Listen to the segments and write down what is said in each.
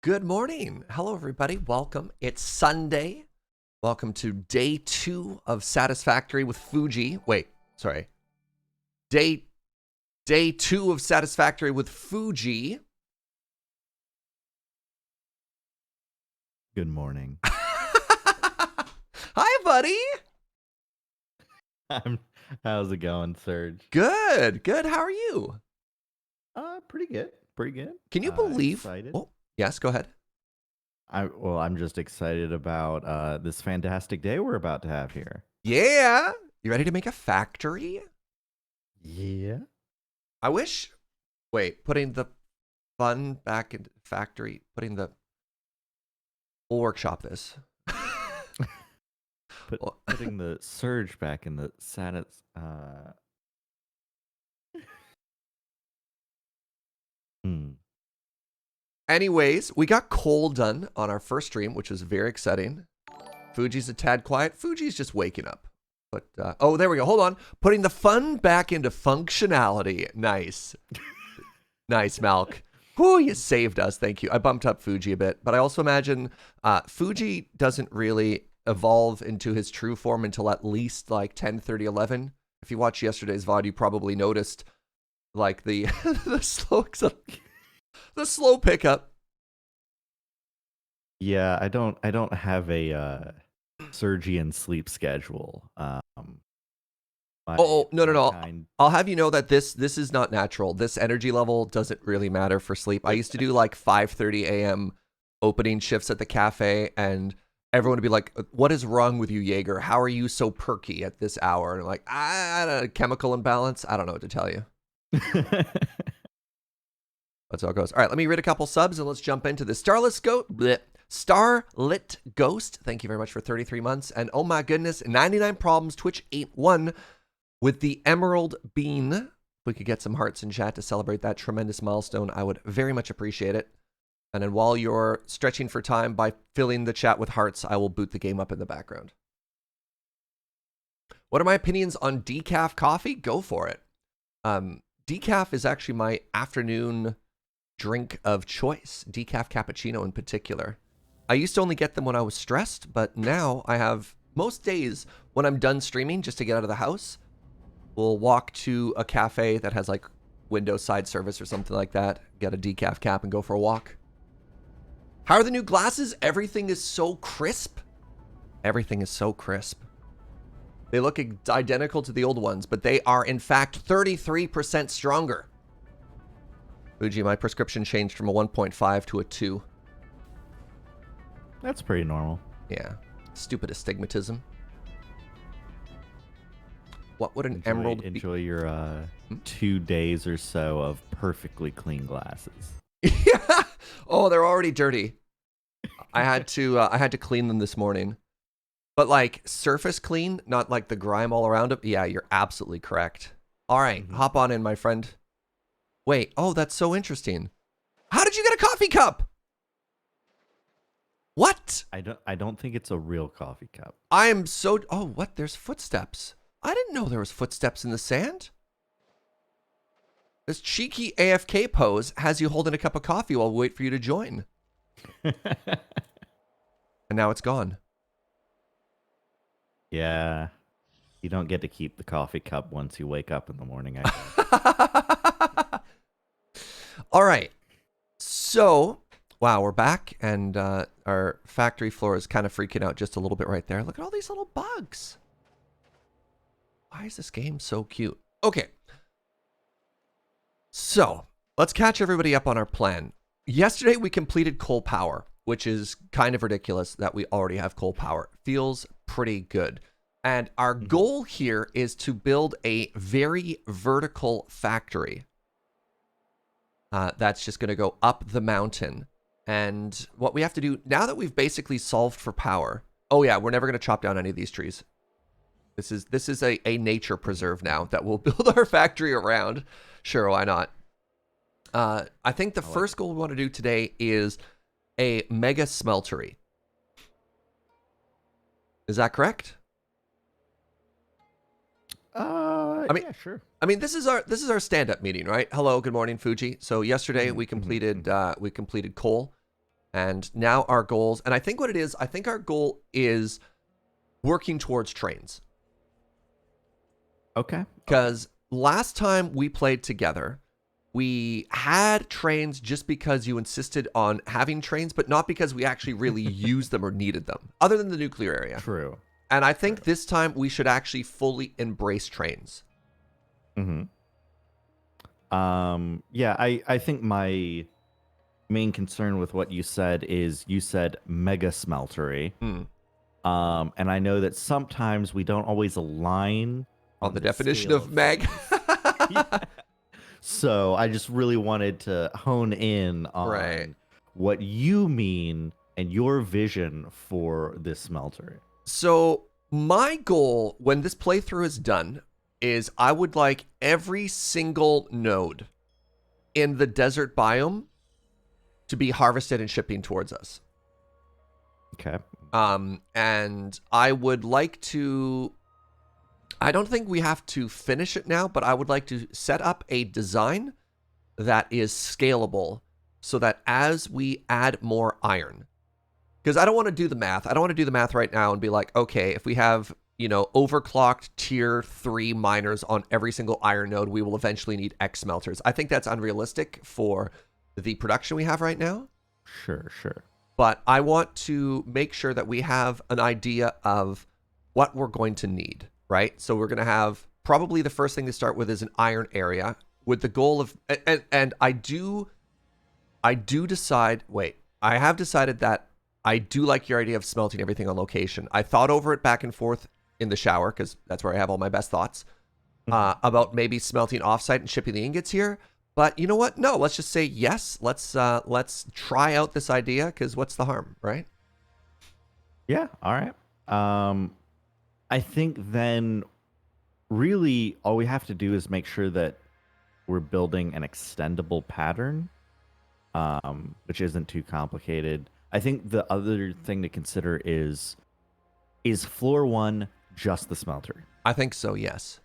Good morning. Hello, everybody. Welcome. It's Sunday. Welcome to day 2 of Satisfactory with Fugi. Wait, sorry. Day 2 of Satisfactory with Fugi. Good morning. Hi, buddy. How's it going, Serge? Good. How are you? Pretty good. Pretty good. Can you believe? Excited. Oh, yes, go ahead. I'm just excited about this fantastic day we're about to have here. Yeah. You ready to make a factory? Yeah. I wish. Wait, putting the fun back into factory. We'll workshop this. Putting the Surge back in the Anyways, we got coal done on our first stream, which was very exciting. Fuji's a tad quiet. Fuji's just waking up. But, oh, there we go. Hold on. Putting the fun back into functionality. Nice. Nice, Malk. Whew, you saved us. Thank you. I bumped up Fuji a bit. But I also imagine Fuji doesn't really evolve into his true form until at least like 10, 30, 11. If you watched yesterday's VOD, you probably noticed like the the slow pickup. Yeah, I don't have a Surgian sleep schedule. No. I'll have you know that this is not natural. This energy level doesn't really matter for sleep. I used to do like 5:30 a.m. opening shifts at the cafe, and everyone would be like, "What is wrong with you, Jaeger? How are you so perky at this hour?" And I'm like, "I don't know, chemical imbalance. I don't know what to tell you." That's how it goes. All right, let me read a couple subs and let's jump into this. Starlit Ghost, thank you very much for 33 months. And oh my goodness, 99 Problems, Twitch 8-1 with the Emerald Bean. If we could get some hearts in chat to celebrate that tremendous milestone, I would very much appreciate it. And then while you're stretching for time by filling the chat with hearts, I will boot the game up in the background. What are my opinions on decaf coffee? Go for it. Decaf is actually my afternoon drink of choice, decaf cappuccino in particular. I used to only get them when I was stressed, but now I have most days when I'm done streaming just to get out of the house, we'll walk to a cafe that has like window side service or something like that, get a decaf cap and go for a walk. How are the new glasses? Everything is so crisp. Everything is so crisp. They look identical to the old ones, but they are in fact 33% stronger. Fuji, my prescription changed from a 1.5 to a 2. That's pretty normal. Yeah. Stupid astigmatism. What would an emerald be? Enjoy your 2 days or so of perfectly clean glasses. Yeah. Oh, they're already dirty. I had to clean them this morning. But like surface clean, not like the grime all around them. Yeah, you're absolutely correct. All right, hop on in, my friend. Wait, oh, that's so interesting. How did you get a coffee cup? What? I don't think it's a real coffee cup. I am so... Oh, what? There's footsteps. I didn't know there was footsteps in the sand. This cheeky AFK pose has you holding a cup of coffee while we wait for you to join. And now it's gone. Yeah. You don't get to keep the coffee cup once you wake up in the morning, I guess. All right. So, wow, we're back, and our factory floor is kind of freaking out just a little bit right there. Look at all these little bugs. Why is this game so cute? Okay. So, let's catch everybody up on our plan. Yesterday, we completed coal power, which is kind of ridiculous that we already have coal power. Feels pretty good. And our goal here is to build a very vertical factory. That's just going to go up the mountain. And what we have to do, now that we've basically solved for power... Oh yeah, we're never going to chop down any of these trees. This is a nature preserve now that we'll build our factory around. Sure, why not? I think the first goal we want to do today is a mega smeltery. Is that correct? Yeah, sure. I mean, this is our stand-up meeting, right? Hello, good morning, Fuji. So yesterday we completed coal. And now our goals, and I think what it is, I think our goal is working towards trains. Okay. Because last time we played together, we had trains just because you insisted on having trains, but not because we actually really used them or needed them, other than the nuclear area. True. And I think this time we should actually fully embrace trains. Mm-hmm. Yeah, I think my main concern with what you said is you said mega smeltery. And I know that sometimes we don't always align On the definition of meg. Yeah. So I just really wanted to hone in on what you mean and your vision for this smelter. So my goal when this playthrough is done is I would like every single node in the desert biome to be harvested and shipping towards us. Okay. And I would like to, I don't think we have to finish it now, but I would like to set up a design that is scalable so that as we add more iron, because I don't want to do the math. I don't want to do the math right now and be like, okay, if we have, overclocked tier 3 miners on every single iron node, we will eventually need X smelters. I think that's unrealistic for the production we have right now. Sure. But I want to make sure that we have an idea of what we're going to need, right? So we're going to have probably the first thing to start with is an iron area with the goal of, and I have decided that I do like your idea of smelting everything on location. I thought over it back and forth in the shower because that's where I have all my best thoughts about maybe smelting offsite and shipping the ingots here. But you know what? No, let's just say yes. Let's try out this idea because what's the harm, right? Yeah. All right. I think then really all we have to do is make sure that we're building an extendable pattern, which isn't too complicated. I think the other thing to consider is floor 1 just the smelter? I think so, yes.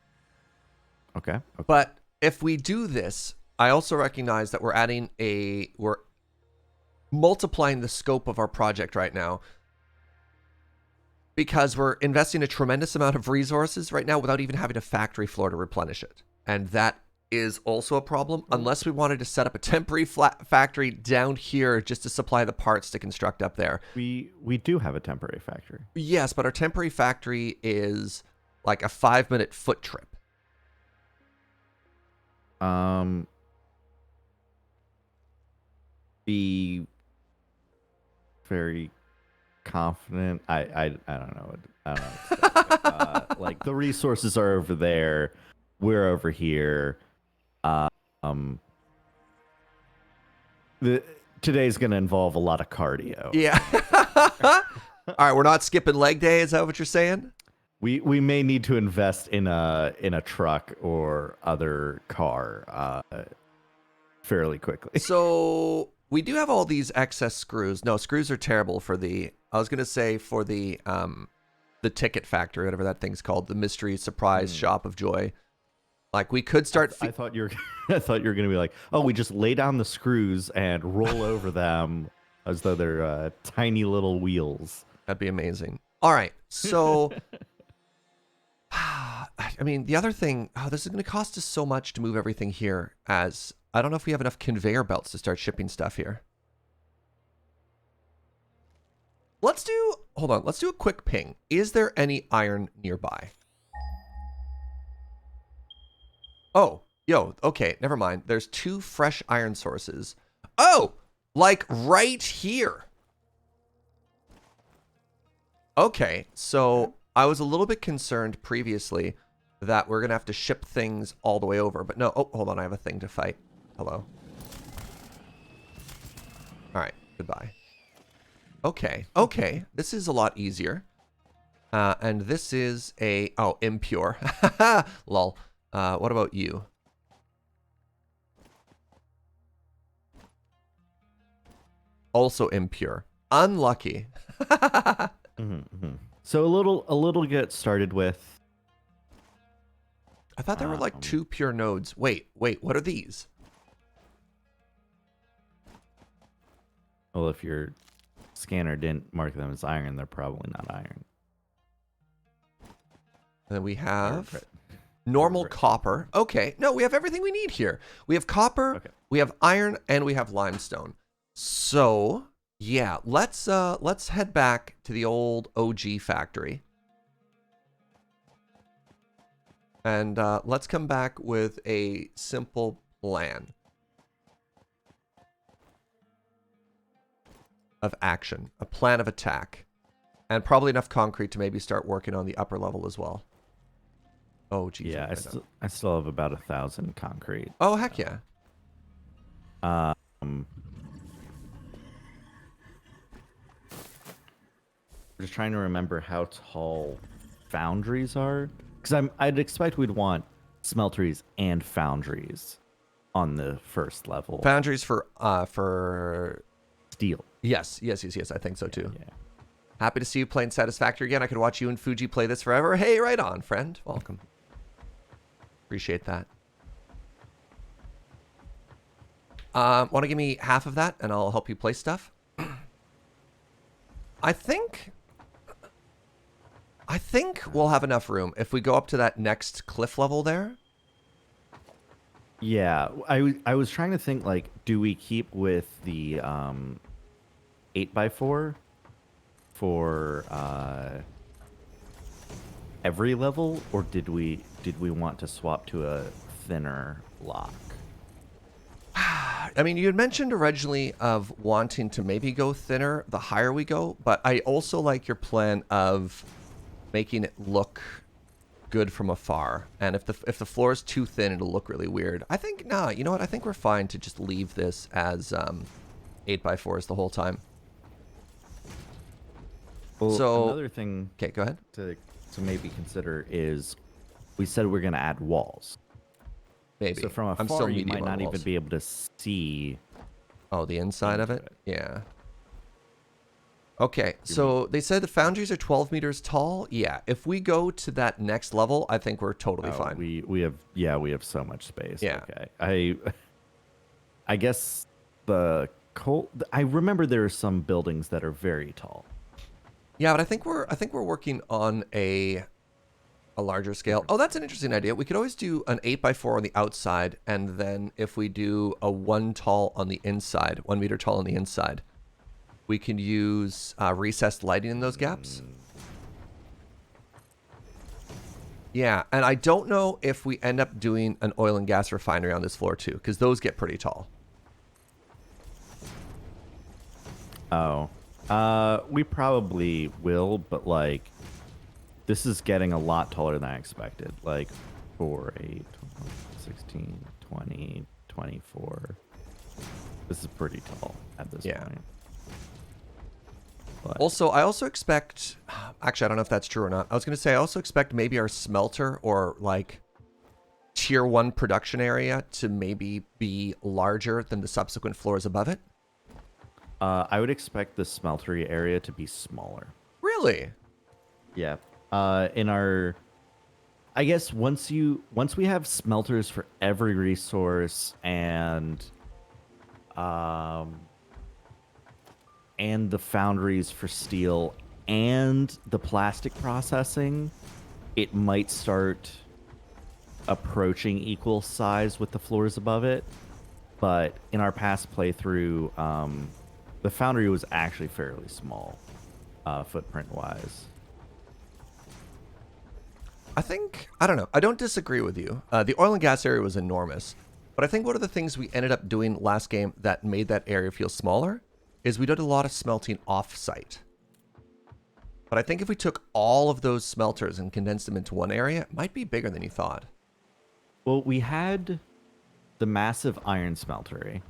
Okay. But if we do this, I also recognize that we're multiplying the scope of our project right now because we're investing a tremendous amount of resources right now without even having a factory floor to replenish it. And that is also a problem unless we wanted to set up a temporary factory down here just to supply the parts to construct up there. We do have a temporary factory. Yes, but our temporary factory is like a 5-minute foot trip. Be very confident. I don't know. I don't know what to say. Like the resources are over there. We're over here. Today's going to involve a lot of cardio. Yeah. All right, we're not skipping leg day. Is that what you're saying? We may need to invest in a truck or other car fairly quickly. So we do have all these excess screws. No, screws are terrible for the. I was gonna say for the ticket factory, whatever that thing's called, the mystery surprise shop of joy. Like we could start. I thought you were gonna be like, oh, we just lay down the screws and roll over them as though they're tiny little wheels. That'd be amazing. All right, so. I mean, the other thing, this is going to cost us so much to move everything here, as I don't know if we have enough conveyor belts to start shipping stuff here. Hold on, let's do a quick ping. Is there any iron nearby? Oh, okay, never mind. There's 2 fresh iron sources. Oh, like right here. Okay, so I was a little bit concerned previously that we're going to have to ship things all the way over. But no, hold on. I have a thing to fight. Hello. All right, goodbye. Okay. This is a lot easier. And this is impure. Lol. What about you? Also impure. Unlucky. So a little get started with. I thought there were like 2 pure nodes. Wait, what are these? Well, if your scanner didn't mark them as iron, they're probably not iron. And then we I have regret- normal regret. copper. Okay, no, we have everything we need here. We have copper, Okay. we have iron, and we have limestone. So yeah, let's head back to the old OG factory. And let's come back with a simple plan of action, a plan of attack, and probably enough concrete to maybe start working on the upper level as well. Oh, geez. Yeah, I still have about 1,000 concrete. Oh, heck yeah. I'm just trying to remember how tall foundries are, because I'd expect we'd want smelteries and foundries on the first level. Foundries for Steel. yes. I think so too. Yeah. Happy to see you playing Satisfactory again. I could watch you and Fugi play this forever. Hey, right on, friend. Welcome. Appreciate that. Want to give me half of that, and I'll help you play stuff. I think we'll have enough room if we go up to that next cliff level there. Yeah, I was trying to think, like, do we keep with the 8x4 for every level, or did we want to swap to a thinner block? I mean, you had mentioned originally of wanting to maybe go thinner the higher we go, but I also like your plan of making it look good from afar. And if the floor is too thin, it'll look really weird. I think, nah, you know what? I think we're fine to just leave this as 8x4s the whole time. Well, So another thing okay, go ahead. to maybe consider is we said we're going to add walls. Maybe. So from I'm afar, still you medium might on not walls. even be able to see. Oh, the inside of into it? Yeah. Okay, so they said the foundries are 12 meters tall. Yeah, if we go to that next level, I think we're totally fine. We have so much space. Yeah. Okay. I guess I remember there are some buildings that are very tall. Yeah, but I think we're working on a larger scale. Oh, that's an interesting idea. We could always do an 8x4 on the outside, and then if we do a 1 tall on the inside, 1 meter tall on the inside, we can use recessed lighting in those gaps. Yeah, and I don't know if we end up doing an oil and gas refinery on this floor too, because those get pretty tall. Oh. We probably will, but like this is getting a lot taller than I expected. Like 4, 8, 12, 16, 20, 24. This is pretty tall at this point. But Also, I also expect, actually, I don't know if that's true or not. I was going to say, I also expect maybe our smelter or like tier 1 production area to maybe be larger than the subsequent floors above it. I would expect the smeltery area to be smaller. Really? Yeah. I guess once we have smelters for every resource and the foundries for steel and the plastic processing, it might start approaching equal size with the floors above it. But in our past playthrough, the foundry was actually fairly small, footprint-wise. I don't know. I don't disagree with you. The oil and gas area was enormous. But I think one of the things we ended up doing last game that made that area feel smaller is we did a lot of smelting off-site. But I think if we took all of those smelters and condensed them into one area, it might be bigger than you thought. Well, we had the massive iron smeltery.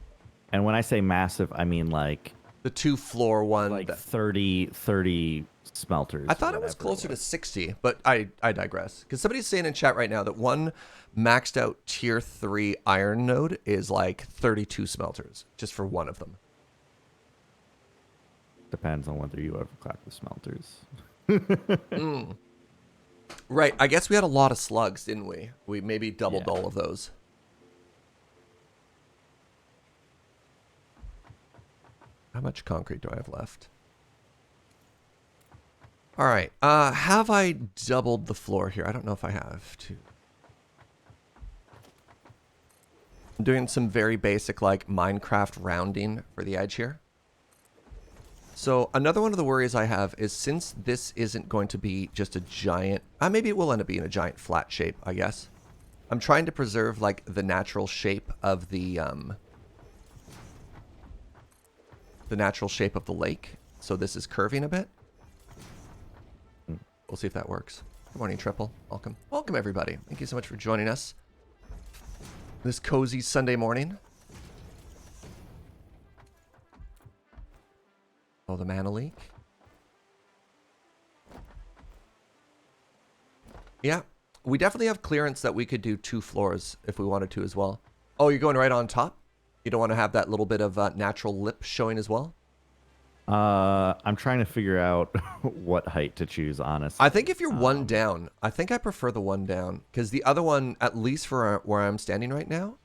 And when I say massive, I mean like The 2-floor one. like 30 smelters. I thought it was closer to 60, but I digress. Because somebody's saying in chat right now that one maxed out tier 3 iron node is like 32 smelters, just for one of them. Depends on whether you overclock the smelters. Right, I guess we had a lot of slugs, didn't we? We maybe doubled all of those. How much concrete do I have left? All right. Have I doubled the floor here? I don't know if I have to. I'm doing some very basic like Minecraft rounding for the edge here. So another one of the worries I have is since this isn't going to be just a giant, maybe it will end up being a giant flat shape, I guess. I'm trying to preserve like the natural shape of the natural shape of the lake. So this is curving a bit. We'll see if that works. Good morning, Triple. Welcome. Welcome, everybody. Thank you so much for joining us this cozy Sunday morning. Oh, the mana leak. Yeah, we definitely have clearance that we could do 2 floors if we wanted to as well. Oh, you're going right on top? You don't want to have that little bit of natural lip showing as well? I'm trying to figure out what height to choose, honestly. I think if you're one down, I think I prefer the one down. Because the other one, at least for where I'm standing right now,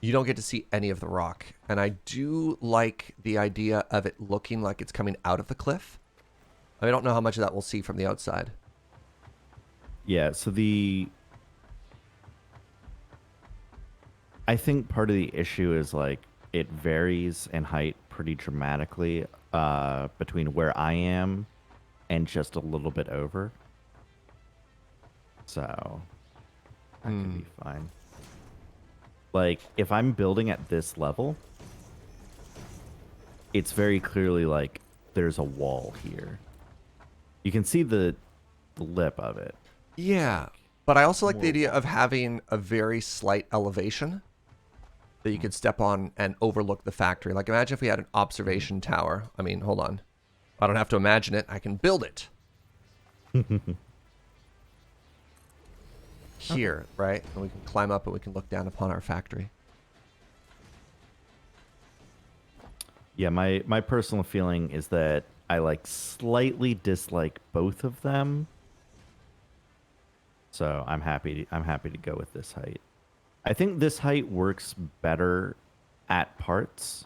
you don't get to see any of the rock. And I do like the idea of it looking like it's coming out of the cliff. I don't know how much of that we'll see from the outside. Yeah, so I think part of the issue is like it varies in height pretty dramatically between where I am and just a little bit over. So that could be fine. Like if I'm building at this level, it's very clearly like there's a wall here. You can see the lip of it. Yeah, but I also like the idea of having a very slight elevation that you could step on and overlook the factory. Like imagine if we had an observation tower. I mean, hold on. I don't have to imagine it. I can build it. Here, right? And we can climb up and we can look down upon our factory. Yeah, my personal feeling is that I like slightly dislike both of them. So I'm happy to go with this height. I think this height works better at parts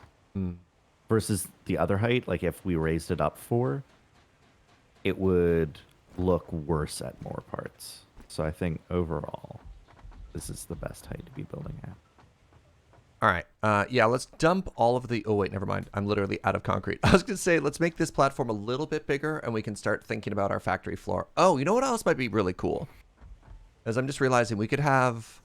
versus the other height. Like if we raised it up 4, it would look worse at more parts. So I think overall, this is the best height to be building at. All right. Yeah, let's dump all of the... Oh, wait, never mind. I'm literally out of concrete. I was going to say, let's make this platform a little bit bigger and we can start thinking about our factory floor. Oh, you know what else might be really cool? As I'm just realizing we could have...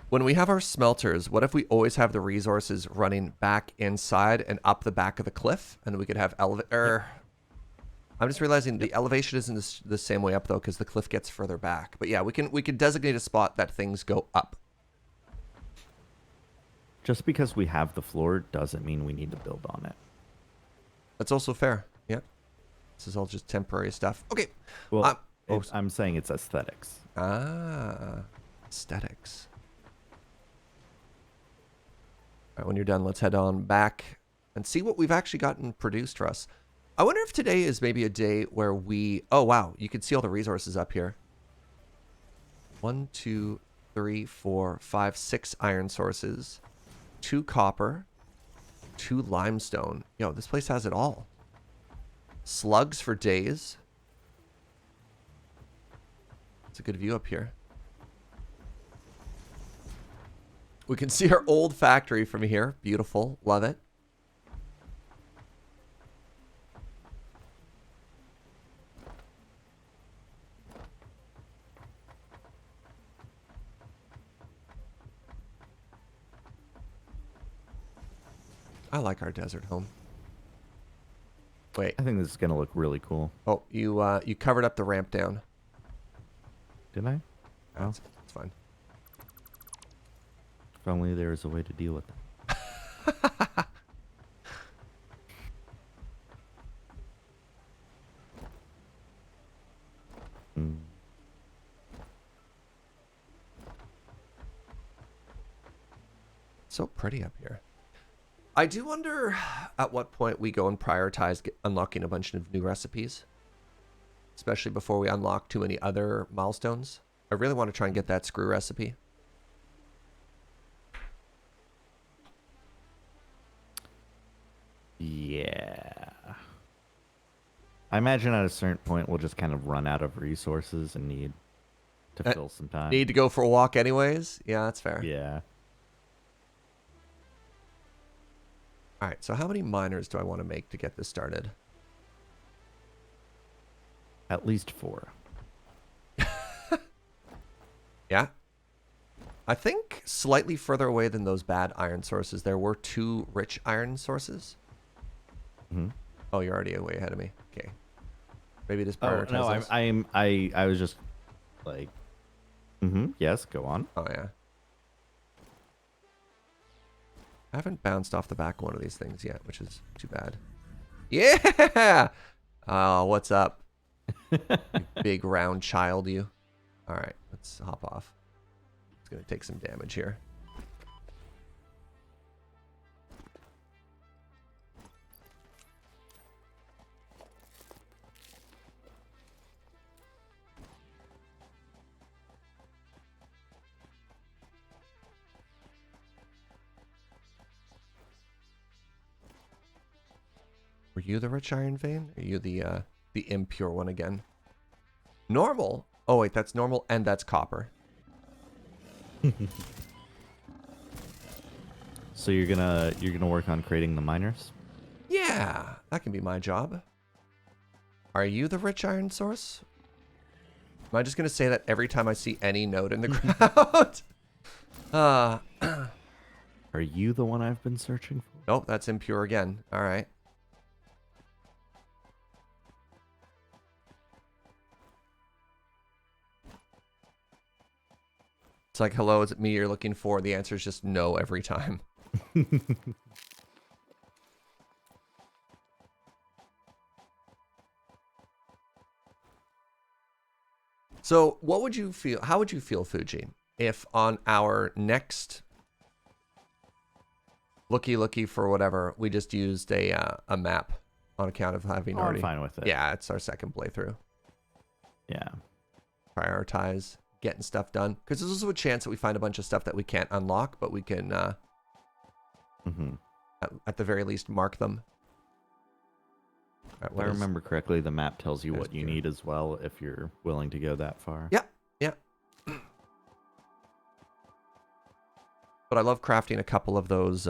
When we have our smelters, what if we always have the resources running back inside and up the back of the cliff? And we could have I'm just realizing the elevation isn't the same way up, though, because the cliff gets further back. But yeah, we can designate a spot that things go up. Just because we have the floor doesn't mean we need to build on it. That's also fair. Yeah. This is all just temporary stuff. Okay. Well, I'm saying it's aesthetics. Aesthetics. All right, when you're done, let's head on back and see what we've actually gotten produced for us. I wonder if today is maybe a day where we... Oh, wow. You can see all the resources up here. 1, 2, 3, 4, 5, 6 iron sources. 2 copper. 2 limestone. Yo, this place has it all. Slugs for days. It's a good view up here. We can see our old factory from here. Beautiful. Love it. I like our desert home. Wait. I think this is going to look really cool. Oh, you covered up the ramp down. Didn't I? Oh. That's fine. If only there was a way to deal with it. So pretty up here. I do wonder at what point we go and prioritize unlocking a bunch of new recipes. Especially before we unlock too many other milestones. I really want to try and get that screw recipe. Yeah. I imagine at a certain point we'll just kind of run out of resources and need to fill some time. Need to go for a walk anyways? Yeah, that's fair. Yeah. All right, so how many miners do I want to make to get this started? At least 4. Yeah. I think slightly further away than those bad iron sources, there were 2 rich iron sources. Mm-hmm. Oh, you're already way ahead of me. Okay. Maybe just Oh prioritize no, those. I was just like, yes, go on. Oh, yeah. I haven't bounced off the back of one of these things yet, which is too bad. Yeah! Oh, what's up? You big round child, you. All right, let's hop off. It's going to take some damage here. Were you the rich iron vein? Or are you the impure one again? Normal? Oh wait, that's normal and that's copper. So you're gonna work on creating the miners? Yeah, that can be my job. Are you the rich iron source? Am I just gonna say that every time I see any node in the ground? Are you the one I've been searching for? Nope, that's impure again. All right. It's like, hello, is it me you're looking for? The answer is just no every time. So what would you feel, how would you feel, Fugi, if on our next looky for whatever, we just used a map on account of having already... I'm fine with it. Yeah, it's our second playthrough. Yeah. Prioritize getting stuff done. Because there's also a chance that we find a bunch of stuff that we can't unlock, but we can, at the very least, mark them. If I remember correctly, the map tells you what you need as well if you're willing to go that far. Yeah, yeah. But I love crafting a couple of those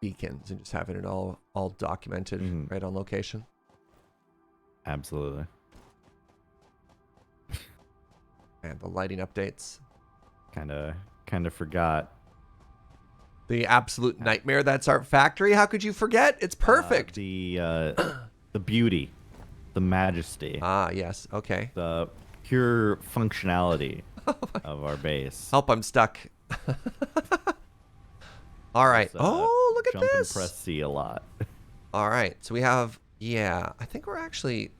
beacons and just having it all documented right on location. Absolutely. And the lighting updates. Kind of forgot. The absolute nightmare that's our factory. How could you forget? It's perfect. The beauty, the majesty. Ah, yes. Okay. The pure functionality of our base. Help, I'm stuck. All right. Oh, look at jump this. And press C a lot. All right. So we have, yeah, I think we're actually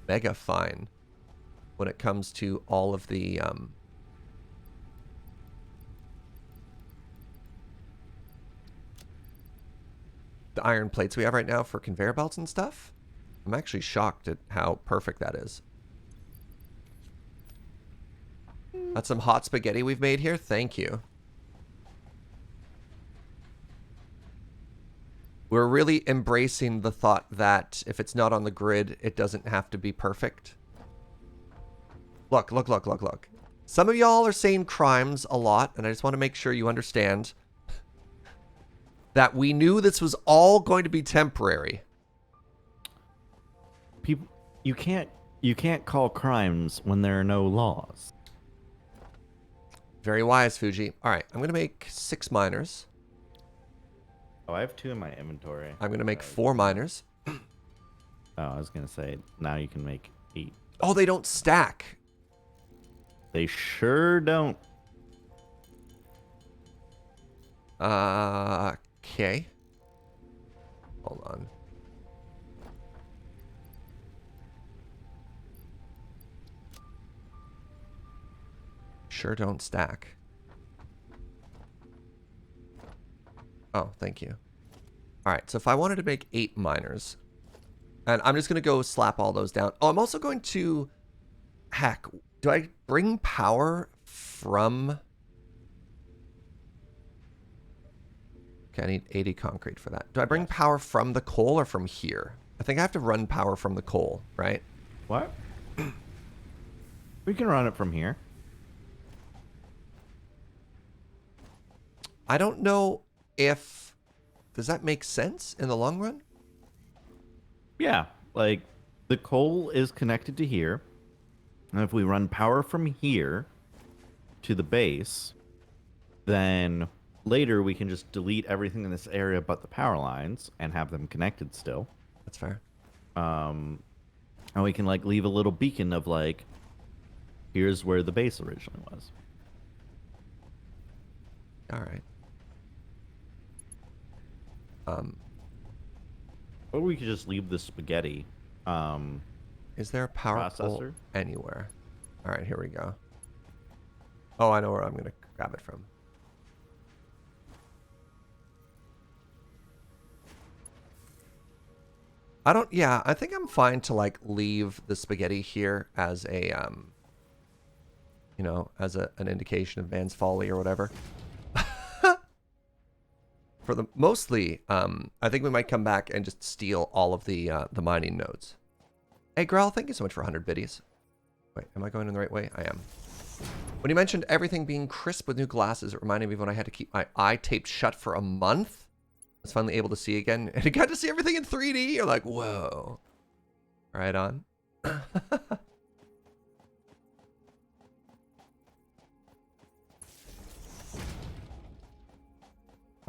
mega fine when it comes to all of the iron plates we have right now for conveyor belts and stuff. I'm actually shocked at how perfect that is. That's some hot spaghetti we've made here. Thank you. We're really embracing the thought that if it's not on the grid, it doesn't have to be perfect. Look. Some of y'all are saying crimes a lot, and I just want to make sure you understand that we knew this was all going to be temporary. People, you can't call crimes when there are no laws. Very wise, Fugi. All right, I'm going to make 6 miners. Oh, I have 2 in my inventory. I'm going to make 4 miners. Oh, I was going to say, now you can make 8. Oh, they don't stack. They sure don't. Okay. Hold on. Sure don't stack. Oh, thank you. All right, so if I wanted to make 8 miners, and I'm just going to go slap all those down. Oh, I'm also going to... Heck, do I bring power from... Okay, I need 80 concrete for that. Do I bring Yes. power from the coal or from here? I think I have to run power from the coal, right? What? We can run it from here. I don't know if... Does that make sense in the long run? Yeah, like the coal is connected to here. And if we run power from here to the base, then later we can just delete everything in this area but the power lines and have them connected still. That's fair. And we can like leave a little beacon of like, here's where the base originally was. All right. Or we could just leave the spaghetti. Is there a power pole Processor? anywhere? All right, here we go. Oh, I know where I'm going to grab it from. Yeah, I think I'm fine to like leave the spaghetti here as a, you know, as an indication of man's folly or whatever. For the mostly, I think we might come back and just steal all of the mining nodes. Hey, Grell, thank you so much for 100 biddies. Wait, am I going in the right way? I am. When you mentioned everything being crisp with new glasses, it reminded me of when I had to keep my eye taped shut for a month. I was finally able to see again, and I got to see everything in 3D. You're like, whoa. Right on. All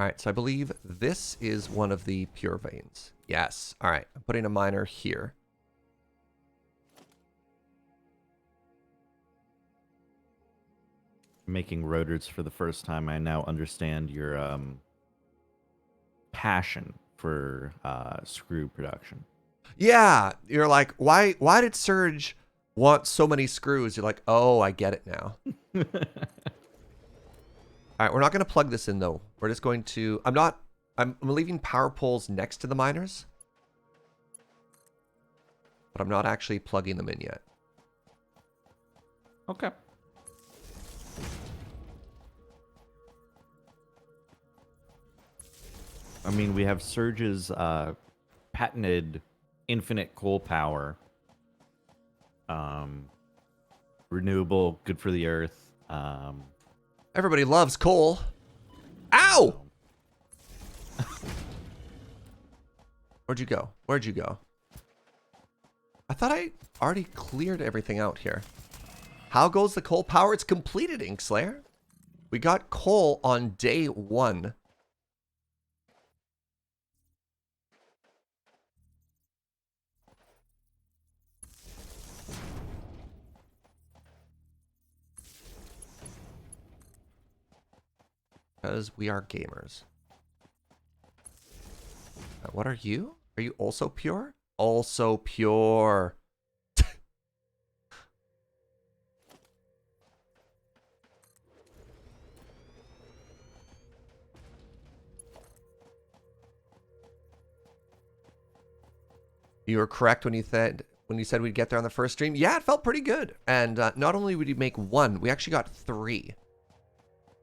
right, so I believe this is one of the pure veins. Yes. All right, I'm putting a miner here. Making rotors for the first time, I now understand your passion for screw production. Yeah, you're like, why did Surge want so many screws? You're like, oh, I get it now. All right, we're not going to plug this in, though. We're just going to... I'm leaving power poles next to the miners. But I'm not actually plugging them in yet. Okay. I mean, we have Surge's patented infinite coal power. Renewable, good for the earth. Everybody loves coal. Ow! Where'd you go? Where'd you go? I thought I already cleared everything out here. How goes the coal power? It's completed, Inkslayer. We got coal on day 1. Because we are gamers. What are you? Are you also pure? Also pure. You were correct when you said we'd get there on the first stream. Yeah, it felt pretty good. And not only would you make 1, we actually got 3.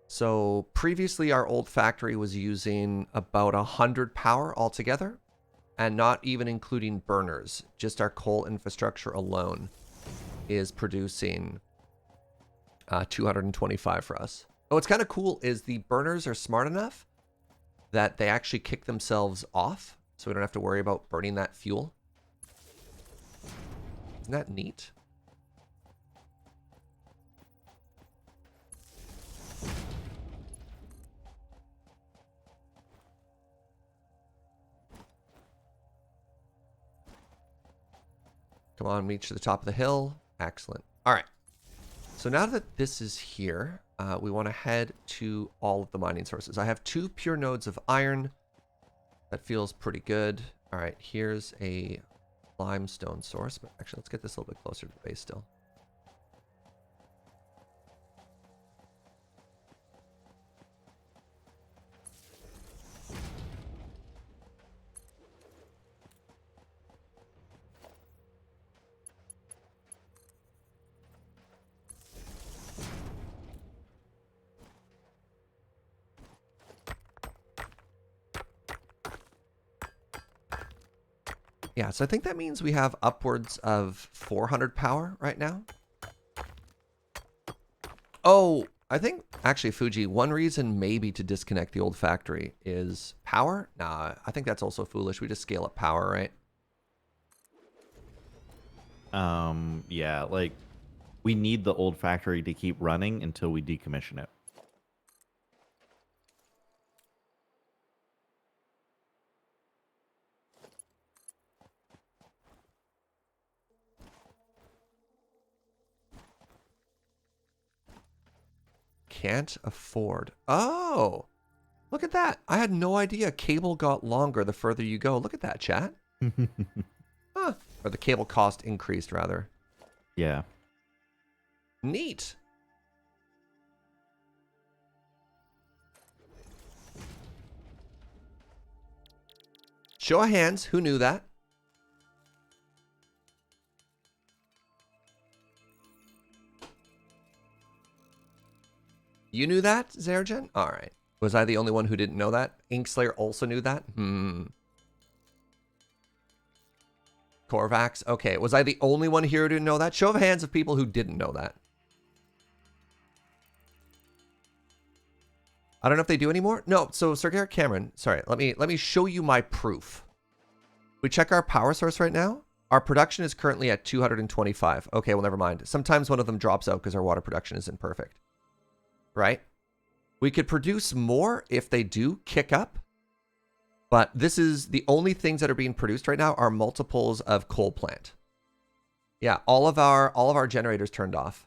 So previously our old factory was using about 100 power altogether, and not even including burners. Just our coal infrastructure alone is producing 225 for us. Oh, what's kind of cool is the burners are smart enough that they actually kick themselves off, so we don't have to worry about burning that fuel. Isn't that neat? Come on, reach to the top of the hill. Excellent. All right. So now that this is here, we want to head to all of the mining sources. I have 2 pure nodes of iron. That feels pretty good. All right, here's a limestone source. But actually, let's get this a little bit closer to the base still. Yeah, so I think that means we have upwards of 400 power right now. Oh, I think, actually, Fugi, one reason maybe to disconnect the old factory is power? Nah, I think that's also foolish. We just scale up power, right? Yeah, like, we need the old factory to keep running until we decommission it. Can't afford. Oh, look at that. I had no idea cable got longer the further you go. Look at that, chat. Huh. Or the cable cost increased, rather. Yeah. Neat. Show of hands, who knew that? You knew that, Zergen? All right. Was I the only one who didn't know that? Inkslayer also knew that? Korvax? Okay. Was I the only one here who didn't know that? Show of hands of people who didn't know that. I don't know if they do anymore. No, so Sir Garrett Cameron, sorry, let me show you my proof. We check our power source right now. Our production is currently at 225. Okay, well, never mind. Sometimes one of them drops out because our water production isn't perfect. Right? We could produce more if they do kick up. But this is the only things that are being produced right now are multiples of coal plant. Yeah, all of our generators turned off.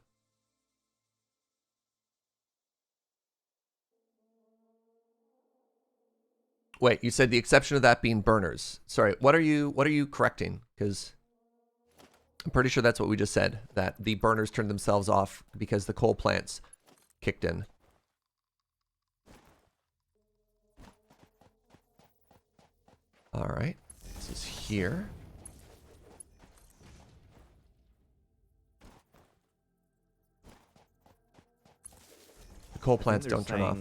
Wait, you said the exception of that being burners. Sorry, what are you correcting? Because I'm pretty sure that's what we just said, that the burners turned themselves off because the coal plants kicked in. All right, this is here. The coal plants don't turn off.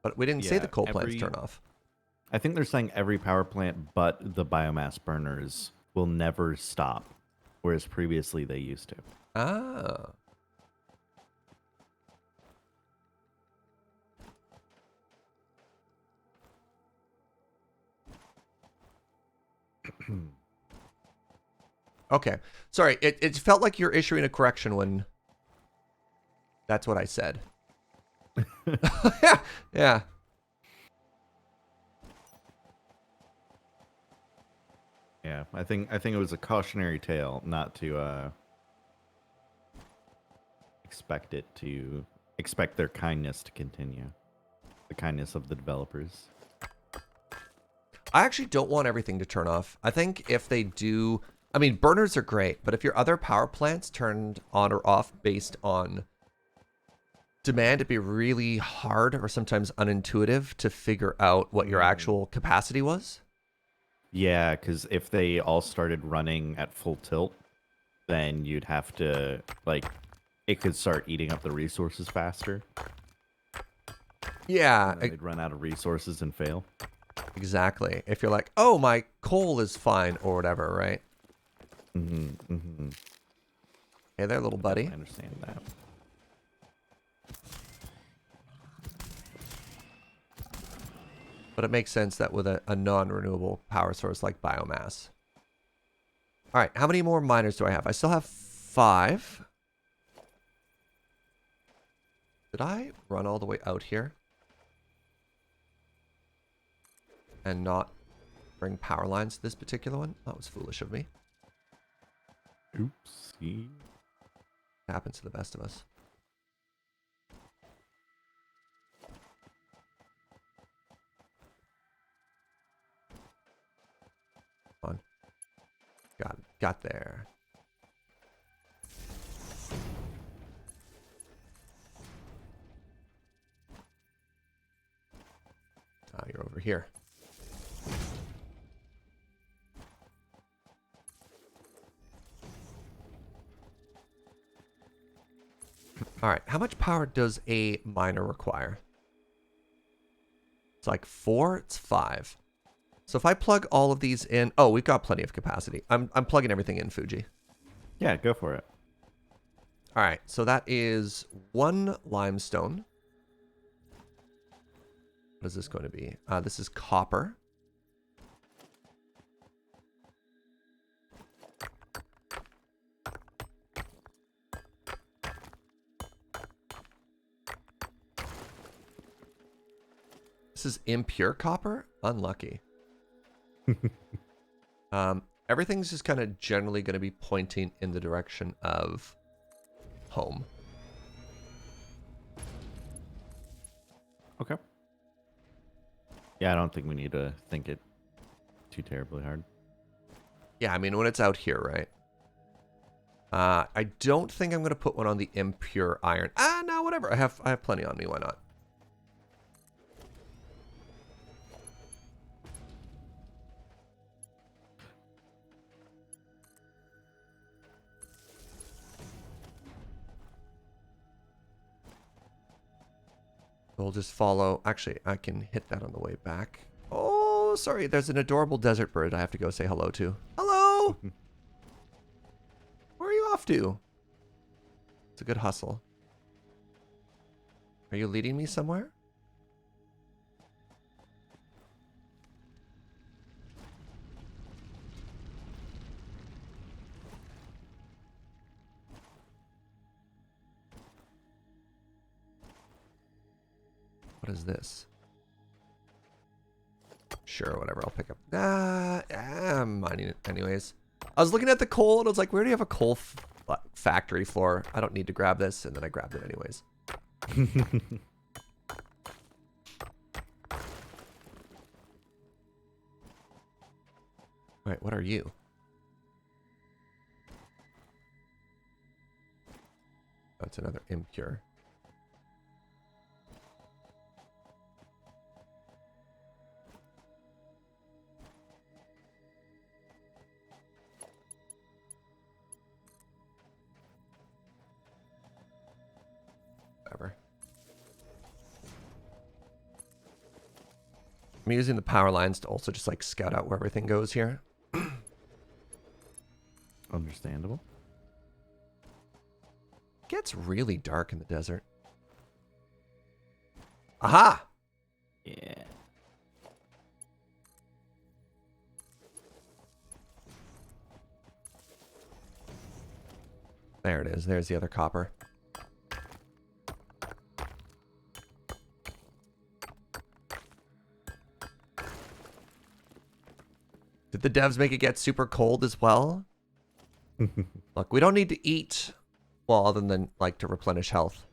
But we didn't say the coal plants turn off. I think they're saying every power plant but the biomass burners will never stop, whereas previously they used to. Ah. Okay. Sorry, it felt like you're issuing a correction when that's what I said. Yeah. Yeah. Yeah, I think it was a cautionary tale not to expect their kindness to continue. The kindness of the developers. I actually don't want everything to turn off. I think if they do, I mean, burners are great, but if your other power plants turned on or off based on demand, it'd be really hard or sometimes unintuitive to figure out what your actual capacity was. Yeah, because if they all started running at full tilt, then you'd have to, like, it could start eating up the resources faster. Yeah. They'd run out of resources and fail. Exactly. If you're like, oh, my coal is fine or whatever, right? Mm-hmm. Mm-hmm. Hey there, little buddy. I understand that. But it makes sense that with a non-renewable power source like biomass. All right, how many more miners do I have? I still have 5. Did I run all the way out here? And not bring power lines to this particular one? That was foolish of me. Oopsie. Happens to the best of us. Come on. Got there. Oh, you're over here. All right, how much power does a miner require? It's like 4, it's 5. So if I plug all of these in, oh, we've got plenty of capacity. I'm plugging everything in, Fugi. Yeah, go for it. All right, so that is 1 limestone. What is this going to be? This is copper. This is impure copper? Unlucky. Everything's just kind of generally going to be pointing in the direction of home. Okay. Yeah, I don't think we need to think it too terribly hard. Yeah, I mean, when it's out here, right? I don't think I'm going to put one on the impure iron. No, whatever. I have plenty on me. Why not? We'll just follow. Actually, I can hit that on the way back. Oh, sorry. There's an adorable desert bird I have to go say hello to. Hello! Where are you off to? It's a good hustle. Are you leading me somewhere? What is this? Sure, whatever. I'll pick up. I'm mining it anyways. I was looking at the coal and I was like, where do you have a coal factory floor? I don't need to grab this. And then I grabbed it anyways. Wait, what are you? That's another impure. Whatever. I'm using the power lines to also just like scout out where everything goes here. Understandable. It gets really dark in the desert. Aha! Yeah. There it is. There's the other copper. Did the devs make it get super cold as well? Look, we don't need to eat, well, other than like to replenish health.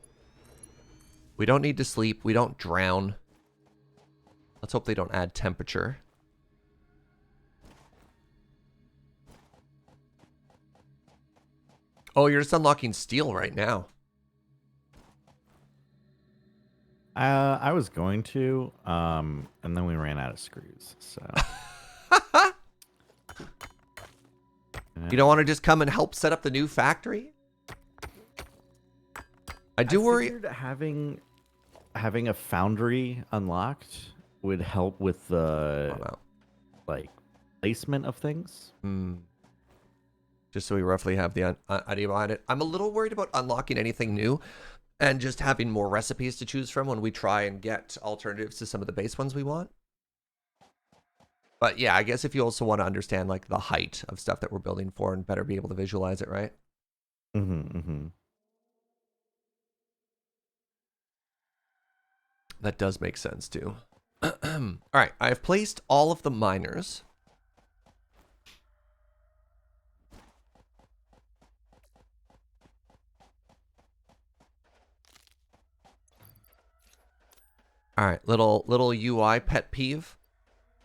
We don't need to sleep. We don't drown. Let's hope they don't add temperature. Oh, you're just unlocking steel right now. I was going to, and then we ran out of screws. So You don't want to just come and help set up the new factory? I do worry. figured having a foundry unlocked would help with the like placement of things. Just so we roughly have the idea behind it. I'm a little worried about unlocking anything new and just having more recipes to choose from when we try and get alternatives to some of the base ones we want. But yeah, I guess if you also want to understand like the height of stuff that we're building for and better be able to visualize it, right? That does make sense too. All right, I've placed all of the miners. All right, little UI pet peeve.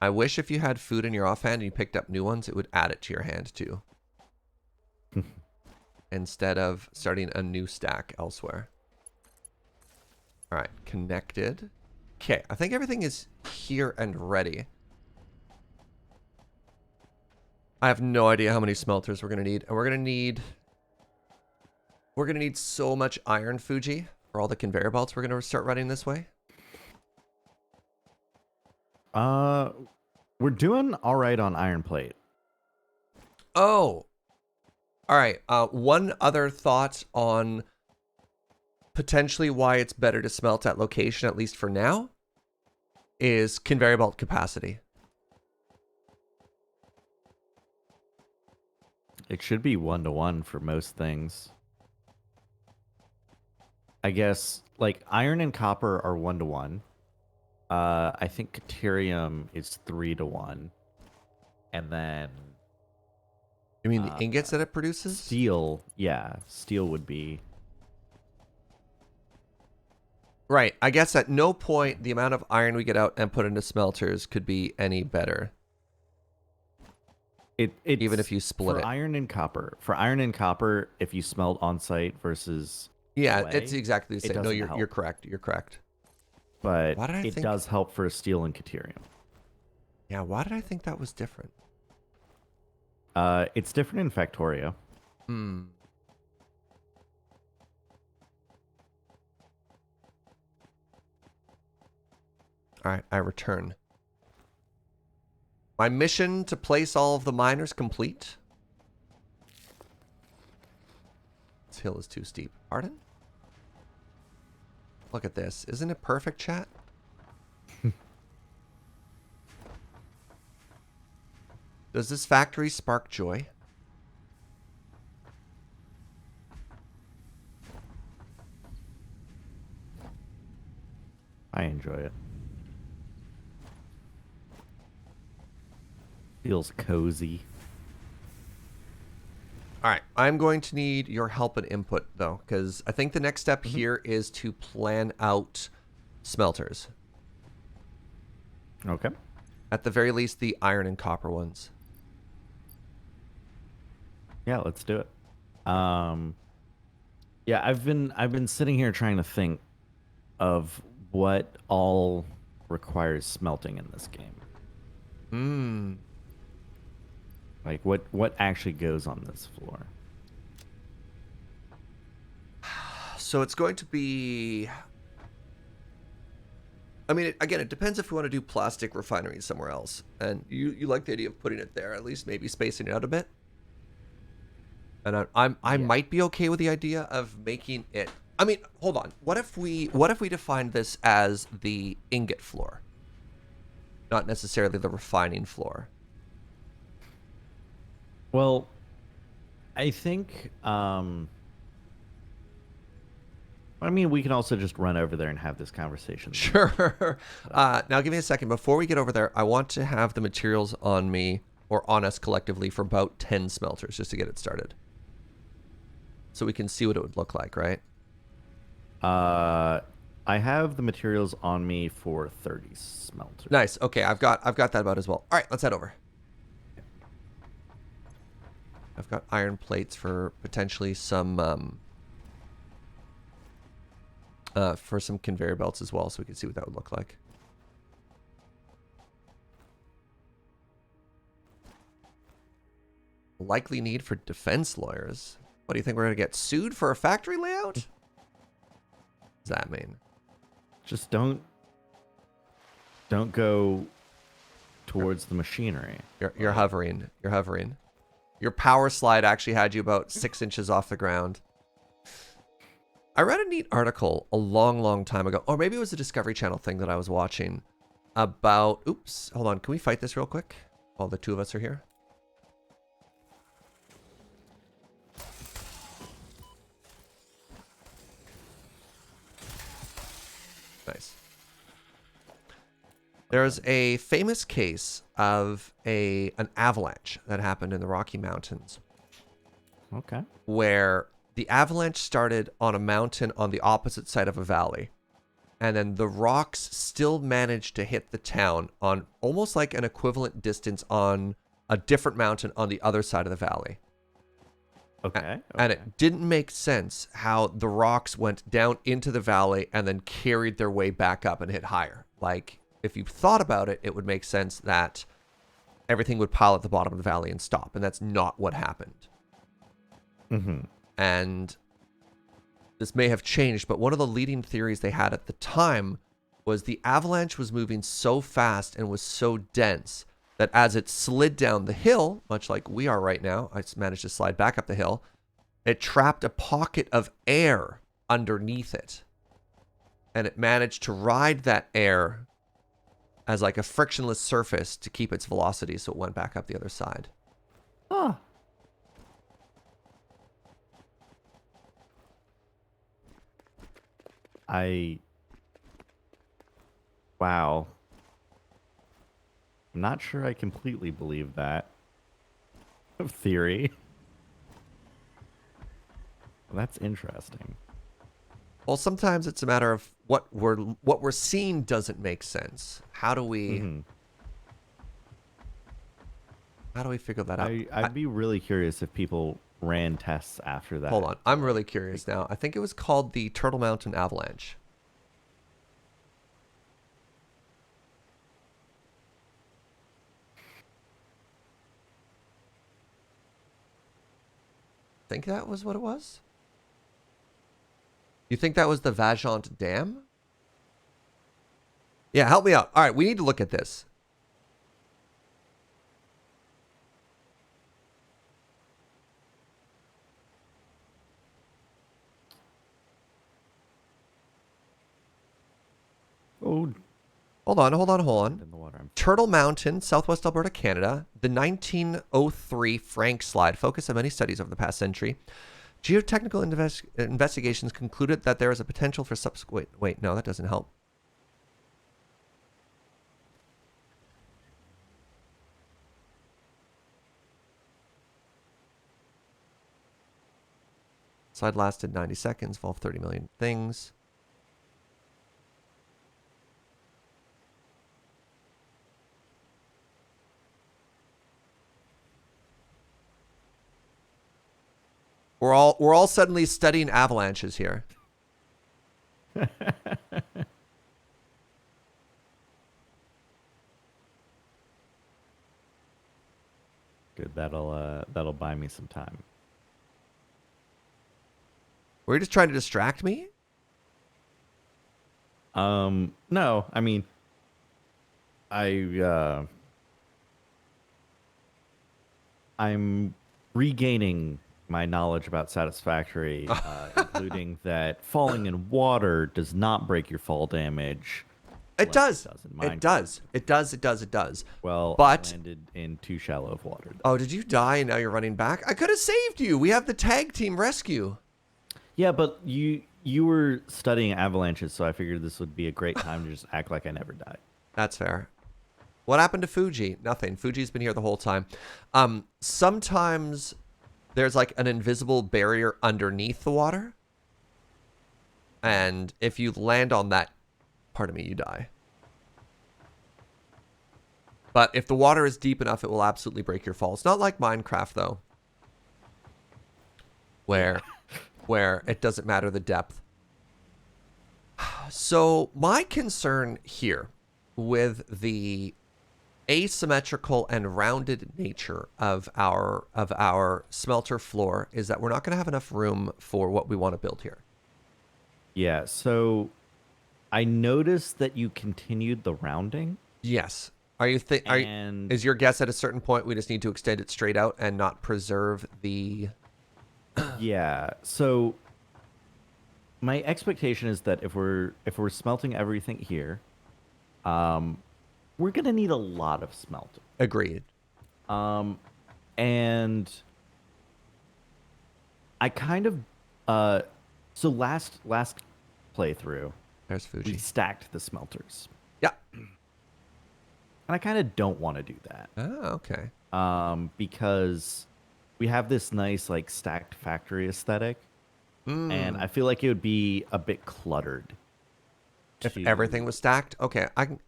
I wish if you had food in your offhand and you picked up new ones, it would add it to your hand too. Instead of starting a new stack elsewhere. All right, connected. Okay, I think everything is here and ready. I have no idea how many smelters we're gonna need, and we're gonna need so much iron, Fugi, for all the conveyor belts we're gonna start running this way. We're doing all right on iron plate. Oh, all right. One other thought on potentially why it's better to smelt at location, at least for now, is conveyor belt capacity. It should be 1-to-1 for most things. I guess like iron and copper are 1-to-1. I think Caterium is 3-to-1. And then You mean the ingots that it produces? steel, yeah, steel would be. Right. I guess at no point the amount of iron we get out and put into smelters could be any better. It's Even if you split for it. iron and copper. For iron and copper, if you smelt on site versus Yeah, away, it's exactly the it same. No, doesn't you're help. correct. You're correct. But Why did I it think- does help for steel and Caterium. Yeah, why did I think that was different? It's different in Factorio. Hmm. All right, I return. My mission to place all of the miners complete. This hill is too steep. Pardon? Look at this. Isn't it perfect, chat? Does this factory spark joy? I enjoy it. Feels cozy. All right, I'm going to need your help and input, though, because I think the next step here is to plan out smelters. Okay. At the very least, the iron and copper ones. Yeah, let's do it. Yeah, I've been sitting here trying to think of what all requires smelting in this game. Hmm. Like what actually goes on this floor? So it's going to be... I mean, again, it depends if we want to do plastic refineries somewhere else. And you like the idea of putting it there, at least maybe spacing it out a bit. And I might be okay with the idea of making it... I mean, hold on. What if we define this as the ingot floor? Not necessarily the refining floor. Well, I think I mean, we can also just run over there and have this conversation. Sure. Now give me a second. Before we get over there, I want to have the materials on me, or on us collectively, for about 10 smelters, just to get it started. So we can see what it would look like, right? I have the materials on me for 30 smelters. Nice. Okay, I've got that about as well. All right, let's head over. I've got iron plates for potentially some for some conveyor belts as well, so we can see what that would look like. Likely need for defense lawyers. What do you think, we're gonna get sued for a factory layout? What does that mean? Just don't go towards the machinery. You're hovering. You're hovering. Your power slide actually had you about 6 inches off the ground. I read a neat article a long time ago, or maybe it was a Discovery Channel thing that I was watching about... Oops, hold on. Can we fight this real quick while the two of us are here? Nice. There's a famous case of an avalanche that happened in the Rocky Mountains, Okay. where the avalanche started on a mountain on the opposite side of a valley, and then the rocks still managed to hit the town on almost like an equivalent distance on a different mountain on the other side of the valley. Okay. And it didn't make sense how the rocks went down into the valley and then carried their way back up and hit higher. Like, if you thought about it, it would make sense that everything would pile at the bottom of the valley and stop, and that's not what happened. Mm-hmm. And this may have changed, but one of the leading theories they had at the time was the avalanche was moving so fast and was so dense that as it slid down the hill, much like we are right now, I just managed to slide back up the hill, it trapped a pocket of air underneath it. And it managed to ride that air as like a frictionless surface to keep its velocity, so it went back up the other side. Huh. Wow. I'm not sure I completely believe that theory. Well, that's interesting. Well, sometimes it's a matter of what we're seeing doesn't make sense. How do we figure that out? I'd be really curious if people ran tests after that. Hold on, I'm really curious now. I think it was called the Turtle Mountain Avalanche. Think that was what it was? You think that was the Vajont Dam? Yeah, help me out. All right, we need to look at this. Oh, Hold on. in the water. Turtle Mountain, Southwest Alberta, Canada. The 1903 Frank slide, focus of many studies over the past century. Geotechnical investigations concluded that there is a potential for subsequent... Wait, no, that doesn't help. Slide lasted 90 seconds, involved 30 million things. We're all suddenly studying avalanches here. Good. That'll buy me some time. Were you just trying to distract me? No, I mean, I'm regaining my knowledge about Satisfactory, including that falling in water does not break your fall damage. It does. It does. It does. Well, but I landed in too shallow of water. Oh, did you die and now you're running back? I could have saved you. We have the tag team rescue. Yeah, but you were studying avalanches, so I figured this would be a great time to just act like I never died. That's fair. What happened to Fugi? Nothing. Fuji's been here the whole time. Sometimes there's like an invisible barrier underneath the water. And if you land on that, pardon me, you die. But if the water is deep enough, it will absolutely break your fall. It's not like Minecraft, though, where it doesn't matter the depth. So my concern here with the asymmetrical and rounded nature of our smelter floor is that we're not going to have enough room for what we want to build here. Yeah, so I noticed that you continued the rounding. Yes. Is your guess at a certain point we just need to extend it straight out and not preserve the... Yeah, so my expectation is that if we're smelting everything here, we're gonna need a lot of smelting. Agreed. And I kind of so last playthrough, There's Fuji. we stacked the smelters. Yeah. And I kind of don't want to do that. Oh, okay. Because we have this nice like stacked factory aesthetic, and I feel like it would be a bit cluttered. If everything was stacked, okay, I can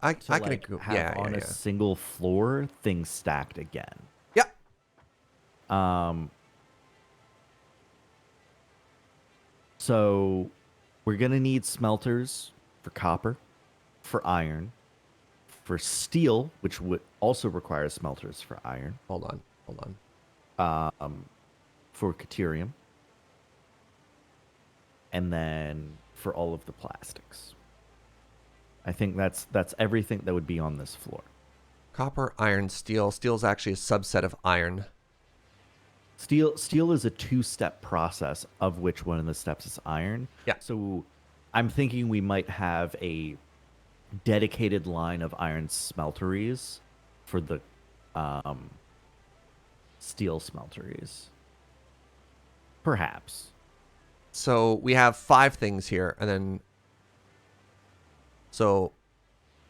have on a single floor things stacked again. Yeah. So we're gonna need smelters for copper, for iron, for steel, which would also require smelters for iron. Hold on. For caterium, and then for all of the plastics. I think that's everything that would be on this floor. Copper, iron, steel. Steel is actually a subset of iron. Steel is a two-step process, of which one of the steps is iron. Yeah. So I'm thinking we might have a dedicated line of iron smelteries for the um, steel smelteries. Perhaps. So we have 5 things here, and then so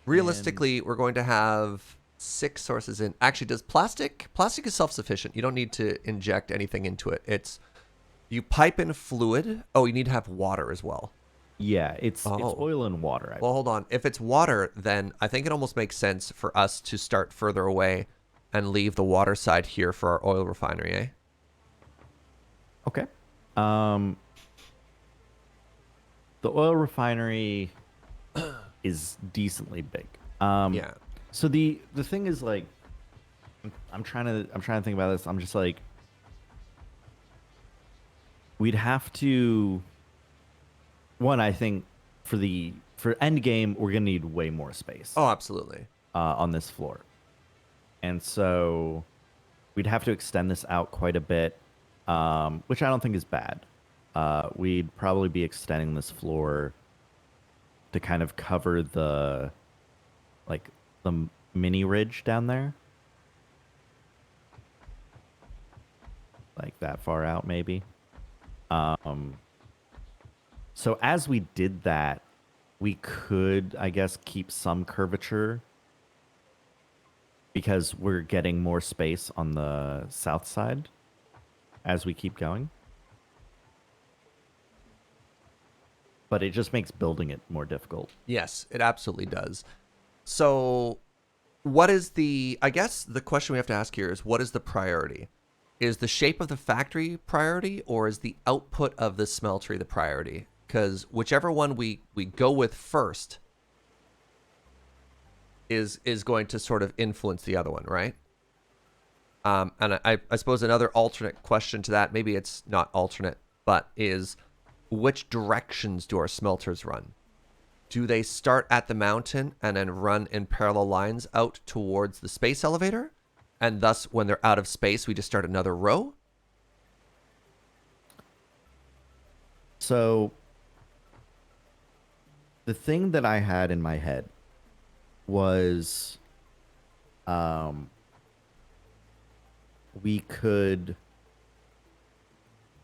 realistically, we're going to have 6 sources in. Actually, does plastic is self-sufficient. You don't need to inject anything into it. It's you pipe in fluid. Oh, you need to have water as well. Yeah, it's Oh. oil and water. Well, hold on. If it's water, then I think it almost makes sense for us to start further away and leave the water side here for our oil refinery, eh? Okay. Um, the oil refinery is decently big. Yeah. So the thing is like, I'm trying to think about this. I'm just like, we'd have to. One, I think for end game, we're gonna need way more space Oh, absolutely. on this floor, and so we'd have to extend this out quite a bit, which I don't think is bad. We'd probably be extending this floor to kind of cover the mini ridge down there, like that far out maybe. So as we did that, we could, I guess, keep some curvature because we're getting more space on the south side as we keep going. But it just makes building it more difficult. Yes, it absolutely does. So, what is I guess the question we have to ask here is, what is the priority? Is the shape of the factory priority, or is the output of the smeltery the priority? Because whichever one we go with first is going to sort of influence the other one, right? And I suppose another alternate question to that, maybe it's not alternate, but is which directions do our smelters run? Do they start at the mountain and then run in parallel lines out towards the space elevator? And thus, when they're out of space, we just start another row? So the thing that I had in my head was we could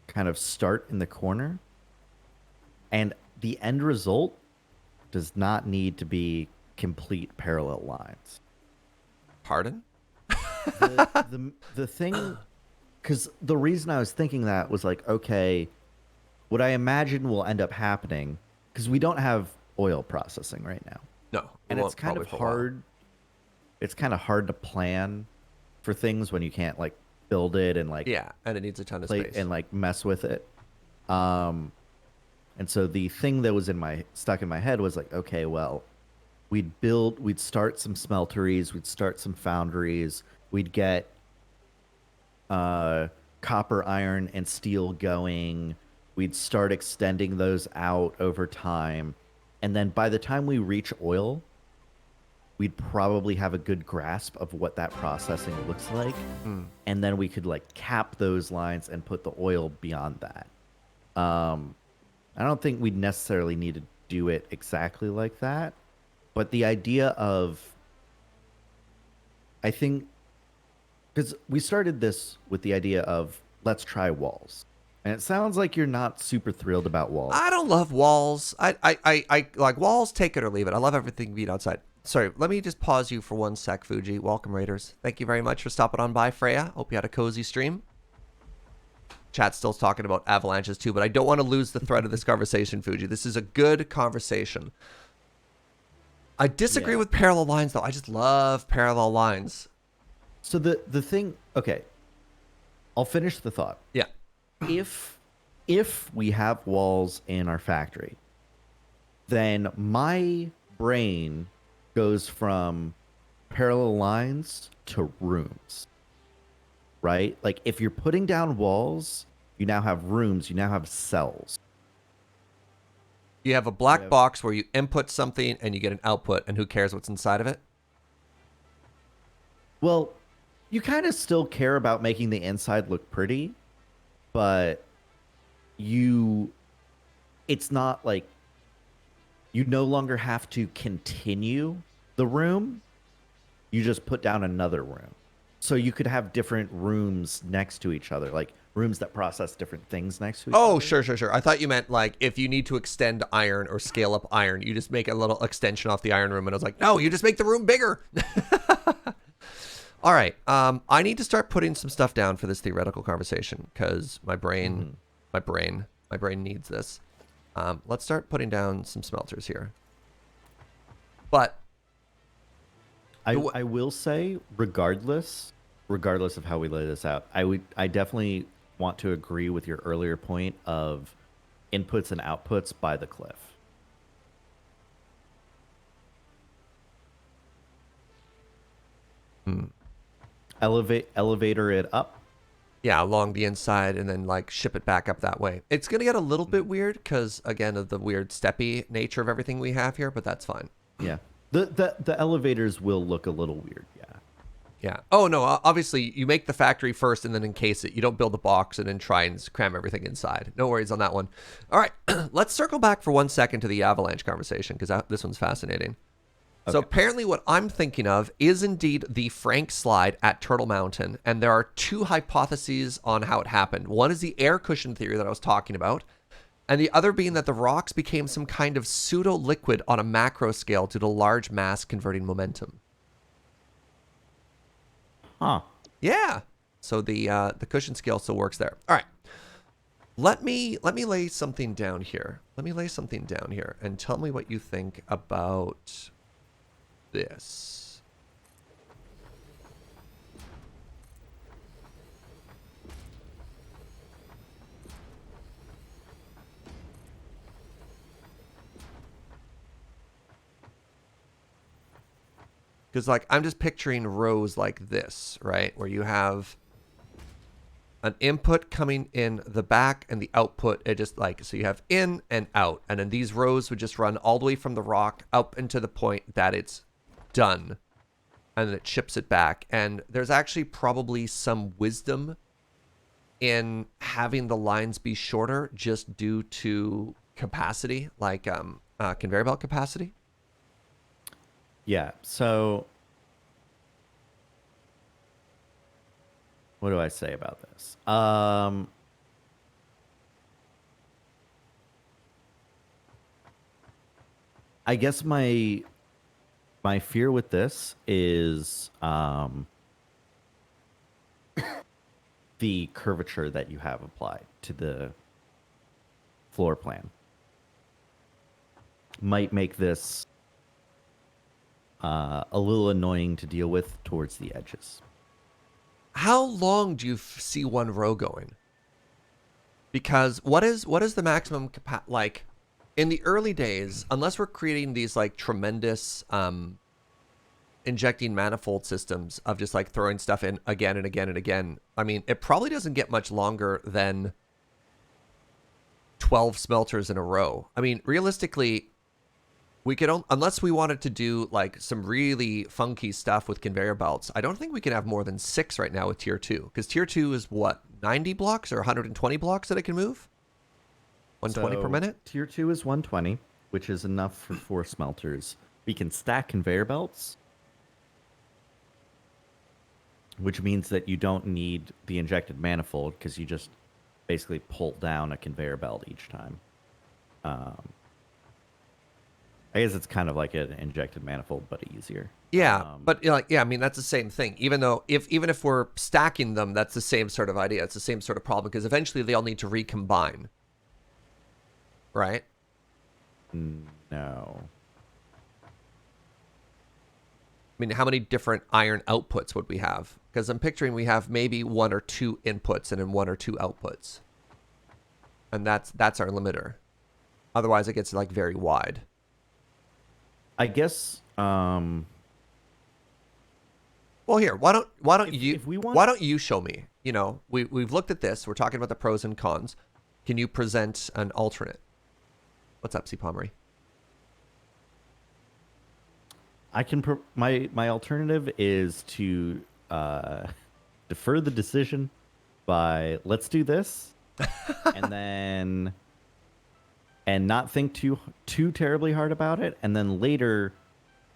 kind of start in the corner, and the end result does not need to be complete parallel lines. Pardon? The thing, because the reason I was thinking that was like, okay, what I imagine will end up happening, because we don't have oil processing right now. No. And it's kind of hard. It's kind of hard to plan for things when you can't like build it and like Yeah, and it needs a ton of space. and like mess with it. And so the thing that was stuck in my head was like, okay, well, we'd start some smelteries, we'd start some foundries, we'd get copper, iron, and steel going. We'd start extending those out over time. And then by the time we reach oil, we'd probably have a good grasp of what that processing looks like. And then we could like cap those lines and put the oil beyond that. I don't think we'd necessarily need to do it exactly like that. But the idea of, I think, because we started this with the idea of let's try walls. And it sounds like you're not super thrilled about walls. I don't love walls. I like walls, take it or leave it. I love everything being outside. Sorry, let me just pause you for one sec, Fugi. Welcome, Raiders. Thank you very much for stopping on by, Freya. Hope you had a cozy stream. Chat's still talking about avalanches too, but I don't want to lose the thread of this conversation, Fugi. This is a good conversation. I disagree with parallel lines, though. I just love parallel lines. So the thing, okay, I'll finish the thought. Yeah. If we have walls in our factory, then my brain goes from parallel lines to rooms, right? Like if you're putting down walls, you now have rooms, you now have cells. You have a black box where you input something and you get an output, and who cares what's inside of it? Well, you kind of still care about making the inside look pretty, but you it's not like you no longer have to continue the room. You just put down another room. So you could have different rooms next to each other, like rooms that process different things next to each Oh, other. sure, sure, sure. I thought you meant like if you need to extend iron or scale up iron, you just make a little extension off the iron room. And I was like, no, you just make the room bigger. All right. I need to start putting some stuff down for this theoretical conversation because my brain needs this. Let's start putting down some smelters here. But I will say, regardless of how we lay this out, I definitely want to agree with your earlier point of inputs and outputs by the cliff. Elevator it up. yeah, along the inside and then like ship it back up that way. It's going to get a little bit weird because, again, of the weird steppy nature of everything we have here, but that's fine. Yeah. The elevators will look a little weird, yeah. Yeah. Oh, no, obviously you make the factory first and then encase it. You don't build the box and then try and cram everything inside. No worries on that one. All right, let's circle back for 1 second to the avalanche conversation because this one's fascinating. Okay. So apparently what I'm thinking of is indeed the Frank slide at Turtle Mountain, and there are two hypotheses on how it happened. One is the air cushion theory that I was talking about, and the other being that the rocks became some kind of pseudo-liquid on a macro scale due to large mass converting momentum. Huh. Yeah. So the cushion scale still works there. All right. Let me lay something down here. Let me lay something down here and tell me what you think about this. Because, like, I'm just picturing rows like this, right? Where you have an input coming in the back and the output, it just like, so you have in and out. And then these rows would just run all the way from the rock up into the point that it's done. And then it ships it back. And there's actually probably some wisdom in having the lines be shorter just due to capacity, like conveyor belt capacity. Yeah. So what do I say about this? I guess my fear with this is the curvature that you have applied to the floor plan might make this a little annoying to deal with towards the edges. How long do you see one row going? Because what is the maximum like in the early days, unless we're creating these like tremendous injecting manifold systems of just like throwing stuff in again and again and again, I mean, it probably doesn't get much longer than 12 smelters in a row. I mean, realistically, we could, unless we wanted to do like some really funky stuff with conveyor belts, I don't think we can have more than 6 right now with tier 2. Because tier 2 is what, 90 blocks or 120 blocks that it can move? 120 per minute? Tier 2 is 120, which is enough for 4 smelters. We can stack conveyor belts, which means that you don't need the injected manifold because you just basically pull down a conveyor belt each time. I guess it's kind of like an injected manifold, but easier. Yeah, but like, yeah, I mean that's the same thing. Even if we're stacking them, that's the same sort of idea. It's the same sort of problem because eventually they all need to recombine, right? No. I mean, how many different iron outputs would we have? Because I'm picturing we have maybe 1 or 2 inputs and then 1 or 2 outputs, and that's our limiter. Otherwise, it gets like very wide. I guess. Well, here, why don't you show me? You know, we've looked at this. We're talking about the pros and cons. Can you present an alternate? What's up, C. Pomery? I can. My alternative is to defer the decision by let's do this, and then and not think too terribly hard about it, and then later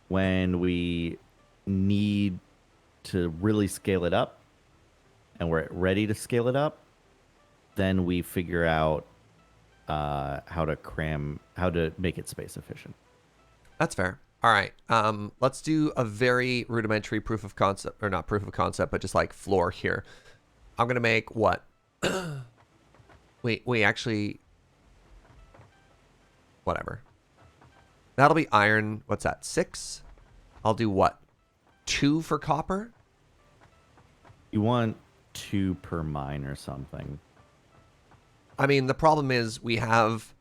when we need to really scale it up and we're ready to scale it up, then we figure out how to make it space efficient. That's fair. All right. Let's do a very rudimentary proof of concept, or not proof of concept, but just like floor here. I'm gonna make what? wait, actually, whatever. That'll be iron. What's that? 6. I'll do what? 2 for copper. You want 2 per mine or something. I mean, the problem is we have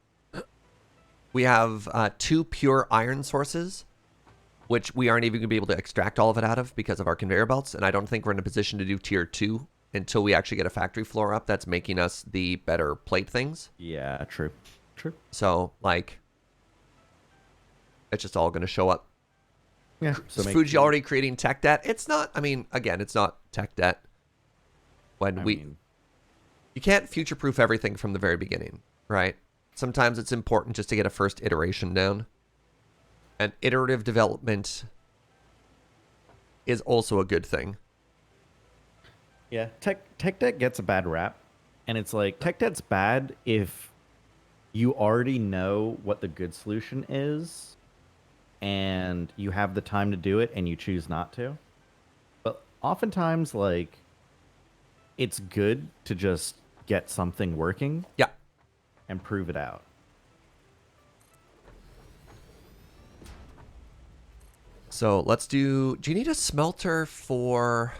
2 pure iron sources, which we aren't even going to be able to extract all of it out of because of our conveyor belts, and I don't think we're in a position to do tier 2 until we actually get a factory floor up that's making us the better plate things. Yeah, true. So, like, it's just all going to show up. Yeah. So is Fugi already creating tech debt? It's not, I mean, again, it's not tech debt. You can't future-proof everything from the very beginning, right? Sometimes it's important just to get a first iteration down. And iterative development is also a good thing. Yeah, tech debt gets a bad rap. And it's like, tech debt's bad if you already know what the good solution is and you have the time to do it and you choose not to. But oftentimes, like, it's good to just get something working. Yeah. And prove it out. So let's do you need a smelter for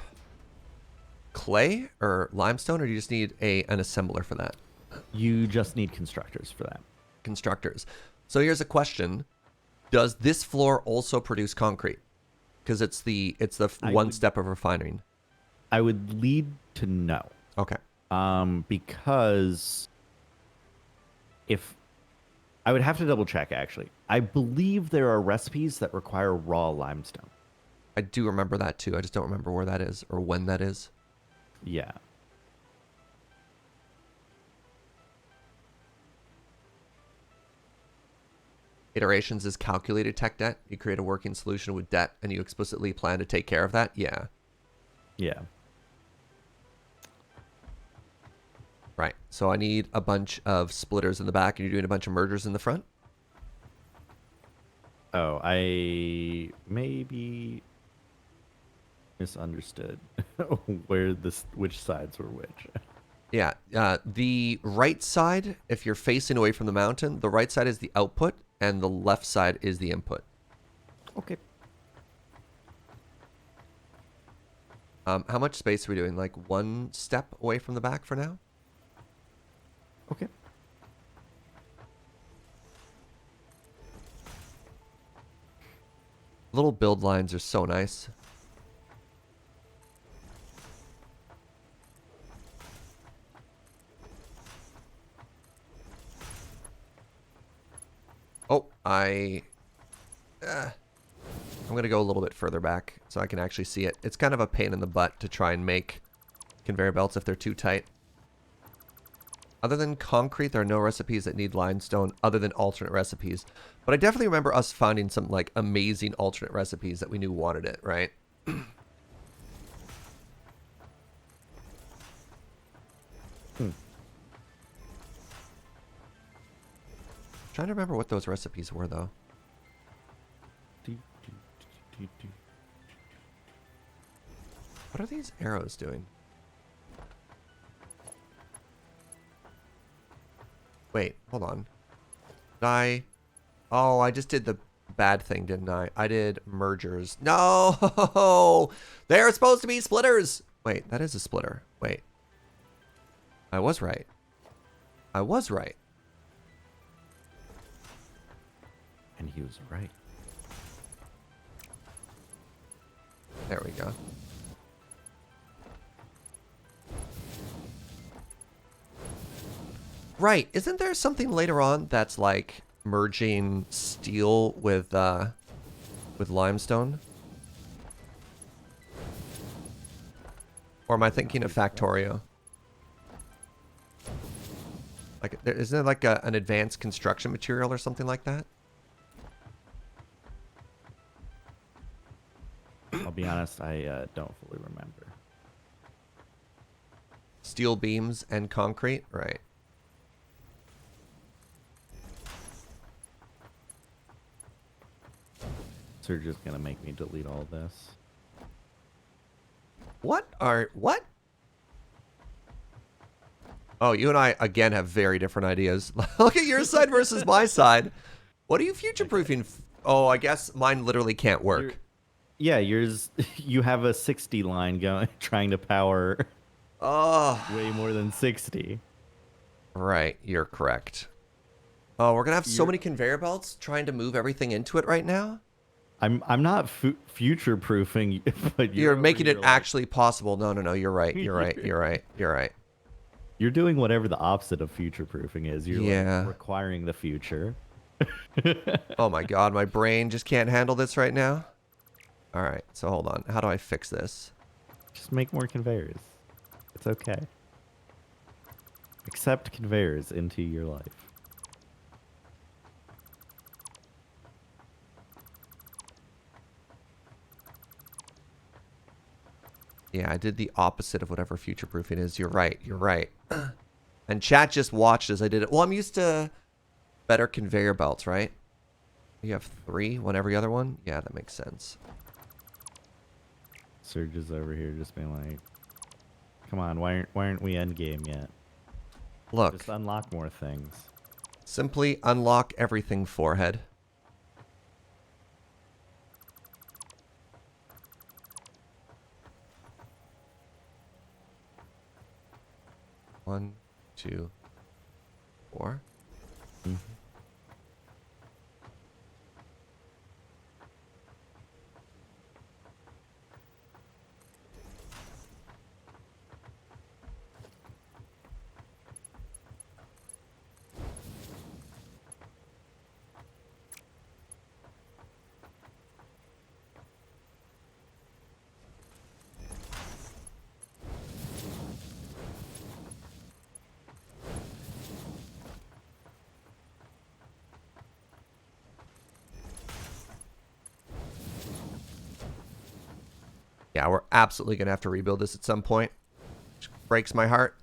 clay or limestone, or do you just need an assembler for that? You just need constructors for that. Constructors. So here's a question. Does this floor also produce concrete? Because it's the one step of refining. I would lead to no. Okay. Because if I would have to double check, actually. I believe there are recipes that require raw limestone. I do remember that too. I just don't remember where that is or when that is. Yeah. Iterations is calculated tech debt. You create a working solution with debt and you explicitly plan to take care of that. Yeah. Yeah. Right. So I need a bunch of splitters in the back, and you're doing a bunch of mergers in the front? Oh, I maybe misunderstood which sides were which. Yeah. The right side, if you're facing away from the mountain, the right side is the output, and the left side is the input. Okay. How much space are we doing? Like 1 step away from the back for now? Okay. Little build lines are so nice. Oh, I'm going to go a little bit further back so I can actually see it. It's kind of a pain in the butt to try and make conveyor belts if they're too tight. Other than concrete, there are no recipes that need limestone other than alternate recipes. But I definitely remember us finding some like amazing alternate recipes that we knew wanted it, right? Trying to remember what those recipes were, though. What are these arrows doing? Wait, hold on. Oh, I just did the bad thing, didn't I? I did mergers. No! They're supposed to be splitters! Wait, that is a splitter. Wait. I was right. And he was right. There we go. Right. Isn't there something later on that's like merging steel with limestone? Or am I thinking of Factorio? Like, isn't it like an advanced construction material or something like that? I'll be honest, I don't fully remember. Steel beams and concrete? Right. So you're just gonna make me delete all this. What? Oh, you and I, again, have very different ideas. Look at your side versus my side. What are you future-proofing? Oh, I guess mine literally can't work. Yeah, yours, you have a 60 line going, trying to power way more than 60. Right, you're correct. Oh, we're going to have so many conveyor belts trying to move everything into it right now? I'm not future-proofing, but You're making it actually possible. No, you're right. You're right. You're doing whatever the opposite of future-proofing is. You're like requiring the future. Oh my god, my brain just can't handle this right now. All right, so hold on. How do I fix this? Just make more conveyors. It's okay. Accept conveyors into your life. Yeah, I did the opposite of whatever future-proofing is. You're right. And chat just watched as I did it. Well, I'm used to better conveyor belts, right? You have 3, one every other one? Yeah, that makes sense. Surge is over here just being like, come on, why aren't we endgame yet? Look. Just unlock more things. Simply unlock everything, forehead. One, 2, 4. Mm-hmm. Yeah, we're absolutely going to have to rebuild this at some point. Which breaks my heart.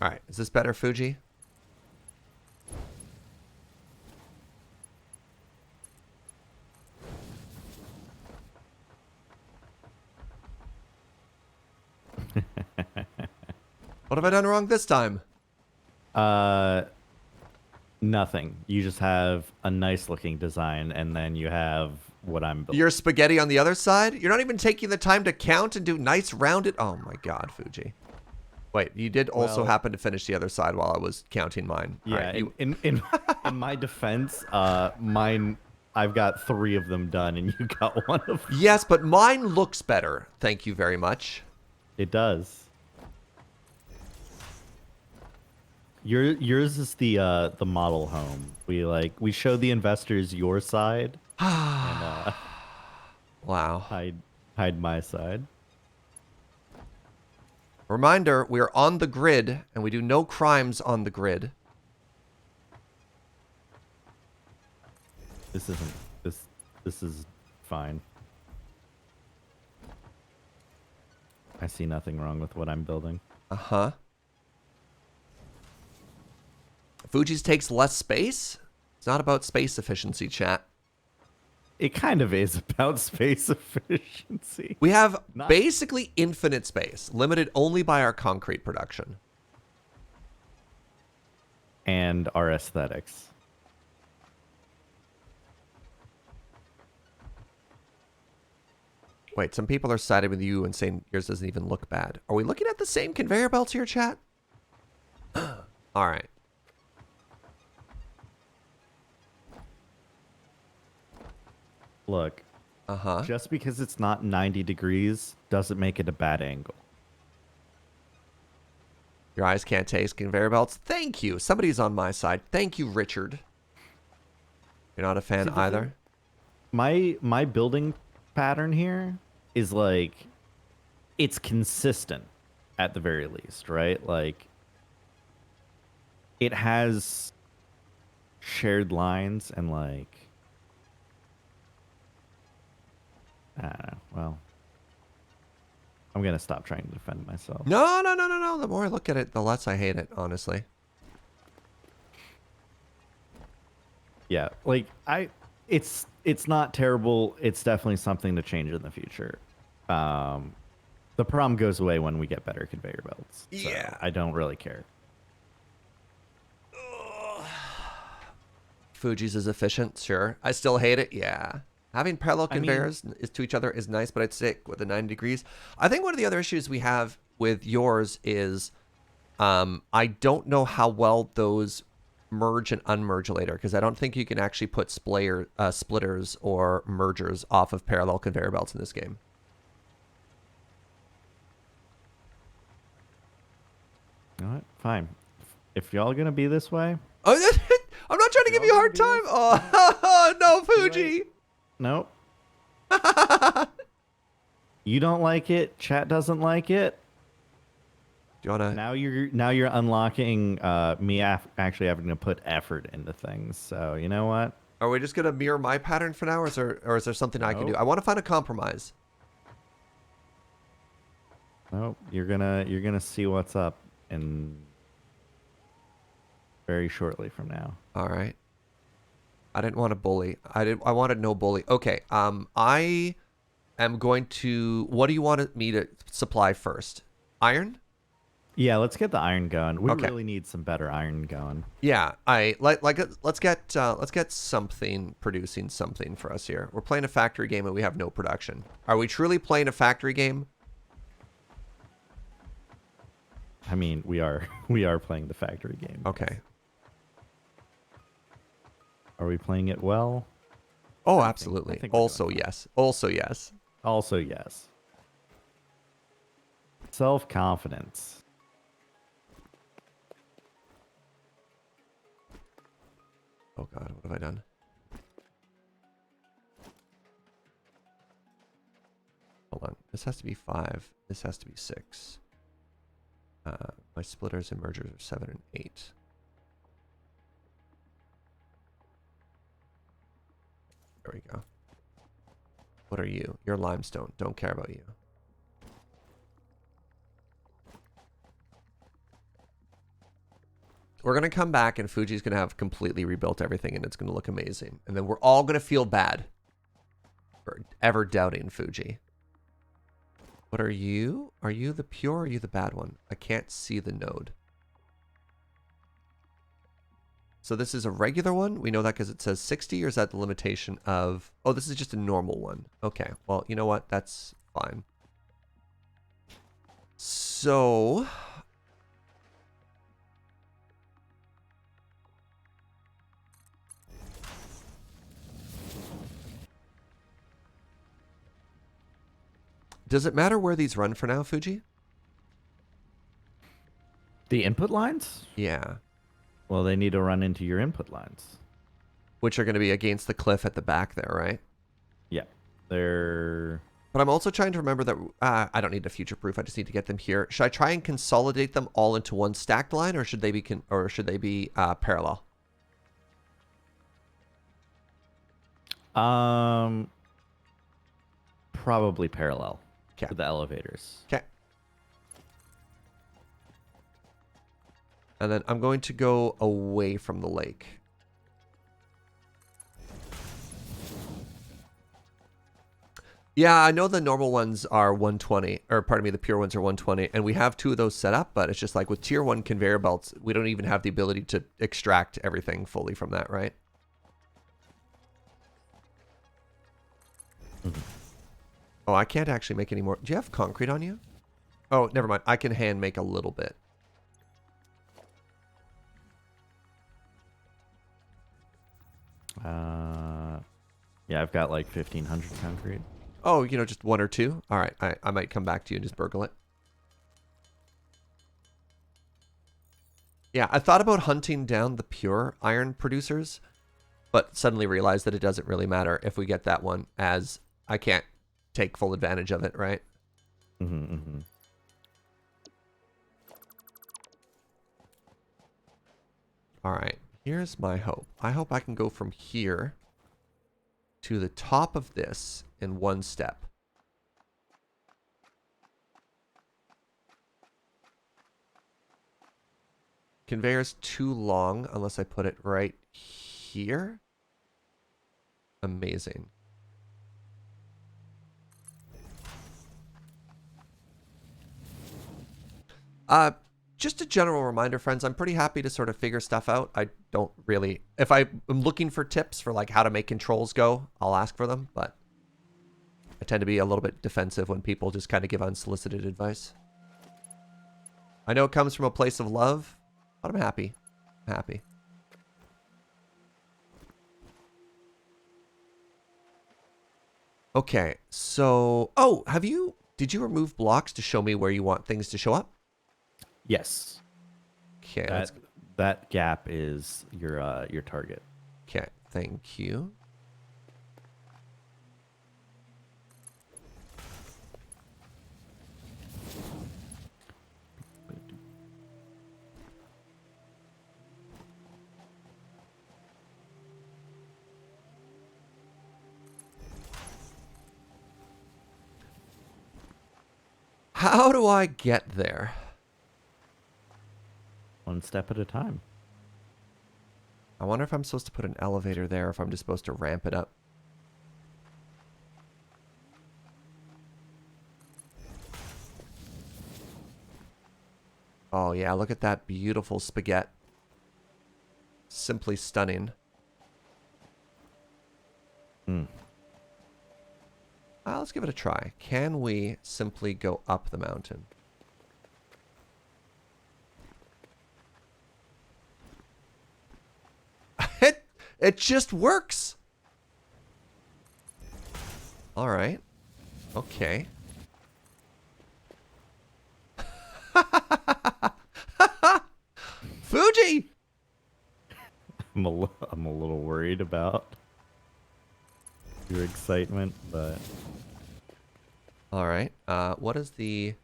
All right, is this better, Fugi? What have I done wrong this time? Nothing. You just have a nice looking design, and then you have what I'm building. Your spaghetti on the other side? You're not even taking the time to count and do nice rounded... Oh my god, Fugi. Wait, you did also happen to finish the other side while I was counting mine. Yeah, right, in my defense, mine, I've got 3 of them done, and you got 1 of them. Yes, but mine looks better. Thank you very much. It does. Yours is the model home. We show the investors your side, and Wow. hide my side. Reminder, we are on the grid, and we do no crimes on the grid. This is fine. I see nothing wrong with what I'm building. Uh-huh. Fuji's takes less space? It's not about space efficiency, chat. It kind of is about space efficiency. We have basically infinite space, limited only by our concrete production. And our aesthetics. Wait, some people are siding with you and saying yours doesn't even look bad. Are we looking at the same conveyor belts here, chat? All right. Look, Uh-huh. just because it's not 90 degrees doesn't make it a bad angle. Your eyes can't taste conveyor belts. Thank you. Somebody's on my side. Thank you, Richard. You're not a fan See, the thing, either? my building pattern here is like it's consistent at the very least, right? Like it has shared lines and like I don't know. Well, I'm gonna stop trying to defend myself. No, no, no, no, no. The more I look at it, the less I hate it, honestly. Yeah, like it's not terrible. It's definitely something to change in the future. Um, the problem goes away when we get better conveyor belts. So Yeah. I don't really care. Fuji's is efficient, sure. I still hate it, yeah. Having parallel I mean, conveyors is to each other is nice, but I'd stick with the 90 degrees. I think one of the other issues we have with yours is I don't know how well those merge and unmerge later, because I don't think you can actually put splitters or mergers off of parallel conveyor belts in this game. you know what? Fine. If y'all gonna be this way, Oh, I'm not trying to give you a hard time. Oh, no, Fuji. nope. You don't like it. Chat doesn't like it. Do you want to? Now you're unlocking me actually having to put effort into things. So you know what? Are we just going to mirror my pattern for now, or is there something I can do? Nope. I want to find a compromise. Nope. You're gonna see what's up in very shortly from now. All right. I didn't want to bully. I wanted no bully. Okay. I am going to. What do you want me to supply first? Iron? Yeah, let's get the iron going. We Okay. really need some better iron going. Yeah. Let's get something producing something for us here. We're playing a factory game and we have no production. Are we truly playing a factory game? I mean, we are we are playing the factory game. Okay. Are we playing it well? Oh, I absolutely. think we're Also, doing fine. yes. Also, yes. Also, yes. Self-confidence. Oh God, what have I done? Hold on. This has to be 5. This has to be 6. My splitters and mergers are 7 and 8. There we go. What are you? You're limestone. Don't care about you. We're going to come back and Fuji's going to have completely rebuilt everything and it's going to look amazing. And then we're all going to feel bad for ever doubting Fuji. What are you? Are you the pure or are you the bad one? I can't see the node. So this is a regular one. We know that because it says 60, or is that the limitation of... Oh, this is just a normal one. Okay, well, you know what? That's fine. So... Does it matter where these run for now, Fuji? The input lines? Yeah. Well, they need to run into your input lines. Which are going to be against the cliff at the back there, right? Yeah. They're... But I'm also trying to remember that I don't need to future-proof. I just need to get them here. Should I try and consolidate them all into one stacked line, or should they be parallel? Probably parallel Okay. to the elevators. Okay. And then I'm going to go away from the lake. Yeah, I know the normal ones are 120, or pardon me, the pure ones are 120, and we have 2 of those set up, but it's just like with tier 1 conveyor belts, we don't even have the ability to extract everything fully from that, right? Mm-hmm. Oh, I can't actually make any more. Do you have concrete on you? Oh, never mind. I can hand make a little bit. Yeah, I've got like 1,500 concrete. Oh, just one or two? All right, I might come back to you and just burgle it. Yeah, I thought about hunting down the pure iron producers, but suddenly realized that it doesn't really matter if we get that one, as I can't take full advantage of it, right? Mm-hmm, mm-hmm. All right, here's my hope. I hope I can go from here to the top of this in one step. Conveyor's too long unless I put it right here. Amazing. Just a general reminder, friends, I'm pretty happy to sort of figure stuff out. I don't really, if I am looking for tips for like how to make controls go, I'll ask for them, but I tend to be a little bit defensive when people just kind of give unsolicited advice. I know it comes from a place of love, but I'm happy. I'm happy. Okay, so, oh, did you remove blocks to show me where you want things to show up? Yes. Okay, That gap is your target. okay, thank you. How do I get there? One step at a time. I wonder if I'm supposed to put an elevator there, or if I'm just supposed to ramp it up. Oh yeah, look at that beautiful spaghetti. Simply stunning. Hmm. Let's give it a try. Can we simply go up the mountain? It just works. All right. Okay. Fugi! I'm a little worried about your excitement, but All right. What is the...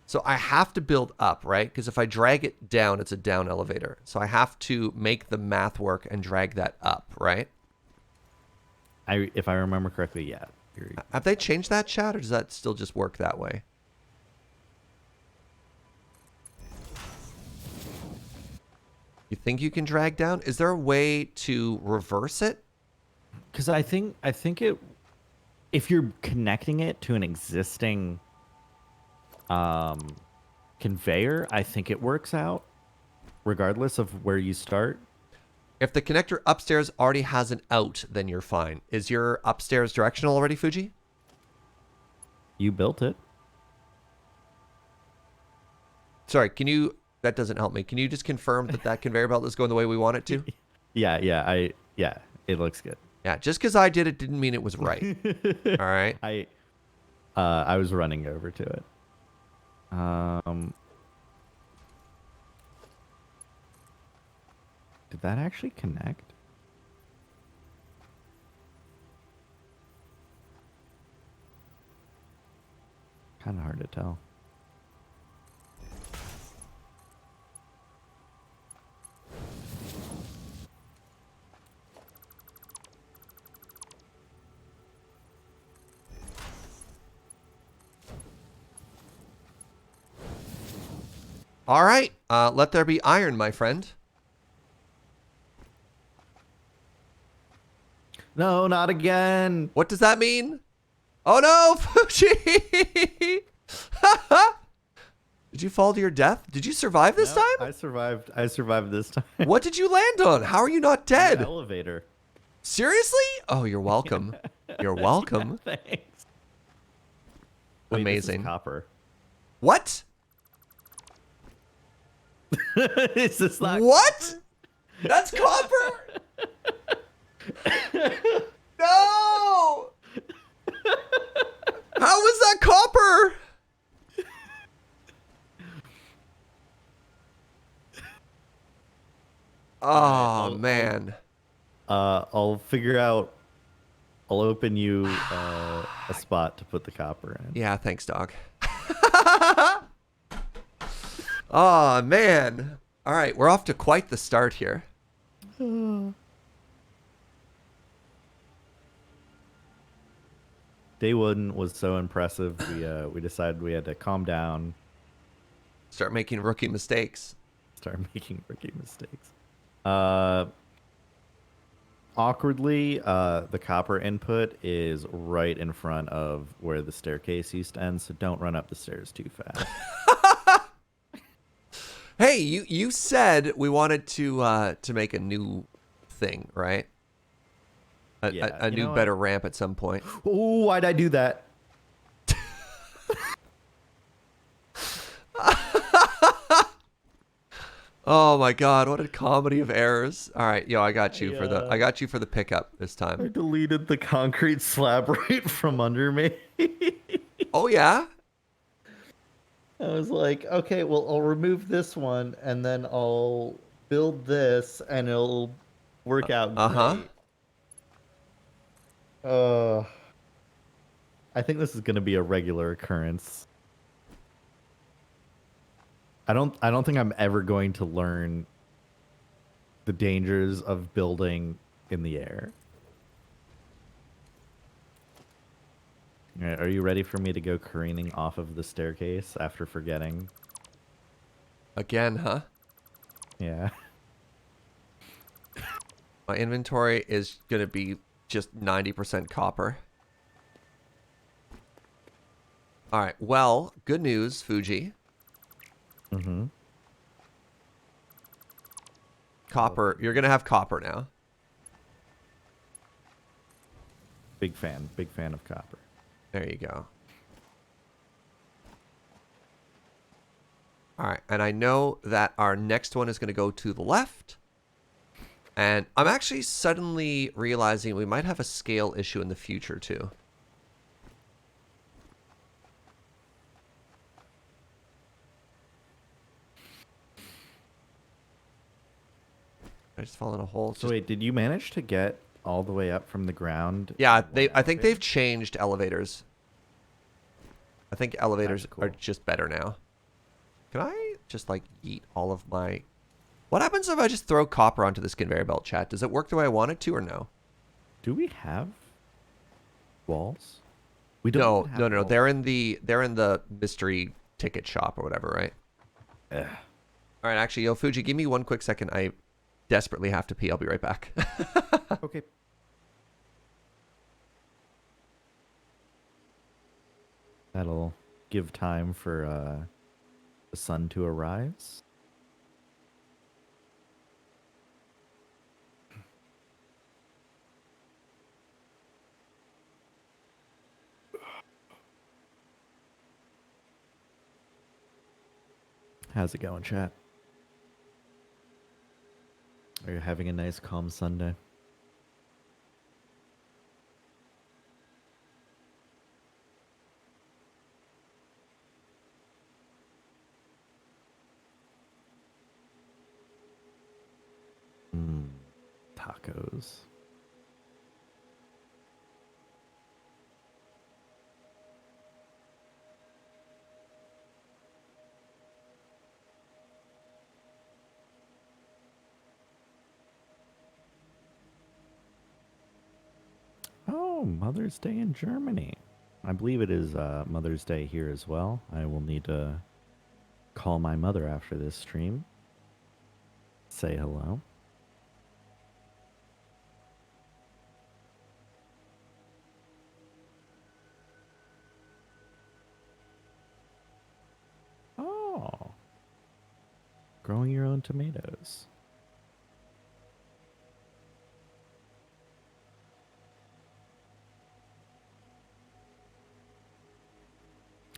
So I have to build up, right? Because if I drag it down, it's a down elevator. So I have to make the math work and drag that up, right? if I remember correctly, yeah. Have they changed that, chat, or does that still just work that way? You think you can drag down? Is there a way to reverse it? Because I think it, if you're connecting it to an existing conveyor, I think it works out, regardless of where you start. If the connector upstairs already has an out, then you're fine. Is your upstairs directional already, Fugi? You built it. Sorry, can you... That doesn't help me. Can you just confirm that that conveyor belt is going the way we want it to? Yeah, it looks good. Yeah, just because I did it didn't mean it was right. All right. I was running over to it. Did that actually connect? Kind of hard to tell. All right. Let there be iron, my friend. No, not again. What does that mean? Oh no, Fuji! Did you fall to your death? Did you survive this No, time? I survived this time. What did you land on? How are you not The dead? elevator. Seriously? Oh, you're welcome. You're welcome. Yeah, thanks. Wait, Amazing. This is copper. What? Is this not What? That's copper? No! How was that copper? Oh, man. I'll figure out. I'll open you a spot to put the copper in. Yeah, thanks, dog. Oh, man. All right, we're off to quite the start here. Day one was so impressive. We decided we had to calm down, Start making rookie mistakes. start making rookie mistakes. Uh, Awkwardly, the copper input is right in front of where the staircase used to end, so don't run up the stairs too fast. Hey, you said we wanted to make a new thing, right? Yeah, A you new, know what? better ramp at some point. Oh, why'd I do that? Oh my God, what a comedy of errors! All right, yo, I got you I I got you for the pickup this time. deleted the concrete slab right from under me. Oh yeah. I was like, okay, well, I'll remove this one and then I'll build this and it'll work out Uh-huh. great. Uh, I think this is going to be a regular occurrence. I don't think I'm ever going to learn the dangers of building in the air. All right, are you ready for me to go careening off of the staircase after forgetting? Again, huh? Yeah. My inventory is gonna be just 90% copper. All right. Well, good news, Fugi. Mm-hmm. Copper. You're gonna have copper now. Big fan of copper. There you go. All right, and I know that our next one is going to go to the left. And I'm actually suddenly realizing we might have a scale issue in the future, too. I just fall in a hole. So wait, did you manage to get all the way up from the ground? Yeah, in one I think elevator? they've changed elevators. I think elevators That's cool. are just better now. Can I just, like, yeet all of my... What happens if I just throw copper onto this conveyor belt, chat? Does it work the way I want it to, or no? Do we have walls? We don't. No. They're in the mystery ticket shop or whatever, right? Ugh. All right, actually, yo, Fuji, give me 1 quick second. I desperately have to pee. I'll be right back. Okay. That'll give time for the sun to arise. How's it going, chat? Are you having a nice, calm Sunday? Tacos. Oh, Mother's Day in Germany. I believe it is Mother's Day here as well. I will need to call my mother after this stream. Say hello. Oh. Growing your own tomatoes.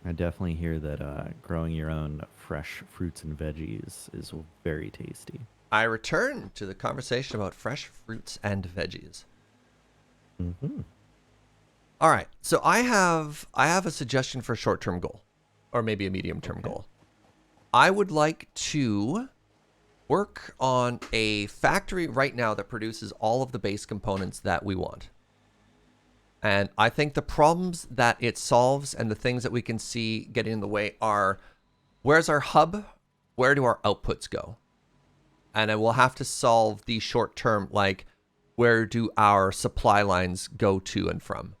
I definitely hear that growing your own fresh fruits and veggies is very tasty. I return to the conversation about fresh fruits and veggies. Mm-hmm. All right. So I have a suggestion for a short-term goal, or maybe a medium-term goal. I would like to work on a factory right now that produces all of the base components that we want. And I think the problems that it solves and the things that we can see getting in the way are, where's our hub? Where do our outputs go? And I will have to solve the short term, like, where do our supply lines go to and from?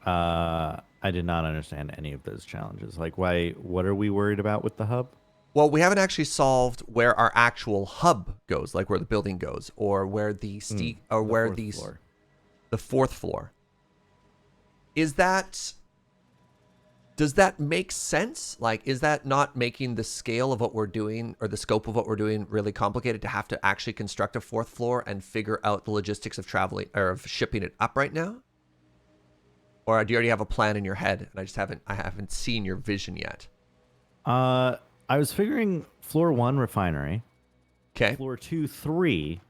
I did not understand any of those challenges. Like, why? What are we worried about with the hub? Well, we haven't actually solved where our actual hub goes, like where the building goes, or where the the fourth floor. Does that make sense? Like, is that not making the scale of what we're doing or the scope of what we're doing really complicated to have to actually construct a fourth floor and figure out the logistics of traveling or of shipping it up right now? Or do you already have a plan in your head and I haven't seen your vision yet? I was figuring floor 1 refinery, Okay. floor 2, 3,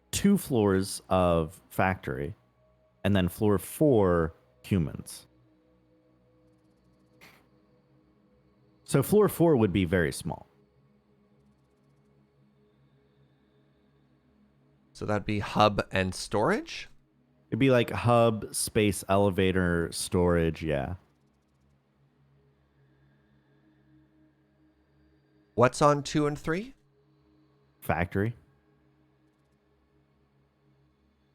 2 floors of factory, and then floor 4 humans. So floor 4 would be very small. So that'd be hub and storage? It'd be like hub, space, elevator, storage, yeah. What's on 2 and 3? Factory.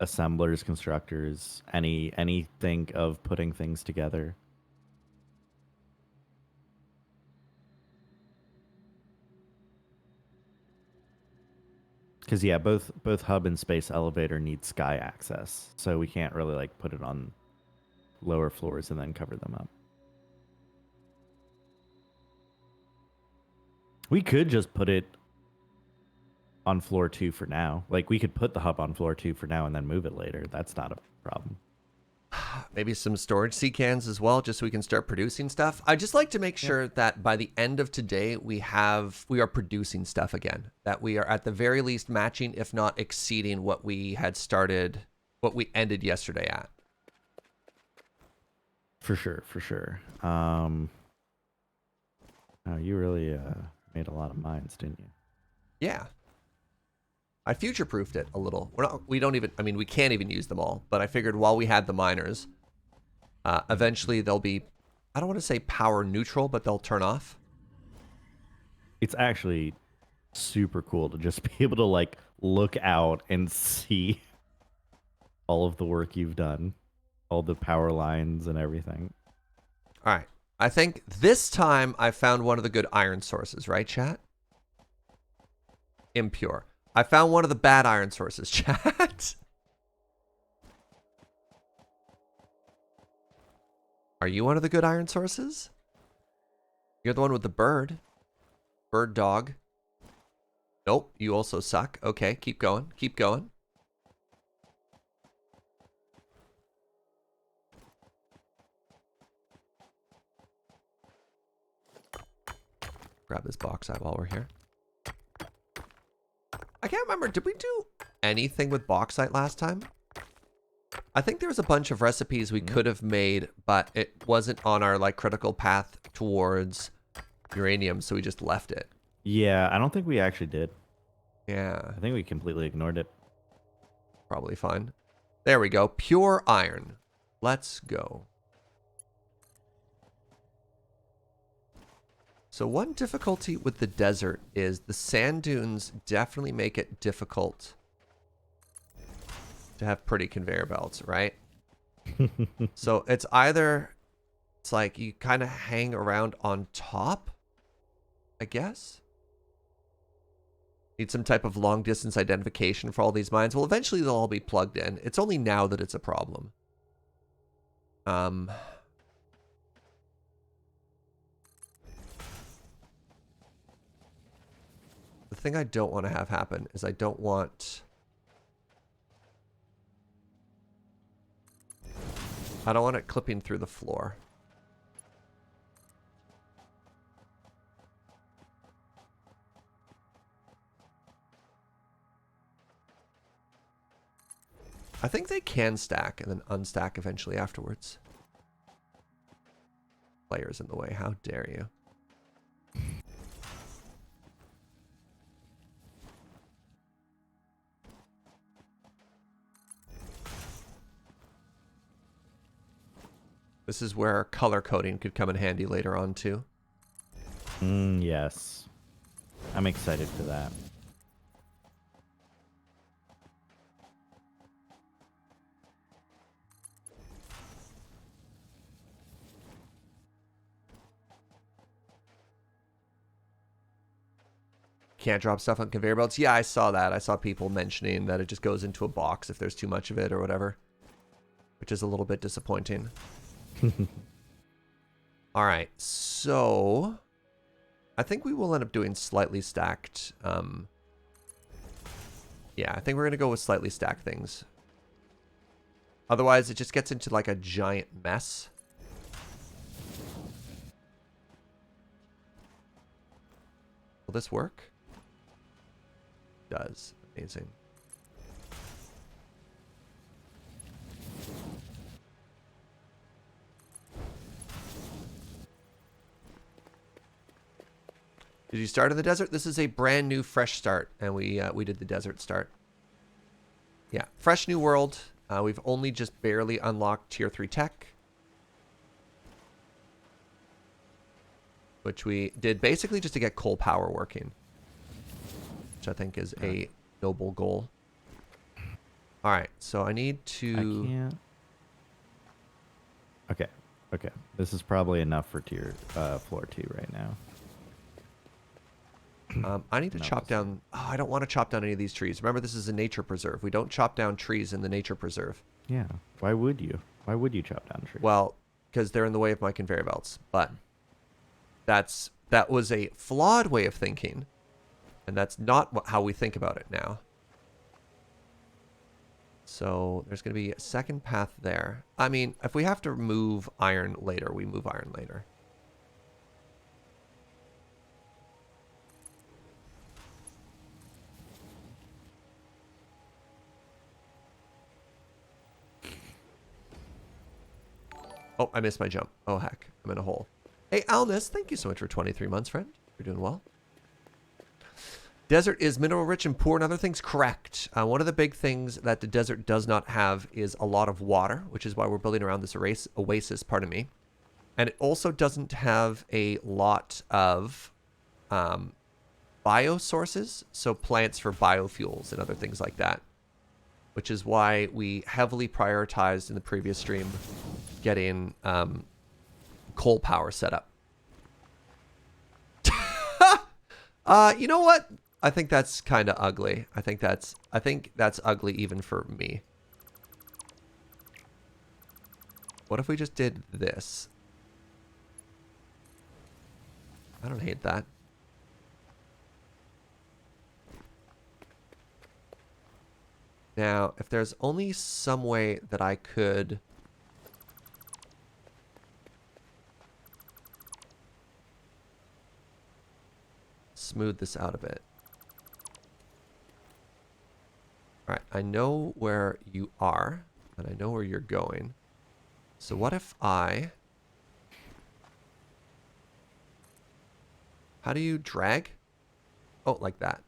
Assemblers, constructors, anything of putting things together. Because yeah, both hub and space elevator need sky access, so we can't really like put it on lower floors and then cover them up. We could just put it on floor 2 for now. Like, we could put the hub on floor 2 for now and then move it later. That's not a problem. Maybe some storage sea cans as well, just so we can start producing stuff. I just like to make sure that by the end of today, we are producing stuff again. That we are at the very least matching, if not exceeding, what we had started, what we ended yesterday at. For sure, for sure. Oh, you really made a lot of mines, didn't you? Yeah. I future-proofed it a little. We can't even use them all, but I figured while we had the miners, eventually they'll be, I don't want to say power neutral, but they'll turn off. It's actually super cool to just be able to like look out and see all of the work you've done, all the power lines and everything. All right. I think this time I found one of the good iron sources, right, chat? Impure. I found one of the bad iron sources, chat. Are you one of the good iron sources? You're the one with the bird. Bird dog. Nope, you also suck. Okay, keep going. Keep going. Grab this bauxite while we're here. I can't remember. Did we do anything with bauxite last time? I think there was a bunch of recipes we could have made, but it wasn't on our like critical path towards uranium, so we just left it. Yeah, I don't think we actually did. Yeah. I think we completely ignored it. Probably fine. There we go. Pure iron. Let's go. So one difficulty with the desert is the sand dunes definitely make it difficult to have pretty conveyor belts, right? So it's like you kind of hang around on top, I guess. Need some type of long distance identification for all these mines. Well, eventually they'll all be plugged in. It's only now that it's a problem. The thing I don't want to have happen is I don't want it clipping through the floor. I think they can stack and then unstack eventually afterwards. Players in the way. How dare you? This is where color coding could come in handy later on too. Yes. I'm excited for that. Can't drop stuff on conveyor belts. Yeah, I saw that. I saw people mentioning that it just goes into a box if there's too much of it or whatever, which is a little bit disappointing. All right, so I think we will end up doing slightly stacked. Yeah, I think we're going to go with slightly stacked things. Otherwise, it just gets into like a giant mess. Will this work? Does. Amazing. Did you start in the desert? This is a brand new, fresh start, and we did the desert start. Yeah, fresh new world. We've only just barely unlocked tier 3 tech, which we did basically just to get coal power working, which I think is a noble goal. All right, so I need to. I can't. Okay. This is probably enough for floor 2 right now. I need to chop down. Oh, I don't want to chop down any of these trees. Remember, this is a nature preserve. We don't chop down trees in the nature preserve. Yeah. Why would you? Why would you chop down trees? Well, because they're in the way of my conveyor belts. But that was a flawed way of thinking, and that's not how we think about it now. So there's going to be a second path there. I mean, if we have to move iron later, we move iron later. Oh, I missed my jump. Oh, heck. I'm in a hole. Hey, Alnus, thank you so much for 23 months, friend. You're doing well. Desert is mineral rich and poor and other things. Correct. One of the big things that the desert does not have is a lot of water, which is why we're building around this oasis, pardon me. And it also doesn't have a lot of biosources, so plants for biofuels and other things like that, which is why we heavily prioritized in the previous stream getting coal power set up. You know what? I think that's kind of ugly. I think that's ugly even for me. What if we just did this? I don't hate that. Now, if there's only some way that I could smooth this out a bit. All right, I know where you are, and I know where you're going. So what if I... How do you drag? Oh, like that.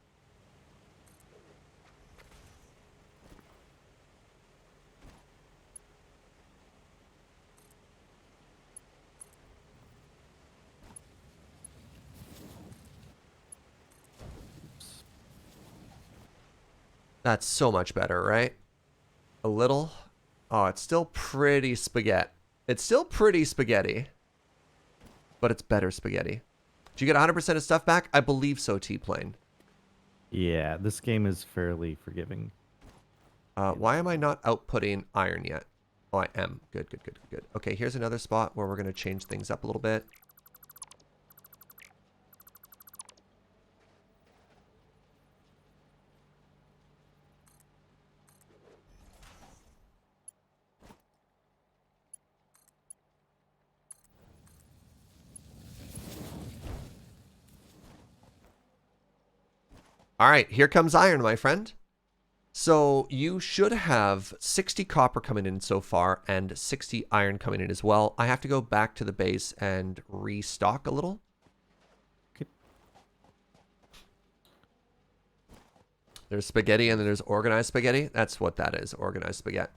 That's so much better, right? A little. Oh, it's still pretty spaghetti. It's still pretty spaghetti. But it's better spaghetti. Did you get 100% of stuff back? I believe so, T-Plane. Yeah, this game is fairly forgiving. Why am I not outputting iron yet? Oh, I am. Good. Okay, here's another spot where we're going to change things up a little bit. All right, here comes iron, my friend. So you should have 60 copper coming in so far and 60 iron coming in as well. I have to go back to the base and restock a little. Okay. There's spaghetti and then there's organized spaghetti. That's what that is, organized spaghetti.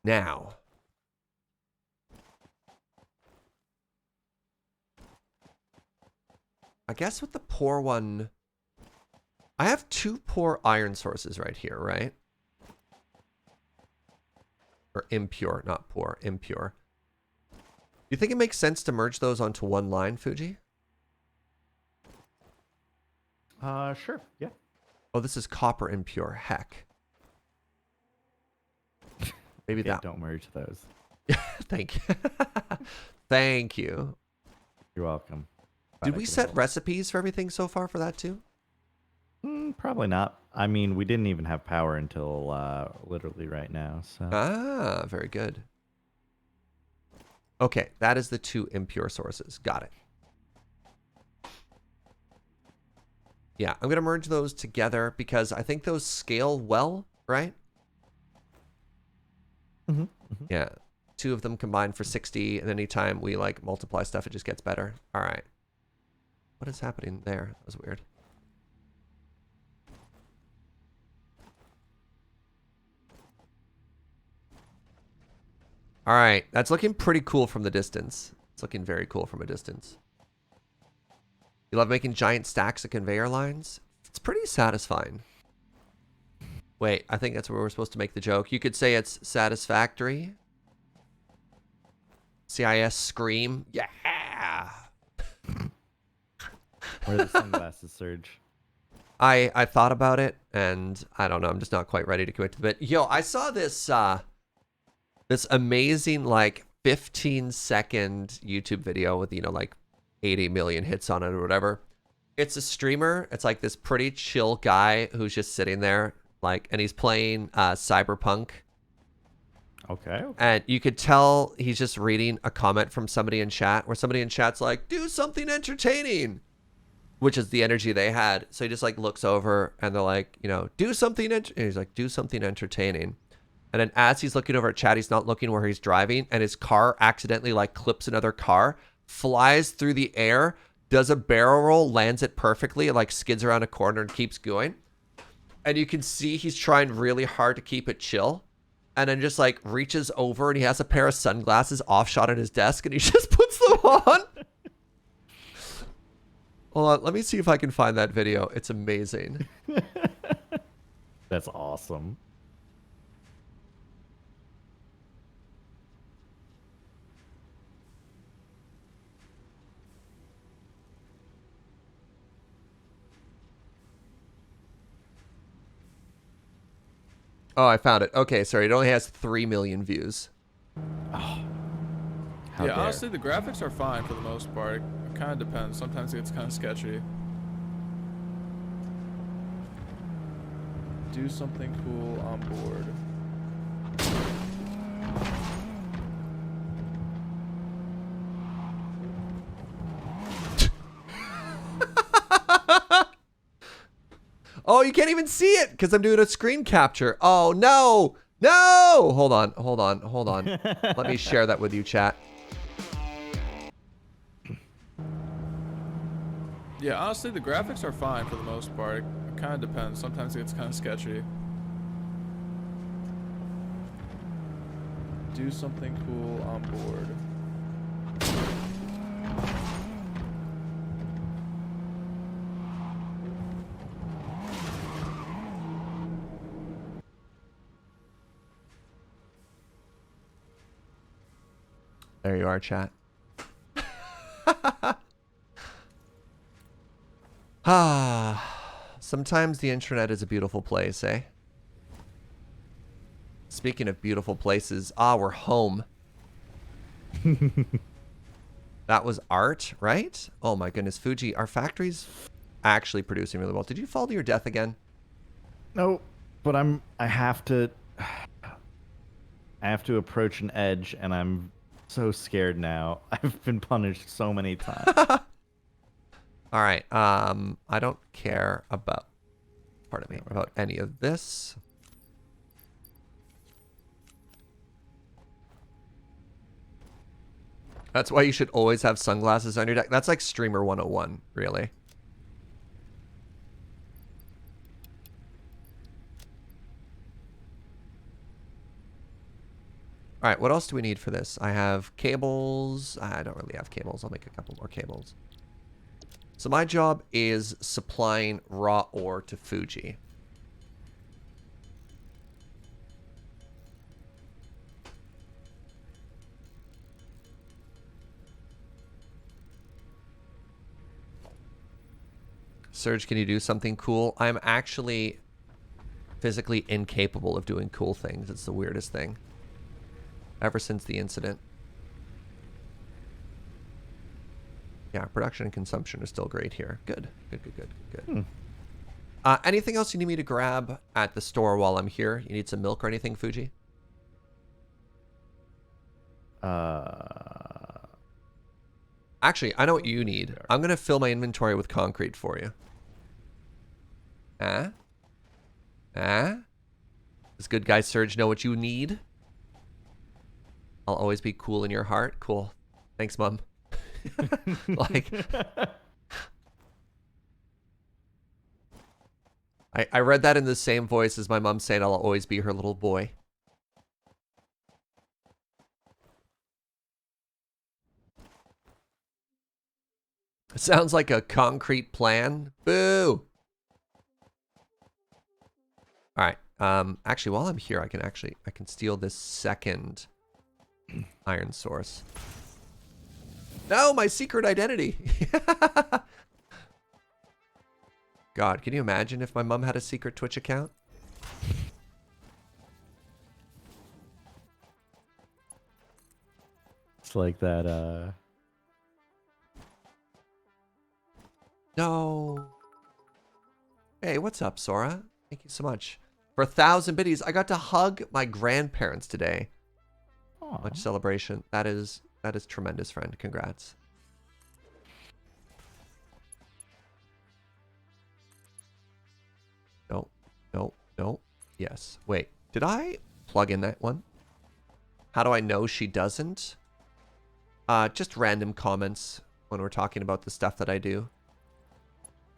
Now. I guess with the poor one, I have 2 poor iron sources right here, right? Or impure, not poor, impure. Do you think it makes sense to merge those onto one line, Fugi? Sure. Yeah. Oh, this is copper impure. Heck. Maybe Yeah, that. don't merge those. Thank you. Thank you. You're welcome. Did we set recipes for everything so far for that too? Probably not. I mean, we didn't even have power until literally right now. So. Ah, very good. Okay, that is the 2 impure sources. Got it. Yeah, I'm going to merge those together because I think those scale well, right? Mm-hmm. Yeah. 2 of them combined for 60, and anytime we like multiply stuff, it just gets better. All right. What is happening there? That was weird. All right. That's looking pretty cool from the distance. It's looking very cool from a distance. You love making giant stacks of conveyor lines? It's pretty satisfying. Wait, I think that's where we're supposed to make the joke. You could say it's satisfactory. CIS scream. Yeah. Where are the sunglasses, Serge? I thought about it, and I don't know. I'm just not quite ready to commit to the bit. Yo, I saw this this amazing like 15-second YouTube video with, you know, like 80 million hits on it or whatever. It's a streamer. It's like this pretty chill guy who's just sitting there, like, and he's playing Cyberpunk. Okay. And you could tell he's just reading a comment from somebody in chat where somebody in chat's like, do something entertaining, which is the energy they had. So he just like looks over and they're like, you know, do something. And he's like, do something entertaining. And then as he's looking over at chat, he's not looking where he's driving, and his car accidentally like clips another car, flies through the air, does a barrel roll, lands it perfectly, and like skids around a corner and keeps going. And you can see he's trying really hard to keep it chill. And then just like reaches over and he has a pair of sunglasses off shot at his desk and he just puts them on. Hold on, let me see if I can find that video. It's amazing. That's awesome. Oh, I found it. Okay, sorry. It only has 3 million views. Oh, yeah, honestly, the graphics are fine for the most part. It kind of depends. Sometimes it gets kind of sketchy. Do something cool on board. Oh, you can't even see it because I'm doing a screen capture. Oh, no. No. Hold on. Hold on. Hold on. Let me share that with you, chat. Yeah, honestly, the graphics are fine for the most part. It kind of depends. Sometimes it gets kind of sketchy. Do something cool on board. There you are, chat. Sometimes the internet is a beautiful place, eh? Speaking of beautiful places, we're home. That was art, right? Oh my goodness, Fugi, our factory's actually producing really well. Did you fall to your death again? No, but I have to approach an edge, and I'm So scared now. I've been punished so many times. All right. I don't care about, pardon me, about any of this. That's why you should always have sunglasses on your deck. That's like streamer 101, really. All right, what else do we need for this? I have cables. I don't really have cables. I'll make a couple more cables. So my job is supplying raw ore to Fugi. Serge, can you do something cool? I'm actually physically incapable of doing cool things. It's the weirdest thing. Ever since the incident. Yeah, production and consumption are still great here. Good. Good. Anything else you need me to grab at the store while I'm here? You need some milk or anything, Fugi? Actually, I know what you need. I'm going to fill my inventory with concrete for you. Does good guy Serge know what you need? I'll always be cool in your heart. Cool. Thanks, Mom. Like, I read that in the same voice as my mom saying I'll always be her little boy. It sounds like a concrete plan. Boo! All right. Actually, while I'm here, I can steal this second iron source. No, my secret identity. God, can you imagine if my mom had a secret Twitch account? It's like that, No. Hey, what's up, Sora? Thank you so much. For 1,000 biddies, I got to hug my grandparents today. Aw. Much celebration. That is tremendous, friend. Congrats. No. Yes. Wait, did I plug in that one? How do I know she doesn't? Just random comments when we're talking about the stuff that I do.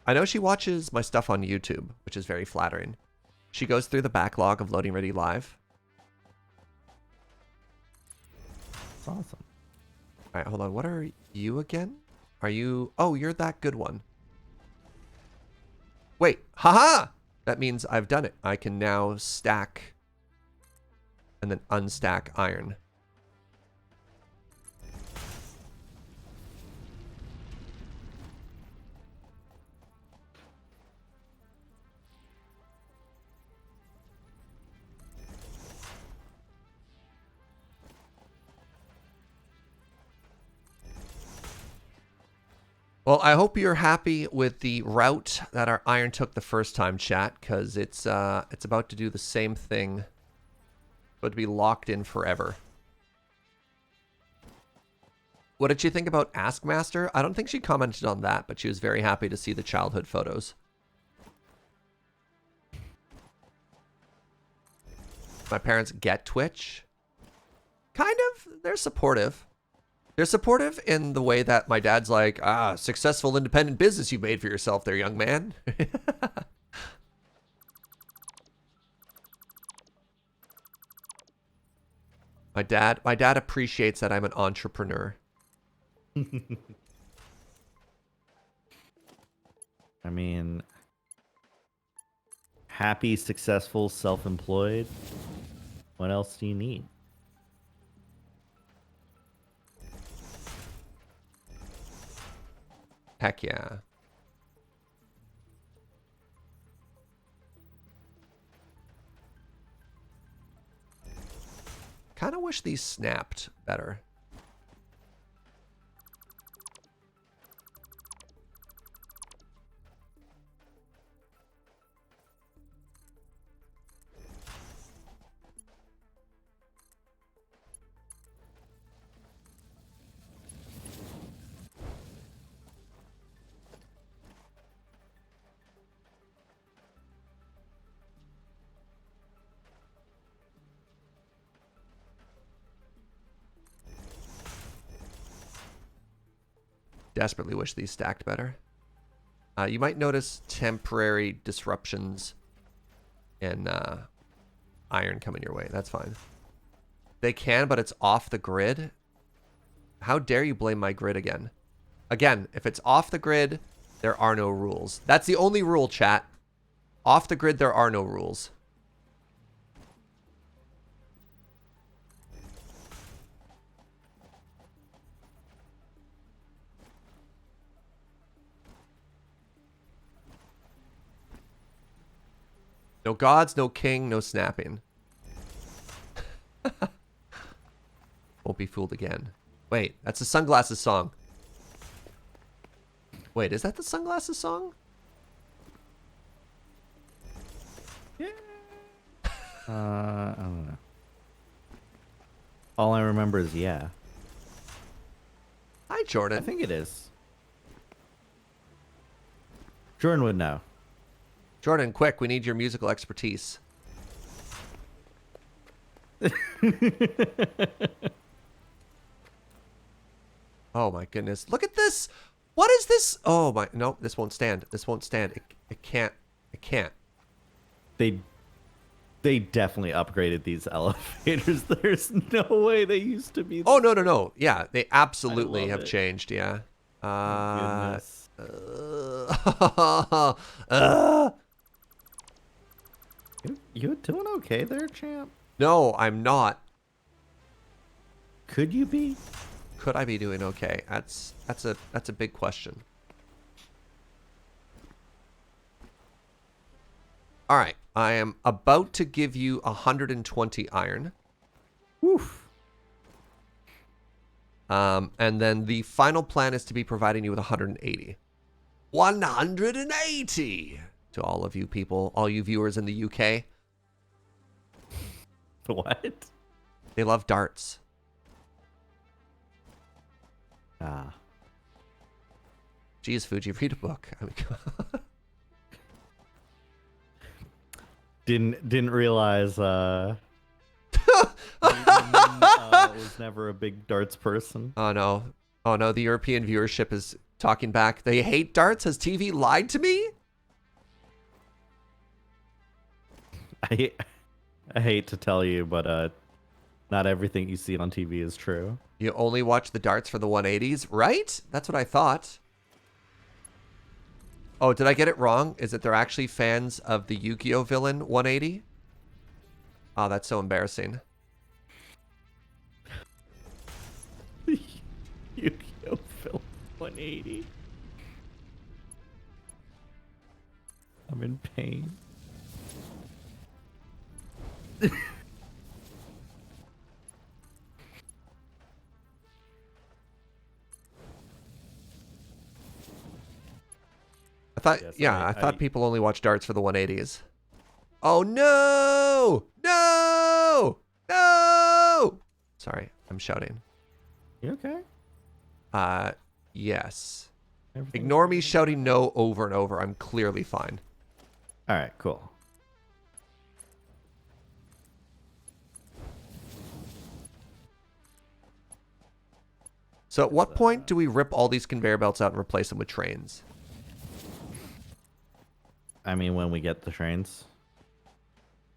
I know she watches my stuff on YouTube, which is very flattering. She goes through the backlog of Loading Ready Live. That's awesome. All right, hold on. What are you again? Are you... Oh, you're that good one. Wait. Haha! That means I've done it. I can now stack and then unstack iron. Well, I hope you're happy with the route that our iron took the first time, chat, because it's about to do the same thing, but to be locked in forever. What did she think about Ask Master? I don't think she commented on that, but she was very happy to see the childhood photos. My parents get Twitch. Kind of. They're supportive. They're supportive in the way that my dad's like, successful independent business you made for yourself there, young man. My dad appreciates that I'm an entrepreneur. I mean, happy, successful, self-employed. What else do you need? Heck yeah. Kind of wish these snapped better. desperately wish these stacked better. You might notice temporary disruptions in iron coming your way. That's fine. They can, but it's off the grid. How dare you blame my grid again? Again, if it's off the grid, there are no rules. That's the only rule, chat. Off the grid, there are no rules. No gods, no king, no snapping. Won't be fooled again. Wait, that's the Sunglasses song. Wait, is that the Sunglasses song? Yeah. I don't know. All I remember is yeah. Hi, Jordan. I think it is. Jordan would know. Jordan, quick, we need your musical expertise. Oh my goodness. Look at this. What is this? Oh my, no, this won't stand. This won't stand. It can't. It can't. They definitely upgraded these elevators. There's no way they used to be. Oh, no. Yeah, they absolutely have it. changed, yeah. Goodness. You doing okay there, champ? No, I'm not. Could you be? Could I be doing okay? That's a big question. All right, I am about to give you 120 iron. Woof. And then the final plan is to be providing you with 180. 180 to all of you people, all you viewers in the UK. What? They love darts. Ah. Geez, Fuji, read a book. I mean, Didn't realize Nathan, was never a big darts person. Oh no, the European viewership is talking back. They hate darts. Has TV lied to me? I hate to tell you, but not everything you see on TV is true. You only watch the darts for the 180s, right? That's what I thought. Oh, did I get it wrong? Is it they're actually fans of the Yu-Gi-Oh villain 180? Oh, that's so embarrassing. Yu-Gi-Oh! Film 180. I'm in pain. I thought, Yes, yeah, I thought I- people only watch darts for the 180s. Oh no! No! No! Sorry, I'm shouting. You okay? Yes. Everything Ignore me shouting no over and over. I'm clearly fine. All right, cool. So at what point do we rip all these conveyor belts out and replace them with trains? I mean, when we get the trains.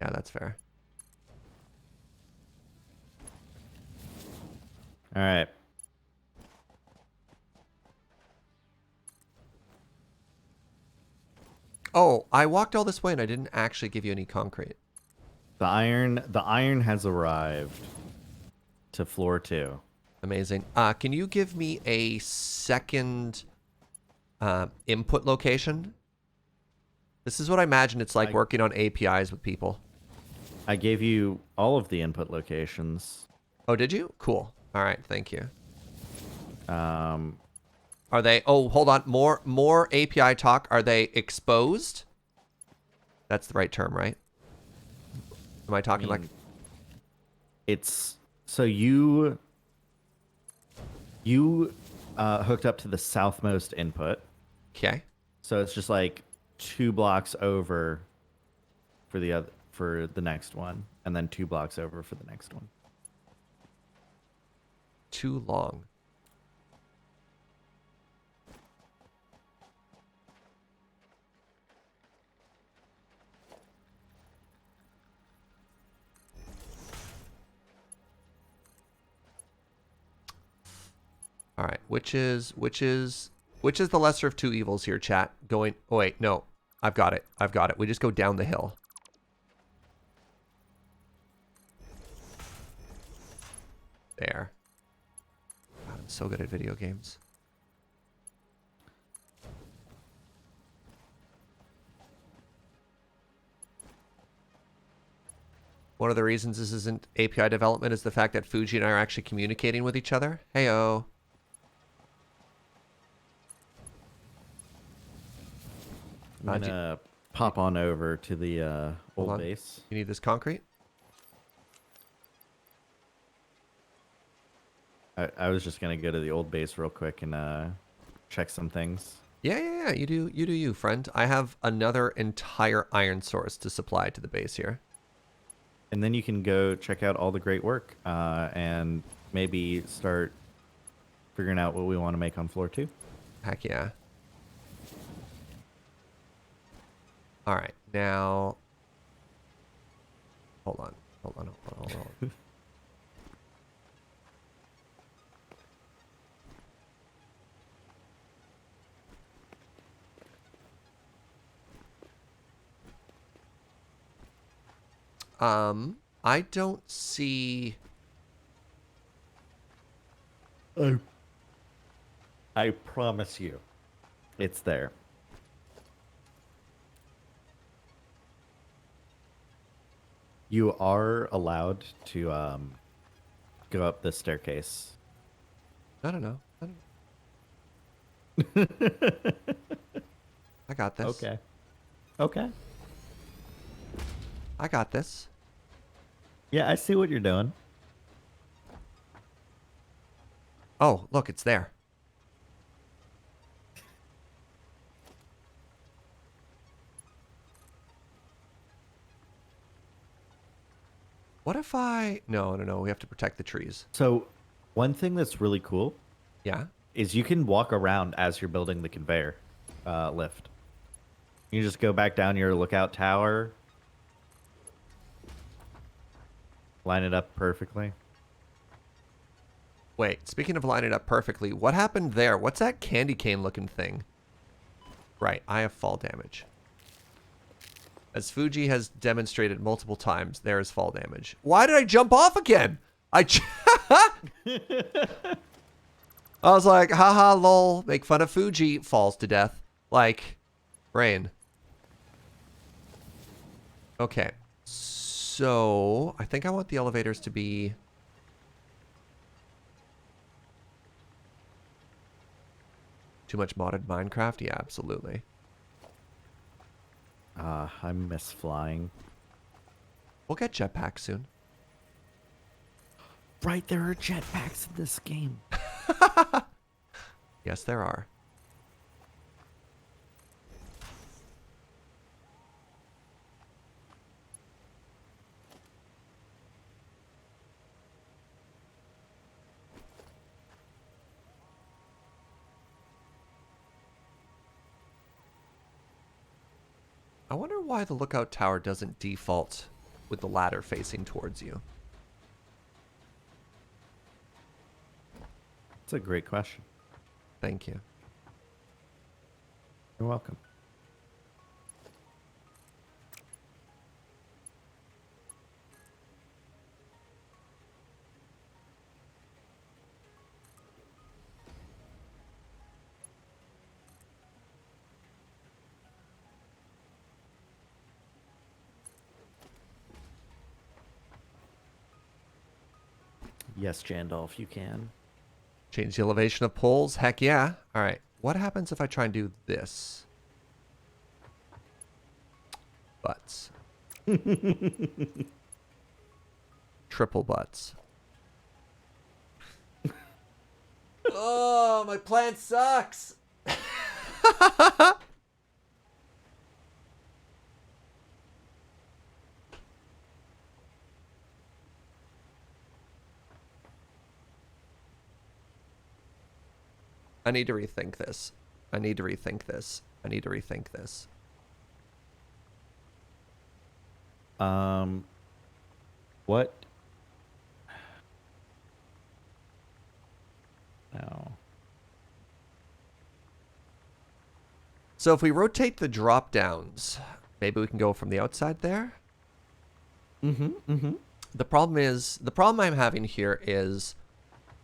Yeah, that's fair. All right. Oh, I walked all this way and I didn't actually give you any concrete. The iron has arrived to floor 2. Amazing. Can you give me a second input location? This is what I imagine it's like working on APIs with people. I gave you all of the input locations. Oh, did you? Cool. All right, thank you. Um, Are they? Oh, hold on. More API talk. Are they exposed? That's the right term, right? Am I talking like? it's so you hooked up to the southmost input, Okay. so it's just like 2 blocks over for the next one, and then 2 blocks over for the next one. Too long. Which is the lesser of two evils here, chat? Going... Oh, wait. No. I've got it. I've got it. We just go down the hill. There. God, I'm so good at video games. One of the reasons this isn't API development is the fact that Fugi and I are actually communicating with each other. Heyo. I'm gonna pop on over to the old base. You need this concrete? I was just gonna go to the old base real quick and check some things. Yeah. You do you, friend. I have another entire iron source to supply to the base here. And then you can go check out all the great work and maybe start figuring out what we want to make on floor 2. Heck yeah. All right, now. Hold on. I don't see. I promise you, it's there. You are allowed to go up this staircase. I don't know. I got this. Okay. I got this. Yeah, I see what you're doing. Oh, look, it's there. What if I... No. We have to protect the trees. So, one thing that's really cool Yeah? is you can walk around as you're building the conveyor lift. You just go back down your lookout tower. Line it up perfectly. Wait, speaking of lining it up perfectly, what happened there? What's that candy cane looking thing? Right, I have fall damage. As Fugi has demonstrated multiple times, there is fall damage. Why did I jump off again? I was like, haha, lol, make fun of Fugi, falls to death. Like, brain. Okay, so I think I want the elevators to be... Too much modded Minecraft? Yeah, absolutely. I miss flying. We'll get jetpacks soon. Right, there are jetpacks in this game. Yes, there are. I wonder why the lookout tower doesn't default with the ladder facing towards you. That's a great question. Thank you. You're welcome. Yes, Jandolph, you can. Change the elevation of poles? Heck yeah. All right. What happens if I try and do this? Butts. Triple butts. Oh, my plan sucks. I need to rethink this. I need to rethink this. I need to rethink this. What? No. So if we rotate the drop downs, maybe we can go from the outside there. The problem I'm having here is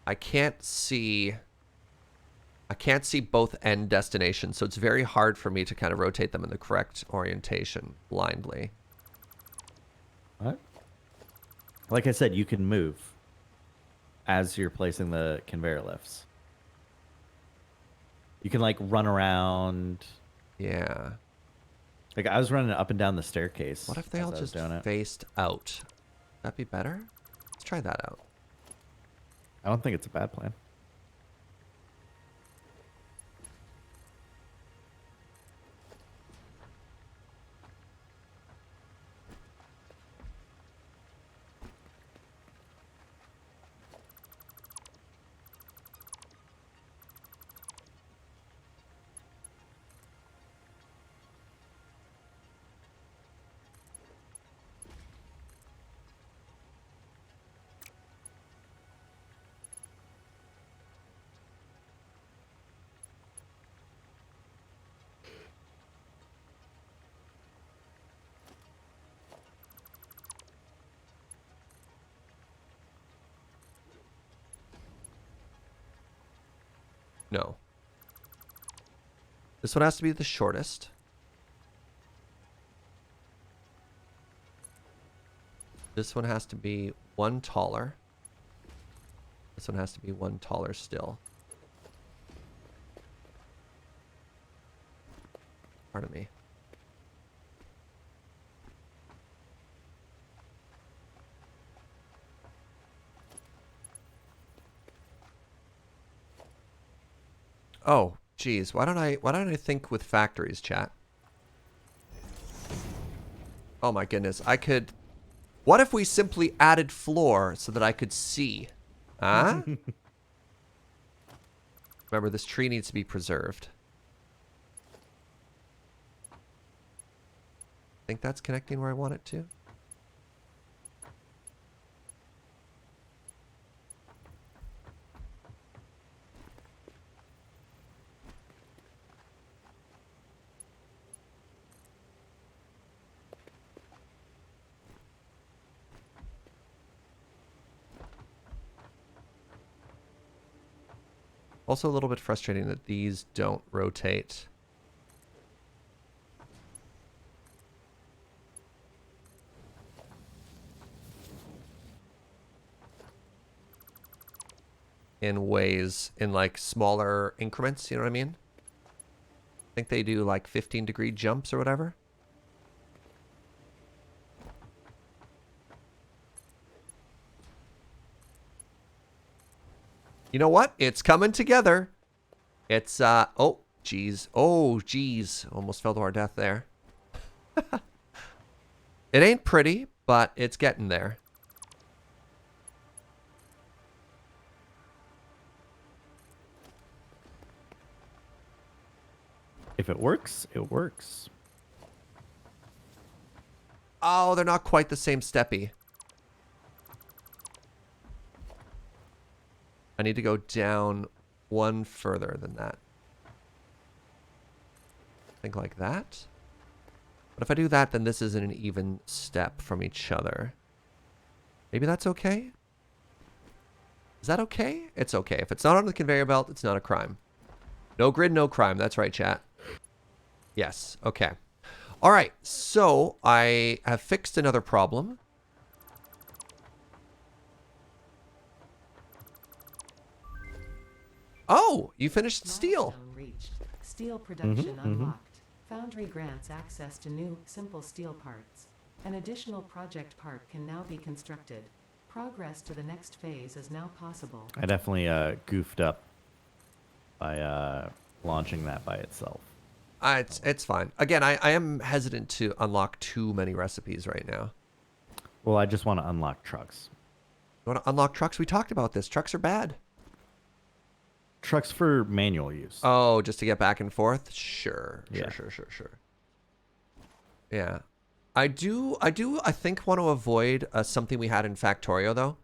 I can't see both end destinations, so it's very hard for me to kind of rotate them in the correct orientation blindly. What? Like I said, you can move as you're placing the conveyor lifts. You can like run around. Yeah. Like I was running up and down the staircase. What if they all just faced out? That'd be better? Let's try that out. I don't think it's a bad plan. No. This one has to be the shortest. This one has to be one taller. This one has to be one taller still. Pardon me. Oh, geez. Why don't I think with factories, chat? Oh my goodness. What if we simply added floor so that I could see? Huh? Remember, this tree needs to be preserved. Think that's connecting where I want it to? Also a little bit frustrating that these don't rotate. In ways, in like smaller increments, you know what I mean? I think they do like 15-degree jumps or whatever. You know what? It's coming together. It's, oh, geez. Oh, geez. Almost fell to our death there. It ain't pretty, but it's getting there. If it works, it works. Oh, they're not quite the same steppy. I need to go down one further than that. Think like that. But if I do that, then this isn't an even step from each other. Maybe that's okay? Is that okay? It's okay. If it's not on the conveyor belt, it's not a crime. No grid, no crime. That's right, chat. Yes. Okay. All right. So I have fixed another problem. Oh, you finished steel. Reached. Steel production unlocked. Foundry grants access to new, simple steel parts. An additional project part can now be constructed. Progress to the next phase is now possible. I definitely goofed up by launching that by itself. It's fine. Again, I am hesitant to unlock too many recipes right now. Well, I just want to unlock trucks. You want to unlock trucks? We talked about this. Trucks are bad. Trucks for manual use. Oh, just to get back and forth? Sure. Yeah. Sure. Yeah. I think want to avoid something we had in Factorio, though,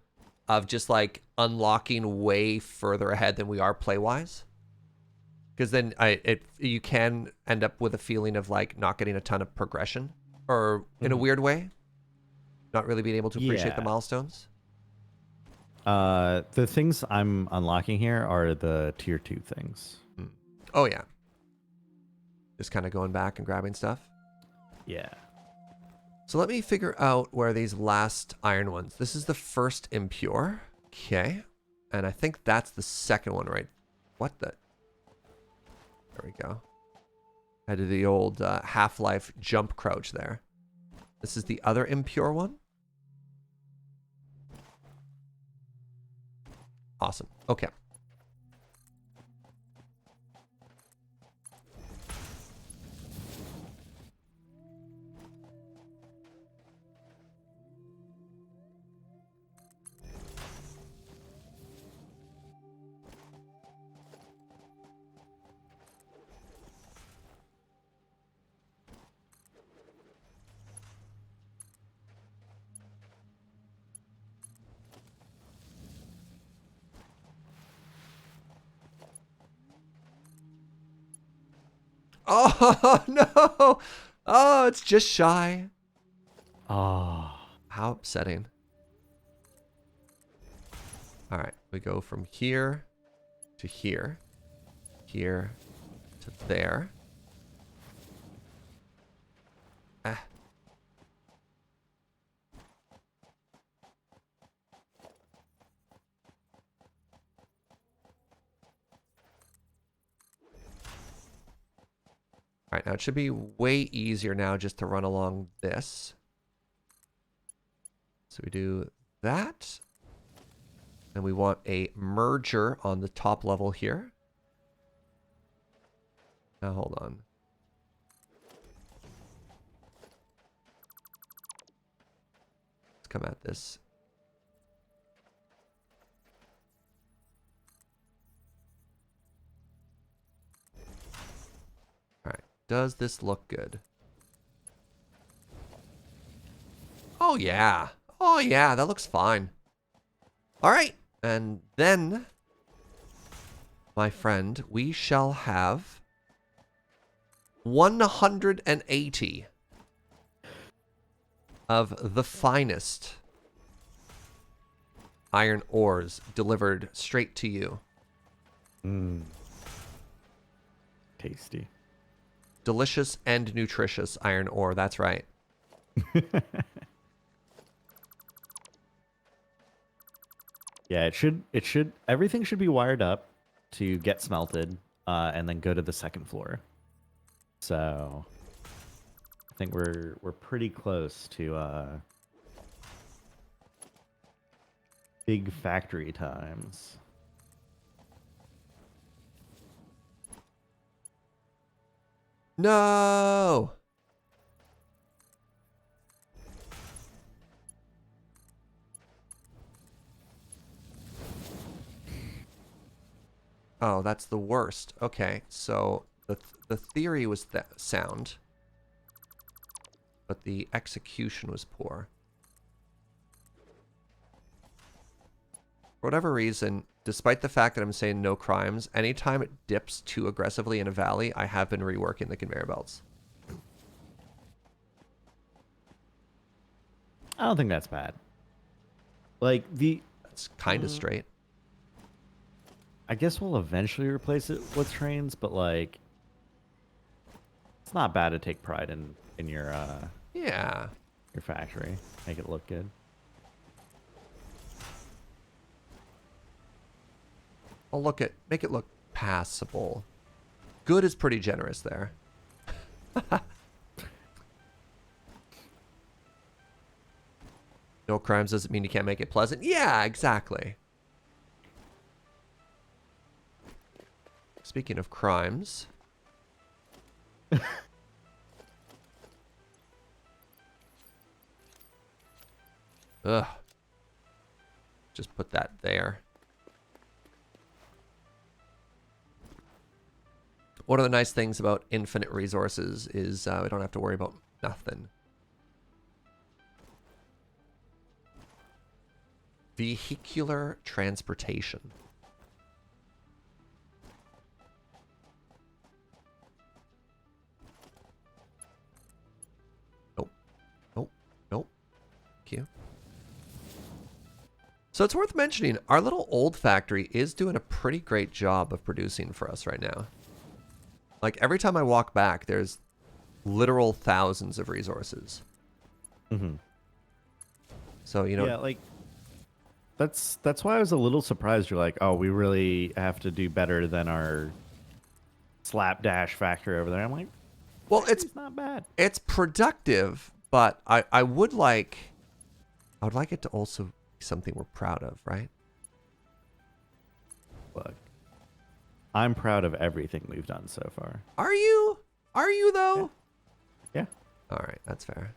of just like unlocking way further ahead than we are play-wise. Because then you can end up with a feeling of like not getting a ton of progression, or in a weird way, not really being able to appreciate the Yeah. milestones. The things I'm unlocking here are the tier 2 things. Oh yeah. Just kind of going back and grabbing stuff. Yeah. So let me figure out where these last iron ones. This is the first impure. Okay. And I think that's the second one, right? What the? There we go. I did the old Half-Life jump crouch there. This is the other impure one. Awesome. Okay. Oh, no. Oh, it's just shy. Oh. How upsetting. All right. We go from here to here. Here to there. Ah. All right, now it should be way easier now just to run along this. So we do that. And we want a merger on the top level here. Now hold on. Let's come at this. All right, does this look good? Oh yeah. Oh yeah, that looks fine. All right, and then, my friend, we shall have 180 of the finest iron ores delivered straight to you. Tasty. Delicious and nutritious iron ore, that's right. Yeah, everything should be wired up to get smelted, and then go to the second floor. So I think we're pretty close to big factory times. No! Oh, that's the worst. Okay, so the theory was that sound, but the execution was poor. For whatever reason, despite the fact that I'm saying no crimes, anytime it dips too aggressively in a valley, I have been reworking the conveyor belts. I don't think that's bad. Like That's kind of straight. I guess we'll eventually replace it with trains, but like it's not bad to take pride in your Yeah. your factory. Make it look good. I'll make it look passable. Good is pretty generous there. No crimes doesn't mean you can't make it pleasant. Yeah, exactly. Speaking of crimes. Ugh. Just put that there. One of the nice things about infinite resources is we don't have to worry about nothing. Vehicular transportation. So it's worth mentioning, our little old factory is doing a pretty great job of producing for us right now. Like, every time I walk back, there's literal thousands of resources. Mm-hmm. So, you know... Yeah, like, that's why I was a little surprised. You're like, oh, we really have to do better than our slapdash factory over there. I'm like, well, it's not bad. It's productive, but I would like it to also be something we're proud of, right? Look, I'm proud of everything we've done so far. Are you? Are you though? Yeah. All right, that's fair.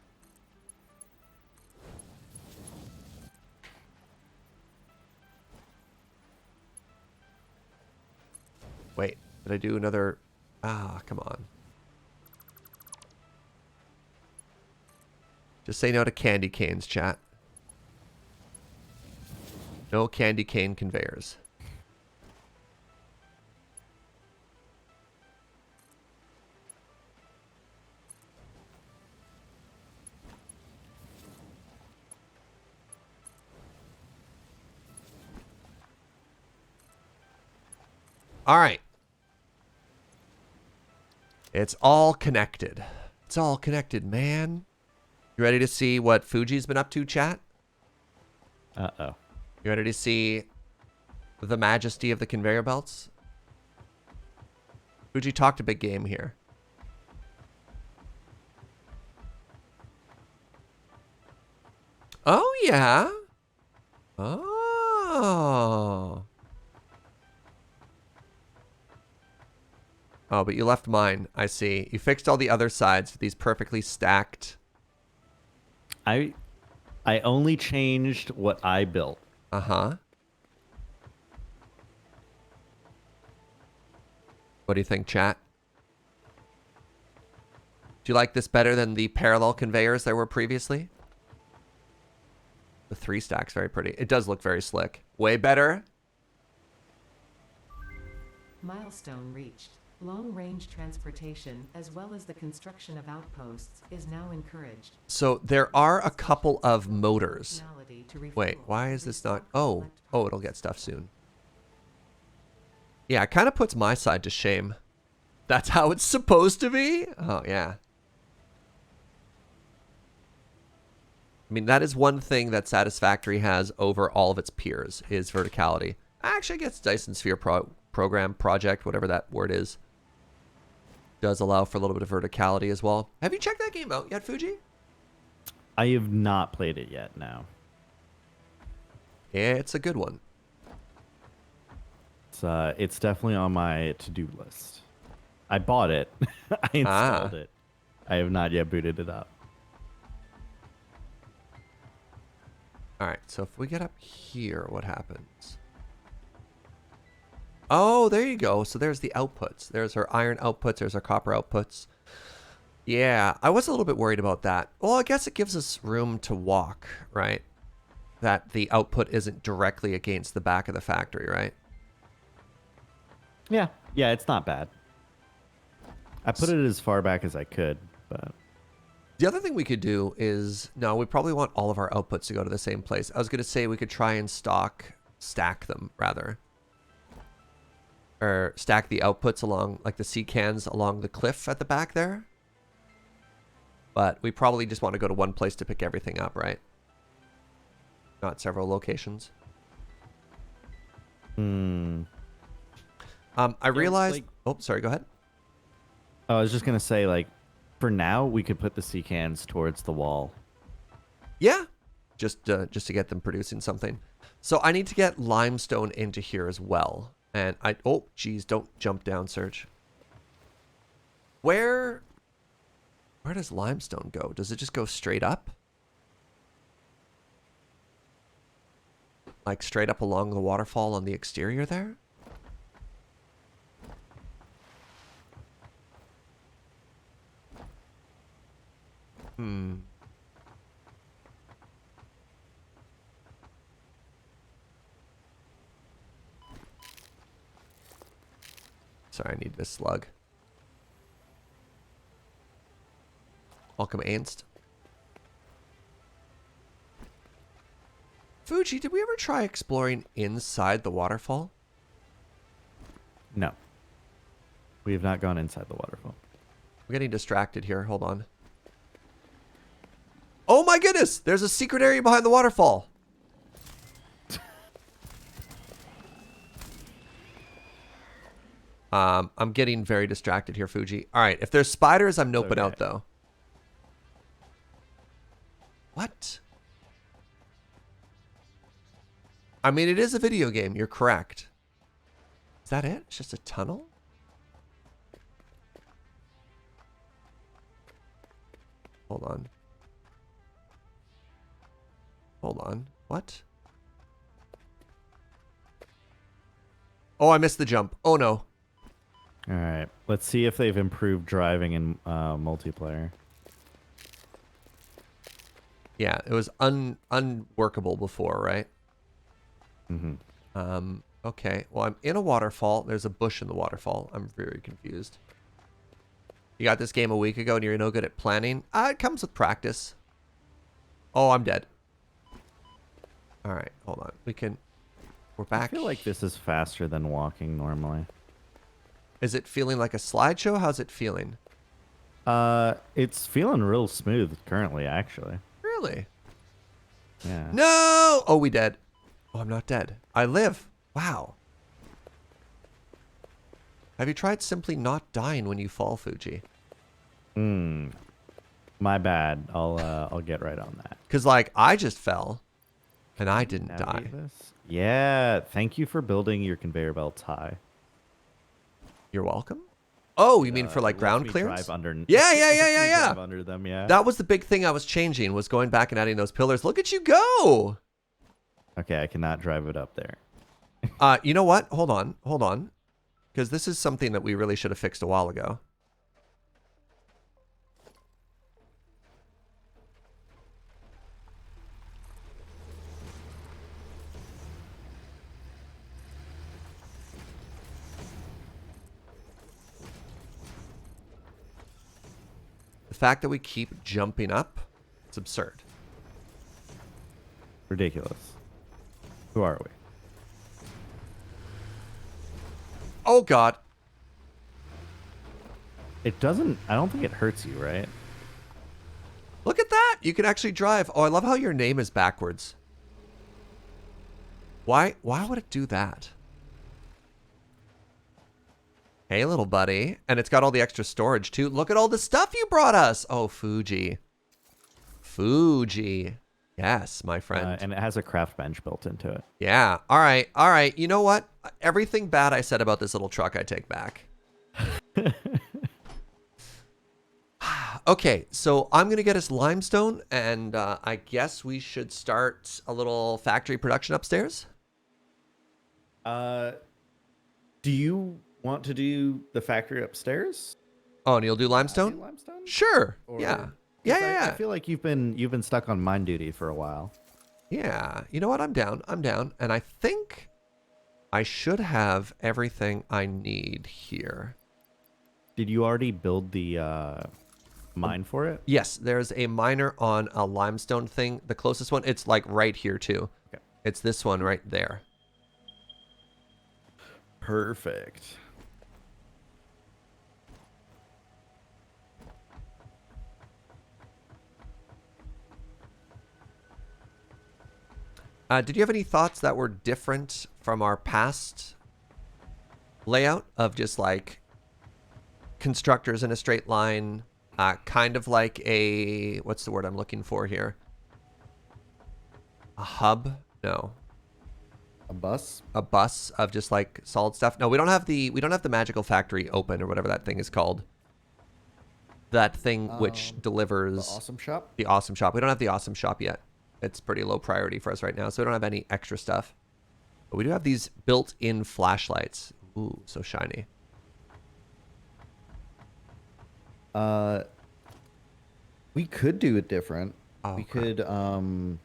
Wait, did I do another? Ah, come on. Just say no to candy canes, chat. No candy cane conveyors. All right. It's all connected. It's all connected, man. You ready to see what Fuji's been up to, chat? Uh-oh. You ready to see the majesty of the conveyor belts? Fuji talked a big game here. Oh, yeah. Oh. Oh, but you left mine. I see. You fixed all the other sides with these perfectly stacked. I only changed what I built. Uh-huh. What do you think, chat? Do you like this better than the parallel conveyors there were previously? The 3 stack's very pretty. It does look very slick. Way better. Milestone reached. Long-range transportation, as well as the construction of outposts, is now encouraged. So there are a couple of motors. Functionality to refuel, Wait, why is this not? restock, Oh, collect oh, it'll get stuff soon. Yeah, it kind of puts my side to shame. That's how it's supposed to be? Oh, yeah. I mean, that is one thing that Satisfactory has over all of its peers, is verticality. Actually, I guess Dyson Sphere program, project, whatever that word is, does allow for a little bit of verticality as well. Have you checked that game out yet, Fuji? I have not played it yet, no. It's a good one. It's definitely on my to-do list. I bought it. I installed it. I have not yet booted it up. All right, so if we get up here, what happens? Oh, there you go. So there's the outputs. There's our iron outputs. There's our copper outputs. Yeah, I was a little bit worried about that. Well, I guess it gives us room to walk, right? That the output isn't directly against the back of the factory, right? Yeah. Yeah, it's not bad. I put it as far back as I could, but... The other thing we could do is... No, we probably want all of our outputs to go to the same place. I was going to say we could try and stack them, rather. Or stack the outputs along, like the sea cans along the cliff at the back there. But we probably just want to go to one place to pick everything up, right? Not several locations. I realized... oh, sorry, go ahead. I was just going to say, like, for now, we could put the sea cans towards the wall. Yeah, just to get them producing something. So I need to get limestone into here as well. And oh, geez, don't jump down, Serge. Where does limestone go? Does it just go straight up? Like straight up along the waterfall on the exterior there? Sorry, I need this slug. Welcome, Ainst. Fuji, did we ever try exploring inside the waterfall? No. We have not gone inside the waterfall. I'm getting distracted here. Hold on. Oh my goodness! There's a secret area behind the waterfall. I'm getting very distracted here, Fuji. All right, if there's spiders, I'm noping out though. What? I mean, it is a video game. You're correct. Is that it? It's just a tunnel? Hold on. Hold on. What? Oh, I missed the jump. Oh, no. All right. Let's see if they've improved driving in multiplayer. Yeah, it was unworkable before, right? Mm-hmm. Okay. Well, I'm in a waterfall. There's a bush in the waterfall. I'm very confused. You got this game a week ago and you're no good at planning? It comes with practice. Oh, I'm dead. All right, hold on. We're back. I feel like this is faster than walking normally. Is it feeling like a slideshow? How's it feeling? It's feeling real smooth currently, actually. Really? Yeah. No! Oh, we dead. Oh, I'm not dead. I live. Wow. Have you tried simply not dying when you fall, Fuji? My bad. I'll get right on that. Because, like, I just fell, and I didn't die. Navigate this? Yeah. Thank you for building your conveyor belts high. You're welcome. Oh, you mean for, like, Let ground me clearance? drive under, Yeah. drive under them, yeah. That was the big thing I was changing, was going back and adding those pillars. Look at you go! Okay, I cannot drive it up there. You know what? Hold on. Because this is something that we really should have fixed a while ago. The fact that we keep jumping up, it's absurd. Ridiculous. Who are we? Oh, God. It doesn't... I don't think it hurts you, right? Look at that. You can actually drive. Oh, I love how your name is backwards. Why would it do that? Hey, little buddy. And it's got all the extra storage, too. Look at all the stuff you brought us. Oh, Fuji. Fuji. Yes, my friend. And it has a craft bench built into it. Yeah. All right. You know what? Everything bad I said about this little truck, I take back. Okay, so I'm going to get us limestone, and I guess we should start a little factory production upstairs. Do you want to do the factory upstairs? Oh, and you'll do limestone? Do limestone? Sure. Or- Yeah. 'Cause Yeah. I feel like you've been stuck on mine duty for a while. Yeah. You know what? I'm down. And I think I should have everything I need here. Did you already build the mine for it? Yes, there's a miner on a limestone thing. The closest one, it's like right here too. Okay. It's this one right there. Perfect. Did you have any thoughts that were different from our past layout of just like constructors in a straight line, kind of like a, what's the word I'm looking for here? A hub? No. A bus? A bus of just like solid stuff. No, we don't have the magical factory open or whatever that thing is called. That thing which delivers The awesome shop? the awesome shop. We don't have the awesome shop yet. It's pretty low priority for us right now, so we don't have any extra stuff. But we do have these built-in flashlights. Ooh, so shiny. We could do it different. Oh, We crap. could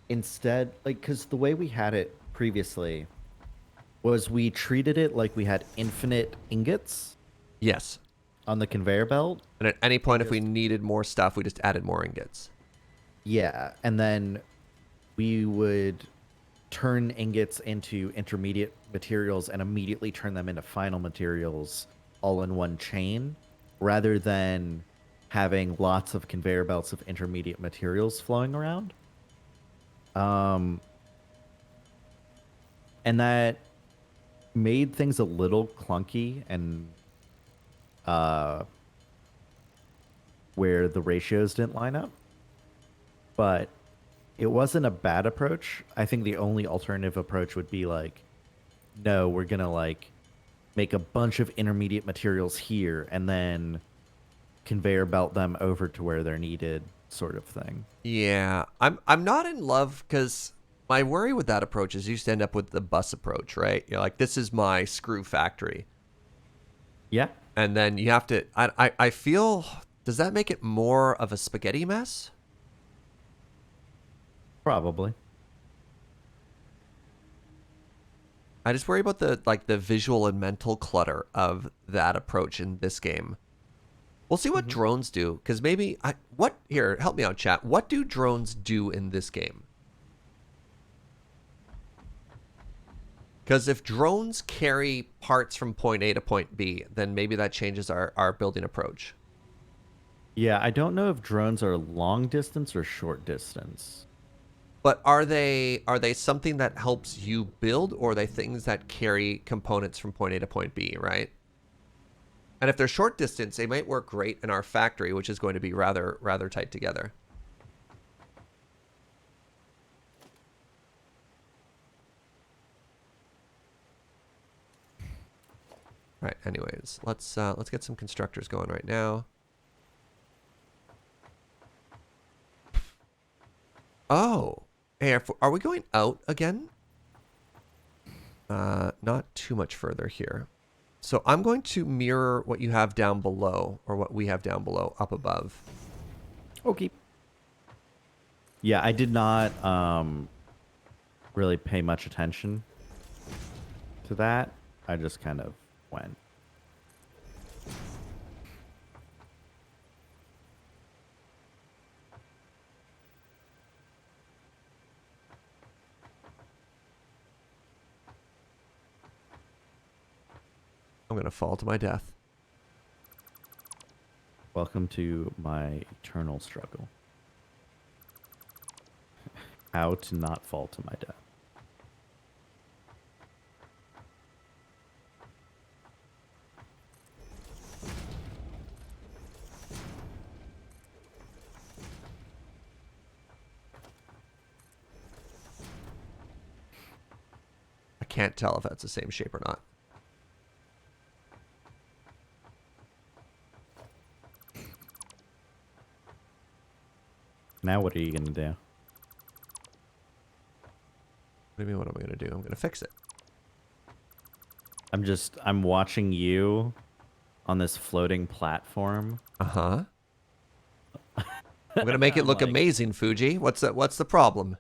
instead, like, because the way we had it previously was we treated it like we had infinite ingots Yes. on the conveyor belt. And at any point, if we needed more stuff, we just added more ingots. Yeah, and then we would turn ingots into intermediate materials and immediately turn them into final materials all in one chain, rather than having lots of conveyor belts of intermediate materials flowing around. And that made things a little clunky and where the ratios didn't line up. But it wasn't a bad approach. I think the only alternative approach would be like, no, we're gonna like make a bunch of intermediate materials here and then conveyor belt them over to where they're needed, sort of thing. Yeah, I'm not in love because my worry with that approach is you just end up with the bus approach, right? You're like, this is my screw factory, Yeah. and then you have to. I feel, does that make it more of a spaghetti mess? Probably. I just worry about the visual and mental clutter of that approach in this game. We'll see what drones do, because maybe here, help me out, chat. What do drones do in this game? Because if drones carry parts from point A to point B, then maybe that changes our building approach. Yeah, I don't know if drones are long distance or short distance. But are they something that helps you build, or are they things that carry components from point A to point B, right? And if they're short distance, they might work great in our factory, which is going to be rather tight together. Right. Anyways, let's get some constructors going right now. Oh, hey, are we going out again? Not too much further here. So I'm going to mirror what you have down below, or what we have down below, up above. Okay. Yeah, I did not really pay much attention to that. I just kind of went. I'm going to fall to my death. Welcome to my eternal struggle. How to not fall to my death. I can't tell if that's the same shape or not. Now what are you going to do? What do you mean, what am I going to do? I'm going to fix it. I'm watching you on this floating platform. Uh-huh. I'm going to make it look Like- amazing, Fugi. What's the problem?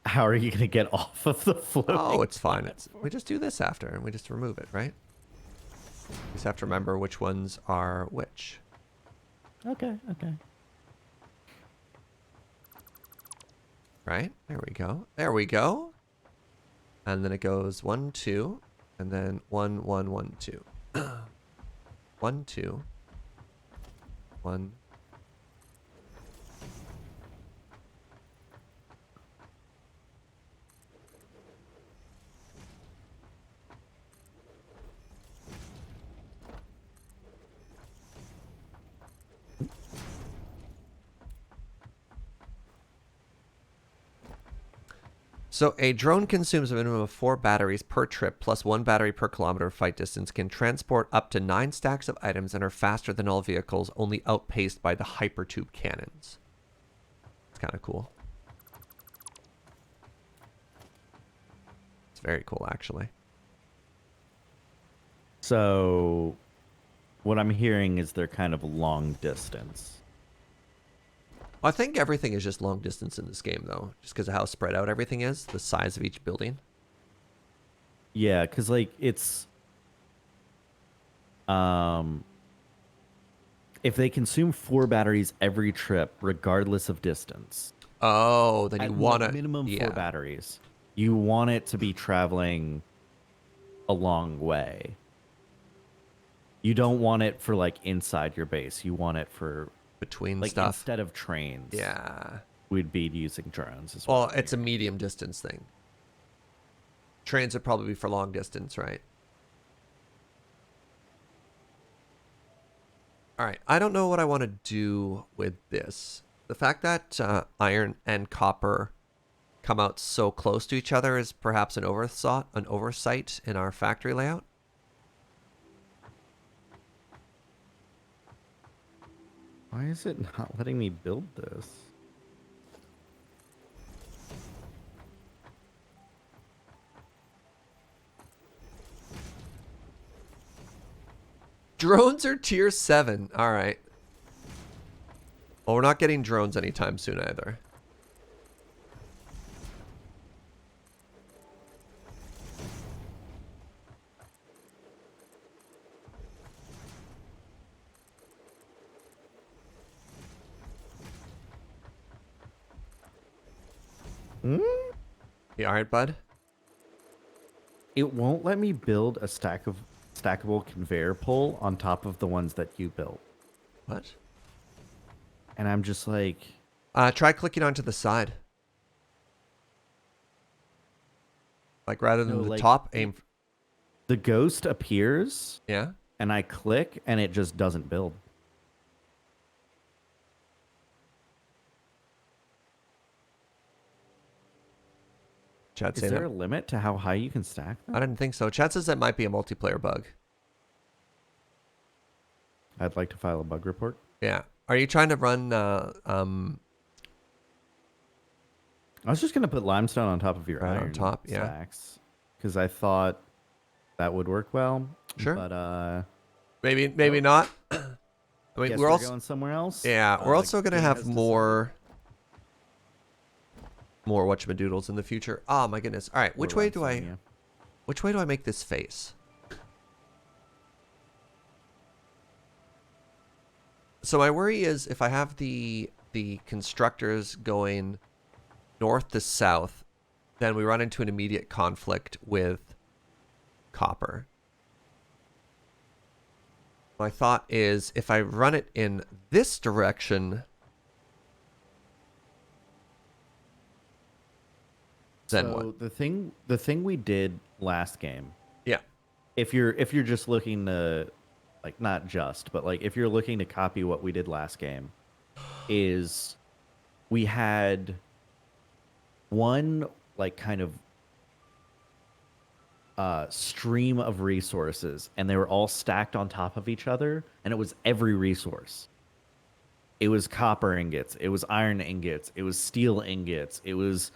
How are you going to get off of the floating? Oh, it's fine. We just do this after, and we just remove it, right? You just have to remember which ones are which. Okay. Right? There we go. There we go. And then it goes 1, 2, and then 1, 1, 1, 2. 1, 2, 1. So a drone consumes a minimum of 4 batteries per trip plus 1 battery per kilometer of flight distance, can transport up to 9 stacks of items, and are faster than all vehicles, only outpaced by the hypertube cannons. It's kind of cool. It's very cool, actually. So what I'm hearing is they're kind of long distance. I think everything is just long distance in this game, though, just because of how spread out everything is, the size of each building. Yeah, because like it's if they consume 4 batteries every trip, regardless of distance, Oh, then you At want like to minimum yeah. 4 batteries. You want it to be traveling a long way. You don't want it for like inside your base. You want it for between like stuff. instead of trains. Yeah. We'd be using drones as Well, well. it's a medium distance thing. Trains would probably be for long distance, right? All right. I don't know what I want to do with this. The fact that iron and copper come out so close to each other is perhaps an oversight in our factory layout. Why is it not letting me build this? Drones are tier 7. All right. Well, we're not getting drones anytime soon either. You all right, bud? It won't let me build a stackable conveyor pole on top of the ones that you built. What? And I'm just like, Try clicking onto the side. Like rather than No, the like, top, aim. the ghost appears Yeah. and I click and it just doesn't build. Chat Is saying there that. a limit to how high you can stack I them? didn't think so. Chat says that might be a multiplayer bug. I'd like to file a bug report. Yeah. Are you trying to run? I was just gonna put limestone on top of your Right on iron top, yeah. stacks because I thought that would work well. Sure. But maybe not. I mean, guess we're we're also going somewhere else. yeah. We're also gonna Game have has more whatchamadoodles in the future. Oh my goodness. All right. decided. Which Or way do limestone, yeah. Which way do I make this face? So my worry is if I have the constructors going north to south, then we run into an immediate conflict with copper. My thought is if I run it in this direction, then So what? the thing we did last game, Yeah. if you're just looking to like not just, but like if you're looking to copy what we did last game, is we had one like kind of stream of resources and they were all stacked on top of each other and it was every resource. It was copper ingots, it was iron ingots, it was steel ingots, it was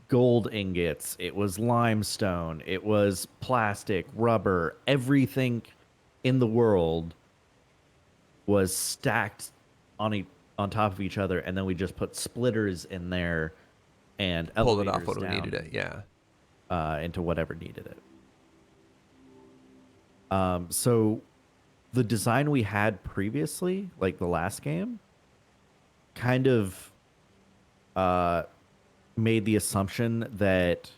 gold ingots, it was limestone, it was plastic, rubber, everything in the world was stacked on top of each other, and then we just put splitters in there and Pulled it off elevators when we down, needed it. Yeah. into whatever needed it. So the design we had previously, like the last game, kind of made the assumption that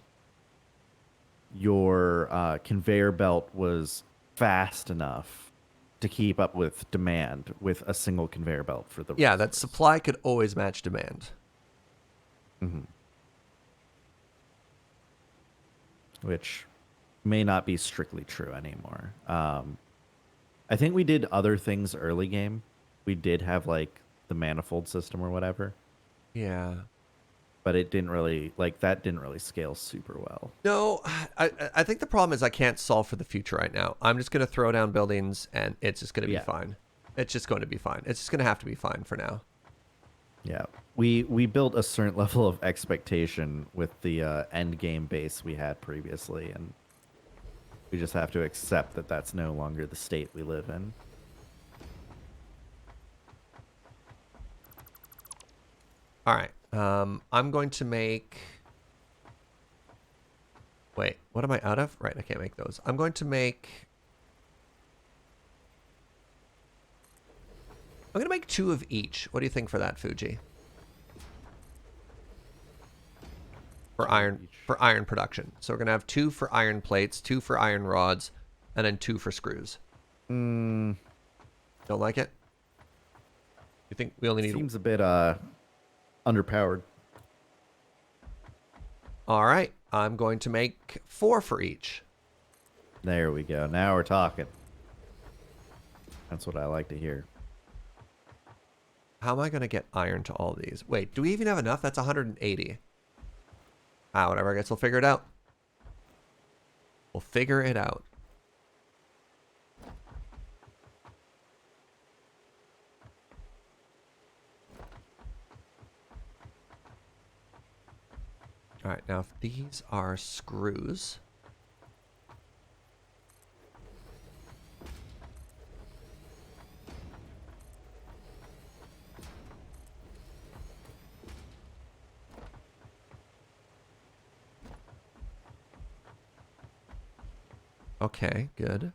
your conveyor belt was fast enough to keep up with demand with a single conveyor belt for the Yeah, that resource. supply could always match demand. Which may not be strictly true anymore. I think we did other things early game. We did have like the manifold system or whatever, Yeah. but it didn't really that didn't really scale super well. No, I think the problem is I can't solve for the future right now. I'm just going to throw down buildings and it's just going to be Yeah. fine. It's just going to be fine. It's just going to have to be fine for now. Yeah, we built a certain level of expectation with the end game base we had previously, and we just have to accept that that's no longer the state we live in. All right. I'm going to make... Wait, what am I out of? Right, I can't make those. I'm going to make... I'm going to make 2 of each. What do you think for that, Fugi? for iron production. So we're gonna have 2 for iron plates, 2 for iron rods, and then 2 for screws. Mm, Don't like it? You think we only need? seems a bit underpowered. All right, I'm going to make 4 for each. There we go. Now we're talking. That's what I like to hear. How am I gonna get iron to all these? Wait, do we even have enough? That's 180. Ah, whatever. I guess we'll figure it out. We'll figure it out. All right, now if these are screws. Okay, good.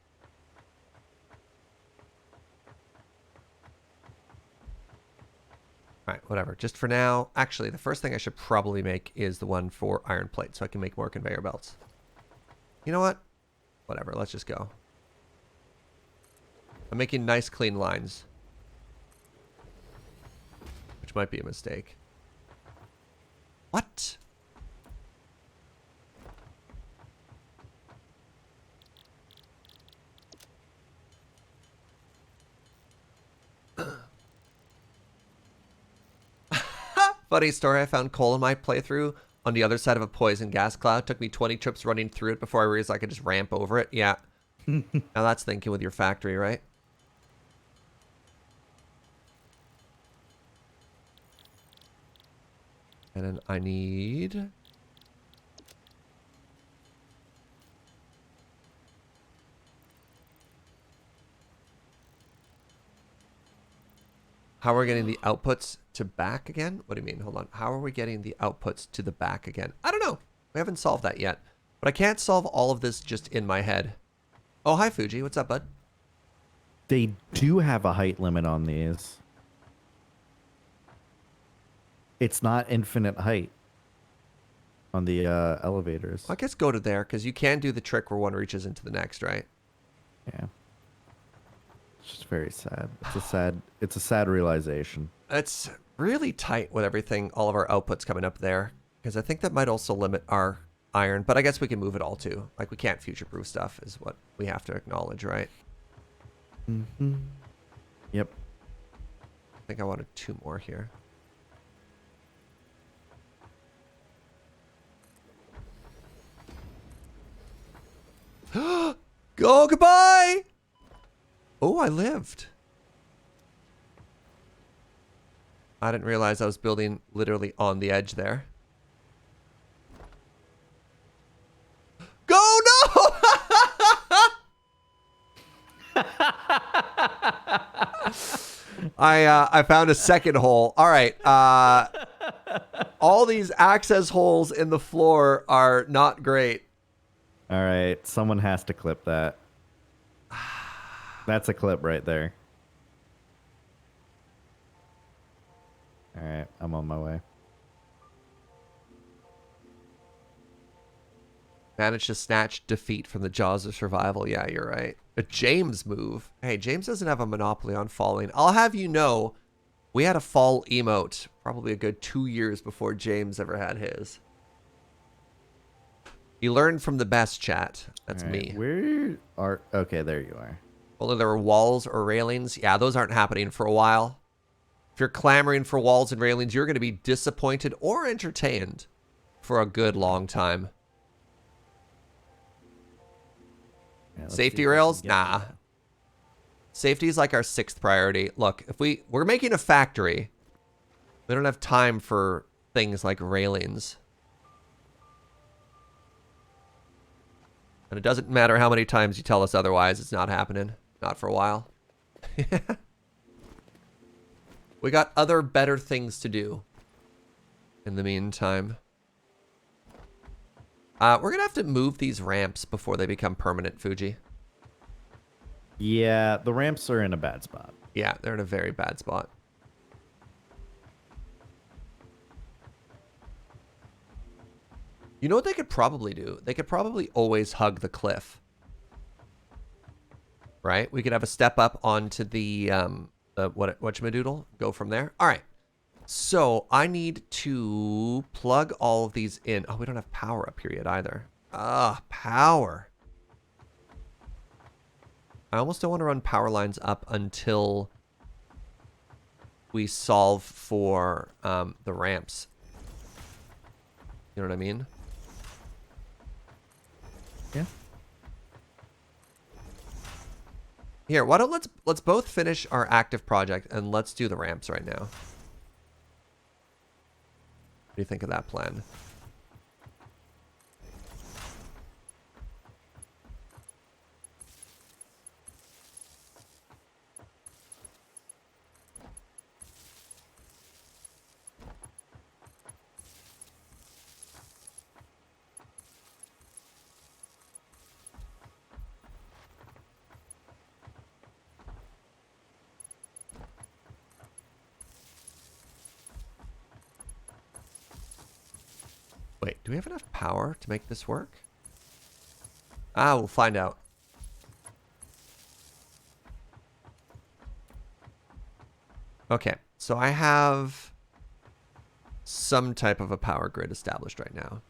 All right, whatever. Just for now, actually, the first thing I should probably make is the one for iron plate so I can make more conveyor belts. You know what? Whatever, let's just go. I'm making nice, clean lines. Which might be a mistake. What? Funny story, I found coal in my playthrough on the other side of a poison gas cloud. Took me 20 trips running through it before I realized I could just ramp over it. Yeah. Now that's thinking with your factory, right? And then I need... How are we getting the outputs to back again? What do you mean? Hold on. How are we getting the outputs to the back again? I don't know. We haven't solved that yet. But I can't solve all of this just in my head. Oh, hi, Fugi. What's up, bud? They do have a height limit on these. It's not infinite height on the elevators. I guess go to there, because you can do the trick where one reaches into the next, right? Yeah. It's just very sad. It's a sad realization. It's really tight with everything, all of our outputs coming up there. Because I think that might also limit our iron. But I guess we can move it all too. Like, we can't future-proof stuff is what we have to acknowledge, right? Mm-hmm. Yep. I think I wanted 2 more here. Go, goodbye! Oh, I lived. I didn't realize I was building literally on the edge there. Go, no! I found a second hole. All right. All these access holes in the floor are not great. All right. Someone has to clip that. That's a clip right there. All right. I'm on my way. Managed to snatch defeat from the jaws of survival. Yeah, you're right. A James move. Hey, James doesn't have a monopoly on falling. I'll have you know, we had a fall emote probably a good 2 years before James ever had his. You learned from the best, chat. That's me. Where are... Okay, there you are. Only there were walls or railings. Yeah, those aren't happening for a while. If you're clamoring for walls and railings, you're going to be disappointed or entertained for a good long time. Yeah, Safety rails? Nah. Safety is like our 6th priority. Look, if we're making a factory, we don't have time for things like railings. And it doesn't matter how many times you tell us otherwise, it's not happening. Not for a while. We got other better things to do in the meantime. We're going to have to move these ramps before they become permanent, Fugi. Yeah, the ramps are in a bad spot. Yeah, they're in a very bad spot. You know what they could probably do? They could probably always hug the cliff. Right? We could have a step up onto the whatchamadoodle. Go from there. All right. So I need to plug all of these in. Oh, we don't have power up here yet either. Power. I almost don't want to run power lines up until we solve for the ramps. You know what I mean? Yeah. Here, why don't let's both finish our active project and let's do the ramps right now. What do you think of that plan? Wait, do we have enough power to make this work? We'll find out. Okay, so I have some type of a power grid established right now.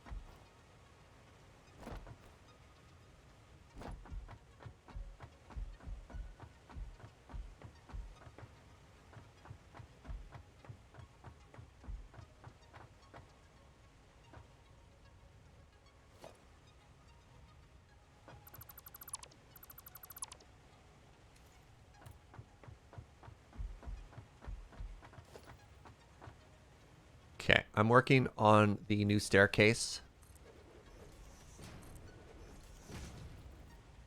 Okay, I'm working on the new staircase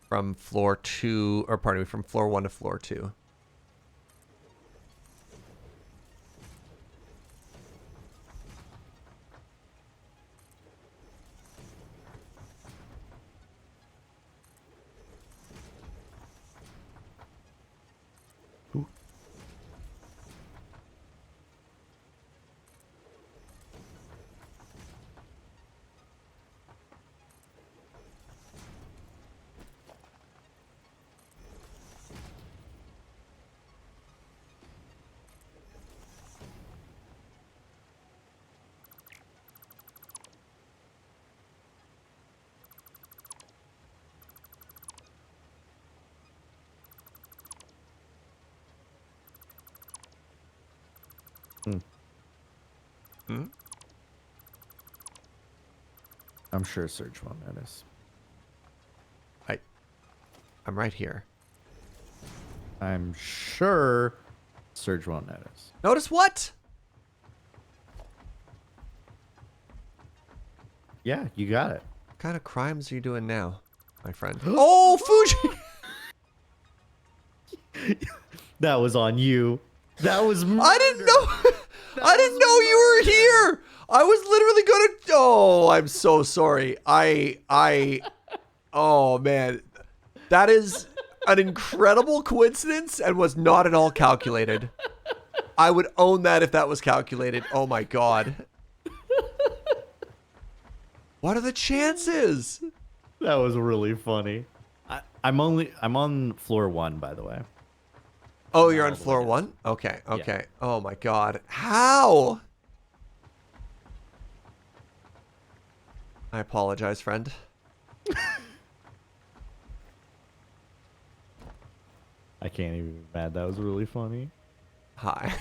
from floor 2, or pardon me, from floor 1 to floor 2. I'm sure Surge won't notice. I'm right here. I'm sure Surge won't notice. Notice what? Yeah, you got it. What kind of crimes are you doing now, my friend? Oh, Fugi! That was on you. That was murder. I didn't know. I didn't know you were here. I was literally gonna. Oh, I'm so sorry. Oh man, that is an incredible coincidence and was not at all calculated. I would own that if that was calculated. Oh my god. What are the chances? That was really funny. I'm on floor 1, by the way. Oh, you're on floor 1? Okay, okay. Yeah. Oh my god. How? I apologize, friend. I can't even be mad. That was really funny. Hi.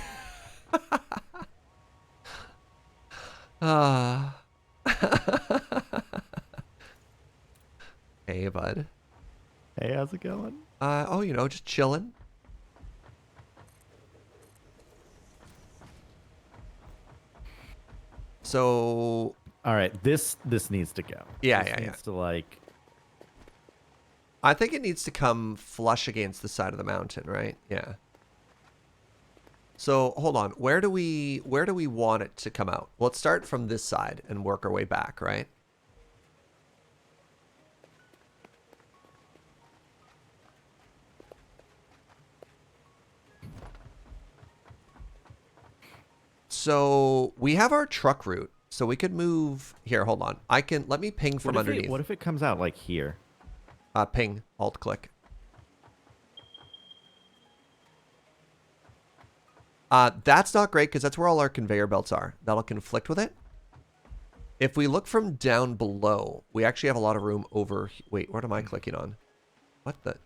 Hey, bud. Hey, how's it going? Oh, you know, just chilling. So, all right, this needs to go. Yeah, this needs to like. I think it needs to come flush against the side of the mountain, right? Yeah. So hold on. Where do we want it to come out? Let's start from this side and work our way back, right? So we have our truck route So we could move here. Hold on. Let me ping from underneath. What if it comes out like here? Ping, alt click. That's not great because that's where all our conveyor belts are. That'll conflict with it. If we look from down below, we actually have a lot of room over. Wait, what am I clicking on? What the?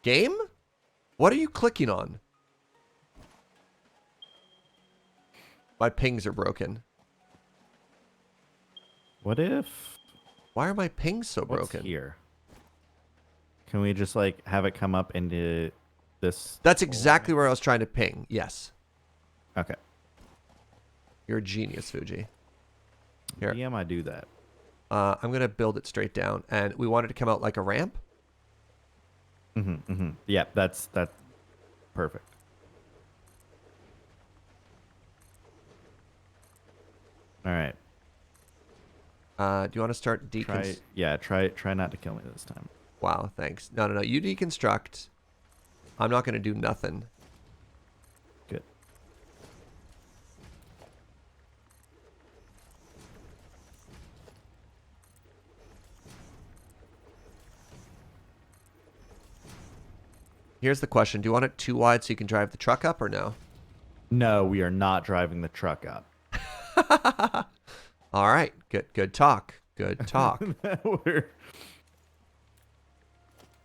Game? What are you clicking on? My pings are broken. What if? Why are my pings so What's broken? here? Can we just like have it come up into this? That's exactly where I was trying to ping. Yes. Okay. You're a genius, Fugi. Here. DM, I do that. I'm going to build it straight down. And we want it to come out like a ramp. Yeah, that's perfect. All right. Do you want to start Try not to kill me this time. Wow, thanks. No. You deconstruct. I'm not going to do nothing. Good. Here's the question. Do you want it too wide so you can drive the truck up or no? No, we are not driving the truck up. All right. Good talk. Good talk.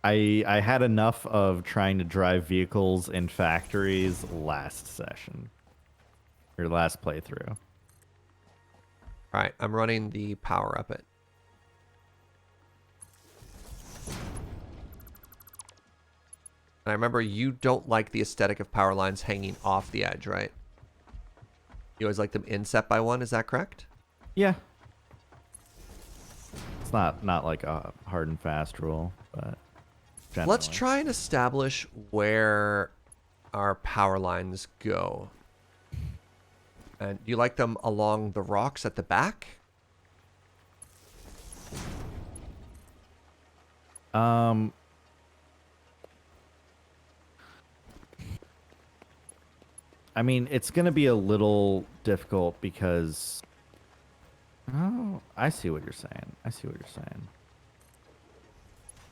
I had enough of trying to drive vehicles in factories last session. Or last playthrough. All right. I'm running the power up it. And I remember you don't like the aesthetic of power lines hanging off the edge, right? You always like them inset by one, is that correct? Yeah. It's not like a hard and fast rule, but generally. Let's try and establish where our power lines go. And you like them along the rocks at the back? I mean, it's going to be a little difficult because... Oh, I see what you're saying.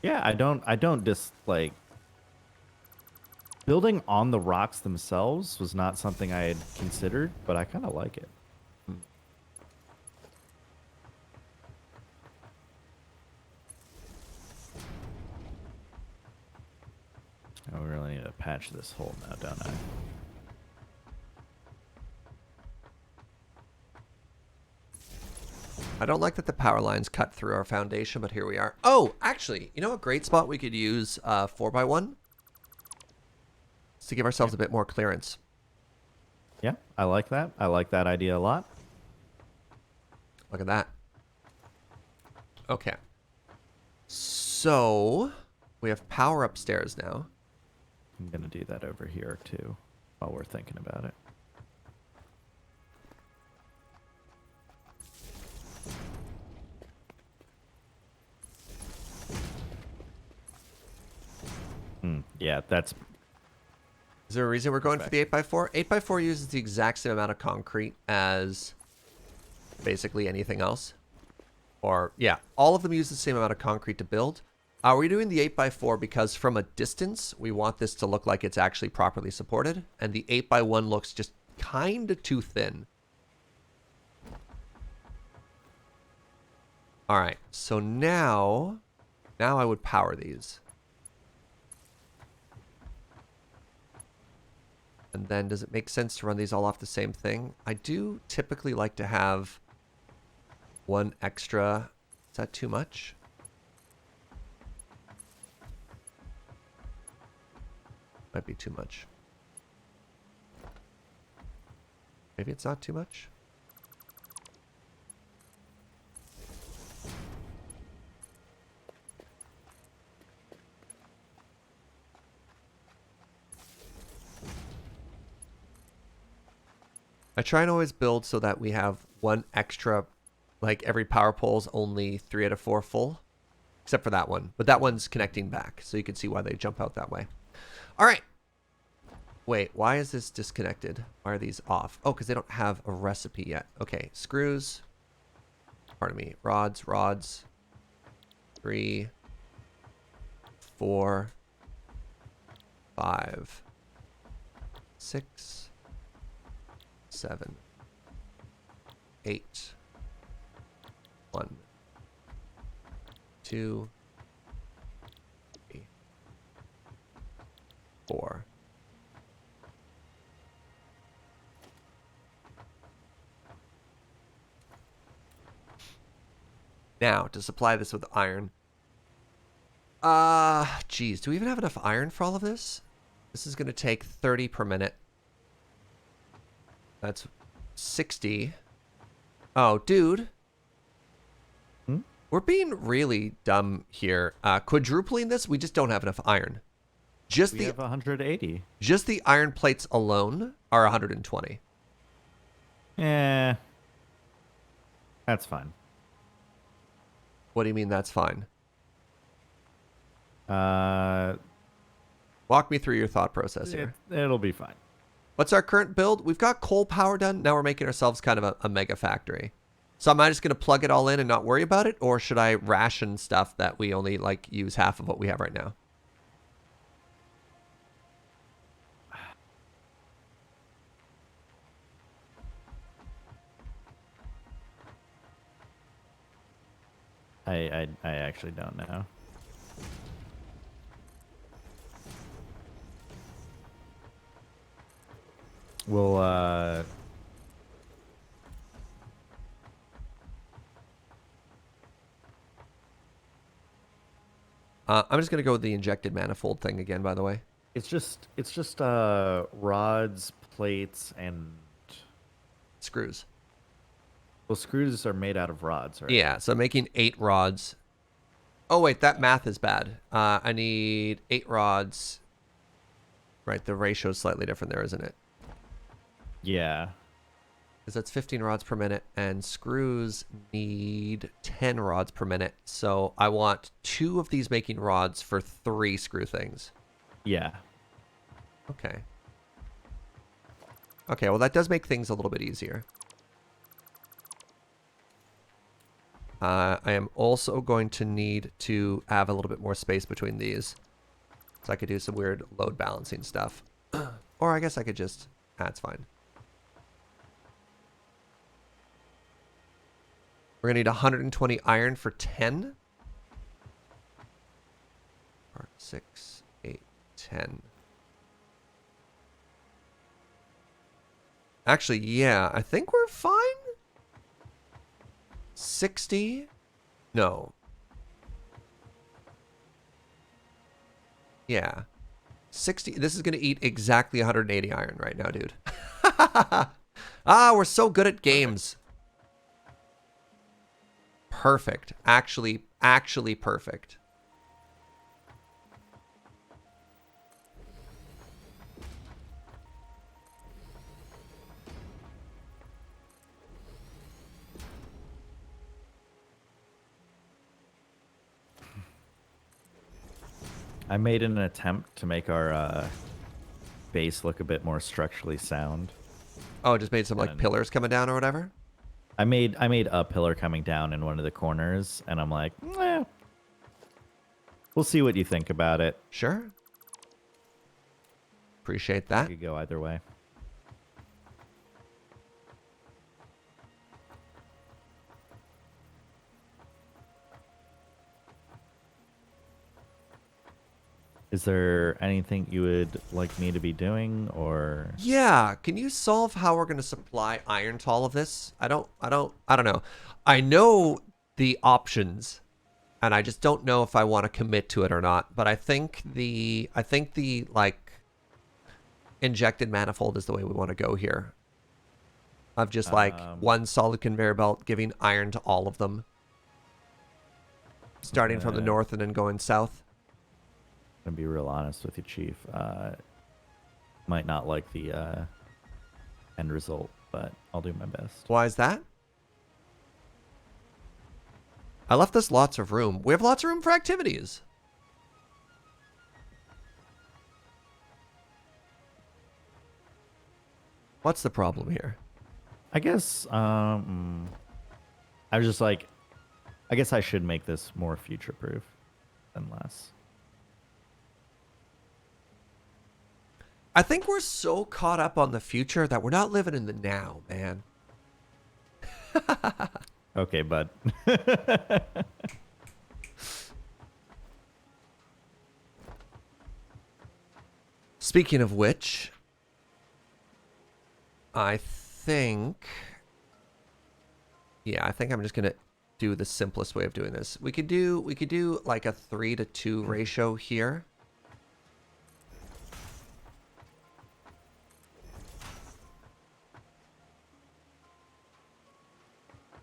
Yeah, I don't like... Building on the rocks themselves was not something I had considered, but I kind of like it. I really need to patch this hole now, don't I? I don't like that the power lines cut through our foundation, but here we are. Oh, actually, you know a great spot we could use 4x1? It's to give ourselves a bit more clearance. Yeah, I like that. I like that idea a lot. Look at that. Okay. So, we have power upstairs now. I'm going to do that over here, too, while we're thinking about it. Yeah, that's... Is there a reason we're going for the 8x4? 8x4 uses the exact same amount of concrete as basically anything else. Or, yeah, all of them use the same amount of concrete to build. Are we doing the 8x4 because from a distance, we want this to look like it's actually properly supported, and the 8x1 looks just kind of too thin. All right, so now I would power these. And then does it make sense to run these all off the same thing? I do typically like to have one extra. Is that too much? Might be too much. Maybe it's not too much. I try and always build so that we have one extra, like every power pole is only 3 out of 4 full, except for that one. But that one's connecting back, so you can see why they jump out that way. All right. Wait, why is this disconnected? Why are these off? Oh, because they don't have a recipe yet. Okay, screws. Pardon me. Rods. 3, 4, 5, 6, 7, 8. 1, 2, 3, 4. Now, to supply this with iron. Geez, do we even have enough iron for all of this? This is going to take 30 per minute. That's 60. Oh, dude. Hmm? We're being really dumb here. Quadrupling this, we just don't have enough iron. We have 180. Just the iron plates alone are 120. Yeah. That's fine. What do you mean that's fine? Uh, Walk me through your thought process here. It'll be fine. What's our current build? We've got coal power done. Now we're making ourselves kind of a mega factory. So am I just going to plug it all in and not worry about it? Or should I ration stuff that we only like use half of what we have right now? I actually don't know. We'll I'm just going to go with the injected manifold thing again, by the way. it's just rods, plates, and Screws. well, screws are made out of rods, right? Yeah, so making 8 rods. Oh, wait, that math is bad. I need 8 rods. Right, the ratio is slightly different there, isn't it? Yeah. Because that's 15 rods per minute, and screws need 10 rods per minute. So I want 2 of these making rods for 3 screw things. Yeah. Okay. Okay, well, that does make things a little bit easier. I am also going to need to have a little bit more space between these. So I could do some weird load balancing stuff. Or I guess I could just... That's fine. We're going to need 120 iron for 10. 4, 6, 8, 10. Actually, yeah, I think we're fine. 60? No. Yeah. 60. This is going to eat exactly 180 iron right now, dude. We're so good at games. Perfect. Actually perfect. I made an attempt to make our base look a bit more structurally sound. Oh, just made some like pillars coming down or whatever? I made a pillar coming down in one of the corners, and I'm like, we'll see what you think about it. Sure. Appreciate It that. could go either way. Is there anything you would like me to be doing, or? Yeah, can you solve how we're going to supply iron to all of this? I don't know. I know the options, and I just don't know if I want to commit to it or not. But I think the like injected manifold is the way we want to go here. Of just like one solid conveyor belt giving iron to all of them, starting from the north and then going south. I'm gonna be real honest with you, Chief. Might not like the end result, but I'll do my best. Why is that? I left us lots of room. We have lots of room for activities. What's the problem here? I guess I was just like, I guess I should make this more future-proof than less. I think we're so caught up on the future that we're not living in the now, man. Okay, bud. Speaking of which, I think I'm just gonna do the simplest way of doing this. We could do like a 3-to-2 ratio here.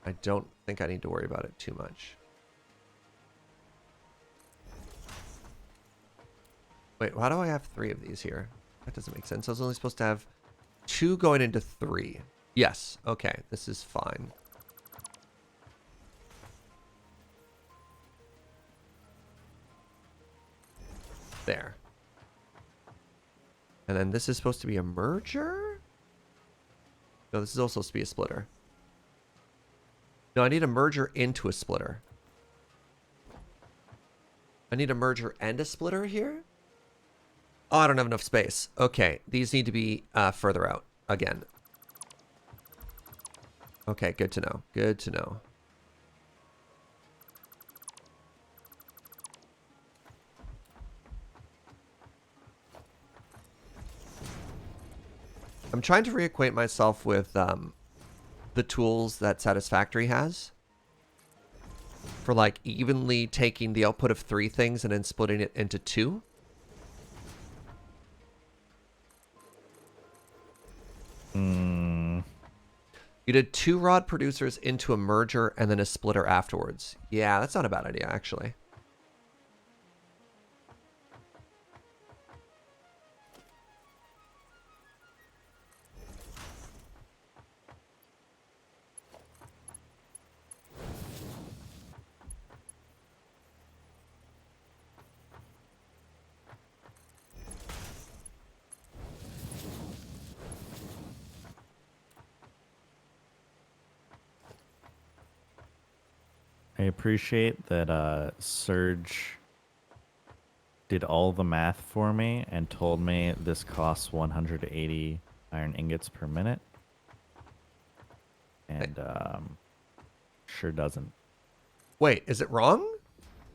I don't think I need to worry about it too much. Wait, why do I have 3 of these here? That doesn't make sense. I was only supposed to have 2 going into 3. Yes, okay, this is fine. There. And then this is supposed to be a merger? No, this is also supposed to be a splitter. No, I need a merger into a splitter. I need a merger and a splitter here? Oh, I don't have enough space. Okay, these need to be further out again. Okay, good to know. Good to know. I'm trying to reacquaint myself with the tools that Satisfactory has for like evenly taking the output of 3 things and then splitting it into 2. You did 2 rod producers into a merger and then a splitter afterwards. Yeah, that's not a bad idea, actually. I appreciate that Surge did all the math for me and told me this costs 180 iron ingots per minute. And sure doesn't. Wait, is it wrong?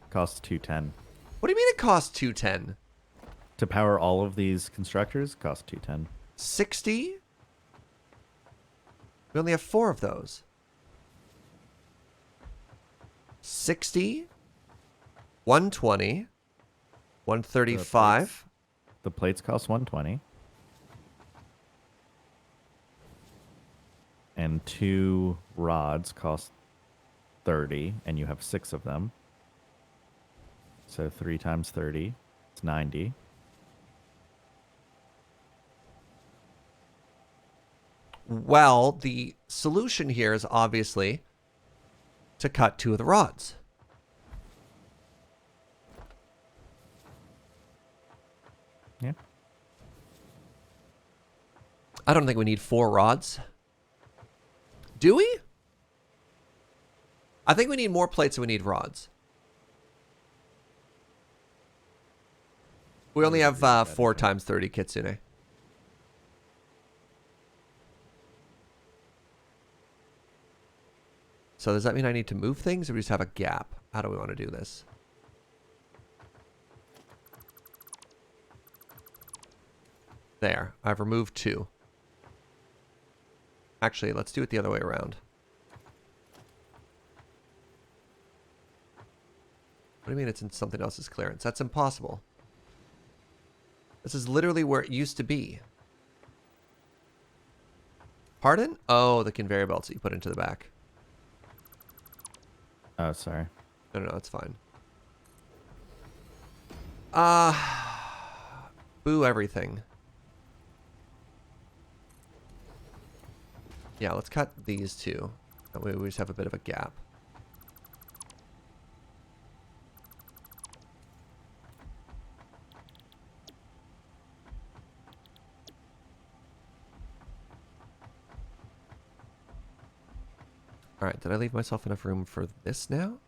Costs 210. What do you mean it costs 210? To power all of these constructors, costs 210. 60? We only have 4 of those. 60, 120, 135. The plates cost 120. And 2 rods cost 30, and you have 6 of them. So 3 times 30, it's 90. Well, the solution here is obviously to cut 2 of the rods. Yeah. I don't think we need 4 rods. Do we? I think we need more plates than we need rods. We only have 4 times 30 kitsune. So does that mean I need to move things or we just have a gap? How do we want to do this? There. I've removed 2. Actually, let's do it the other way around. What do you mean it's in something else's clearance? That's impossible. This is literally where it used to be. Pardon? Oh, the conveyor belts that you put into the back. Oh, sorry. No, it's fine. Boo everything. Yeah, let's cut these 2. That way we just have a bit of a gap. All right, did I leave myself enough room for this now?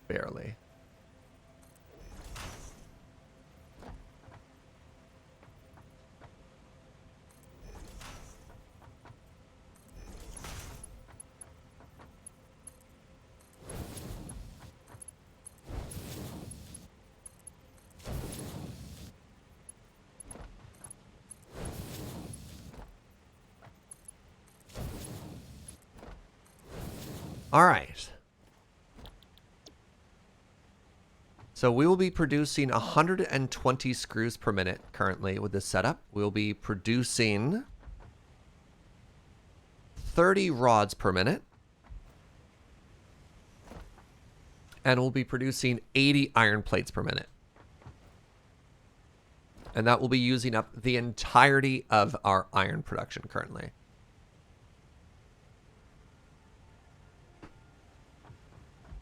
Barely. All right. So we will be producing 120 screws per minute currently with this setup. We'll be producing 30 rods per minute. And we'll be producing 80 iron plates per minute. And that will be using up the entirety of our iron production currently.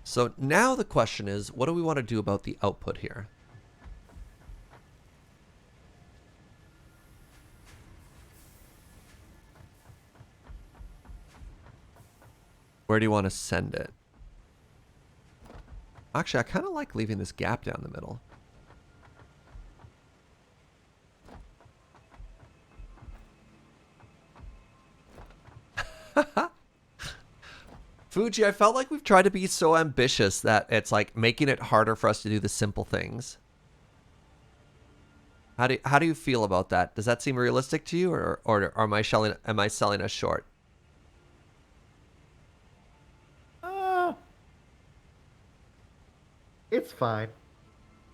So now the question is, what do we want to do about the output here? Where do you want to send it? Actually, I kind of like leaving this gap down the middle. Fugi, I felt like we've tried to be so ambitious that it's like making it harder for us to do the simple things. How do you feel about that? Does that seem realistic to you, or am I selling us short? It's fine.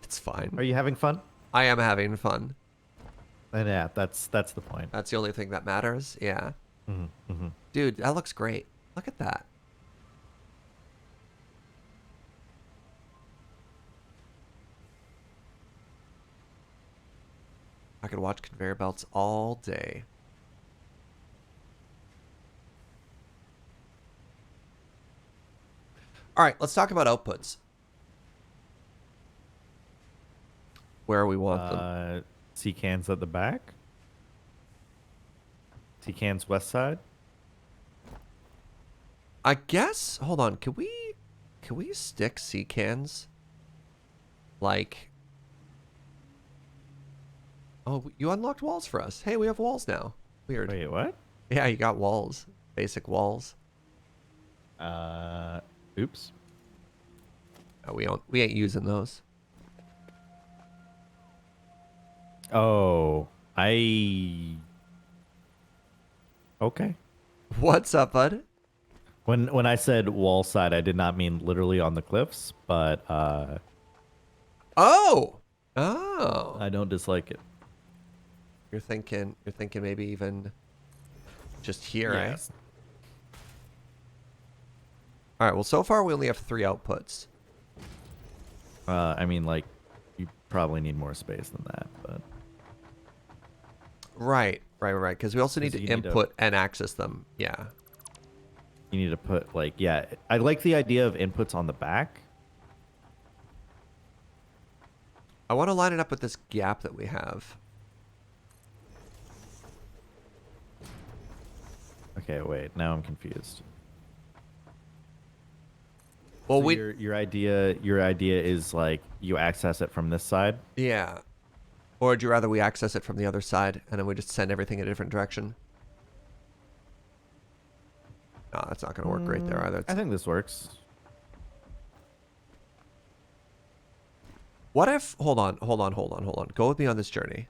It's fine. Are you having fun? I am having fun. And yeah, that's the point. That's the only thing that matters. Yeah. Dude, that looks great. Look at that. I could watch conveyor belts all day. All right, let's talk about outputs. Where we want them. C cans at the back. C cans west side. I guess. Hold on. Can we stick C cans? Like. Oh, you unlocked walls for us. Hey, we have walls now. Weird. Wait, what? Yeah, you got walls. Basic walls. Oops. Oh, we ain't using those. Oh, okay. What's up, bud? When I said wall side, I did not mean literally on the cliffs, but Oh. I don't dislike it. You're thinking maybe even just here, right? Yes. All right. Well, so far we only have 3 outputs. I mean, like, you probably need more space than that, but Right. Because we also need to 'Cause you need to- input and access them. Yeah. you need to put like, yeah. I like the idea of inputs on the back. I want to line it up with this gap that we have. Okay, wait. Now I'm confused. Well, So we your idea is like you access it from this side. yeah. Or would you rather we access it from the other side and then we just send everything in a different direction? No, that's not going to work great there either. I think this works. What if? Hold on. Go with me on this journey.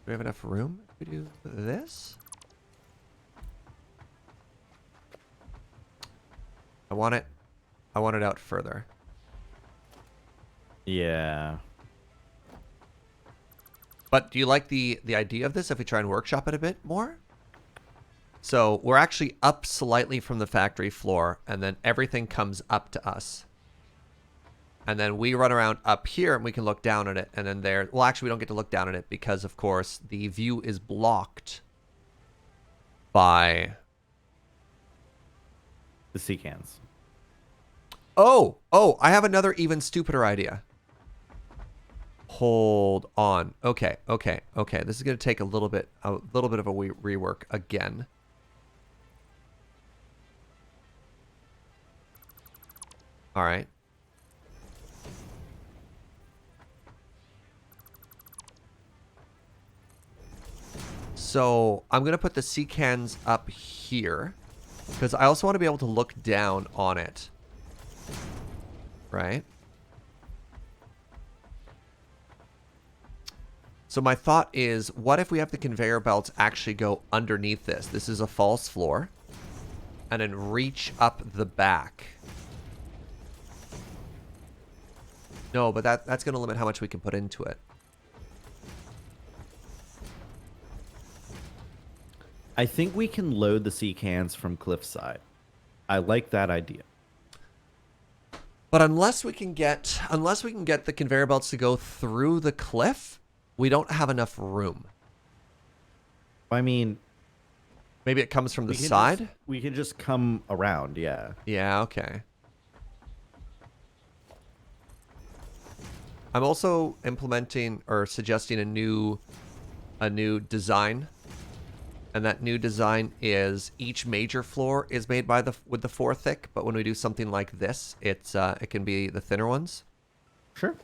we have enough room if we do this? I want it out further. Yeah. But do you like the idea of this if we try and workshop it a bit more? So we're actually up slightly from the factory floor, and then everything comes up to us. And then we run around up here, and we can look down at it. And then there... Well, actually, we don't get to look down at it because, of course, the view is blocked by... The sea cans. Oh, I have another even stupider idea. Hold on. Okay. This is going to take a little bit of a rework again. All right. So I'm going to put the sea cans up here because I also want to be able to look down on it. Right? So my thought is, what if we have the conveyor belts actually go underneath this? This is a false floor. And then reach up the back. No, but that's going to limit how much we can put into it. I think we can load the sea cans from cliffside. I like that idea. But unless we can get the conveyor belts to go through the cliff, we don't have enough room. I mean, maybe it comes from the side? We can just come around, yeah. Yeah, okay. I'm also implementing or suggesting a new design. And that new design is each major floor is made by with the 4 thick, but when we do something like this, it can be the thinner ones. Sure.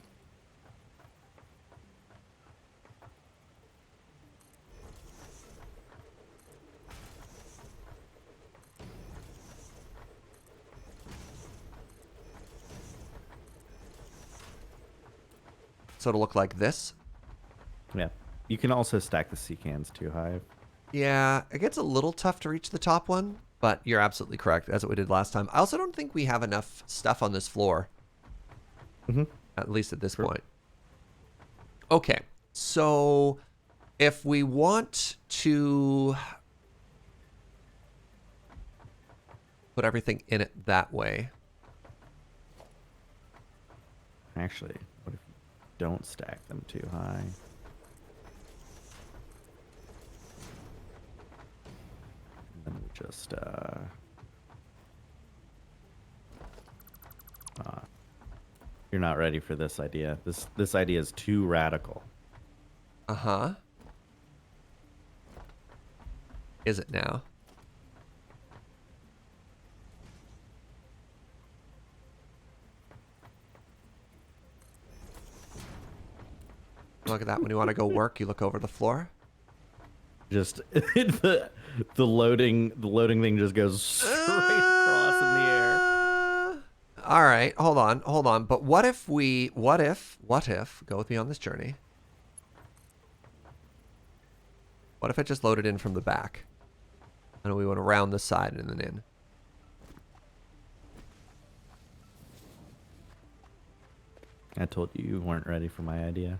So it'll look like this. Yeah. You can also stack the sea cans too high. Yeah, it gets a little tough to reach the top one, but you're absolutely correct. That's what we did last time. I also don't think we have enough stuff on this floor. Mm-hmm. At least at this point. Okay, so if we want to put everything in it that way. Actually, what if you don't stack them too high? And then we just you're not ready for this idea. This idea is too radical. Uh-huh. Is it now? Look at that. When you want to go work, you look over the floor. Just the loading thing just goes straight across in the air. All right, hold on. But what if go with me on this journey? What if I just loaded in from the back? And we went around the side and then in. I told you you weren't ready for my idea.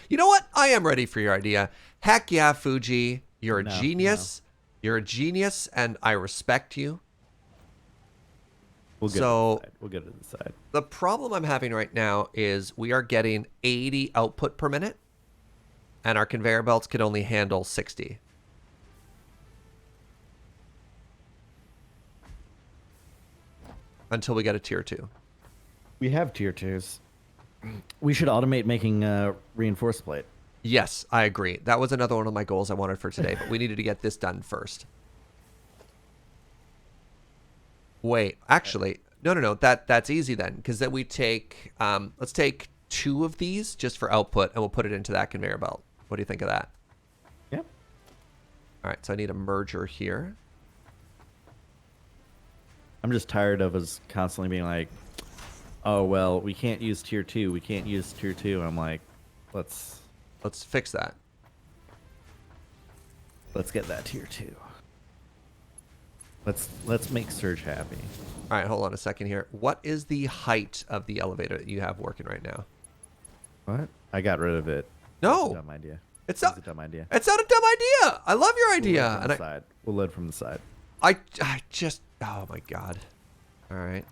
You know what? I am ready for your idea. Heck yeah, Fugi. You're a genius. No. You're a genius, and I respect you. We'll get to the side. The problem I'm having right now is we are getting 80 output per minute, and our conveyor belts can only handle 60. Until we get a tier 2. We have tier 2s. We should automate making a reinforced plate. Yes, I agree. That was another one of my goals I wanted for today, but we needed to get this done first. Wait, actually, no. That's easy then, because then we take, let's take 2 of these just for output, and we'll put it into that conveyor belt. What do you think of that? Yeah. All right, so I need a merger here. I'm just tired of us constantly being like, oh, well, we can't use tier 2. We can't use tier 2. I'm like, let's Let's fix that. Let's get that tier 2. Let's make Surge happy. All right, hold on a second here. What is the height of the elevator that you have working right now? What? I got rid of it. No. It's a dumb idea. It's It was not a dumb idea. It's not a dumb idea. I love your idea. We'll load from the side. I just, oh my god. All right.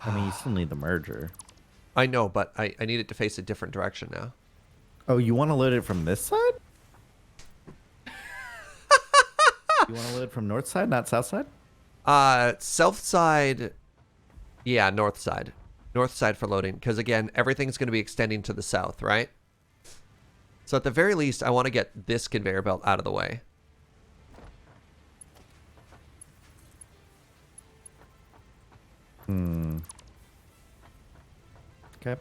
I mean, you still need the merger. I know, but I need it to face a different direction now. Oh, you want to load it from this side? You want to load it from north side, not south side? South side. Yeah, north side. North side for loading, because again, everything's going to be extending to the south, right? So at the very least, I want to get this conveyor belt out of the way. Okay.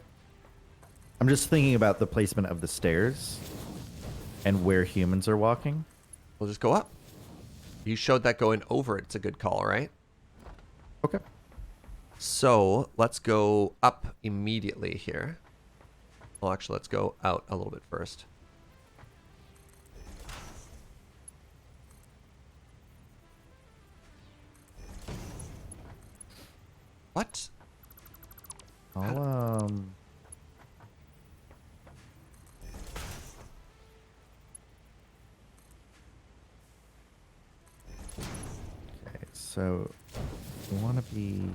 I'm just thinking about the placement of the stairs and where humans are walking. We'll just go up. You showed that going over it's a good call, right? Okay. So let's go up immediately here. Well, actually, let's go out a little bit first. What? I'll, Okay, so we want to be...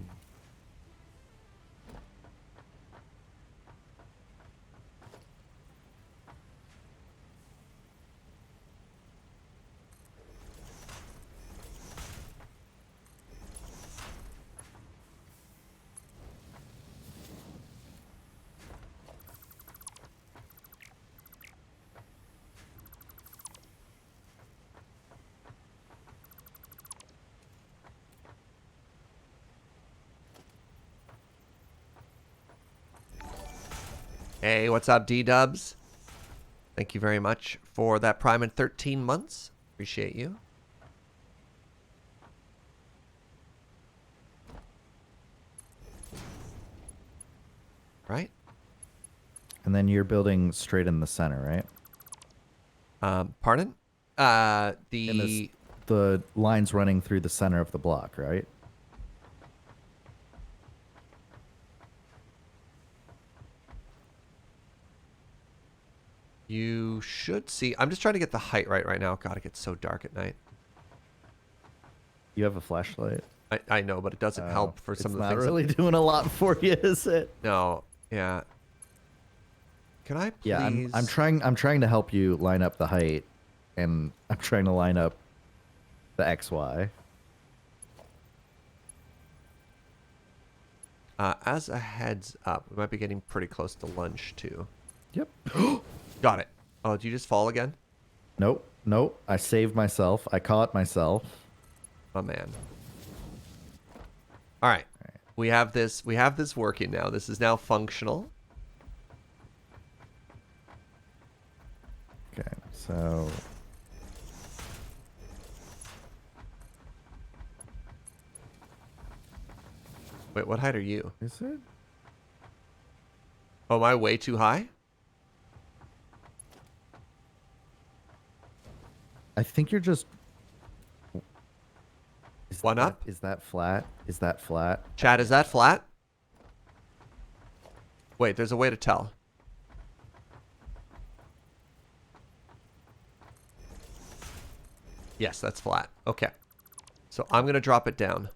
Hey, what's up, D-dubs? Thank you very much for that Prime in 13 months. Appreciate you. Right? And then you're building straight in the center, right? Pardon? And the lines running through the center of the block, right? You should see. I'm just trying to get the height right now. God, it gets so dark at night. You have a flashlight. I know, but it doesn't help for some of the things. It's not really doing a lot for you, is it? No. Yeah. Can I please? Yeah, I'm trying to help you line up the height, and I'm trying to line up the XY. As a heads up, we might be getting pretty close to lunch too. Yep. Got it. Oh, did you just fall again? Nope. I saved myself. I caught myself. Oh man. All right. We have this working now. This is now functional. Okay, so Wait, what height are you? is it? Oh, am I way too high? I think you're just One up? Is that flat? Is that flat? Chad, is that flat? Wait, there's a way to tell. Yes, that's flat. Okay. So I'm going to drop it down.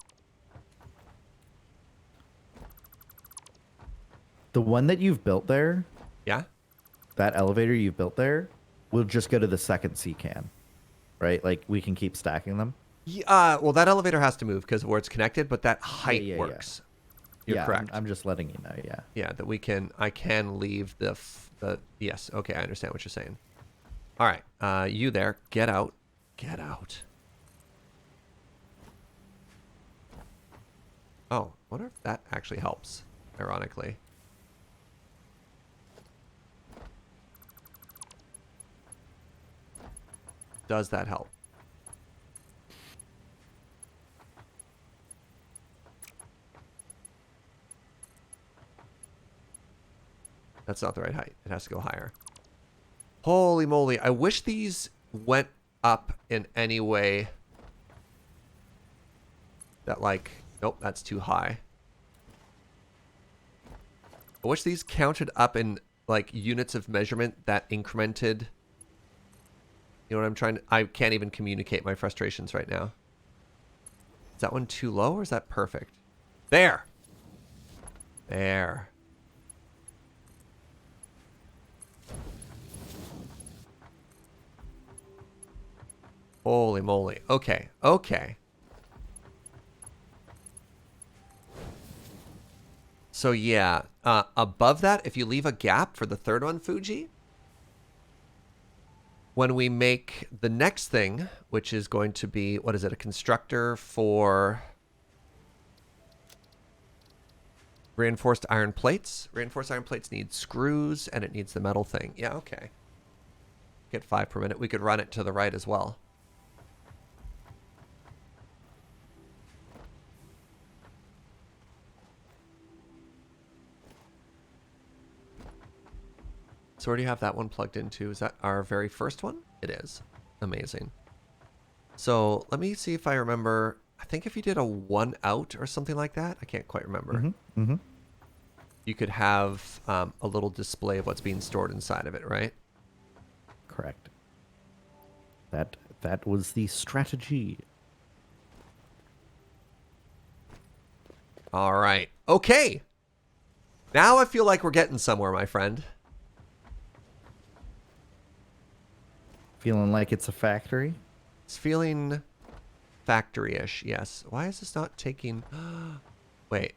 The one that you've built there, Yeah? that elevator you've built there, will just go to the second C can. Right? Like we can keep stacking them. Yeah, well, that elevator has to move because of where it's connected, but that height yeah. works. You're Yeah, correct. I'm just letting you know, yeah. Yeah, that I can leave the yes. Okay, I understand what you're saying. All right, you there, get out. Get out. Oh, I wonder if that actually helps, ironically. Does that help? That's not the right height. It has to go higher. Holy moly. I wish these went up in any way that, like... Nope, that's too high. I wish these counted up in, like, units of measurement that incremented... You know what I'm trying to... I can't even communicate my frustrations right now. Is that one too low or is that perfect? There! There. Holy moly. Okay. Okay. So yeah, above that, if you leave a gap for the third one, Fugi, when we make the next thing, which is going to be, what is it, a constructor for reinforced iron plates. Reinforced iron plates need screws, and it needs the metal thing. Yeah, okay. Get 5 per minute. We could run it to the right as well. So where do you have that one plugged into? Is that our very first one? It is. Amazing. So let me see if I remember. I think if you did a 1 out or something like that, I can't quite remember. You could have a little display of what's being stored inside of it, right? Correct. That was the strategy. All right. Okay. Now I feel like we're getting somewhere, my friend. Feeling like it's a factory? It's feeling factory-ish, yes. Why is this not taking... Wait.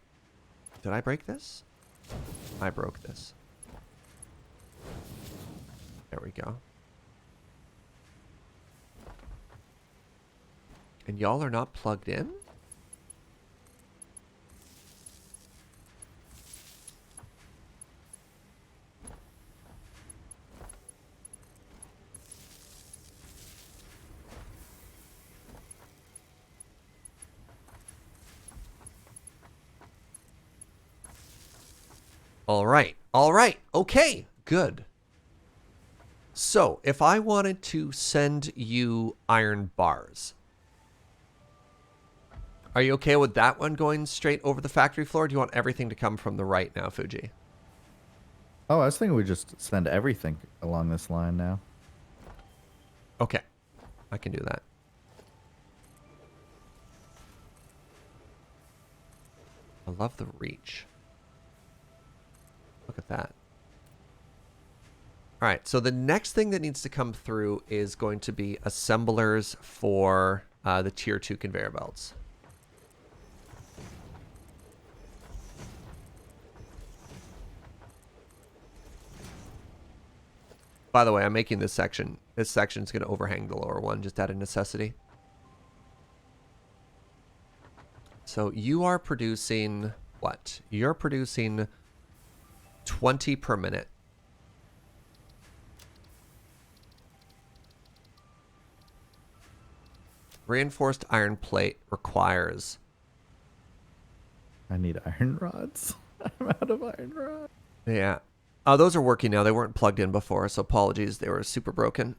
Did I break this? I broke this. There we go. And y'all are not plugged in? All right, okay, good. So, if I wanted to send you iron bars, are you okay with that one going straight over the factory floor? Or do you want everything to come from the right now, Fugi? Oh, I was thinking we just send everything along this line now. Okay, I can do that. I love the reach. Look at that. All right, so the next thing that needs to come through is going to be assemblers for the tier 2 conveyor belts. By the way, I'm making this section. This section's going to overhang the lower one just out of necessity. So you are producing what? You're producing 20 per minute. Reinforced iron plate requires... I need iron rods. I'm out of iron rods. Yeah. Oh, those are working now. They weren't plugged in before, so apologies. They were super broken.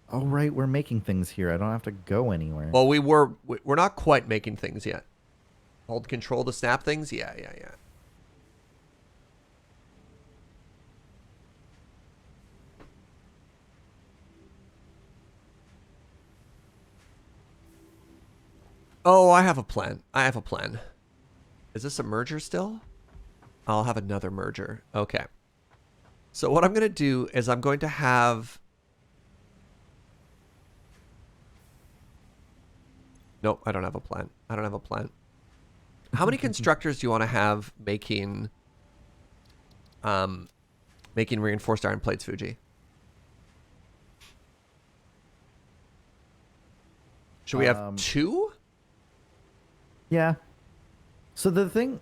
Oh, right. We're making things here. I don't have to go anywhere. Well, we're not quite making things yet. Hold control to snap things? Yeah. Oh, I have a plan. Is this a merger still? I'll have another merger. Okay. So what I'm going to do is I'm going to have... Nope, I don't have a plan. How many constructors do you want to have making reinforced iron plates, Fugi? Should we have 2? Yeah. So the thing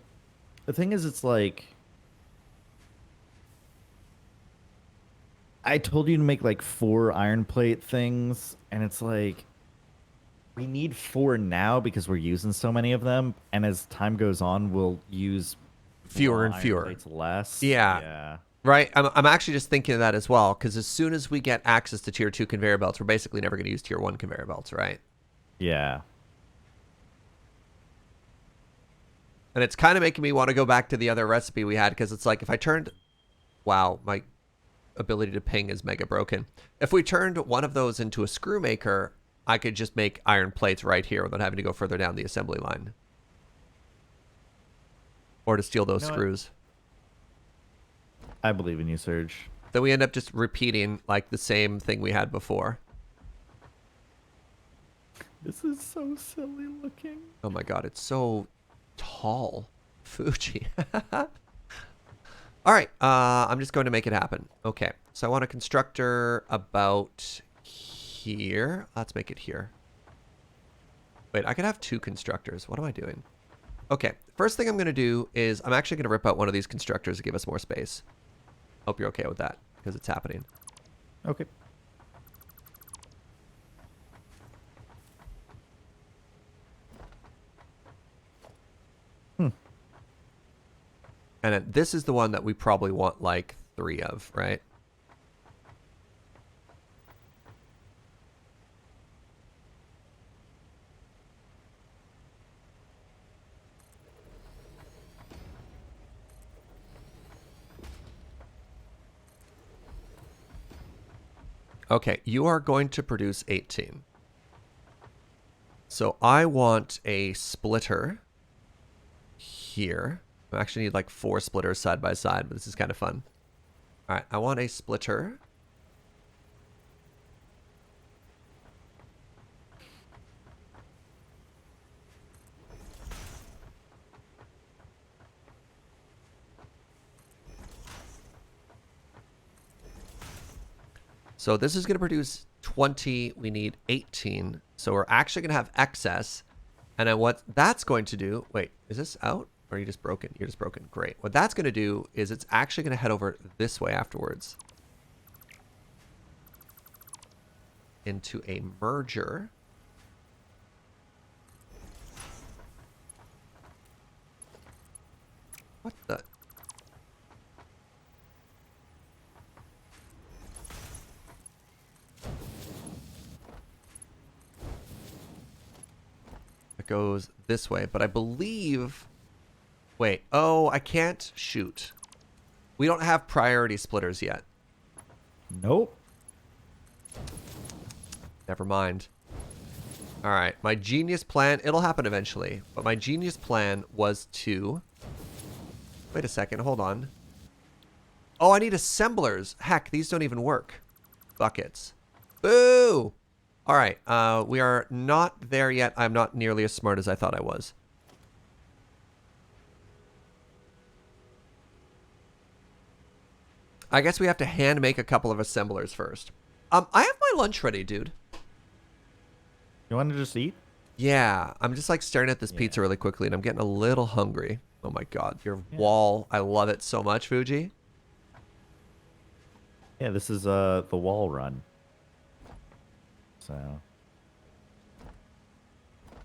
is, it's like, I told you to make like 4 iron plate things, and it's like, we need 4 now because we're using so many of them, and as time goes on, we'll use fewer and iron fewer. plates less. Yeah. Yeah. Right? I'm actually just thinking of that as well, because as soon as we get access to tier 2 conveyor belts, we're basically never going to use tier 1 conveyor belts, right? Yeah. And it's kind of making me want to go back to the other recipe we had, because it's like if I turned... Wow, my ability to ping is mega broken. If we turned one of those into a screw maker, I could just make iron plates right here without having to go further down the assembly line. Or to steal those screws. I believe in you, Serge. Then we end up just repeating like the same thing we had before. This is so silly looking. Oh my god, it's so tall. Fugi. All right, I'm just going to make it happen. Okay, so I want a constructor about here. Let's make it here. Wait, I could have 2 constructors. What am I doing? Okay, first thing I'm going to do is I'm actually going to rip out one of these constructors to give us more space. Hope you're okay with that, because it's happening. Okay. And then this is the one that we probably want like 3 of, right? Okay, you are going to produce 18. So I want a splitter here. I actually need like 4 splitters side by side, but this is kind of fun. All right, I want a splitter. So this is going to produce 20. We need 18. So we're actually going to have excess. And then what that's going to do... Wait, is this out? Or are you just broken? You're just broken. Great. What that's going to do is it's actually going to head over this way afterwards. Into a merger. What the... It goes this way, but I believe... Wait, oh, I can't shoot. We don't have priority splitters yet. Nope. Never mind. All right, my genius plan, it'll happen eventually, but my genius plan was to... Wait a second, hold on. Oh, I need assemblers. Heck, these don't even work. Buckets. Boo! All right, we are not there yet. I'm not nearly as smart as I thought I was. I guess we have to hand make a couple of assemblers first. I have my lunch ready, dude. You want to just eat? Yeah, I'm just like staring at this pizza really quickly, and I'm getting a little hungry. Oh my god, your wall. I love it so much, Fugi. Yeah, this is the wall run. So.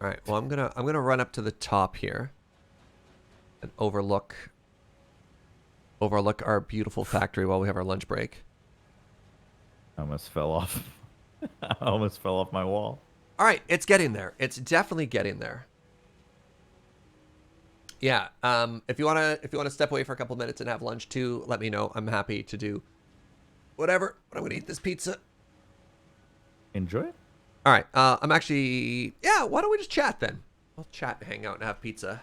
All right, well, I'm gonna run up to the top here and overlook our beautiful factory while we have our lunch break. I almost fell off. I almost fell off my wall. All right, it's getting there. It's definitely getting there. Yeah. If you wanna step away for a couple minutes and have lunch too, let me know. I'm happy to do whatever. But I'm gonna eat this pizza. Enjoy it. All right. I'm actually... Yeah, why don't we just chat then? We'll chat and hang out and have pizza.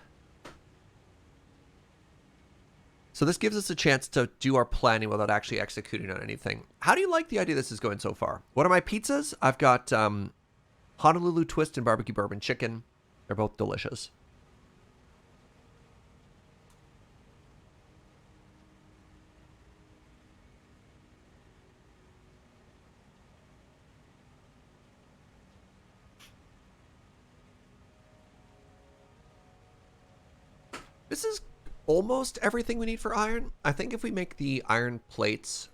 So this gives us a chance to do our planning without actually executing on anything. How do you like the idea this is going so far? What are my pizzas? I've got Honolulu Twist and Barbecue Bourbon Chicken. They're both delicious. This is almost everything we need for iron. I think if we make the iron plates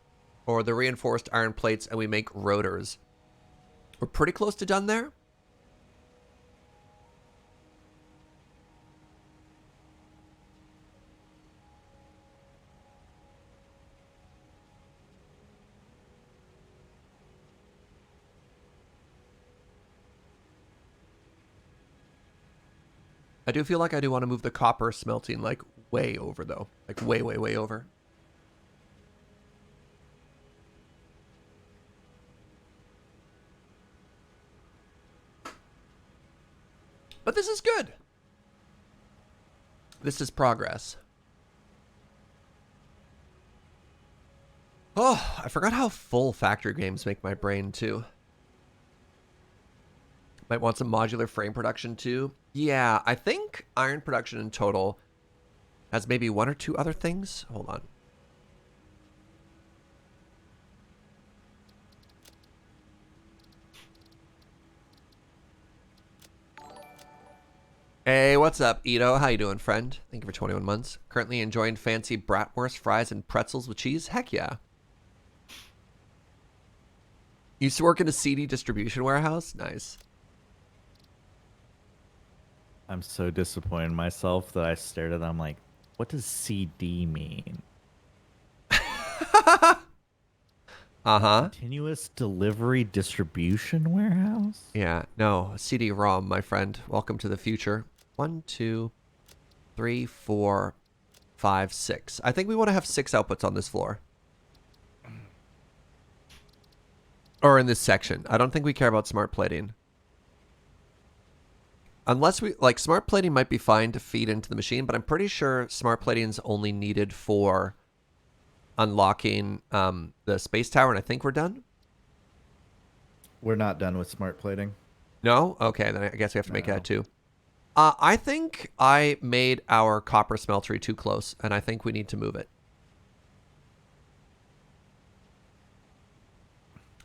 or the reinforced iron plates and we make rotors, we're pretty close to done there. I do feel like I do want to move the copper smelting like way over though. Like way, way, way over. But this is good. This is progress. Oh, I forgot how full factory games make my brain too. Might want some modular frame production too. Yeah, I think iron production in total has maybe 1 or 2 other things. Hold on. Hey, what's up, Ito? How you doing, friend? Thank you for 21 months. Currently enjoying fancy bratwurst, fries, and pretzels with cheese? Heck yeah. Used to work in a CD distribution warehouse? Nice. I'm so disappointed in myself that I stared at them like, what does CD mean? Uh-huh. Continuous delivery distribution warehouse? Yeah, no, CD-ROM, my friend. Welcome to the future. 1, 2, 3, 4, 5, 6. I think we want to have 6 outputs on this floor. Or in this section. I don't think we care about smart plating. Unless we, like, smart plating might be fine to feed into the machine, but I'm pretty sure smart plating is only needed for unlocking the space tower, and I think we're done. We're not done with smart plating. No? Okay, then I guess we have to make that too. I think I made our copper smeltery too close, and I think we need to move it.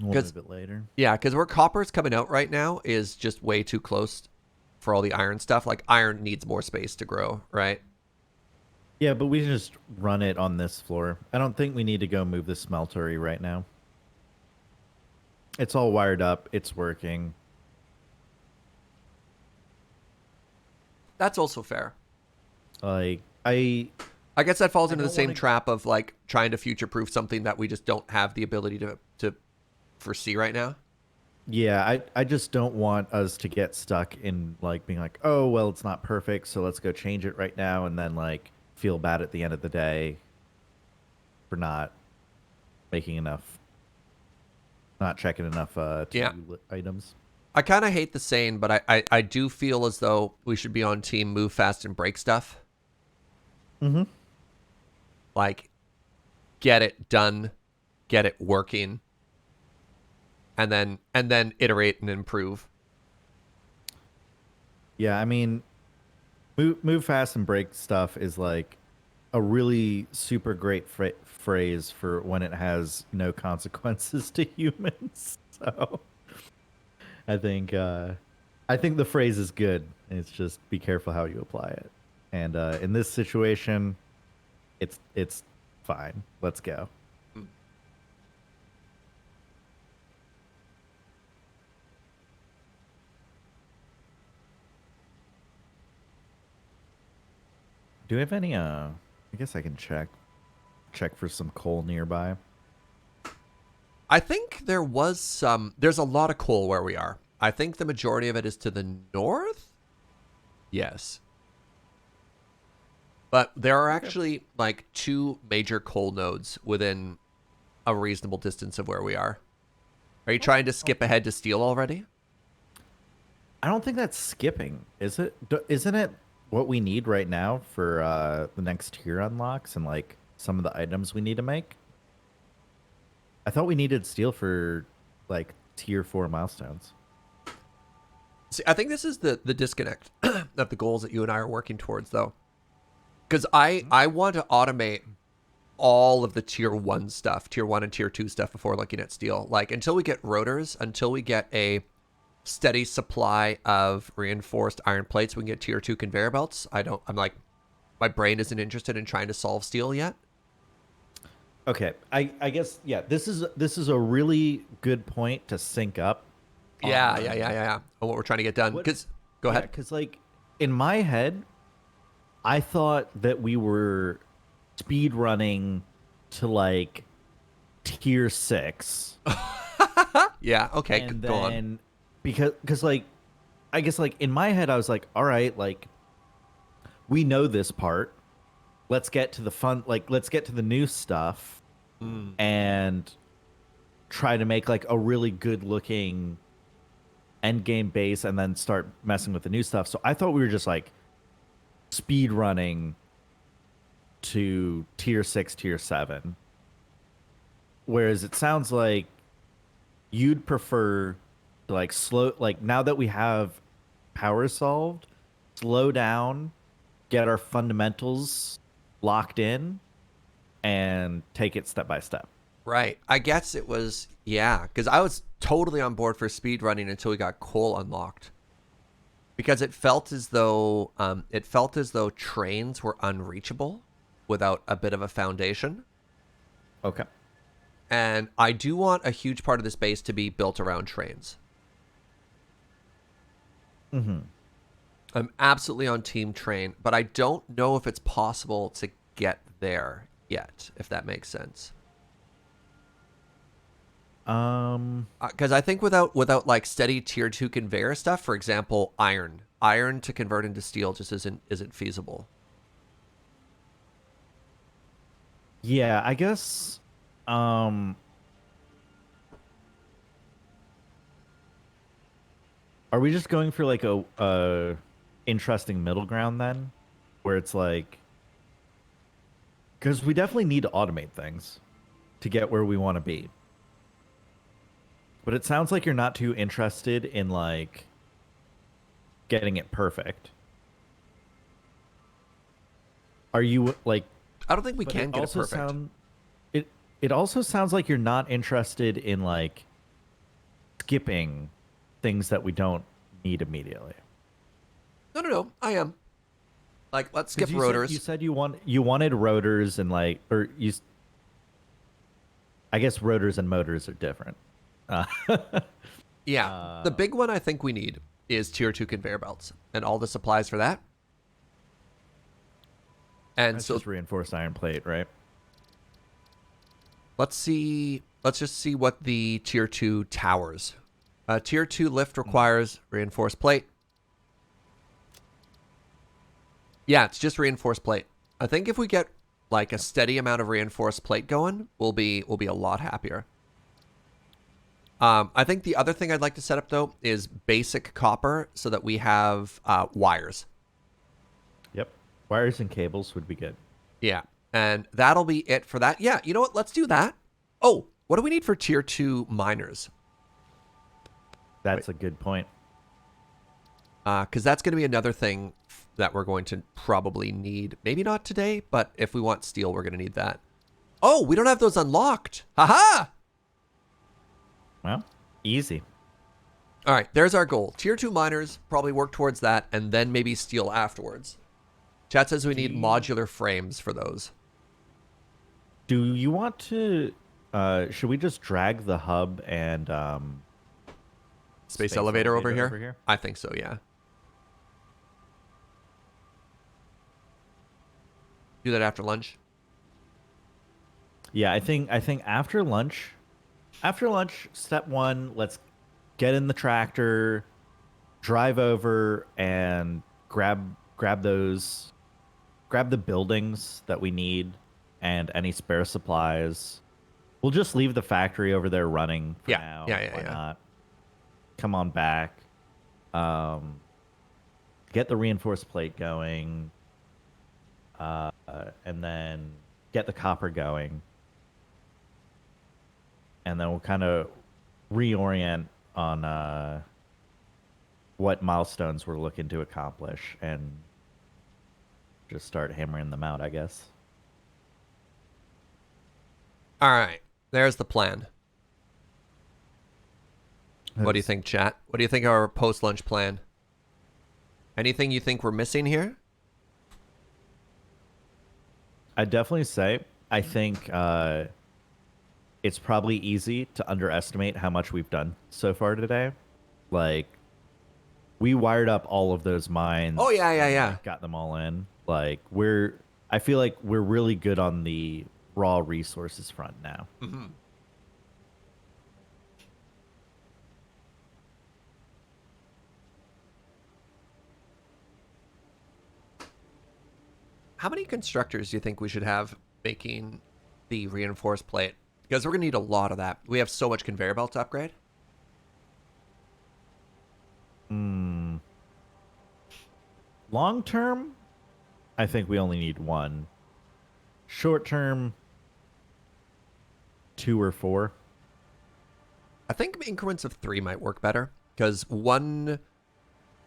We'll move it later. Yeah, because where copper's coming out right now is just way too close for all the iron stuff. Like, iron needs more space to grow, right? Yeah, but we can just run it on this floor. I don't think we need to go move the smeltery right now. It's all wired up. It's working. That's also fair. Like, I guess that falls I into the don't same wanna- trap of, like, trying to future-proof something that we just don't have the ability to foresee right now. yeah, I just don't want us to get stuck in, like, being like, oh, well, it's not perfect, so let's go change it right now, and then, like, feel bad at the end of the day for not making enough, not checking enough items. I kind of hate the saying, but I do feel as though we should be on team move fast and break stuff. Mm-hmm. Like, get it done, get it working, and then iterate and improve. Yeah, I mean, move fast and break stuff is like a really super great phrase for when it has no consequences to humans. So I think the phrase is good. It's just be careful how you apply it. And in this situation, it's fine. Let's go. Do we have any I guess I can check for some coal nearby. I think there's a lot of coal where we are. I think the majority of it is to the north. Yes. But there are actually like 2 major coal nodes within a reasonable distance of where we are. Are you trying to skip ahead to steel already? I don't think that's skipping, is it? Isn't it what we need right now for the next tier unlocks and like some of the items we need to make? I thought we needed steel for like tier 4 milestones. See, I think this is the disconnect of the goals that you and I are working towards, though. Because I want to automate all of the tier 1 stuff, tier 1 and tier 2 stuff before looking at steel. Like, until we get rotors, until we get a steady supply of reinforced iron plates, we can get tier 2 conveyor belts. I'm like, my brain isn't interested in trying to solve steel yet. Okay, I guess, yeah, this is a really good point to sync up. Yeah. On what we're trying to get done. Because go ahead. Because like in my head, I thought that we were speed running to like tier 6. Yeah. Okay. And go then on. because like I guess like in my head I was like, all right, like we know this part. Let's get to the fun, like, let's get to the new stuff and try to make like a really good looking end game base and then start messing with the new stuff. So I thought we were just like speed running to tier 6, tier 7. Whereas it sounds like you'd prefer to like slow, like now that we have power solved, slow down, get our fundamentals locked in, and take it step by step. Right. I guess it was, yeah, because I was totally on board for speed running until we got coal unlocked. Because it felt as though trains were unreachable without a bit of a foundation. Okay. And I do want a huge part of this base to be built around trains. Mm-hmm. I'm absolutely on team train, but I don't know if it's possible to get there yet, if that makes sense. Because I think without like steady tier 2 conveyor stuff, for example, iron to convert into steel just isn't feasible. Yeah, I guess. Are we just going for like a interesting middle ground then, where it's like, because we definitely need to automate things to get where we want to be. But it sounds like you're not too interested in like getting it perfect. Are you like? I don't think we can get it perfect. It also sounds like you're not interested in like skipping things that we don't need immediately. No. I am. Like, let's skip rotors. You said you wanted rotors and like, or you. I guess rotors and motors are different. Yeah. The big one I think we need is tier 2 conveyor belts and all the supplies for that. And That's so just reinforced iron plate, right? let's just see what the tier 2 towers. Tier 2 lift requires reinforced plate. Yeah, it's just reinforced plate. I think if we get like a steady amount of reinforced plate going, we'll be a lot happier. I think the other thing I'd like to set up though is basic copper so that we have wires. Yep. Wires and cables would be good. Yeah. And that'll be it for that. Yeah, you know what? Let's do that. Oh, what do we need for tier 2 miners? That's a good point. Because that's going to be another thing that we're going to probably need. Maybe not today, but if we want steel, we're going to need that. Oh, we don't have those unlocked. Haha! Well, easy. All right, there's our goal. Tier 2 miners, probably work towards that, and then maybe steel afterwards. Chat says we need modular frames for those. Do you want to... should we just drag the hub and... Space elevator over here? I think so, yeah. Do that after lunch? Yeah, I think after lunch... After lunch, step 1, let's get in the tractor, drive over, and grab the buildings that we need and any spare supplies. We'll just leave the factory over there running for now. Why not? Come on back. Get the reinforced plate going. And then get the copper going. And then we'll kind of reorient on what milestones we're looking to accomplish and just start hammering them out, I guess. All right. There's the plan. What do you think, chat? What do you think of our post-lunch plan? Anything you think we're missing here? I'd definitely say I think it's probably easy to underestimate how much we've done so far today. Like, we wired up all of those mines. Oh, yeah. Got them all in. Like, I feel like we're really good on the raw resources front now. Mm-hmm. How many constructors do you think we should have making the reinforced plate? Because we're going to need a lot of that. We have so much conveyor belt to upgrade. Long term, I think we only need one. Short term, 2 or 4. I think increments of 3 might work better because one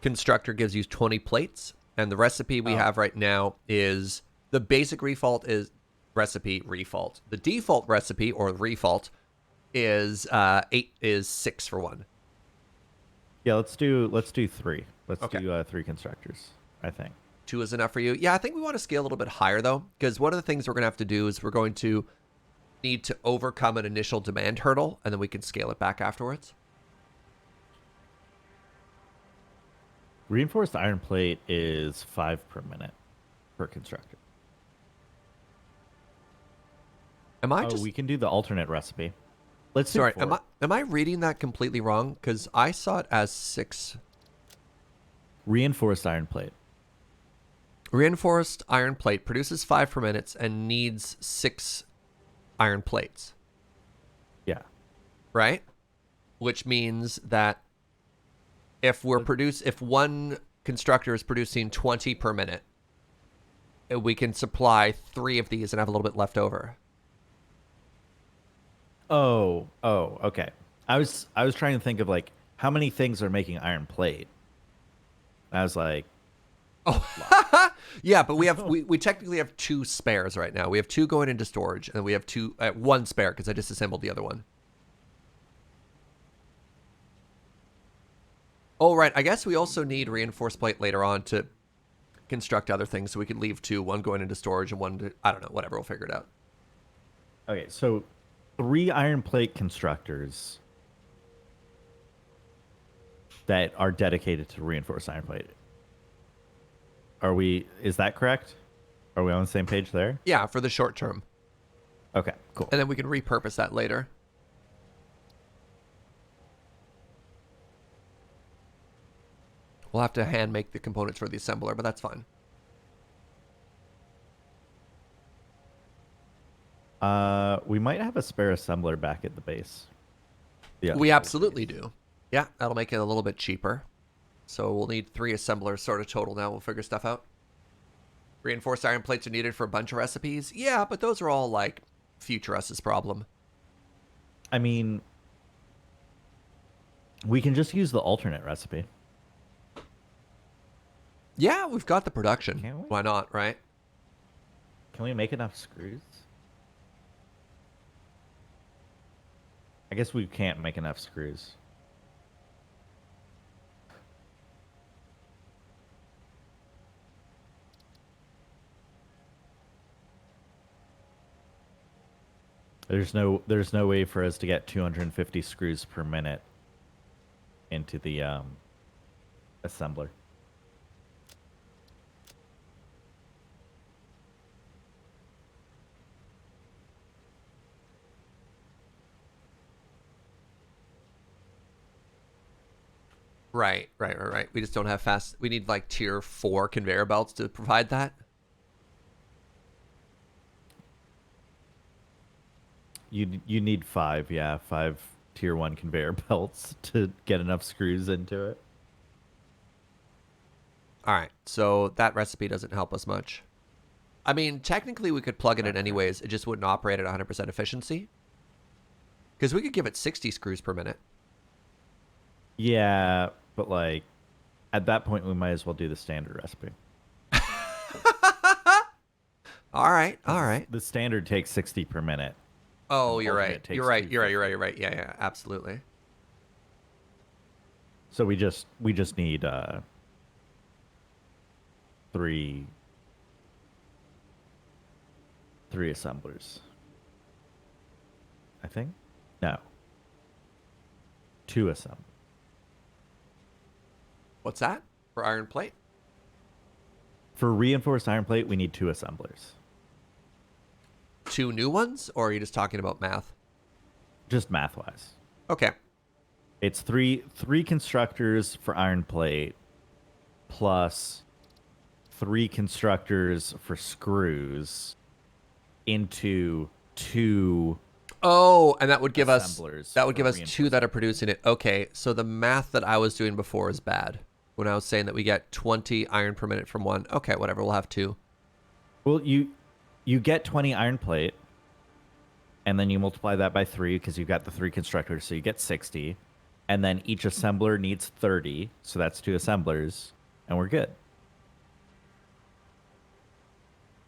constructor gives you 20 plates, and the recipe we have right now is the basic refault is recipe refault. The default recipe or refault is 6 for 1. Yeah, let's do 3. Let's Okay. do 3 constructors, I think. 2 is enough for you. Yeah, I think we want to scale a little bit higher though, because one of the things we're going to have to do is we're going to need to overcome an initial demand hurdle, and then we can scale it back afterwards. Reinforced iron plate is 5 per minute per constructor. Am I just We can do the alternate recipe. Let's do sorry? 4. Am I reading that completely wrong? Because I saw it as 6. Reinforced iron plate. Reinforced iron plate produces 5 per minute and needs 6 iron plates, Yeah. right? Which means that if one constructor is producing 20 per minute, we can supply 3 of these and have a little bit left over. Oh, okay. I was trying to think of like how many things are making iron plate. I was like, Yeah, but we technically have 2 spares right now. We have 2 going into storage, and we have 1 spare because I disassembled the other one. Oh, right. I guess we also need reinforced plate later on to construct other things, so we can leave 2, 1 going into storage and 1 to, I don't know, whatever. We'll figure it out. okay, so 3 iron plate constructors that are dedicated to reinforced iron plate. Is that correct? Are we on the same page there? Yeah, for the short term. Okay, cool. And then we can repurpose that later. We'll have to hand make the components for the assembler, but that's fine. We might have a spare assembler back at the base. Yeah. We absolutely do. Yeah, that'll make it a little bit cheaper. So we'll need 3 assemblers sort of total now. We'll figure stuff out. Reinforced iron plates are needed for a bunch of recipes. Yeah, but those are all like future us's problem. I mean, we can just use the alternate recipe. Yeah, we've got the production. Can't we? Why not, right? Can we make enough screws? I guess we can't make enough screws. There's no way for us to get 250 screws per minute into the assembler. Right. We just don't have fast. We need like tier 4 conveyor belts to provide that. You need 5, yeah, 5 tier 1 conveyor belts to get enough screws into it. All right. So that recipe doesn't help us much. I mean, technically we could plug it in anyways. It just wouldn't operate at 100% efficiency. Because we could give it 60 screws per minute. Yeah, but like at that point we might as well do the standard recipe. All right. The standard takes 60 per minute. Oh, you're alternate right. takes You're right. 250. Yeah, absolutely. So we just need 3 assemblers. I think? No. 2 assemblers. What's that? For iron plate? For reinforced iron plate, we need 2 assemblers. 2 new ones? Or are you just talking about math? Just math-wise. Okay. It's three constructors for iron plate plus 3 constructors for screws into 2 Oh, and that would give us assemblers that would for give us 2 that are producing it. Okay, so the math that I was doing before is bad. When I was saying that we get 20 iron per minute from one. Okay, whatever, we'll have 2. Well, you get 20 iron plate, and then you multiply that by 3 because you've got the 3 constructors, so you get 60. And then each assembler needs 30, so that's 2 assemblers, and we're good.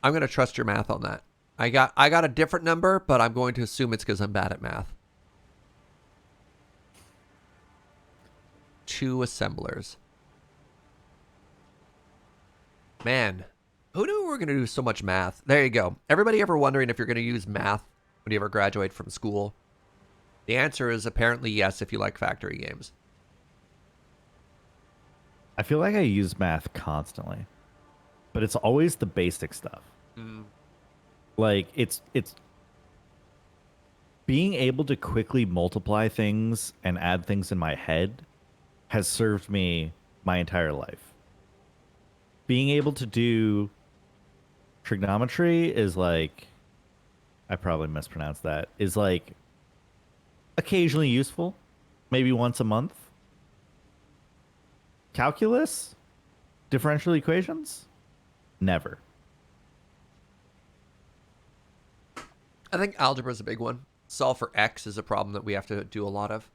I'm going to trust your math on that. I got a different number, but I'm going to assume it's because I'm bad at math. 2 assemblers. Man, who knew we were going to do so much math? There you go. Everybody ever wondering if you're going to use math when you ever graduate from school? The answer is apparently yes if you like factory games. I feel like I use math constantly, but it's always the basic stuff. Like it's being able to quickly multiply things and add things in my head has served me my entire life. Being able to do trigonometry is like, I probably mispronounced that, is like occasionally useful, maybe once a month. Calculus, differential equations, never. I think algebra is a big one. Solve for x is a problem that we have to do a lot of.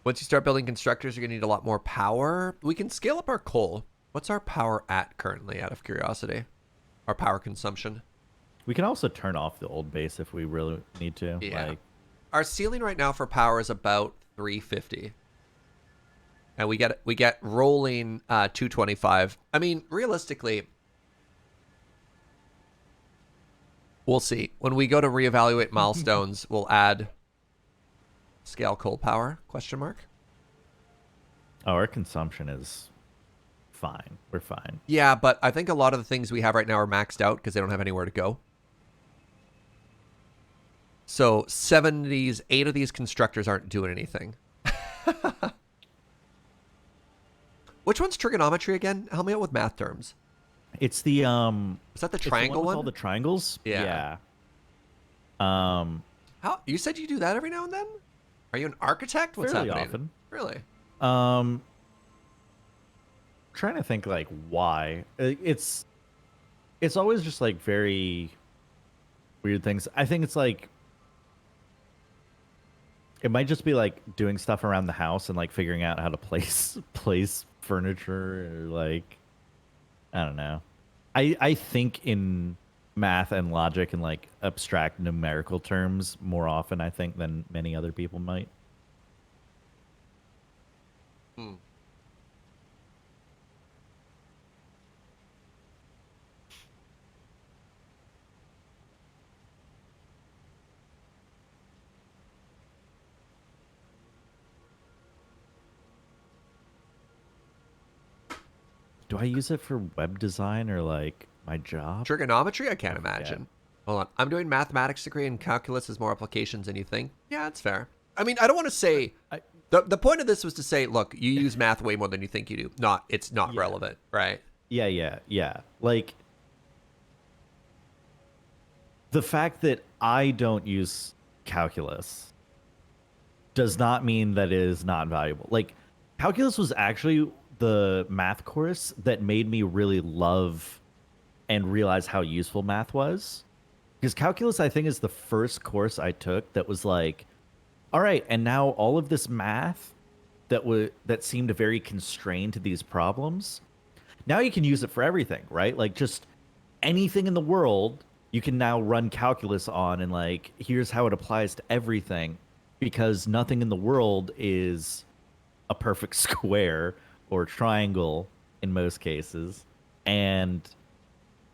Once you start building constructors, you're going to need a lot more power. We can scale up our coal. What's our power at currently, out of curiosity? Our power consumption. We can also turn off the old base if we really need to. Yeah. Like, our ceiling right now for power is about 350. And we get rolling 225. I mean, realistically, we'll see. When we go to reevaluate milestones, we'll add scale coal power, question mark. oh, our consumption is fine. We're fine. Yeah, but I think a lot of the things we have right now are maxed out because they don't have anywhere to go. So 8 of these constructors aren't doing anything. Which one's trigonometry again? Help me out with math terms. It's the Is that the it's the triangle with one? all the triangles. Yeah. Yeah. How you said you do that every now and then? Are you an architect? What's Fairly happening? often. Really? Trying to think like why. It's always just like very weird things. I think it's like it might just be like doing stuff around the house and like figuring out how to place furniture or like I don't know. I think in math and logic and like abstract numerical terms more often I think than many other people might. Do I use it for web design or like my job? Trigonometry? I can't imagine. Hold on. I'm doing mathematics degree and calculus has more applications than you think. Yeah, that's fair. I mean, I don't want to say the point of this was to say, look, you use math way more than you think you do. It's not relevant, right? Yeah. Like the fact that I don't use calculus does not mean that it is not valuable. Like calculus was actually the math course that made me really love and realize how useful math was. Because calculus, I think, is the first course I took that was like, all right, and now all of this math that seemed very constrained to these problems, now you can use it for everything, right? Like just anything in the world, you can now run calculus on, and like, here's how it applies to everything, because nothing in the world is a perfect square or triangle in most cases. And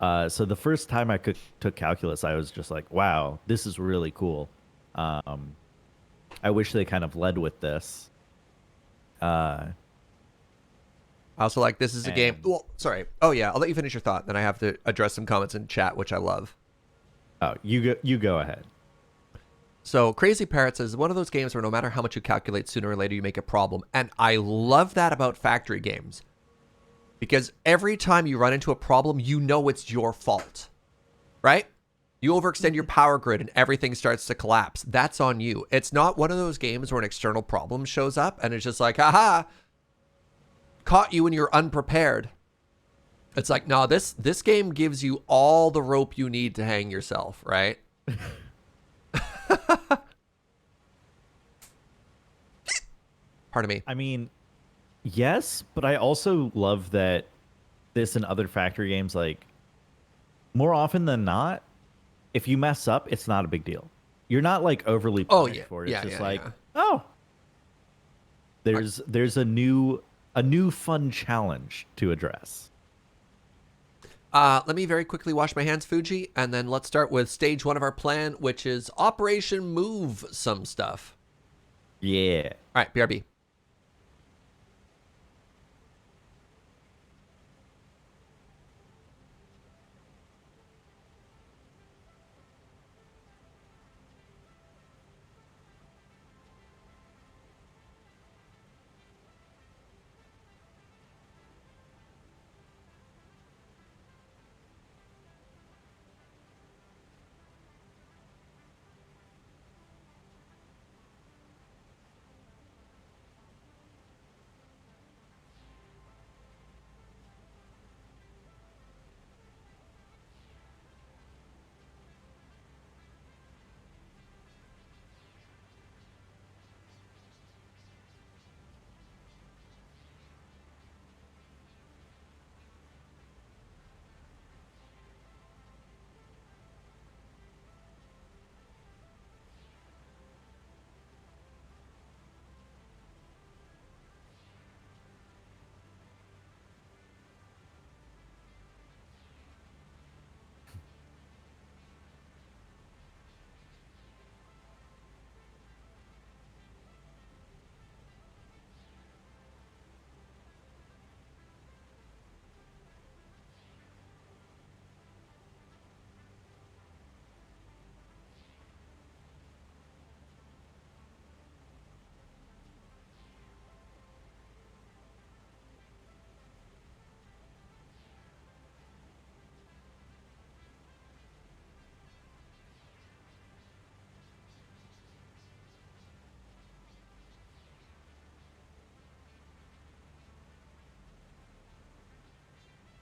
so the first time I took calculus, I was just like, wow, this is really cool. I wish they kind of led with this. I also like this is a game. Well, sorry. Oh yeah, I'll let you finish your thought. Then I have to address some comments in chat, which I love. Oh, you go ahead. So Crazy Parrot says, one of those games where no matter how much you calculate, sooner or later you make a problem. And I love that about factory games. Because every time you run into a problem, you know it's your fault, right? You overextend your power grid and everything starts to collapse. That's on you. It's not one of those games where an external problem shows up and it's just like, haha, caught you when you're unprepared. It's like, no, this game gives you all the rope you need to hang yourself, right? Pardon me. I mean, yes, but I also love that this and other factory games, like, more often than not, if you mess up, it's not a big deal. You're not like overly punished for it. It's just like, oh, there's a new fun challenge to address. Let me very quickly wash my hands, Fugi, and then let's start with stage 1 of our plan, which is Operation Move some stuff. Yeah. All right, BRB.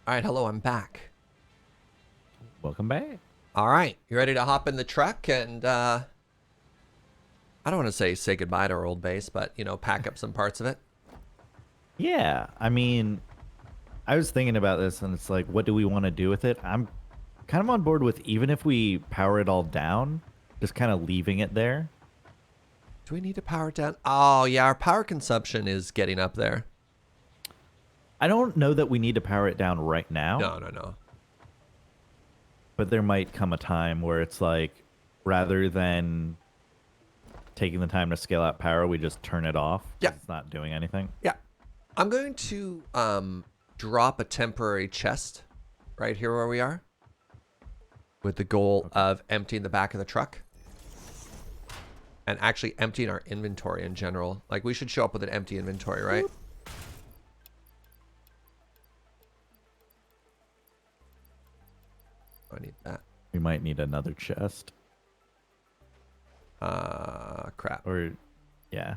All right, hello, I'm back. Welcome back. All right, you ready to hop in the truck and, I don't want to say goodbye to our old base, but, you know, pack up some parts of it? Yeah, I mean, I was thinking about this, and it's like, what do we want to do with it? I'm kind of on board with, even if we power it all down, just kind of leaving it there. Do we need to power it down? Oh, yeah, our power consumption is getting up there. I don't know that we need to power it down right now. No. But there might come a time where it's like, rather than taking the time to scale out power, we just turn it off. Yeah. It's not doing anything. Yeah. I'm going to drop a temporary chest right here where we are with the goal of emptying the back of the truck and actually emptying our inventory in general. Like, we should show up with an empty inventory, right? I need that. We might need another chest. Crap. Or, yeah.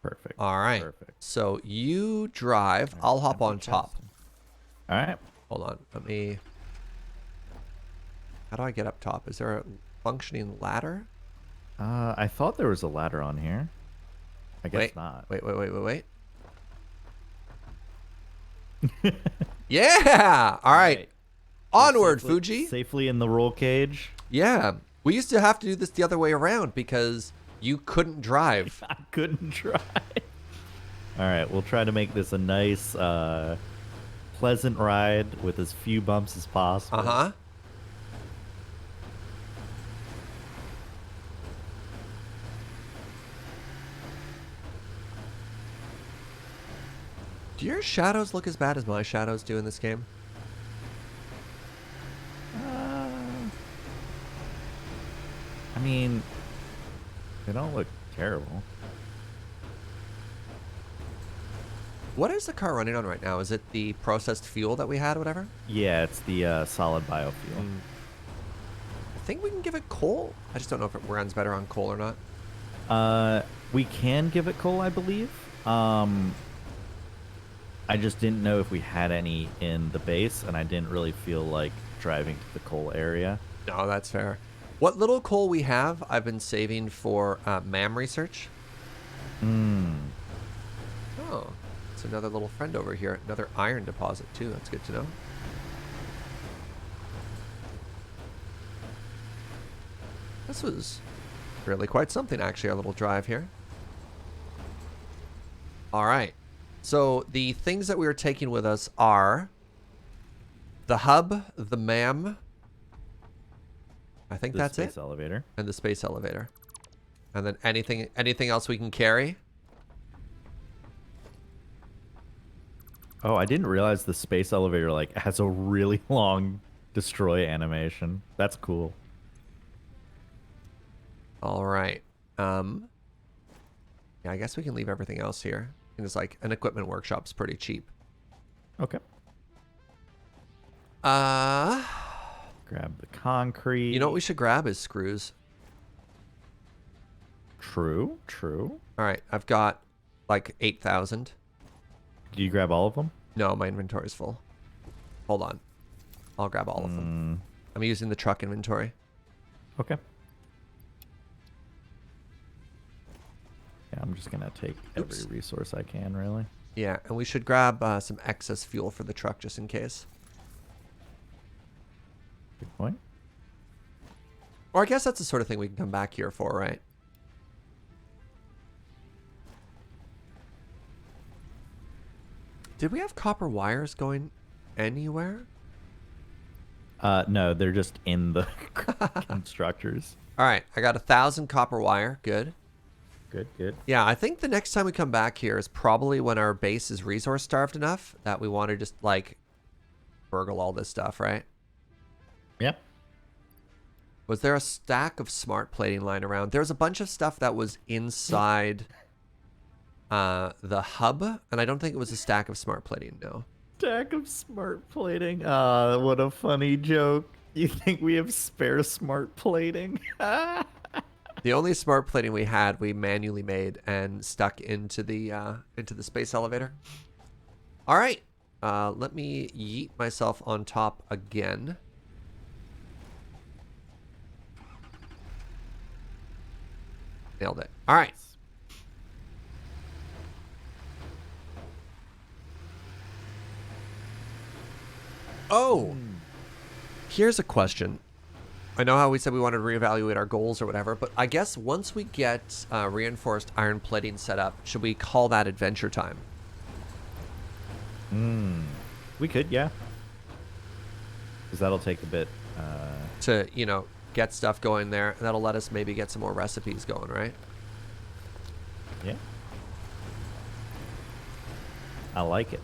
Perfect. All right. Perfect. So you drive. I'll hop on top. All right. Hold on. Let me... How do I get up top? Is there a functioning ladder? I thought there was a ladder on here. I guess not. Wait. Yeah. All right. Onward, Fugi. Safely in the roll cage. Yeah. We used to have to do this the other way around because you couldn't drive. I couldn't drive. All right. We'll try to make this a nice, pleasant ride with as few bumps as possible. Uh-huh. Do your shadows look as bad as my shadows do in this game? I mean, they don't look terrible. What is the car running on right now? Is it the processed fuel that we had or whatever? Yeah, it's the solid biofuel. I think we can give it coal. I just don't know if it runs better on coal or not. We can give it coal, I believe. I just didn't know if we had any in the base, and I didn't really feel like driving to the coal area. No, that's fair. What little coal we have, I've been saving for MAM research. Oh, it's another little friend over here. Another iron deposit, too. That's good to know. This was really quite something, actually, our little drive here. All right. So the things that we are taking with us are the hub, the MAM. I think that's it. The space elevator. And the space elevator. And then anything else we can carry? Oh, I didn't realize the space elevator like has a really long destroy animation. That's cool. All right. Yeah, I guess we can leave everything else here. And it's like an equipment workshop's pretty cheap. Okay. Uh, Grab the concrete. you know what we should grab is screws. True, true. All right, I've got like 8,000. Do you grab all of them? No, my inventory's full. Hold on. I'll grab all of them. I'm using the truck inventory. Okay. Yeah, I'm just gonna take every resource I can, really. Yeah, and we should grab some excess fuel for the truck just in case. Good point. Or I guess that's the sort of thing we can come back here for, right? Did we have copper wires going anywhere? No, they're just in the constructors. All right, I got 1,000 copper wire. Good. Good, good. Yeah, I think the next time we come back here is probably when our base is resource starved enough that we want to just like burgle all this stuff, right? Yep. Was there a stack of smart plating lying around? There was a bunch of stuff that was inside the hub, and I don't think it was a stack of smart plating, no. Stack of smart plating. What a funny joke. You think we have spare smart plating? The only smart plating we had, we manually made and stuck into the space elevator. All right, let me yeet myself on top again. Nailed it. All right. Oh, here's a question. I know how we said we wanted to reevaluate our goals or whatever, but I guess once we get reinforced iron plating set up, should we call that adventure time? We could, yeah. Because that'll take a bit. To, you know, get stuff going there. And that'll let us maybe get some more recipes going, right? Yeah. I like it.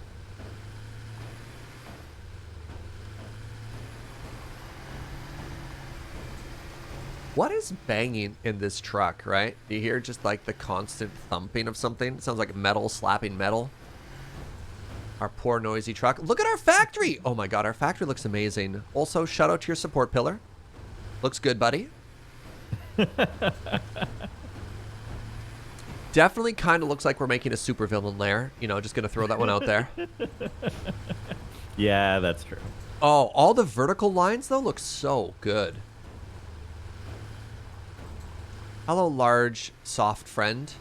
What is banging in this truck, right? Do you hear just like the constant thumping of something? It sounds like metal slapping metal. Our poor noisy truck. Look at our factory! Oh my god, our factory looks amazing. Also, shout out to your support pillar. Looks good, buddy. Definitely kind of looks like we're making a supervillain lair. You know, just gonna throw that one out there. Yeah, that's true. Oh, all the vertical lines though look so good. Hello, large, soft friend.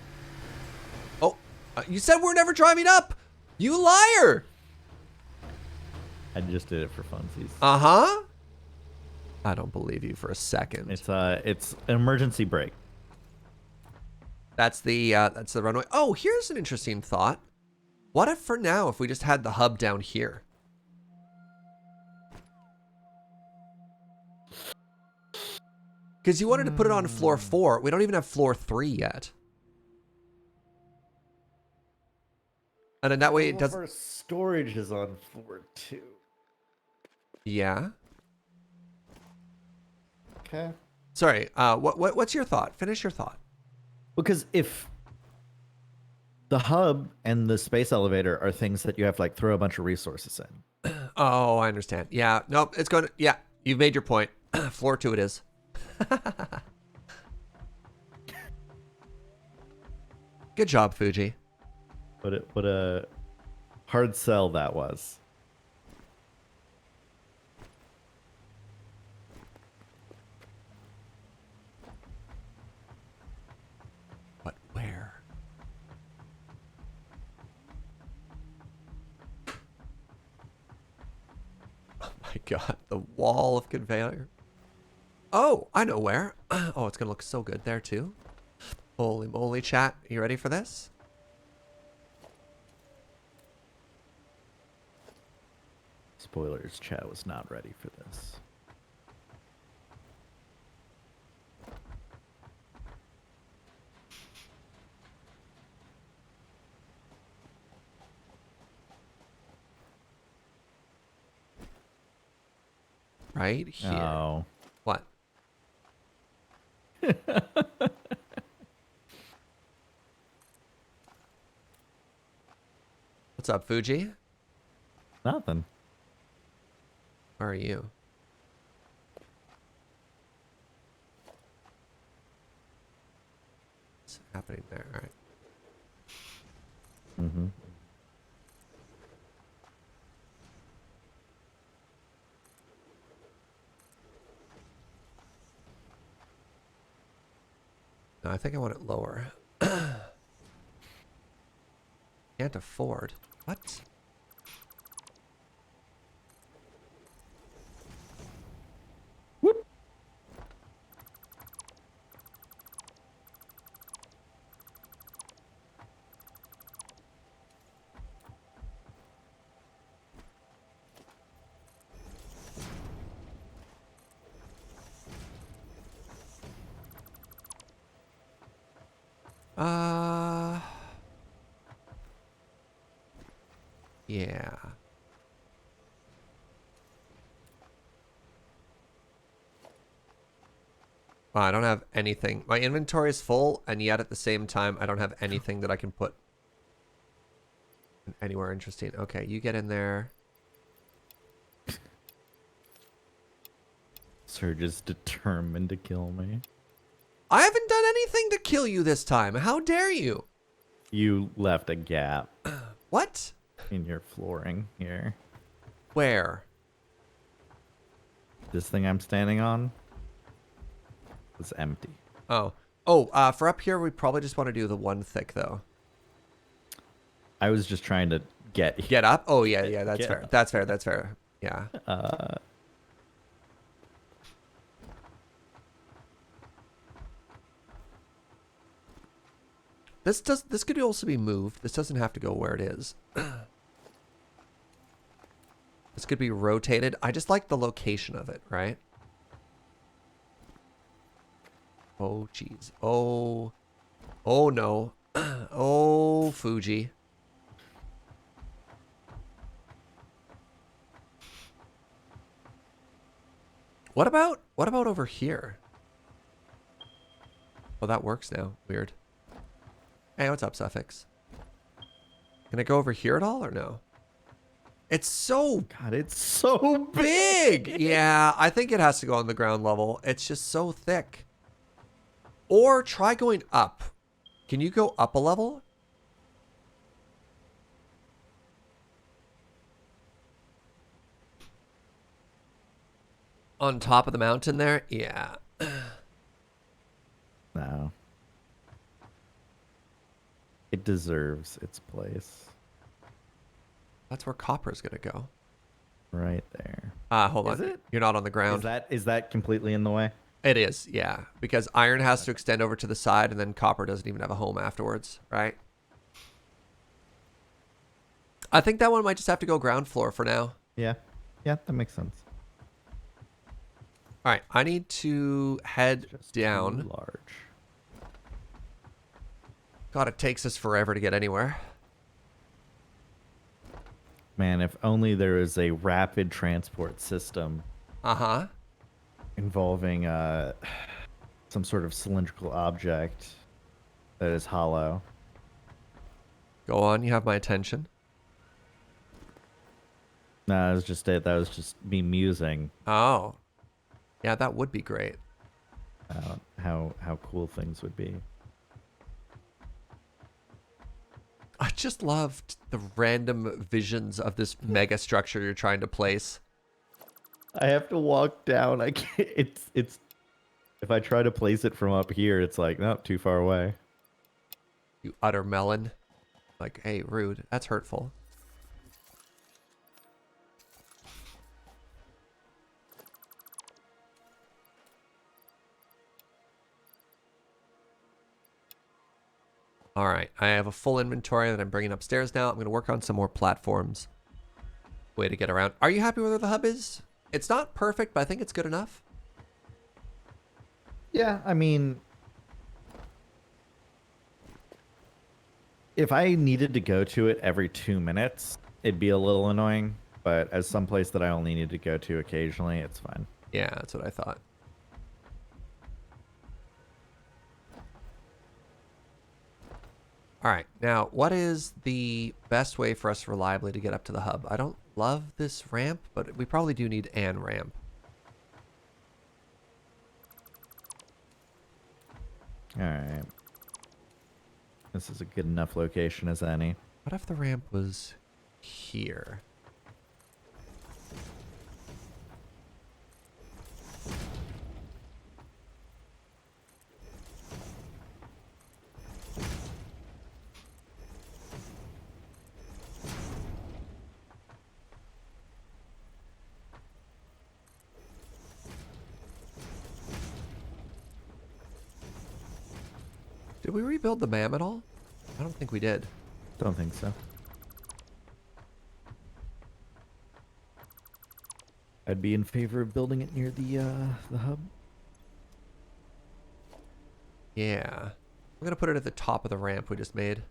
Oh, you said we're never driving up! You liar! I just did it for funsies. Uh-huh. I don't believe you for a second. It's an emergency brake. That's the runway. Oh, here's an interesting thought. What if for now, if we just had the hub down here? Because you wanted to put it on floor 4. We don't even have floor 3 yet. And then that way it doesn't... Our storage is on floor 2. Yeah. Okay. Sorry, what's your thought? Finish your thought. Because if The hub and the space elevator are things that you have to like throw a bunch of resources in. Oh, I understand. Yeah. Nope. It's going to. Yeah. You've made your point. Floor 2 it is. Good job, Fugi. What a hard sell that was. But where? Oh my god, the wall of conveyor. Oh, I know where. Oh, it's gonna look so good there too. Holy moly, chat. You ready for this? Spoilers, chat was not ready for this. Right here. Oh. What? What's up, Fugi? Nothing. Where are you? What's happening there? All right. Mm-hmm. No, I think I want it lower. Can't afford. What? Whoop. Yeah. Wow, I don't have anything. My inventory is full, and yet at the same time, I don't have anything that I can put anywhere interesting. Okay, you get in there. Surge is determined to kill me. I haven't done anything to kill you this time. How dare you? You left a gap What? in your flooring here. Where? This thing I'm standing on is empty. Oh. Oh, for up here, we probably just want to do the one thick, though. I was just trying to get Get up? Oh, yeah, yeah, that's Get fair. up. That's fair, that's fair. Yeah. This could also be moved. This doesn't have to go where it is. This could be rotated. I just like the location of it, right? Oh, jeez. Oh. Oh, no. Oh, Fugi. What about over here? Oh, that works now. Weird. Hey, what's up, Suffix? Can I go over here at all or no? It's so God, it's so big. Yeah, I think it has to go on the ground level. It's just so thick. Or try going up. Can you go up a level? On top of the mountain there? Yeah. No. It deserves its place. That's where copper is going to go. Right there. Hold on. Is it? You're not on the ground. Is that completely in the way? It is, yeah. Because iron has to extend over to the side, and then copper doesn't even have a home afterwards, right? I think that one might just have to go ground floor for now. Yeah. Yeah, that makes sense. All right, I need to head Just down. too large. God, it takes us forever to get anywhere. Man, if only there was a rapid transport system Uh-huh. involving some sort of cylindrical object that is hollow. Go on, you have my attention. No, that was just it. That was just me musing Oh. Yeah, that would be great. how cool things would be. I just loved the random visions of this mega structure you're trying to place. I have to walk down. I can't. It's. If I try to place it from up here, it's like, nope, too far away. You utter melon. Like, hey, rude. That's hurtful. All right, I have a full inventory that I'm bringing upstairs now. I'm going to work on some more platforms. Way to get around. Are you happy with where the hub is? It's not perfect, but I think it's good enough. Yeah, I mean, if I needed to go to it every 2 minutes, it'd be a little annoying. But as someplace that I only need to go to occasionally, it's fine. Yeah, that's what I thought. All right, now what is the best way for us reliably to get up to the hub? I don't love this ramp, but we probably do need an ramp. All right. This is a good enough location as any. What if the ramp was here? Did we rebuild the MAM at all? I don't think we did. Don't think so. I'd be in favor of building it near the hub. Yeah. I'm gonna put it at the top of the ramp we just made.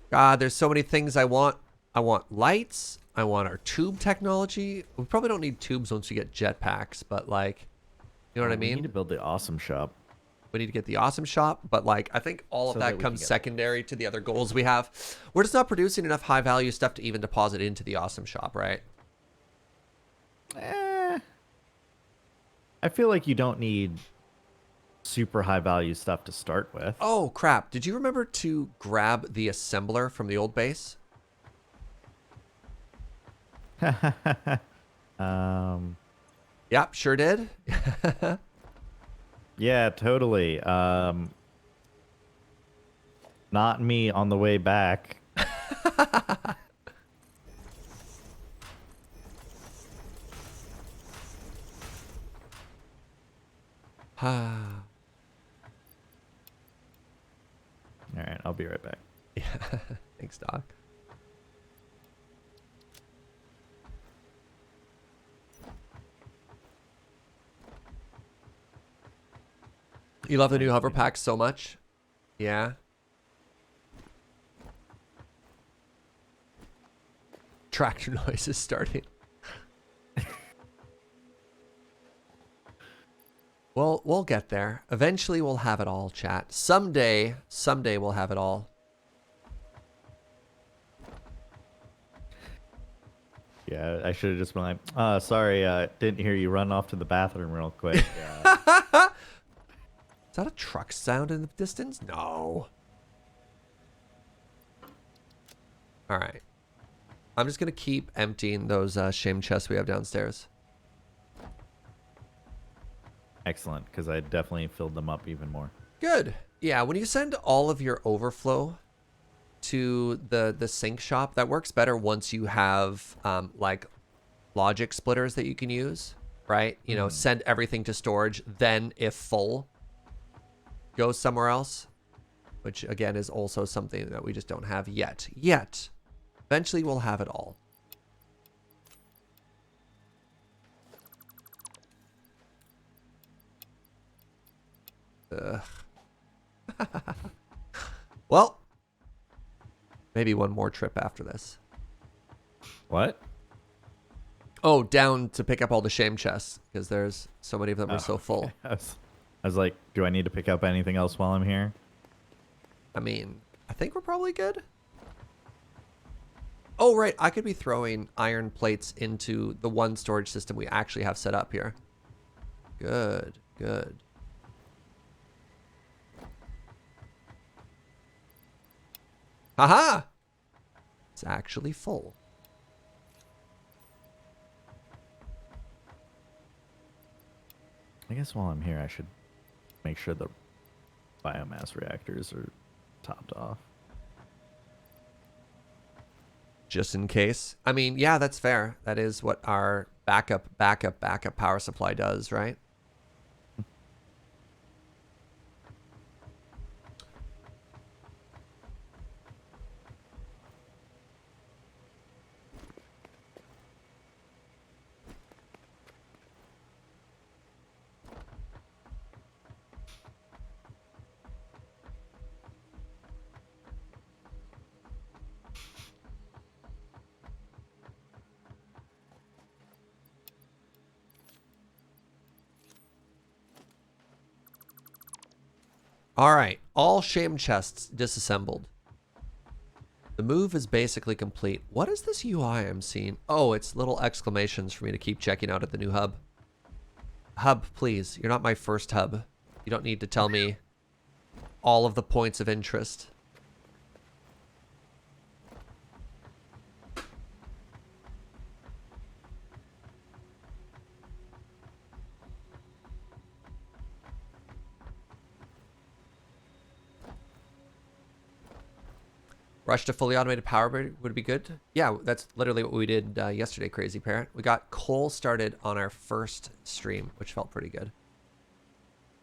God, there's so many things I want. I want lights. I want our tube technology. We probably don't need tubes once you get jetpacks, but like, you know what I We mean? need to build the awesome shop. We need to get the awesome shop, but like, I think all of So that that we comes can get secondary to the other goals we have. We're just not producing enough high value stuff to even deposit into the awesome shop, right? I feel like you don't need super high value stuff to start with. Oh crap. Did you remember to grab the assembler from the old base? Yep, sure did. Yeah, totally. Not me on the way back. Ah. All right, I'll be right back. Yeah. Thanks, Doc. You love the new hover pack so much? Yeah. Tractor noise is starting. We'll get there. Eventually we'll have it all, chat. Someday we'll have it all. Yeah, I should have just been like, sorry, didn't hear you run off to the bathroom real quick. Is that a truck sound in the distance? No. All right. I'm just going to keep emptying those shame chests we have downstairs. Excellent, because I definitely filled them up even more. Good. Yeah, when you send all of your overflow to the sink shop, that works better once you have like logic splitters that you can use, right? You know, send everything to storage, then if full, go somewhere else, which again is also something that we just don't have yet. Eventually we'll have it all. Ugh. Well, maybe one more trip after this. What? Oh, down to pick up all the shame chests because there's so many of them are so full. Okay. I was like, do I need to pick up anything else while I'm here? I mean, I think we're probably good. Oh, right. I could be throwing iron plates into the one storage system we actually have set up here. Good, good. Haha! It's actually full. I guess while I'm here, I should make sure the biomass reactors are topped off. Just in case. I mean, yeah, that's fair. That is what our backup power supply does, right? All right, all shame chests disassembled. The move is basically complete. What is this UI I'm seeing? Oh, it's little exclamations for me to keep checking out at the new hub. Hub, please. You're not my first hub. You don't need to tell me all of the points of interest. Rush to fully automated power would be good. Yeah, that's literally what we did yesterday, Crazy Parrot. We got coal started on our first stream, which felt pretty good.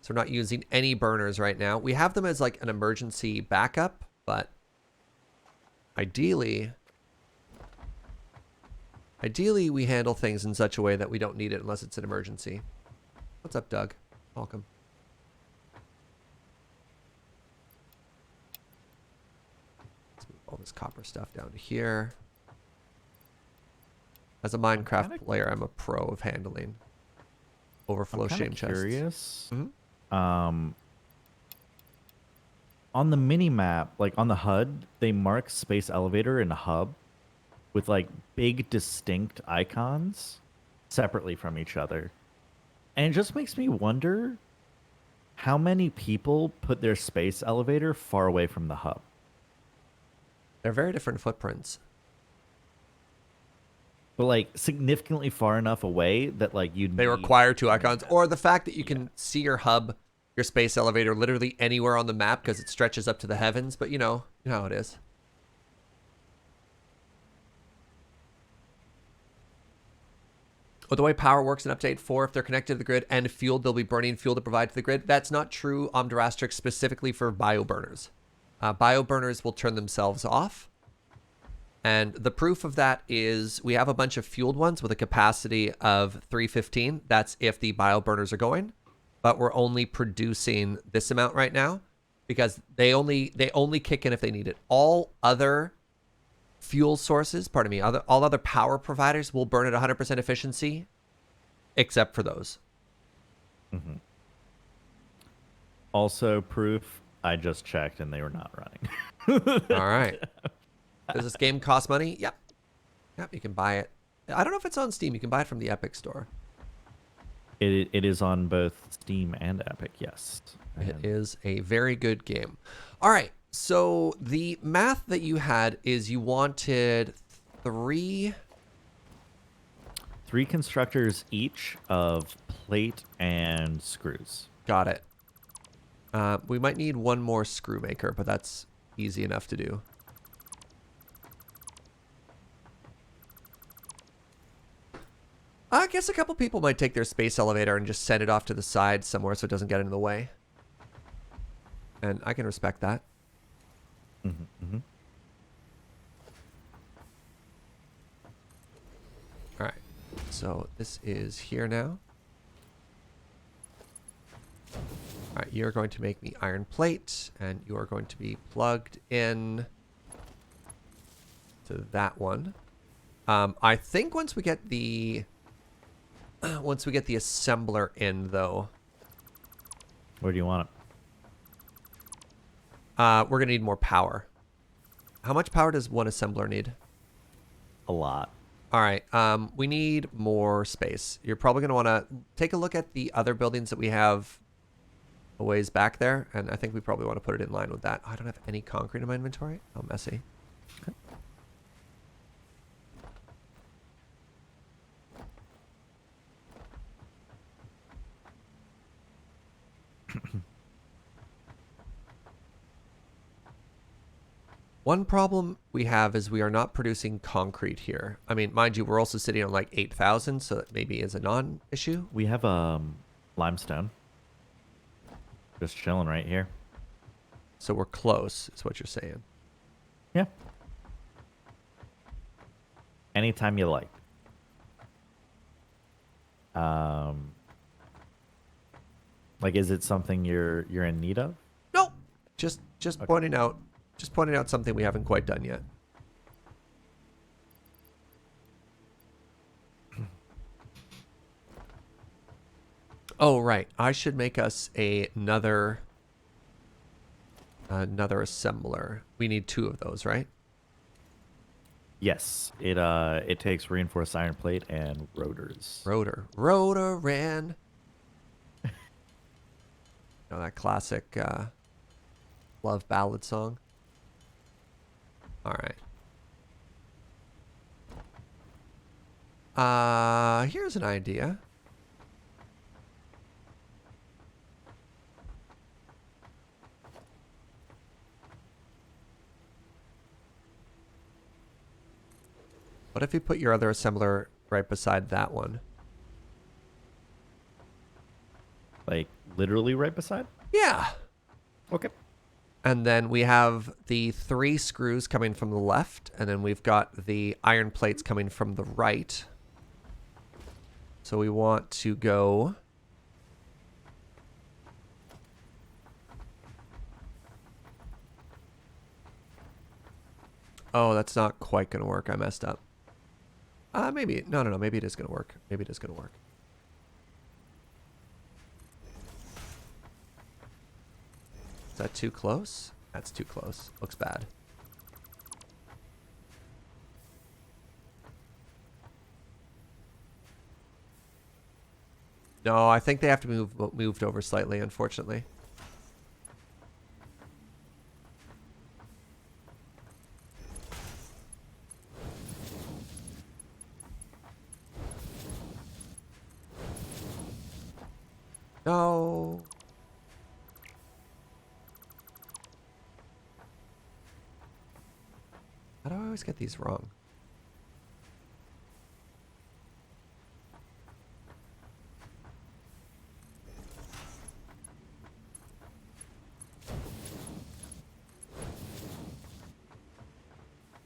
So we're not using any burners right now. We have them as like an emergency backup, but ideally we handle things in such a way that we don't need it unless it's an emergency. What's up, Doug? Welcome. All this copper stuff down to here. As a Minecraft player, I'm a pro of handling overflow shame chests. Curious. Mm-hmm. On the mini map, like on the HUD, they mark space elevator and hub with like big distinct icons separately from each other. And it just makes me wonder how many people put their space elevator far away from the hub. They're very different footprints. But like significantly far enough away that like they require two icons, or the fact that you can see your hub, your space elevator, literally anywhere on the map because it stretches up to the heavens. But you know how it is. Oh, the way power works in update 4, if they're connected to the grid and fueled, they'll be burning fuel to provide to the grid. That's not true, Omdrastrix, specifically for bioburners. Bioburners will turn themselves off. And the proof of that is we have a bunch of fueled ones with a capacity of 315. That's if the bioburners are going. But we're only producing this amount right now because they only kick in if they need it. All other fuel sources, all other power providers will burn at 100% efficiency except for those. Mm-hmm. Also proof, I just checked and they were not running. All right. Does this game cost money? Yep. Yep, you can buy it. I don't know if it's on Steam. You can buy it from the Epic Store. It is on both Steam and Epic, yes. It is a very good game. All right. So the math that you had is you wanted three constructors each of plate and screws. Got it. We might need one more screw maker, but that's easy enough to do. I guess a couple people might take their space elevator and just send it off to the side somewhere so it doesn't get in the way. And I can respect that. Mm-hmm, mm-hmm. All right. So this is here now. All right, you're going to make me iron plate, and you are going to be plugged in to that one. I think once we get the assembler in, though, Where do you want it? we're gonna need more power. How much power does one assembler need? A lot. All right. We need more space. You're probably going to want to take a look at the other buildings that we have a ways back there, and I think we probably want to put it in line with that. Oh, I don't have any concrete in my inventory. How messy. One problem we have is we are not producing concrete here. I mean, mind you, we're also sitting on like 8,000, so that maybe is a non-issue. We have limestone. Just chilling right here. So we're close, is what you're saying. Yeah. Anytime you like. Like, is it something you're in need of? No, just pointing out something we haven't quite done yet. Oh, right. I should make us another assembler. We need 2 of those, right? Yes. It takes reinforced iron plate and rotors. Rotor ran. You know that classic love ballad song? All right. Here's an idea. What if you put your other assembler right beside that one? Like, literally right beside? Yeah. Okay. And then we have the 3 screws coming from the left, and then we've got the iron plates coming from the right. So we want to go... Oh, that's not quite going to work. I messed up. Maybe. No. Maybe it is going to work. Is that too close? That's too close. Looks bad. No, I think they have to be moved over slightly, unfortunately. No. How do I always get these wrong?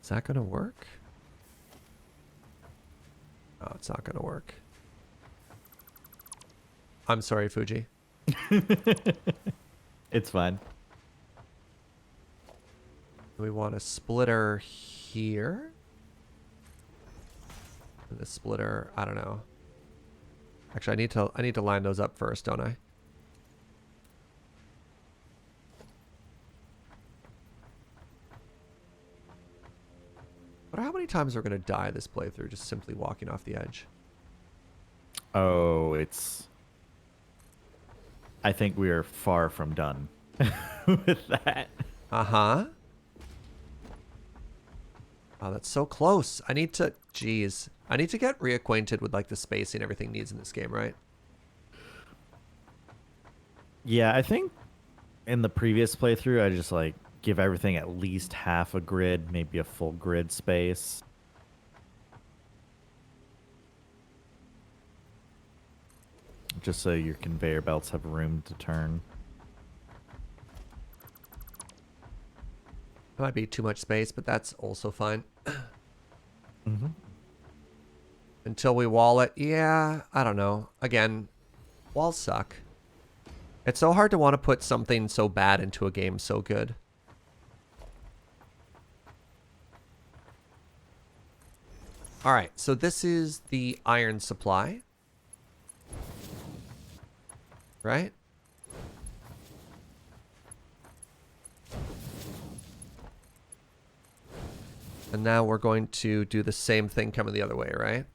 Is that gonna work? Oh, it's not gonna work. I'm sorry, Fugi. It's fine. We want a splitter here. And the splitter, I don't know. Actually, I need to line those up first, don't I? But how many times we're gonna die this playthrough just simply walking off the edge? Oh, I think we are far from done with that. Uh-huh. Oh, that's so close. I need to... Jeez. I need to get reacquainted with, like, the spacing everything needs in this game, right? Yeah, I think in the previous playthrough, I just, like, give everything at least half a grid, maybe a full grid space. Just so your conveyor belts have room to turn. That might be too much space, but that's also fine. Mm-hmm. Until we wall it. Yeah, I don't know. Again, walls suck. It's so hard to want to put something so bad into a game so good. All right, so this is the iron supply. Right? And now we're going to do the same thing coming the other way, right?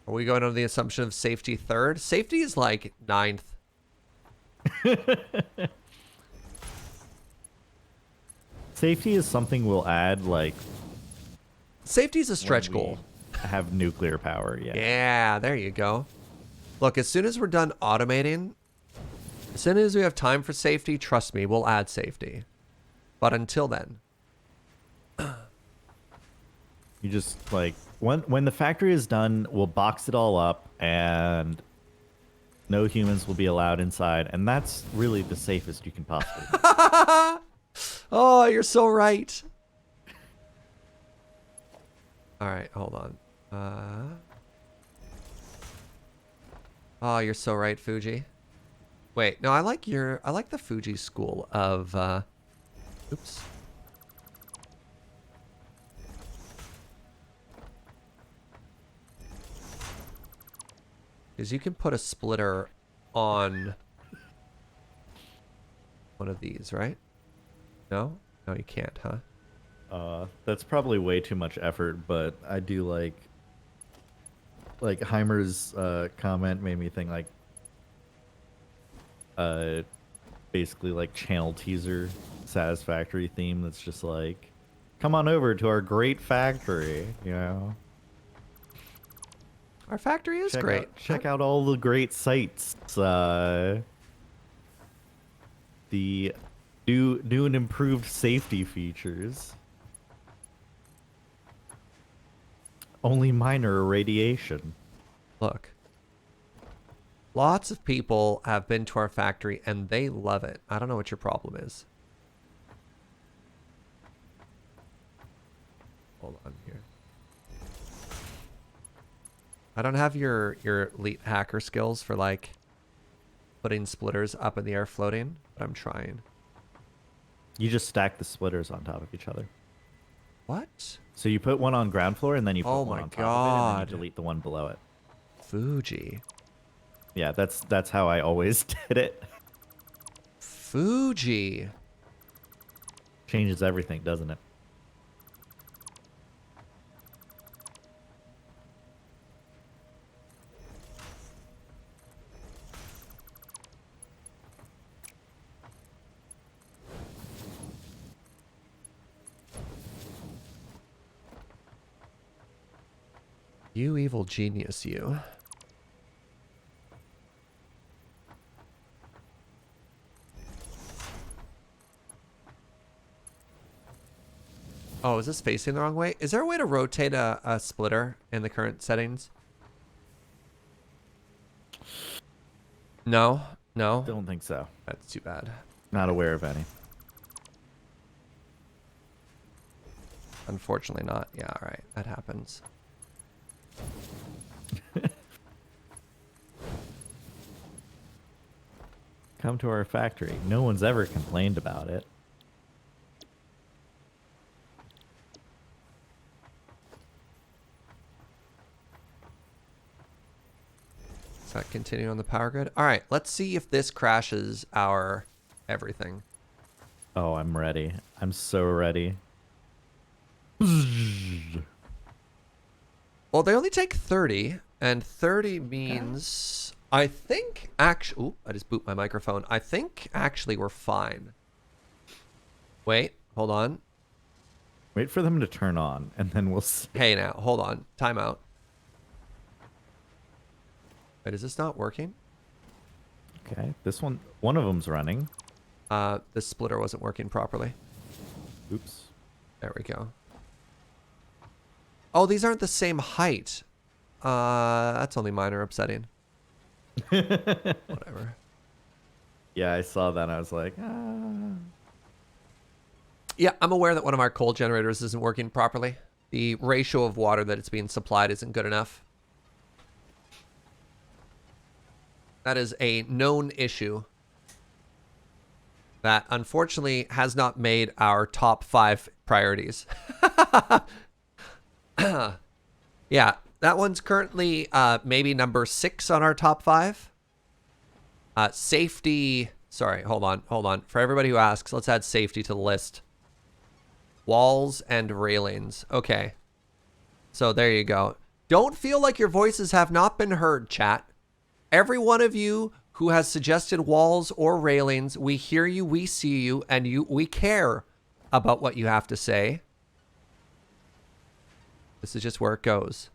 Are we going on the assumption of safety third? Safety is like 9th. Safety is something we'll add, like... Safety is a stretch when we goal. have nuclear power, yeah. Yeah, there you go. Look, as soon as we're done automating, as soon as we have time for safety, trust me, we'll add safety. But until then... You just, like... When the factory is done, we'll box it all up, and no humans will be allowed inside, and that's really the safest you can possibly do. Oh, you're so right. All right, hold on. Oh, you're so right, Fugi. Wait, no, I like the Fugi school of oops. Because you can put a splitter on one of these, right? No? No, you can't, huh? That's probably way too much effort, but I do like Heimer's comment made me think basically like channel teaser Satisfactory theme that's just like, come on over to our great factory, you know. Our factory is great. Check out all the great sights. The new and improved safety features. Only minor irradiation. Look. Lots of people have been to our factory and they love it. I don't know what your problem is. Hold on here. I don't have your elite hacker skills for like putting splitters up in the air floating, but I'm trying. You just stack the splitters on top of each other. What? So you put one on ground floor and then you put Oh one my on top of it and then God. you delete the one below it. Fugi. Yeah, that's how I always did it. Fugi. Changes everything, doesn't it? You evil genius, you. Oh, is this facing the wrong way? Is there a way to rotate a splitter in the current settings? No? No? Don't think so. That's too bad. Not aware of any. Unfortunately not. Yeah, all right. That happens. Come to our factory. No one's ever complained about it. Is that continuing on the power grid? All right, let's see if this crashes our everything. Oh, I'm ready. I'm so ready. Well, they only take 30, and 30 means... I think actually... Ooh, I just booped my microphone. I think actually we're fine. Wait, hold on. Wait for them to turn on, and then we'll see. Hey, now, hold on. Time out. Wait, is this not working? Okay, this one of them's running. The splitter wasn't working properly. Oops. There we go. Oh, these aren't the same height. That's only minor upsetting. Whatever. Yeah, I saw that. And I was like, Yeah, I'm aware that one of our coal generators isn't working properly. The ratio of water that it's being supplied isn't good enough. That is a known issue that unfortunately has not made our top 5 priorities. Yeah, that one's currently maybe number 6 on our top 5. Safety Sorry, hold on. For everybody who asks, let's add safety to the list. Walls and railings. Okay. So there you go. Don't feel like your voices have not been heard, chat. Every one of you who has suggested walls or railings, we hear you, we see you, and we care about what you have to say. This is just where it goes.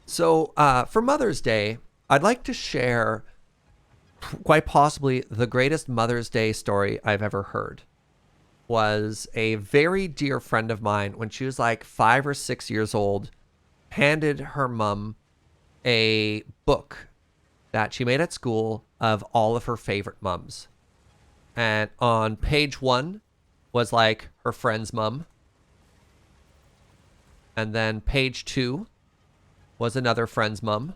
So for Mother's Day, I'd like to share quite possibly the greatest Mother's Day story I've ever heard. Was a very dear friend of mine when she was like 5 or 6 years old, handed her mom a book that she made at school of all of her favorite mums. And on page 1 was like her friend's mum. And then page 2 was another friend's mum.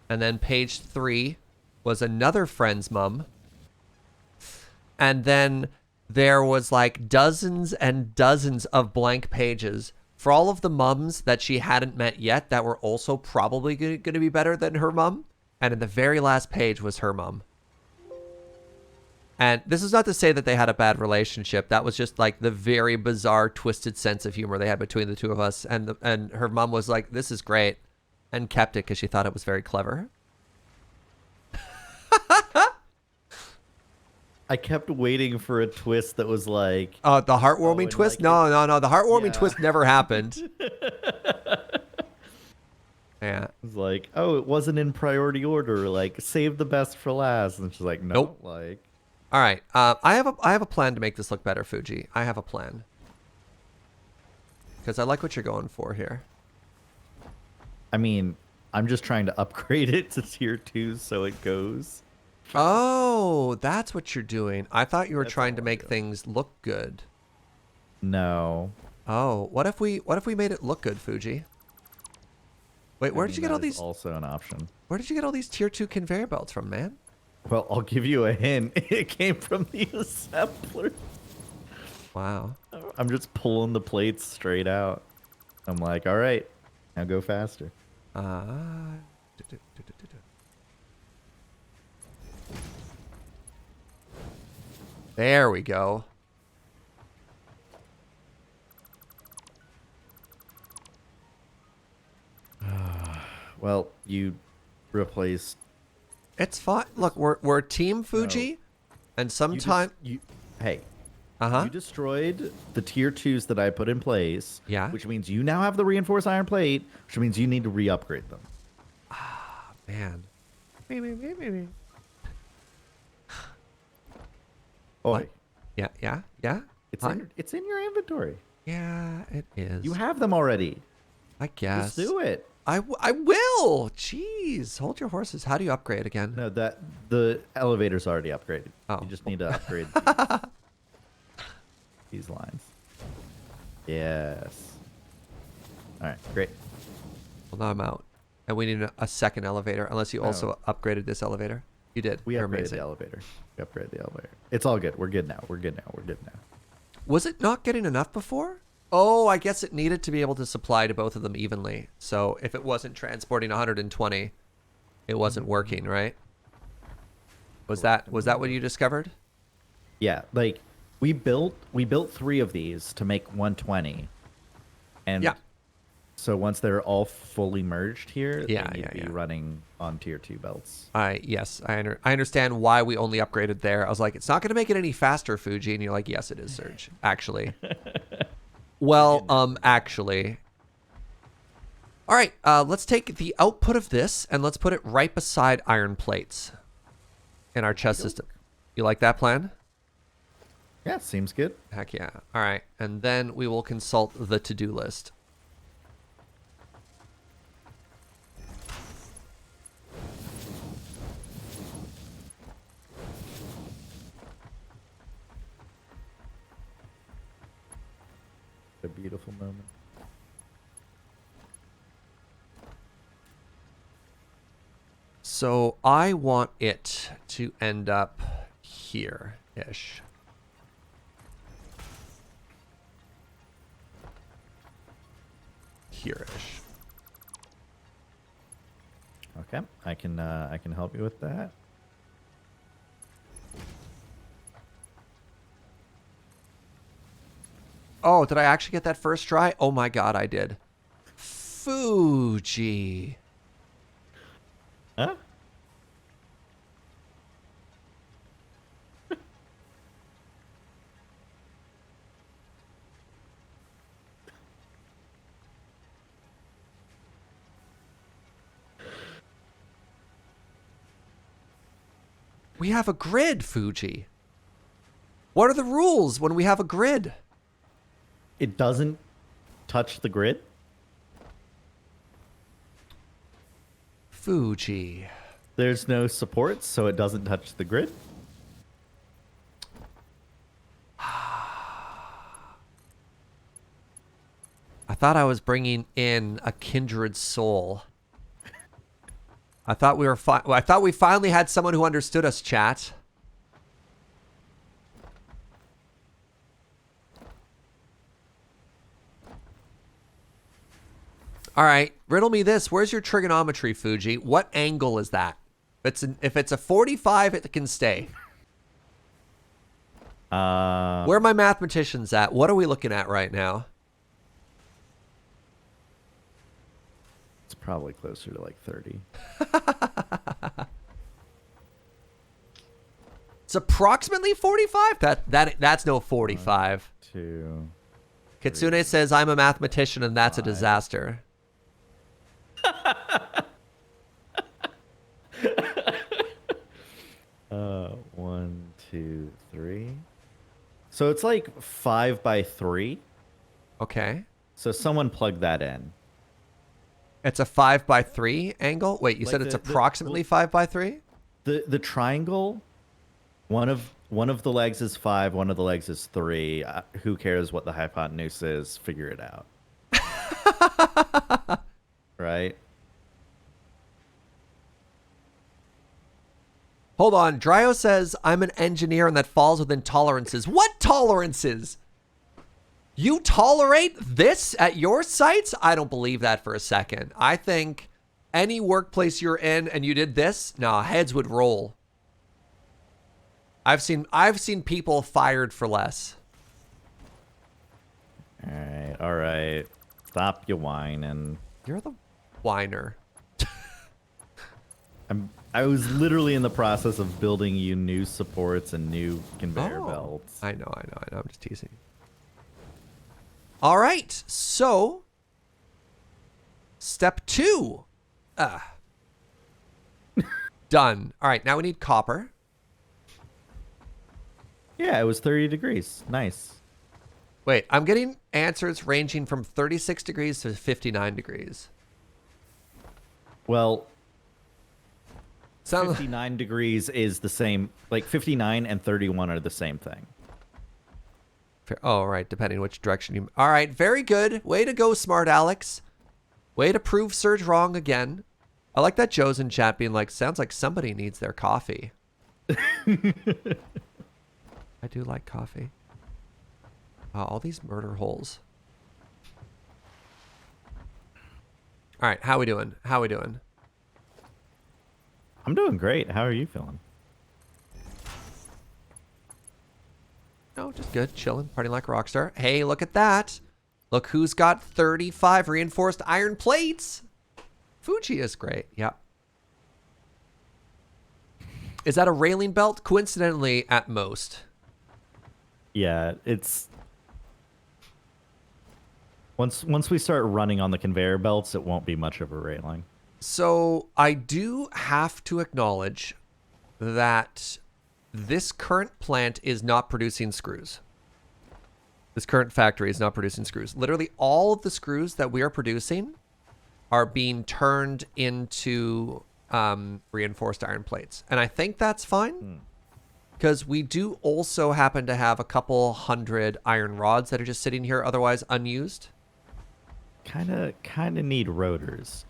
And then page 3 was another friend's mum. And then there was like dozens and dozens of blank pages for all of the mums that she hadn't met yet that were also probably going to be better than her mum. And in the very last page was her mum. And this is not to say that they had a bad relationship. That was just like the very bizarre, twisted sense of humor they had between the two of us. And her mom was like, "This is great," and kept it because she thought it was very clever. I kept waiting for a twist that was like... the heartwarming twist? Like no. The heartwarming twist never happened. Yeah. It was like, oh, it wasn't in priority order. Like, save the best for last. And she's like, no. Nope. Like... All right. I have a plan to make this look better, Fugi. I have a plan. Because I like what you're going for here. I mean, I'm just trying to upgrade it to tier 2 so it goes. Oh, that's what you're doing. I thought you were trying to make things look good. No. Oh, what if we made it look good, Fugi? Wait, where did you get all these? Also an option. Where did you get all these tier 2 conveyor belts from, man? Well, I'll give you a hint. It came from the assembler. Wow. I'm just pulling the plates straight out. I'm like, all right, now go faster. There we go. Well, you replaced... It's fine. Look, we're Team Fugi, and sometime... Hey. Uh-huh. You destroyed the tier 2s that I put in place. Yeah. Which means you now have the reinforced iron plate, which means you need to re-upgrade them. Ah, man. Oi. Yeah. It's in your inventory. Yeah, it is. You have them already. I guess. Just do it. I will. Jeez. Hold your horses. How do you upgrade again? No, the elevator's already upgraded. Oh. You just need to upgrade these lines. Yes. All right, great. Well, now I'm out. And we need a second elevator, unless you also upgraded this elevator. You did. We You're upgraded amazing. the elevator. It's all good. We're good now. Was it not getting enough before? Oh, I guess it needed to be able to supply to both of them evenly. So if it wasn't transporting 120, it wasn't working, right? Was that what you discovered? Yeah, like we built 3 of these to make 120. And yeah. So once they're all fully merged here, they need to be running on tier 2 belts. Yes, I understand why we only upgraded there. I was like, it's not going to make it any faster, Fugi, and you're like, yes, it is, Serge. Actually. Well, actually. All right, let's take the output of this and let's put it right beside iron plates in our chest system. You like that plan? Yeah, seems good. Heck yeah. All right, and then we will consult the to-do list. A beautiful moment. So I want it to end up here-ish. Here-ish. Okay. Okay, I can help you with that. Oh, did I actually get that first try? Oh my god, I did. Fugi. Huh? We have a grid, Fugi. What are the rules when we have a grid? It doesn't touch the grid. Fugi. There's no supports, so it doesn't touch the grid. I thought I was bringing in a kindred soul. I thought we were I thought we finally had someone who understood us, chat. All right, riddle me this. Where's your trigonometry, Fugi? What angle is that? If it's a 45, it can stay. Where are my mathematicians at? What are we looking at right now? It's probably closer to like 30. It's approximately 45. That's no 45. 2. Kitsune says I'm a mathematician and that's a disaster. 1, 2, 3. So it's like 5 by 3. Okay. So someone plug that in. It's a 5 by 3 angle. Wait, you Like said it's the- approximately 5 by 3? The triangle, one of the legs is 5, one of the legs is 3. Who cares what the hypotenuse is? Figure it out. Right? Hold on. Dryo says I'm an engineer and that falls within tolerances. What tolerances? You tolerate this at your sites? I don't believe that for a second. I think any workplace you're in and you did this, nah, heads would roll. I've seen people fired for less. All right. Stop your whining. You're the whiner. I was literally in the process of building you new supports and new conveyor belts. I know. I'm just teasing. All right. So, step 2. Done. All right. Now we need copper. Yeah, it was 30 degrees. Nice. Wait, I'm getting answers ranging from 36 degrees to 59 degrees. Well, Sound 59 degrees is the same. Like 59 and 31 are the same thing. Oh, right. Depending which direction you. All right. Very good. Way to go, smart Alex. Way to prove Surge wrong again. I like that Joe's in chat being like, sounds like somebody needs their coffee. I do like coffee. All these murder holes. All right. How we doing? I'm doing great. How are you feeling? No, just good. Chilling. Partying like a rock star. Hey, look at that. Look who's got 35 reinforced iron plates. Fugi is great. Yep. Is that a railing belt? Coincidentally, at most. Yeah, it's once we start running on the conveyor belts, it won't be much of a railing. So I do have to acknowledge that this current plant is not producing screws. This current factory is not producing screws. Literally all of the screws that we are producing are being turned into reinforced iron plates. And I think that's fine because we do also happen to have a couple hundred iron rods that are just sitting here otherwise unused. Kind of need rotors.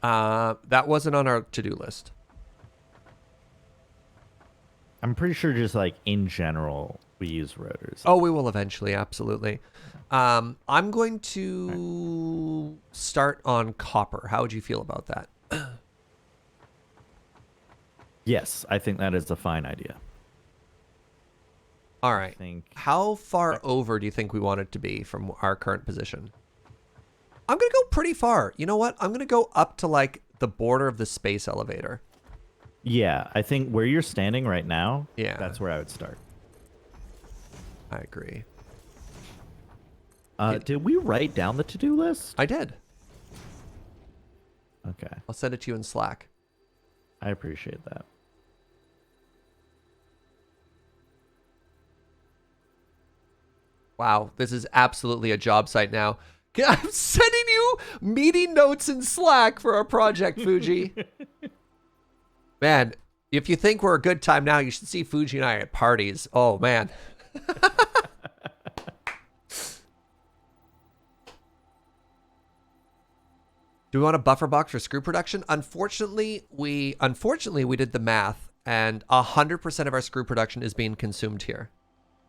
That wasn't on our to-do list. I'm pretty sure just like in general we use rotors. Oh, we will eventually, absolutely. I'm going to start on copper. How would you feel about that? Yes, I think that is a fine idea. All right. think How far over do you think we want it to be from our current position? I'm going to go pretty far. You know what? I'm going to go up to like the border of the space elevator. Yeah, I think where you're standing right now, Yeah. that's where I would start. I agree. Did we write down the to-do list? I did. Okay, I'll send it to you in Slack. I appreciate that. Wow, this is absolutely a job site now. I'm sending you meeting notes in Slack for our project, Fugi. Man, if you think we're a good time now, you should see Fugi and I at parties. Oh, man. Do we want a buffer box for screw production? Unfortunately, we did the math, and 100% of our screw production is being consumed here.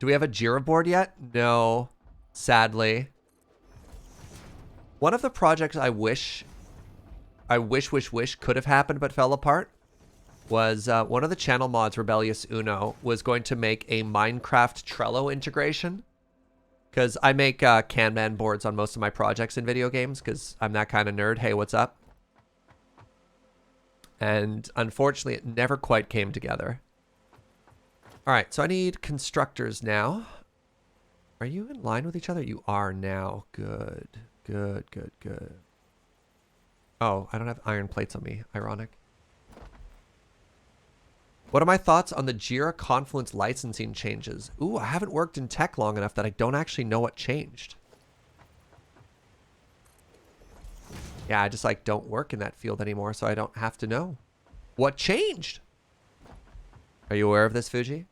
Do we have a Jira board yet? No, sadly. One of the projects I wish could have happened but fell apart was one of the channel mods, Rebellious Uno, was going to make a Minecraft Trello integration. Because I make Kanban boards on most of my projects in video games because I'm that kind of nerd. Hey, what's up? And unfortunately, it never quite came together. All right, so I need constructors now. Are you in line with each other? You are now. Good, good, good, good. Oh, I don't have iron plates on me. Ironic. What are my thoughts on the Jira Confluence licensing changes? Ooh, I haven't worked in tech long enough that I don't actually know what changed. Yeah, I just like don't work in that field anymore, so I don't have to know. What changed? Are you aware of this, Fugi?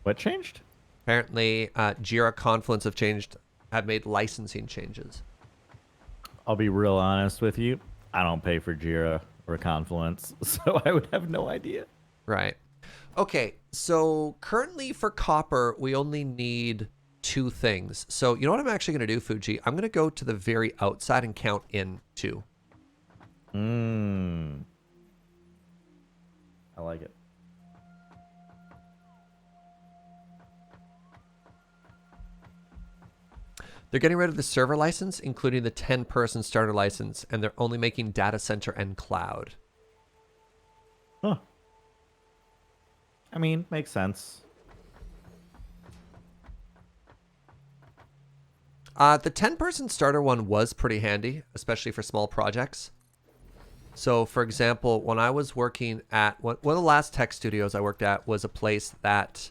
What changed? Apparently, Jira Confluence have made licensing changes. I'll be real honest with you. I don't pay for Jira or Confluence, so I would have no idea. Right. Okay, so currently for copper, we only need 2 things. So you know what I'm actually going to do, Fugi? I'm going to go to the very outside and count in 2. I like it. They're getting rid of the server license, including the 10-person starter license, and they're only making data center and cloud. Huh. I mean, makes sense. The 10-person starter one was pretty handy, especially for small projects. So, for example, when I was working at one of the last tech studios I worked at was a place that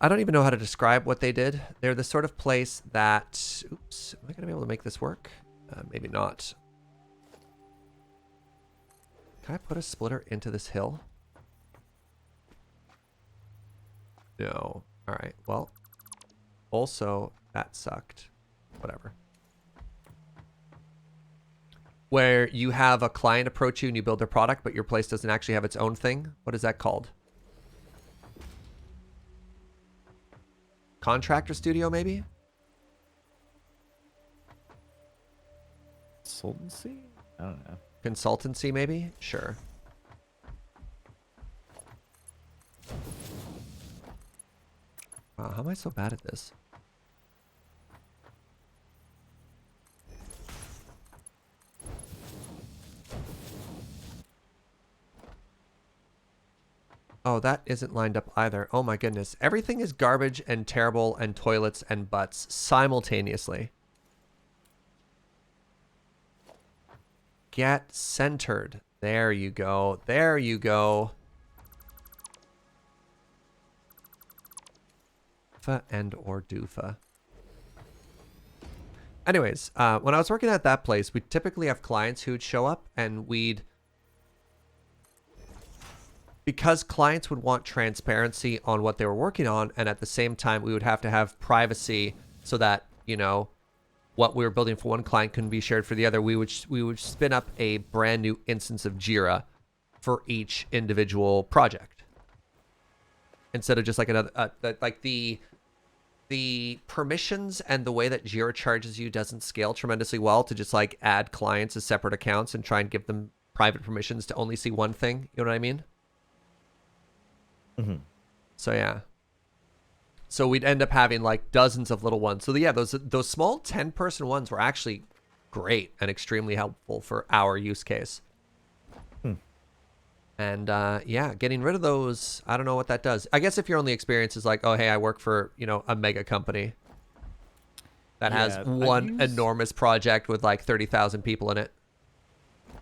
I don't even know how to describe what they did. They're the sort of place that, oops, am I going to be able to make this work? Maybe not. Can I put a splitter into this hill? No. All right. Well, also, that sucked. Whatever. Where you have a client approach you and you build their product, but your place doesn't actually have its own thing. What is that called? Contractor studio, maybe? Consultancy? I don't know. Consultancy, maybe? Sure. Wow, how am I so bad at this? Oh, that isn't lined up either. Oh my goodness. Everything is garbage and terrible and toilets and butts simultaneously. Get centered. There you go. There you go. Fa and or doofa. Anyways, when I was working at that place, we'd typically have clients who'd show up and because clients would want transparency on what they were working on, and at the same time, we would have to have privacy so that, you know, what we were building for one client couldn't be shared for the other. We would spin up a brand new instance of Jira for each individual project, instead of just like another like the permissions and the way that Jira charges you doesn't scale tremendously well to just like add clients as separate accounts and try and give them private permissions to only see one thing. You know what I mean? Mm-hmm. So yeah. So we'd end up having like dozens of little ones. So yeah, those small 10-person ones were actually great and extremely helpful for our use case. And yeah, getting rid of those, I don't know what that does. I guess if your only experience is like, oh, hey, I work for, a mega company that has one enormous project with like 30,000 people in it.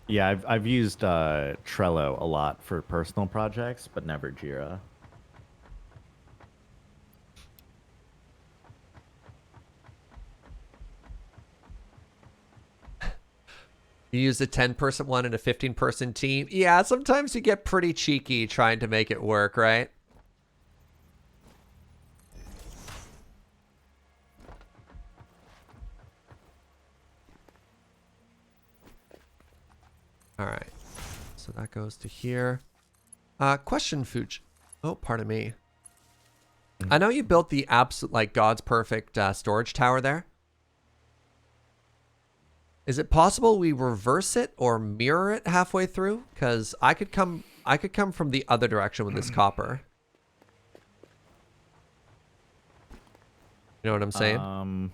Yeah, I've used Trello a lot for personal projects, but never Jira. You use a 10-person one and a 15-person team. Yeah, sometimes you get pretty cheeky trying to make it work, right? All right. So that goes to here. Question, Fuge. Oh, pardon me. I know you built the absolute, like, God's perfect storage tower there. Is it possible we reverse it or mirror it halfway through? Because I could come from the other direction with this copper. You know what I'm saying?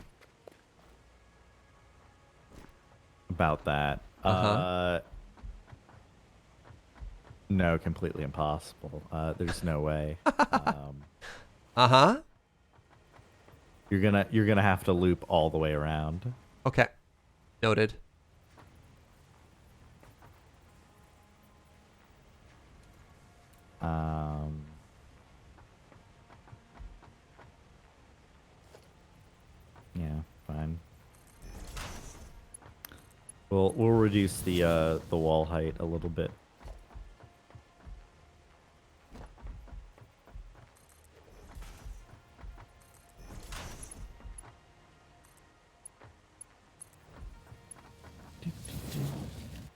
About that. No, completely impossible. There's no way. You're gonna have to loop all the way around. Okay. Noted. Yeah, fine. We'll reduce the wall height a little bit.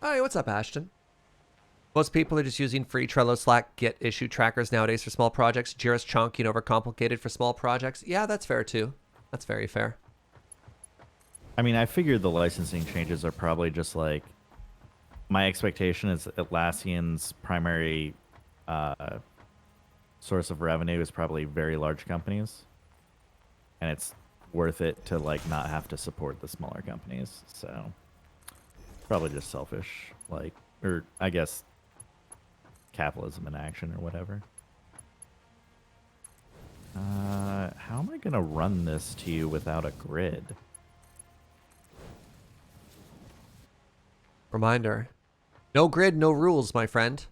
Hey, what's up, Ashton? Most people are just using free Trello, Slack, Git issue trackers nowadays for small projects. Jira's chunky and overcomplicated for small projects. Yeah, that's fair too. That's very fair. I mean, I figured the licensing changes are probably just like, my expectation is Atlassian's primary source of revenue is probably very large companies, and it's worth it to like not have to support the smaller companies. So probably just selfish, like, or I guess capitalism in action or whatever. How am I gonna run this to you without a grid? Reminder. No grid, no rules, my friend.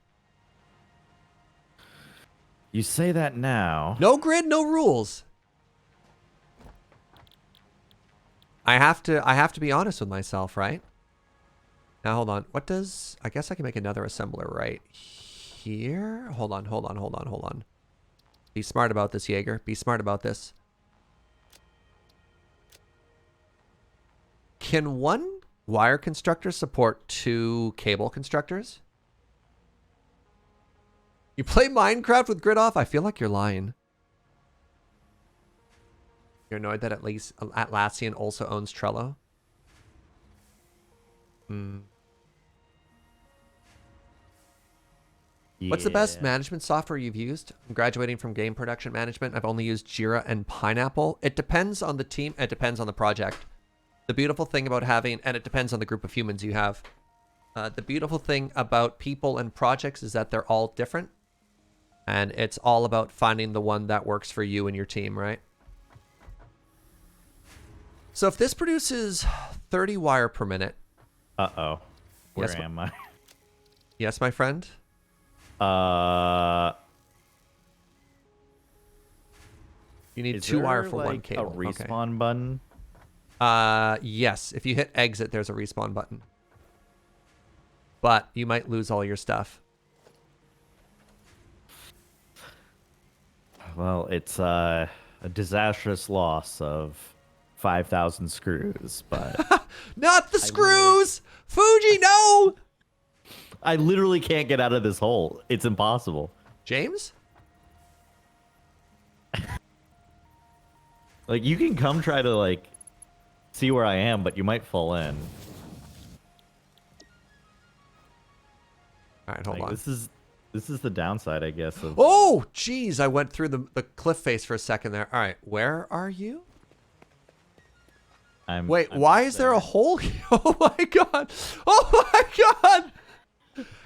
You say that now. No grid, no rules. I have to be honest with myself, right? Now hold on. What does, I guess I can make another assembler right here. Hold on. Be smart about this, Jaeger. Be smart about this. Can one wire constructor support 2 cable constructors? You play Minecraft with grid off? I feel like you're lying. You're annoyed that at least Atlassian also owns Trello? What's the best management software you've used? I'm graduating from game production management. I've only used Jira and Pineapple. It depends on the team. It depends on the project. The beautiful thing about having, and it depends on the group of humans you have. The beautiful thing about people and projects is that they're all different. And it's all about finding the one that works for you and your team, right? So if this produces 30 wire per minute. Uh-oh. Where Yes, am I? Yes, my friend? You need 2 wire for like 1 cable. A respawn button? Yes. If you hit exit, there's a respawn button. But you might lose all your stuff. Well, it's a disastrous loss of 5,000 screws, but Not the screws! Fugi, no! I literally can't get out of this hole. It's impossible. James? Like, you can come try to, like, see where I am, but you might fall in. All right, hold Like, on. This is the downside, I guess. Of... Oh, jeez. I went through the cliff face for a second there. All right, where are you? Wait, I'm why is there a hole here? Oh, my God. Oh, my God.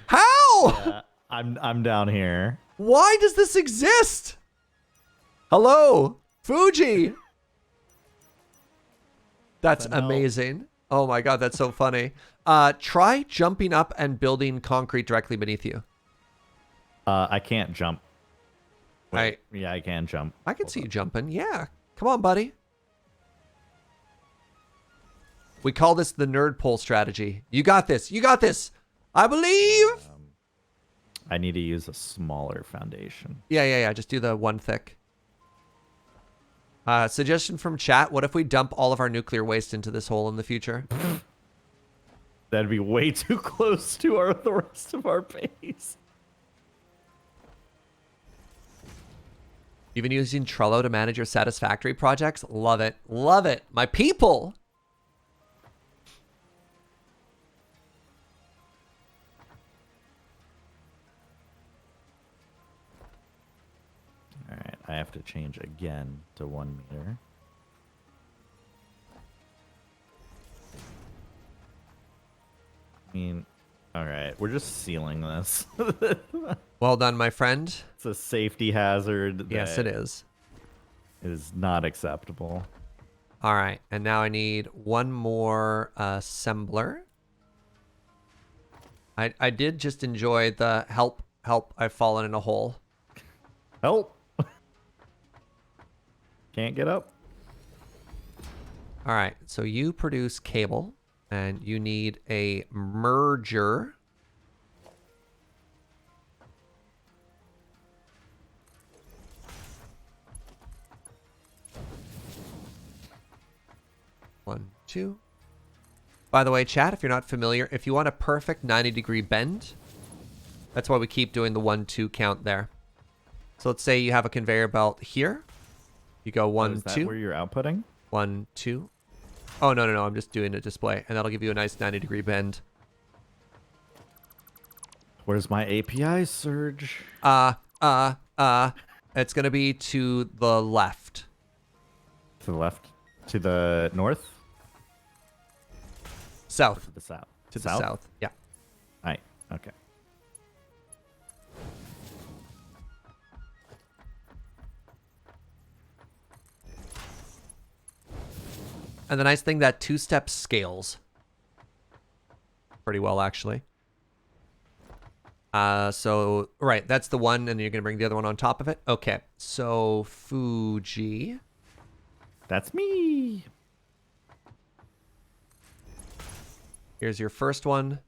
How? Yeah, I'm down here. Why does this exist? Hello, Fugi. That's amazing. Oh my God, that's so funny. Try jumping up and building concrete directly beneath you. I can't jump. Wait, I yeah, I can jump. can see you jumping. Yeah, come on, buddy. We call this the nerd pole strategy. You got this. You got this. I believe. I need to use a smaller foundation. Yeah. Just do the one thick. Suggestion from chat. What if we dump all of our nuclear waste into this hole in the future? That'd be way too close to the rest of our base. You've been using Trello to manage your Satisfactory projects? Love it. Love it. My people. All right, I have to change again to 1 meter. I mean, all right, we're just sealing this. Well done, my friend. It's a safety hazard. Yes, it is. It is not acceptable. All right, and now I need one more assembler. I did just enjoy the help, I've fallen in a hole. Help! Can't get up. All right, so you produce cable, and you need a merger. One, two. By the way, chat, if you're not familiar, if you want a perfect 90-degree bend, that's why we keep doing the 1-2 count there. So let's say you have a conveyor belt here. You go 1, Is that 2. where you're outputting? 1, 2. Oh, no. I'm just doing a display, and that'll give you a nice 90-degree bend. Where's my API surge? It's going to be to the left. To the left? To the north? South. To the south? To the south. Yeah. Right. Okay. And the nice thing, that 2-step scales pretty well, actually. So, right, that's the one, and you're going to bring the other one on top of it? Okay, so Fugi. That's me. Here's your first one.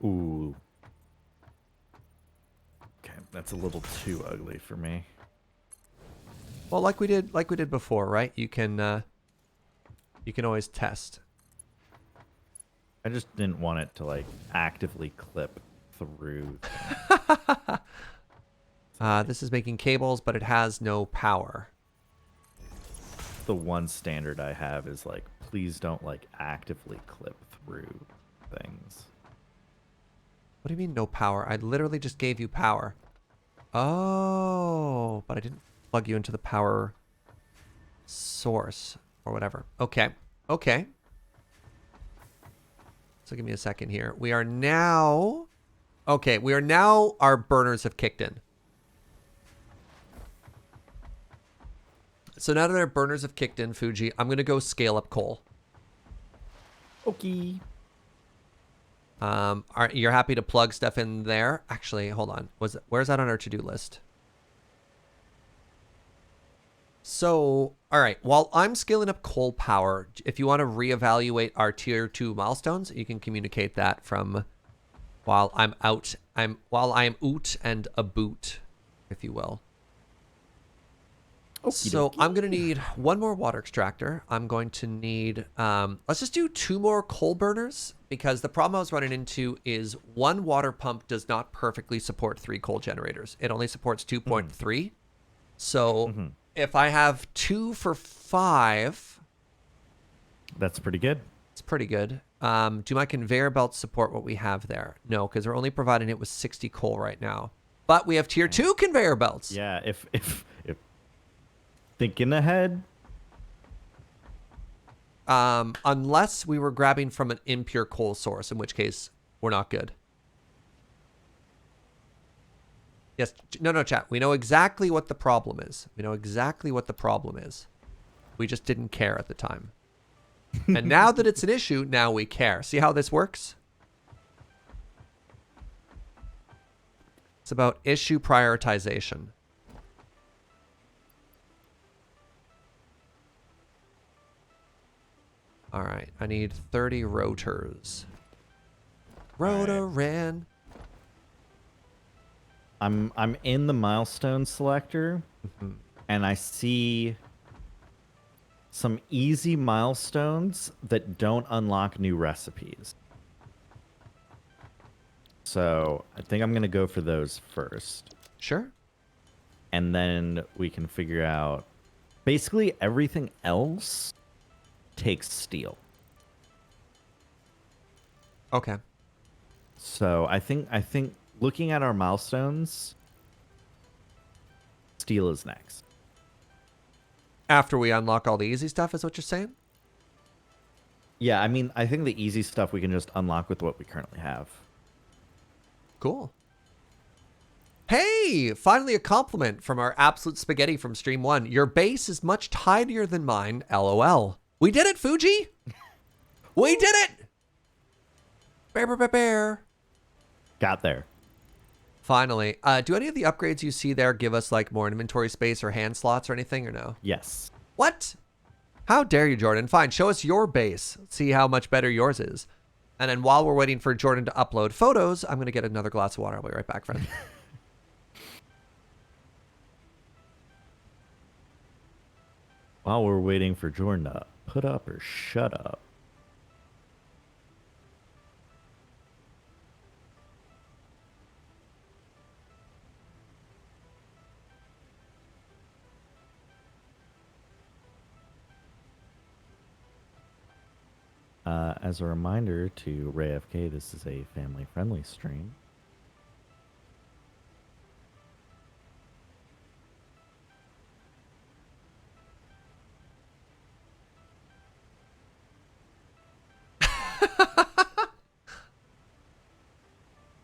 Ooh. Okay, that's a little too ugly for me. Well, like we did before, right? You can always test. I just didn't want it to like actively clip through. This is making cables, but it has no power. The one standard I have is like, please don't like actively clip through things. What do you mean no power? I literally just gave you power. Oh, but I didn't plug you into the power source or whatever. Okay. So give me a second here. We are now our burners have kicked in. So now that our burners have kicked in, Fugi, I'm going to go scale up coal. Okay. You're happy to plug stuff in there? Actually, hold on. Where's that on our to-do list? So, all right. While I'm scaling up coal power, if you want to reevaluate our tier 2 milestones, you can communicate that from while I'm out. While I'm out and about, if you will. So I'm going to need one more water extractor. I'm going to need, let's just do 2 more coal burners, because the problem I was running into is one water pump does not perfectly support 3 coal generators. It only supports 2.3. So if I have 2 for 5, That's pretty good. it's pretty good. Do my conveyor belts support what we have there? No, because we're only providing it with 60 coal right now. But we have tier 2 conveyor belts. Yeah, if thinking ahead. Unless we were grabbing from an impure coal source, in which case we're not good. Yes, no, chat. We know exactly what the problem is. We know exactly what the problem is. We just didn't care at the time. And now that it's an issue, now we care. See how this works? It's about issue prioritization. All right, I need 30 rotors. Rotoran. I'm in the milestone selector, and I see some easy milestones that don't unlock new recipes. So I think I'm gonna go for those first, Sure. and then we can figure out. Basically, everything else takes steel. Okay. So I think looking at our milestones, steel is next. After we unlock all the easy stuff, is what you're saying? Yeah, I mean, I think the easy stuff we can just unlock with what we currently have. Cool. Hey, finally a compliment from our absolute spaghetti from stream 1. Your base is much tidier than mine, LOL. We did it, Fugi! We did it! Bear. Got there. Finally. Do any of the upgrades you see there give us like more inventory space or hand slots or anything, or no? Yes. What? How dare you, Jordan? Fine, show us your base. See how much better yours is. And then while we're waiting for Jordan to upload photos, I'm going to get another glass of water. I'll be right back, friend. While we're waiting for Jordan to put up or shut up. As a reminder to Ray FK, this is a family-friendly stream.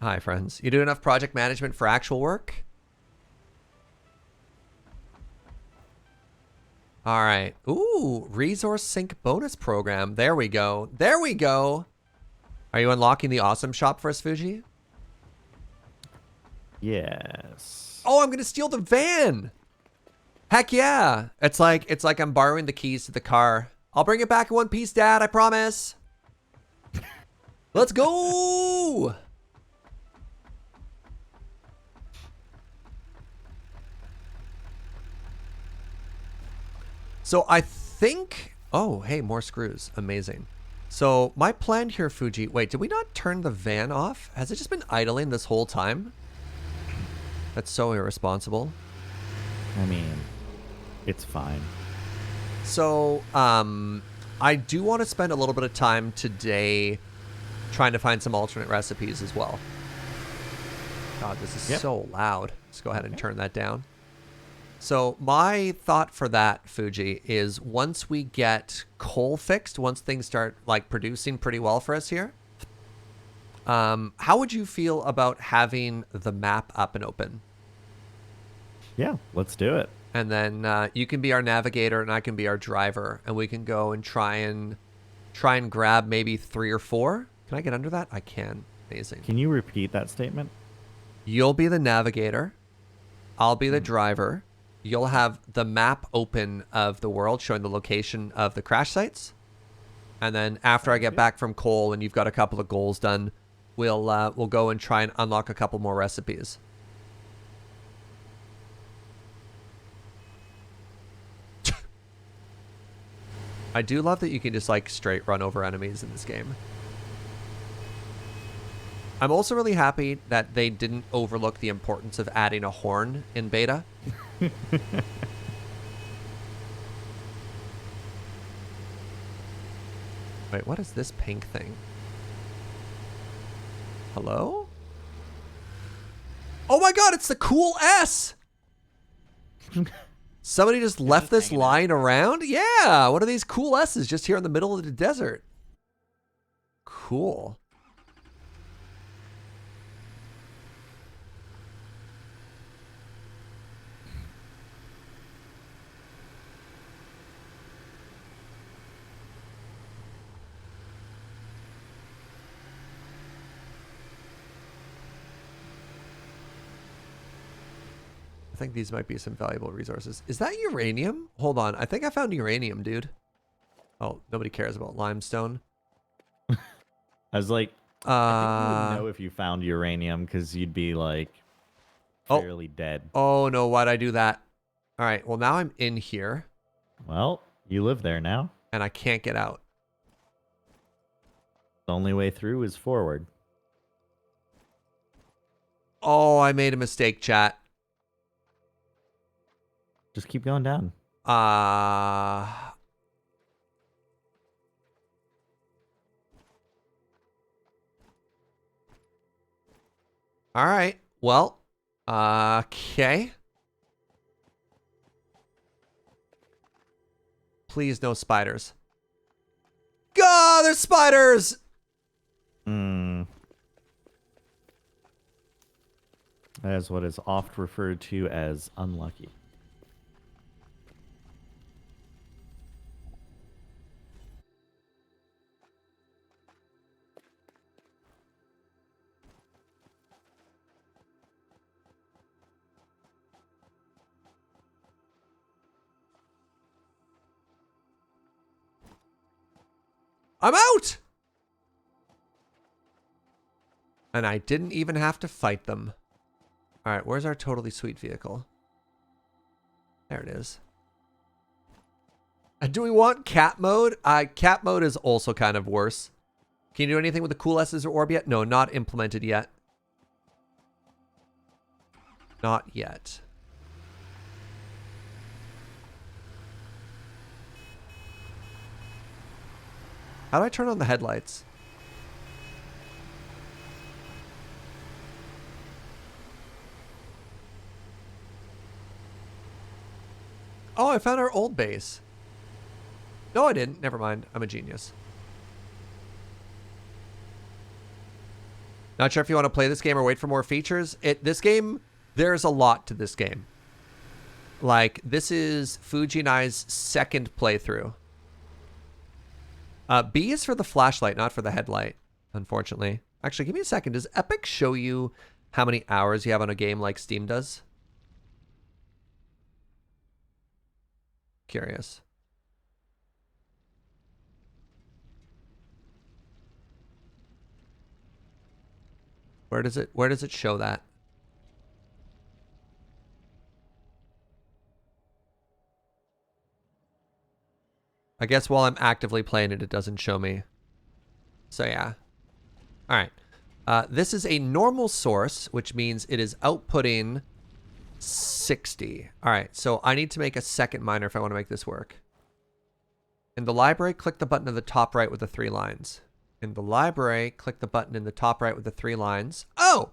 Hi, friends. You do enough project management for actual work? All right. Ooh, resource sync bonus program. There we go. There we go. Are you unlocking the awesome shop for us, Fugi? Yes. Oh, I'm going to steal the van. Heck yeah. It's like I'm borrowing the keys to the car. I'll bring it back in one piece, Dad. I promise. Let's go. So I think, oh, hey, more screws. Amazing. So my plan here, Fugi, wait, did we not turn the van off? Has it just been idling this whole time? That's so irresponsible. I mean, it's fine. So, I do want to spend a little bit of time today trying to find some alternate recipes as well. God, this is so loud. Let's go ahead and turn that down. So my thought for that, Fugi, is once we get coal fixed, once things start like producing pretty well for us here, how would you feel about having the map up and open? Yeah, let's do it. And then you can be our navigator and I can be our driver, and we can go and try and grab maybe 3 or 4. Can I get under that? I can. Amazing. Can you repeat that statement? You'll be the navigator. I'll be the driver. You'll have the map open of the world showing the location of the crash sites. And then after I get back from coal and you've got a couple of goals done, we'll go and try and unlock a couple more recipes. I do love that you can just like straight run over enemies in this game. I'm also really happy that they didn't overlook the importance of adding a horn in beta. Wait, what is this pink thing? Hello? Oh my god, it's the cool S! Somebody just left this lying around? Yeah, one of these cool S's just here in the middle of the desert. Cool. I think these might be some valuable resources. Is that uranium? Hold on. I think I found uranium, dude. Oh, nobody cares about limestone. I was like, I think you would know if you found uranium because you'd be like fairly dead. Oh no, why'd I do that? All right, well now I'm in here. Well, you live there now. And I can't get out. The only way through is forward. Oh, I made a mistake, chat. Just keep going down. All right. Well, okay. Please, no spiders. God, there's spiders! That is what is oft referred to as unlucky. I'm out! And I didn't even have to fight them. All right, where's our totally sweet vehicle? There it is. Do we want cat mode? Cat mode is also kind of worse. Can you do anything with the cool S's or orb yet? No, not implemented yet. Not yet. How do I turn on the headlights? Oh, I found our old base. No, I didn't. Never mind. I'm a genius. Not sure if you want to play this game or wait for more features. This game, there's a lot to this game. Like, this is Fugi and I's second playthrough. B is for the flashlight, not for the headlight, unfortunately. Actually, give me a second. Does Epic show you how many hours you have on a game like Steam does? Curious. Where does it show that? I guess while I'm actively playing it, it doesn't show me. So yeah. All right. This is a normal source, which means it is outputting 60. All right. So I need to make a second miner if I want to make this work. In the library, click the button in the top right with the 3 lines. In the library, click the button in the top right with the 3 lines. Oh!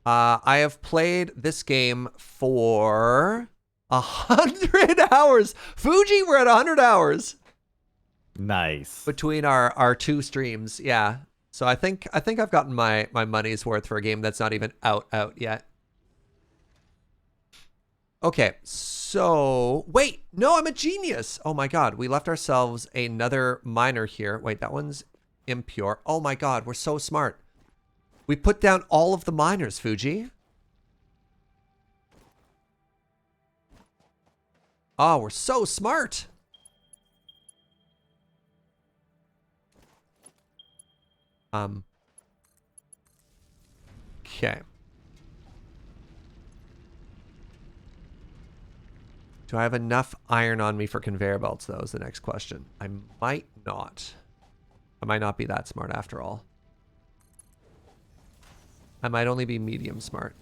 I have played this game for 100 hours. Fugi, we're at 100 hours. Nice. Between our 2 streams, yeah. So I think I've gotten my money's worth for a game that's not even out yet. Okay, so wait, no, I'm a genius. Oh my god, we left ourselves another miner here. Wait, that one's impure. Oh my god, we're so smart. We put down all of the miners, Fugi. Oh, we're so smart. Okay. Do I have enough iron on me for conveyor belts, though, is the next question. I might not. I might not be that smart after all. I might only be medium smart.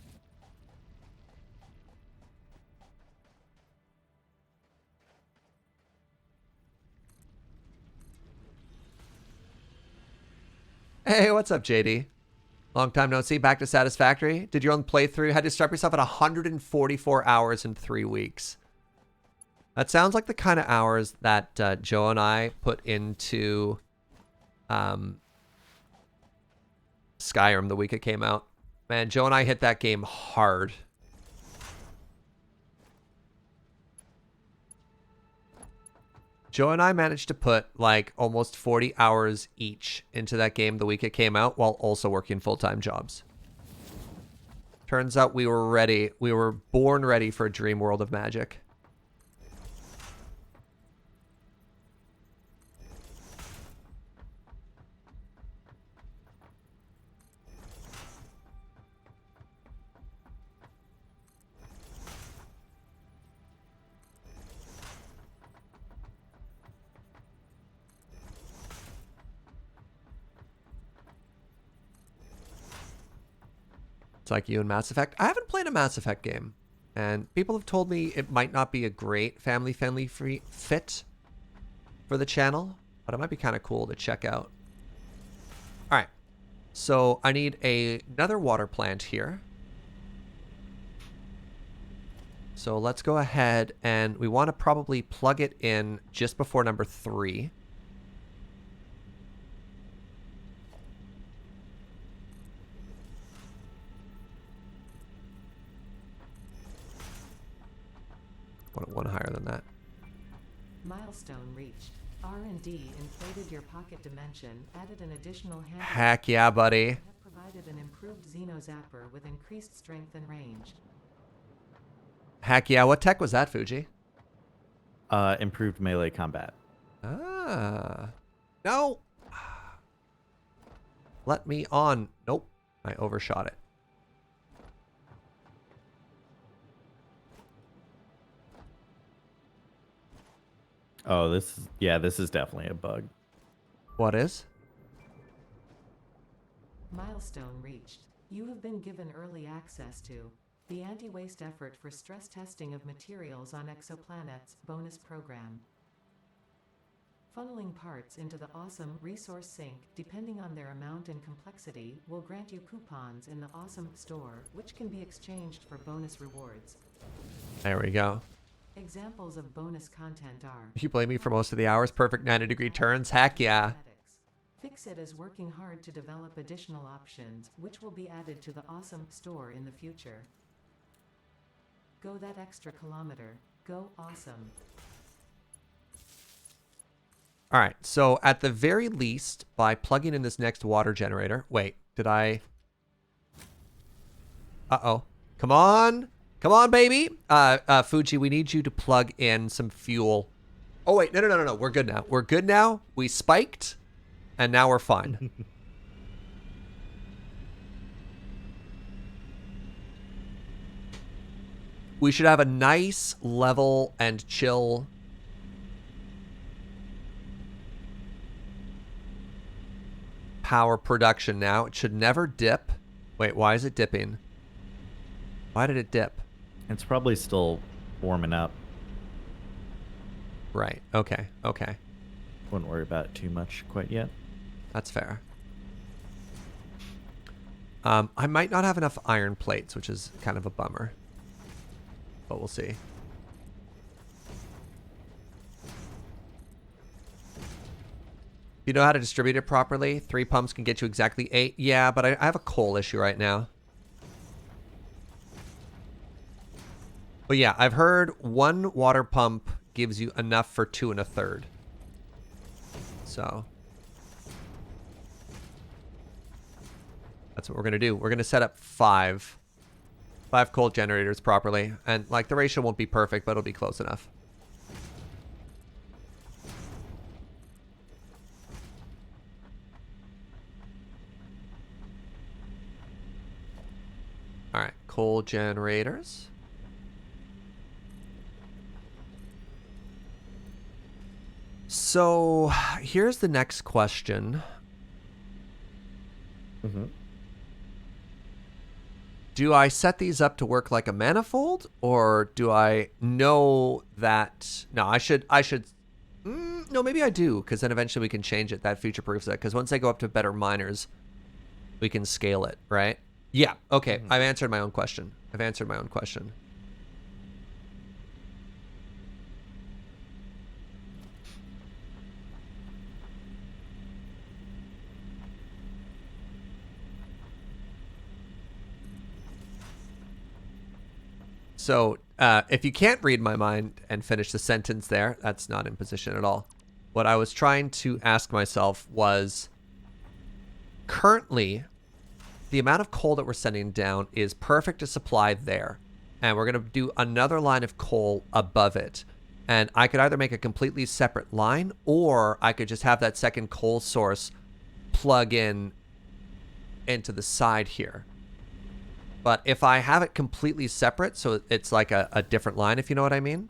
Hey, what's up, JD? Long time no see. Back to Satisfactory. Did your own playthrough? Had to strap yourself at 144 hours in 3 weeks. That sounds like the kind of hours that Joe and I put into Skyrim the week it came out. Man, Joe and I hit that game hard. Joe and I managed to put like almost 40 hours each into that game the week it came out while also working full-time jobs. Turns out we were ready. We were born ready for a dream world of magic. It's like you and Mass Effect. I haven't played a Mass Effect game, and people have told me it might not be a great family-friendly fit for the channel, but it might be kind of cool to check out. All right, so I need another water plant here. So let's go ahead, and we want to probably plug it in just before number 3. One higher than that. Milestone reached. R&D inflated your pocket dimension, added an additional hand. Heck yeah, buddy. Have provided an improved Xeno Zapper with increased strength and range. Heck yeah. What tech was that, Fuji? Improved melee combat. Ah. No. Let me on. Nope. I overshot it. Oh, this is definitely a bug. What is? Milestone reached. You have been given early access to the Anti-Waste Effort for Stress Testing of Materials on Exoplanets bonus program. Funneling parts into the awesome resource sink, depending on their amount and complexity, will grant you coupons in the awesome store, which can be exchanged for bonus rewards. There we go. Examples of bonus content are... You blame me for most of the hours. Perfect 90-degree turns. Heck yeah. Fixit is working hard to develop additional options, which will be added to the awesome store in the future. Go that extra kilometer. Go awesome. All right. So at the very least, by plugging in this next water generator... Wait, did I... Uh-oh. Come on. Come on, baby. Fuji, we need you to plug in some fuel. Oh, wait. No. We're good now. We're good now. We spiked, and now we're fine. We should have a nice, level, and chill power production now. It should never dip. Wait, why is it dipping? Why did it dip? It's probably still warming up. Right. Okay. Okay. Wouldn't worry about it too much quite yet. That's fair. I might not have enough iron plates, which is kind of a bummer. But we'll see. If you know how to distribute it properly, 3 pumps can get you exactly 8. Yeah, but I have a coal issue right now. But yeah, I've heard 1 water pump gives you enough for 2 1/3. So that's what we're going to do. We're going to set up 5 coal generators properly. And like the ratio won't be perfect, but it'll be close enough. All right, coal generators. So here's the next question. Mm-hmm. Do I set these up to work like a manifold, or do I know that... No, I should... no, maybe I do, because then eventually we can change it. That future-proofs it, because once they go up to better miners, we can scale it, right? Yeah, okay. Mm-hmm. I've answered my own question. So if you can't read my mind and finish the sentence there, that's not in position at all. What I was trying to ask myself was, currently, the amount of coal that we're sending down is perfect to supply there. And we're going to do another line of coal above it. And I could either make a completely separate line, or I could just have that second coal source plug in into the side here. But if I have it completely separate, so it's like a different line, if you know what I mean,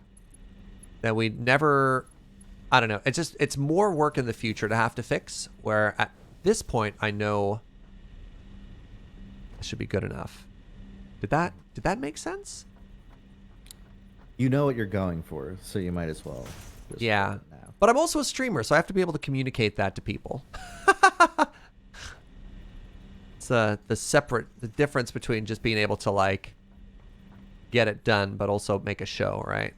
then we never... I don't know. It's more work in the future to have to fix, where at this point I know it should be good enough. Did that make sense? You know what you're going for, so you might as well. Just Yeah. do it now. But I'm also a streamer, so I have to be able to communicate that to people. It's the difference between just being able to, like, get it done, but also make a show, right?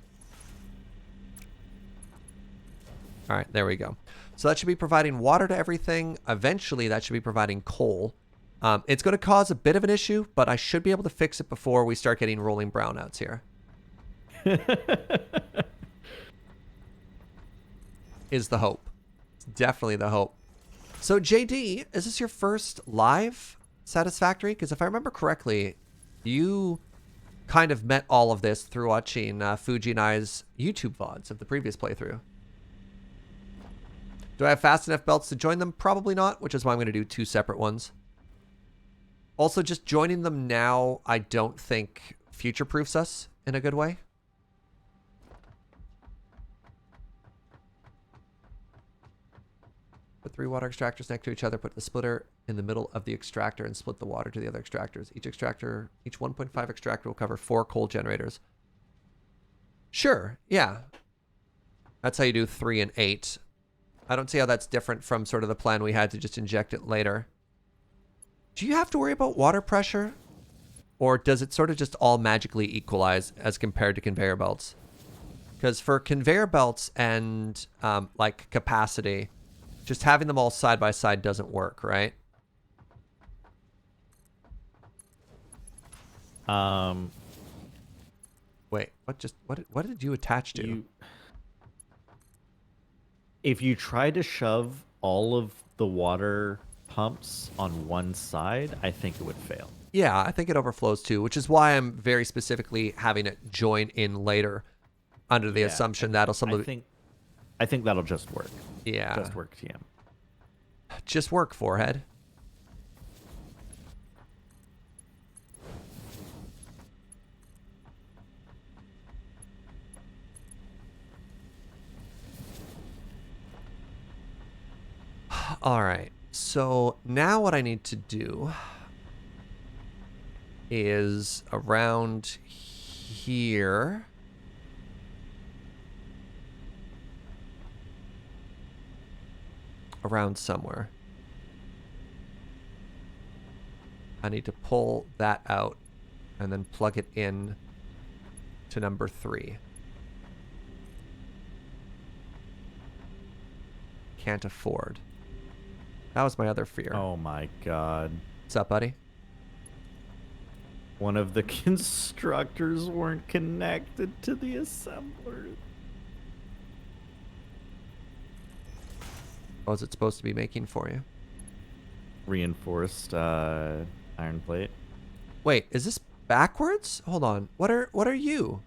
All right, there we go. So that should be providing water to everything. Eventually, that should be providing coal. It's going to cause a bit of an issue, but I should be able to fix it before we start getting rolling brownouts here. Is the hope. It's definitely the hope. So, JD, is this your first live Satisfactory? Because if I remember correctly, you kind of met all of this through watching Fugi and I's YouTube VODs of the previous playthrough. Do I have fast enough belts to join them? Probably not, which is why I'm going to do 2 separate ones. Also, just joining them now, I don't think future-proofs us in a good way. Put 3 water extractors next to each other. Put the splitter in the middle of the extractor and split the water to the other extractors. Each 1.5 extractor will cover 4 coal generators. Sure, yeah. That's how you do 3 and 8. I don't see how that's different from sort of the plan we had to just inject it later. Do you have to worry about water pressure? Or does it sort of just all magically equalize as compared to conveyor belts? Because for conveyor belts and like capacity, just having them all side by side doesn't work, right? Wait, what did you attach to? If you try to shove all of the water pumps on one side, I think it would fail. Yeah, I think it overflows too, which is why I'm very specifically having it join in later under the assumption that'll I think that'll just work. Yeah. Just work, TM. Just work, forehead. All right. So now what I need to do is around here. Around somewhere. I need to pull that out and then plug it in to number 3. Can't afford. That was my other fear. Oh my god. What's up, buddy? One of the constructors weren't connected to the assembler. What was it supposed to be making for you? Reinforced iron plate. Wait, is this backwards? Hold on. What are you?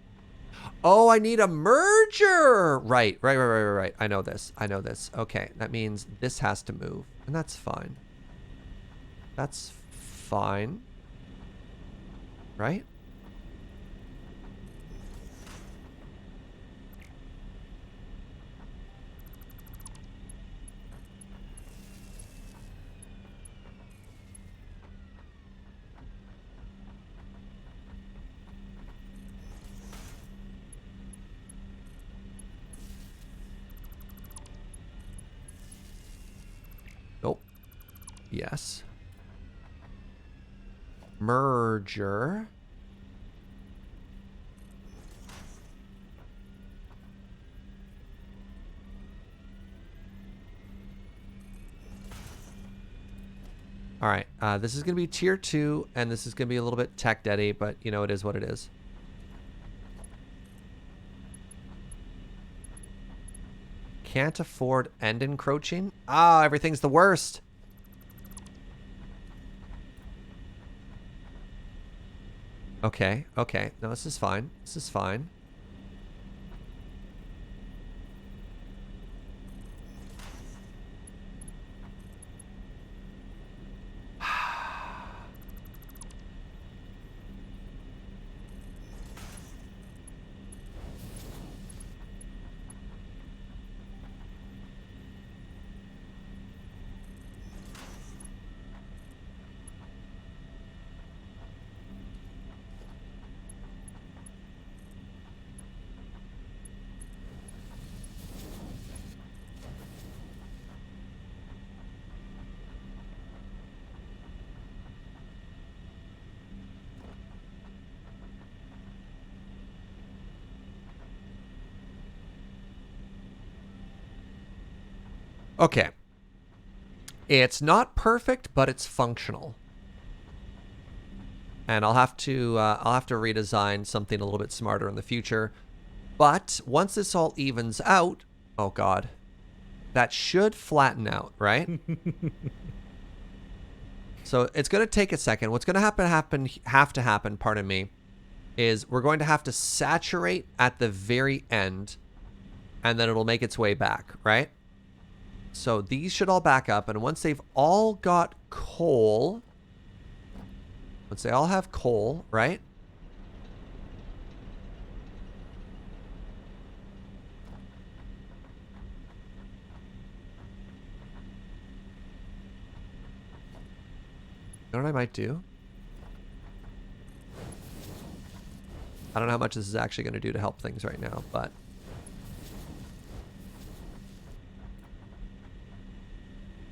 Oh, I need a merger. Right. I know this. Okay, that means this has to move, and that's fine. That's fine. Right? Yes. Merger. All right, this is going to be tier 2, and this is going to be a little bit tech deady, but, you know, it is what it is. Can't afford end encroaching? Ah, everything's the worst. Okay, okay. No, this is fine. This is fine. Okay. It's not perfect, but it's functional. And I'll have to redesign something a little bit smarter in the future. But once this all evens out, oh god, that should flatten out, right? So it's going to take a second. What's going to have to happen, pardon me, is we're going to have to saturate at the very end, and then it'll make its way back, right? So these should all back up, and once they've all got coal, once they all have coal, right? You know what I might do? I don't know how much this is actually going to do to help things right now, but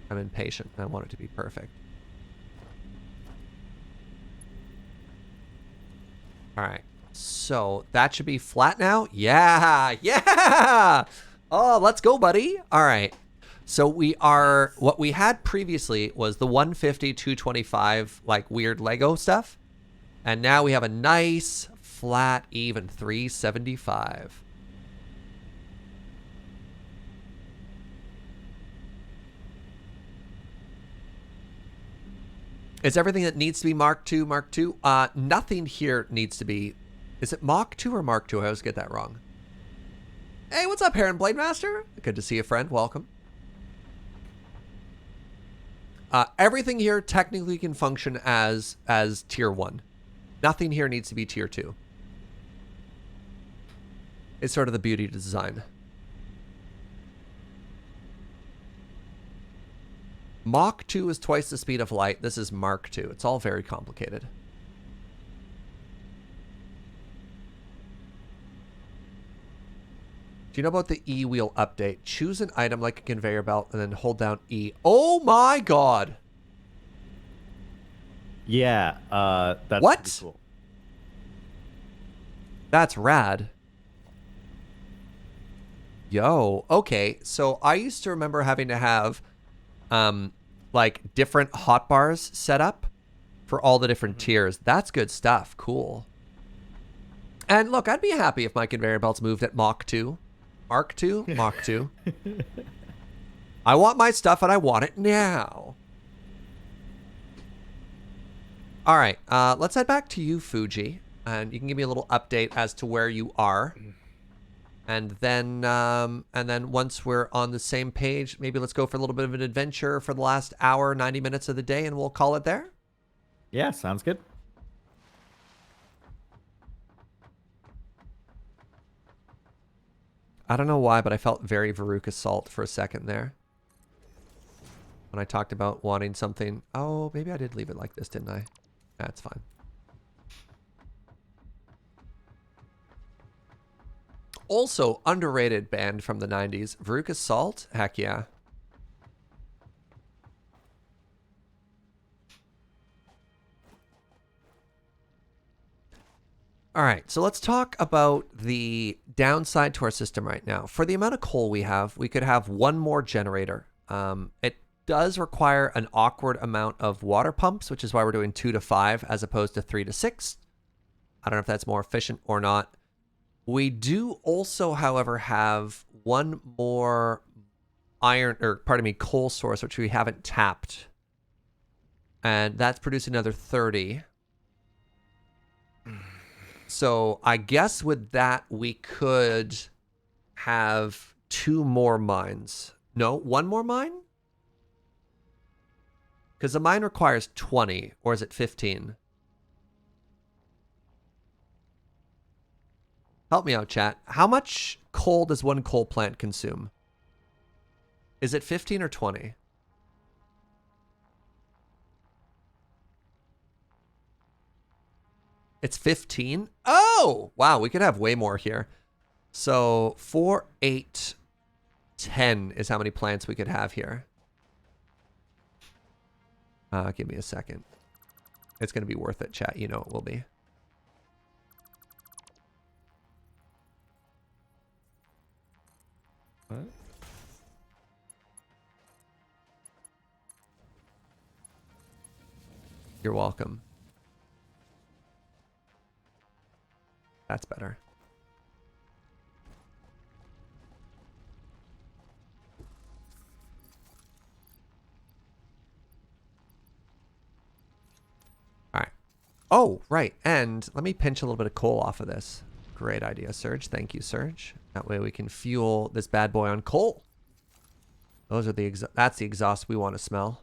I'm impatient. I want it to be perfect. All right. So that should be flat now. Yeah. Yeah. Oh, let's go, buddy. All right. So what we had previously was the 150, 225, like weird Lego stuff. And now we have a nice, flat, even 375. Is everything that needs to be Mark II, Mark II? Nothing here needs to be. Is it Mach 2 or Mark II? I always get that wrong. Hey, what's up, Heron Blade Master? Good to see you, friend. Welcome. Everything here technically can function as tier 1. Nothing here needs to be tier 2. It's sort of the beauty of design. Mach 2 is twice the speed of light. This is Mark 2. It's all very complicated. Do you know about the E-wheel update? Choose an item like a conveyor belt and then hold down E. Oh my god! Yeah, that's what? Pretty cool. That's rad. Yo, okay. So I used to remember having to have like different hotbars set up for all the different tiers. That's good stuff. Cool. And look, I'd be happy if my conveyor belts moved at Mach 2. Mark 2? Mach 2. I want my stuff and I want it now. All right, let's head back to you, Fugi, and you can give me a little update as to where you are. And then once we're on the same page, maybe let's go for a little bit of an adventure for the last hour, 90 minutes of the day, and we'll call it there. Yeah, sounds good. I don't know why, but I felt very Veruca Salt for a second there. When I talked about wanting something. Oh, maybe I did leave it like this, didn't I? That's fine. Also, underrated band from the 90s. Veruca Salt? Heck yeah. All right, so let's talk about the downside to our system right now. For the amount of coal we have, we could have one more generator. It does require an awkward amount of water pumps, which is why we're doing 2 to 5 as opposed to 3 to 6. I don't know if that's more efficient or not. We do also, however, have one more coal source, which we haven't tapped. And that's producing another 30. So I guess with that, we could have 2 more mines. No, 1 more mine? Because the mine requires 20, or is it 15? Help me out, chat. How much coal does one coal plant consume? Is it 15 or 20? It's 15? Oh! Wow, we could have way more here. So 4, 8, 10 is how many plants we could have here. Give me a second. It's going to be worth it, chat. You know it will be. What? You're welcome. That's better. All right. Oh, right. And let me pinch a little bit of coal off of this. Great idea, Serge. Thank you, Serge. That way we can fuel this bad boy on coal. Those are that's the exhaust we want to smell.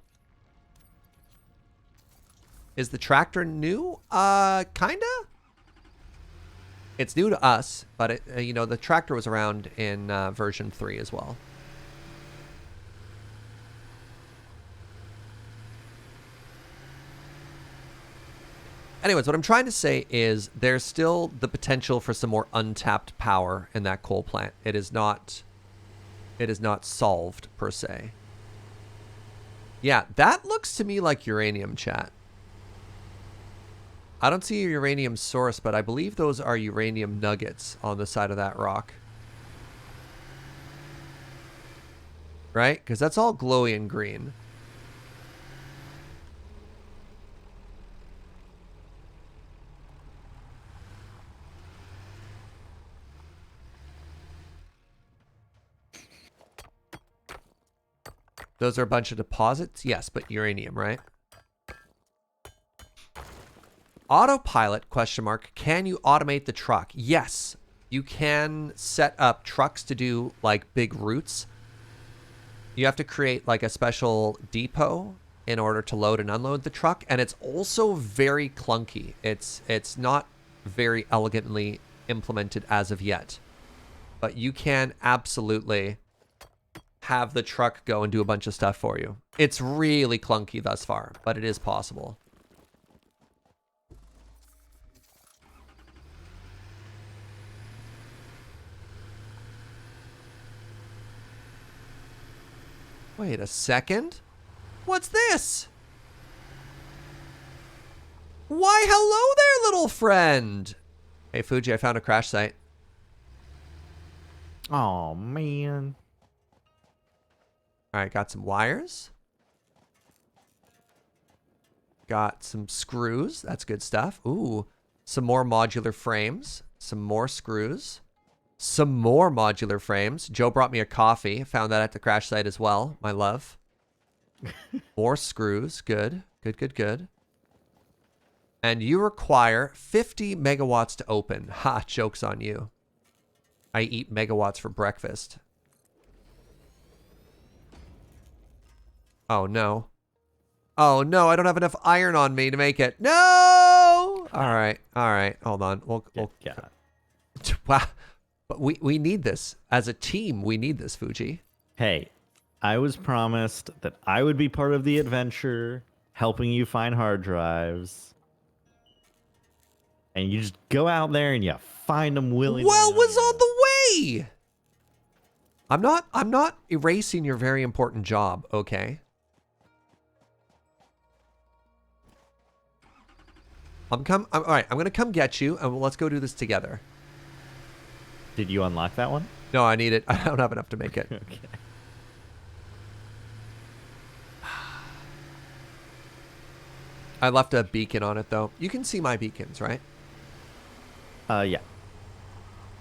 Is the tractor new? Kinda. It's new to us, but it, you know, the tractor was around in version 3 as well. Anyways, what I'm trying to say is there's still the potential for some more untapped power in that coal plant. It is not solved per se. Yeah, that looks to me like uranium, chat. I don't see a uranium source, but I believe those are uranium nuggets on the side of that rock. Right? Because that's all glowy and green. Those are a bunch of deposits? Yes, but uranium, right? Autopilot, question mark. Can you automate the truck? Yes. You can set up trucks to do like big routes. You have to create like a special depot in order to load and unload the truck. And it's also very clunky. It's not very elegantly implemented as of yet. But you can absolutely have the truck go and do a bunch of stuff for you. It's really clunky thus far, but it is possible. Wait a second. What's this? Why, hello there, little friend. Hey, Fugi, I found a crash site. Oh, man. All right, got some wires. Got some screws. That's good stuff. Ooh, some more modular frames. Some more screws. Some more modular frames. Joe brought me a coffee. Found that at the crash site as well. My love. More screws. Good. Good, good, good. And you require 50 megawatts to open. Ha, joke's on you. I eat megawatts for breakfast. Oh, no. Oh, no, I don't have enough iron on me to make it. No! All right, all right. Hold on. We'll Yeah. Wow. But we need this. As a team, we need this, Fugi. Hey, I was promised that I would be part of the adventure, helping you find hard drives. And you just go out there and you find them willy-nilly. Well, was on the way. I'm not erasing your very important job, okay? All right, I'm gonna come get you, and let's go do this together. Did you unlock that one? No, I need it. I don't have enough to make it. Okay. I left a beacon on it, though. You can see my beacons, right? Yeah.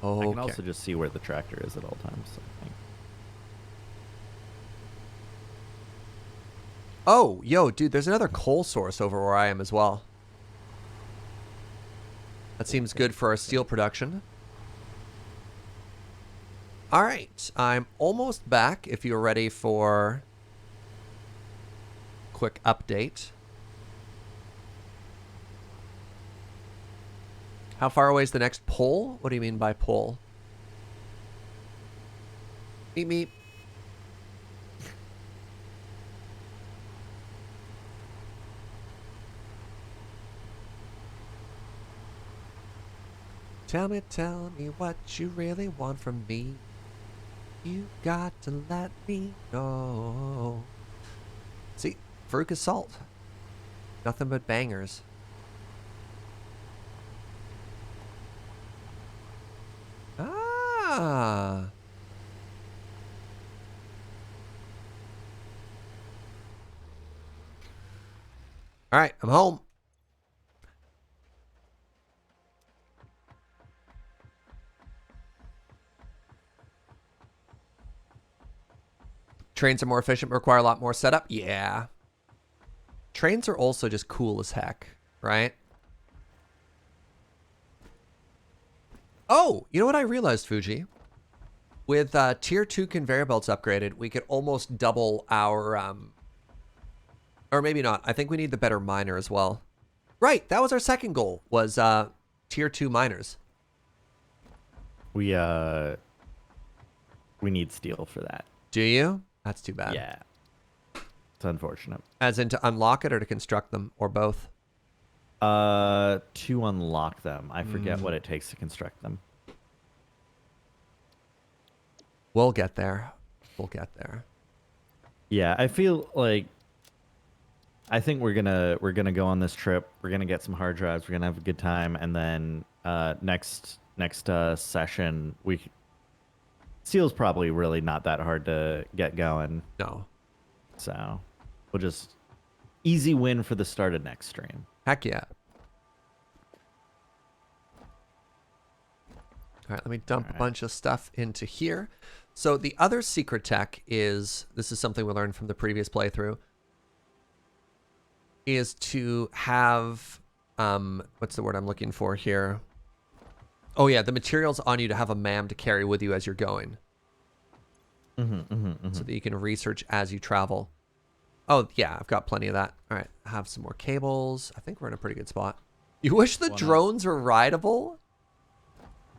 Okay. I can also just see where the tractor is at all times. So I think. Oh, yo, dude, there's another coal source over where I am as well. That seems good for our steel production. All right, I'm almost back if you're ready for a quick update. How far away is the next pole? What do you mean by pole? Meep meep. Tell me what you really want from me. You got to let me know. See, Farouk is salt. Nothing but bangers. Ah. All right, I'm home. Trains are more efficient, but require a lot more setup. Yeah. Trains are also just cool as heck, right? Oh, you know what I realized, Fugi? With tier 2 conveyor belts upgraded, we could almost double our... or maybe not. I think we need the better miner as well. Right, that was our second goal, was tier 2 miners. We need steel for that. Do you? That's too bad. Yeah. It's unfortunate. As in to unlock it or to construct them, or both? To unlock them. I forget what it takes to construct them. We'll get there. We'll get there. Yeah, I feel like I think we're gonna go on this trip. We're gonna get some hard drives. We're gonna have a good time, and then next session Steel's probably really not that hard to get going. No. So we'll just easy win for the start of next stream. Heck yeah. All right, let me dump a bunch of stuff into here. So the other secret tech is, this is something we learned from the previous playthrough, is to have, what's the word I'm looking for here? Oh yeah, the materials on you to have a MAM to carry with you as you're going. So that you can research as you travel. Oh yeah, I've got plenty of that. All right, have some more cables. I think we're in a pretty good spot. You wish the drones were rideable?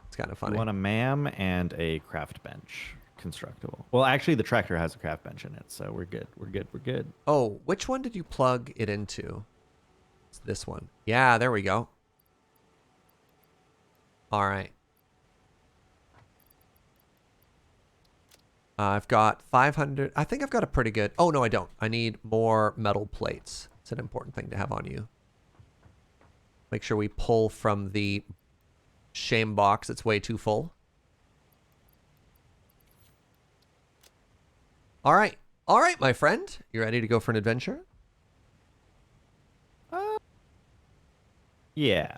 It's kind of funny. You want a MAM and a craft bench constructible. Well, actually, the tractor has a craft bench in it, so we're good. We're good. We're good. Oh, which one did you plug it into? It's this one. Yeah, there we go. All right. I've got 500. I think I've got a pretty good. Oh, no, I don't. I need more metal plates. It's an important thing to have on you. Make sure we pull from the shame box. It's way too full. All right. All right, my friend. You ready to go for an adventure? Yeah.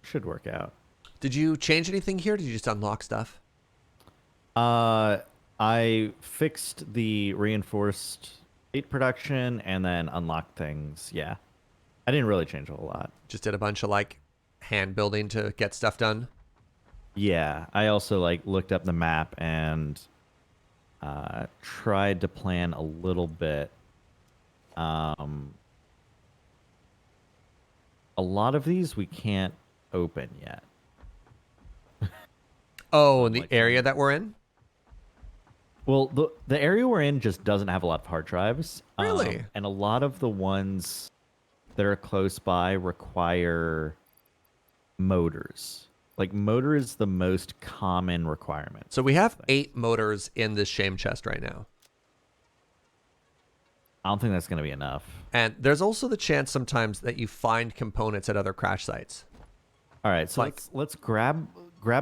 Should work out. Did you change anything here? Or did you just unlock stuff? I fixed the reinforced plate production and then unlocked things. Yeah. I didn't really change a whole lot. Just did a bunch of like hand building to get stuff done. Yeah. I also like looked up the map and tried to plan a little bit. A lot of these we can't open yet. Oh, in the area that we're in? Well, the area we're in just doesn't have a lot of hard drives. Really? And a lot of the ones that are close by require motors. Like, motor is the most common requirement. So we have 8 motors in this shame chest right now. I don't think that's going to be enough. And there's also the chance sometimes that you find components at other crash sites. All right, so Like- let's grab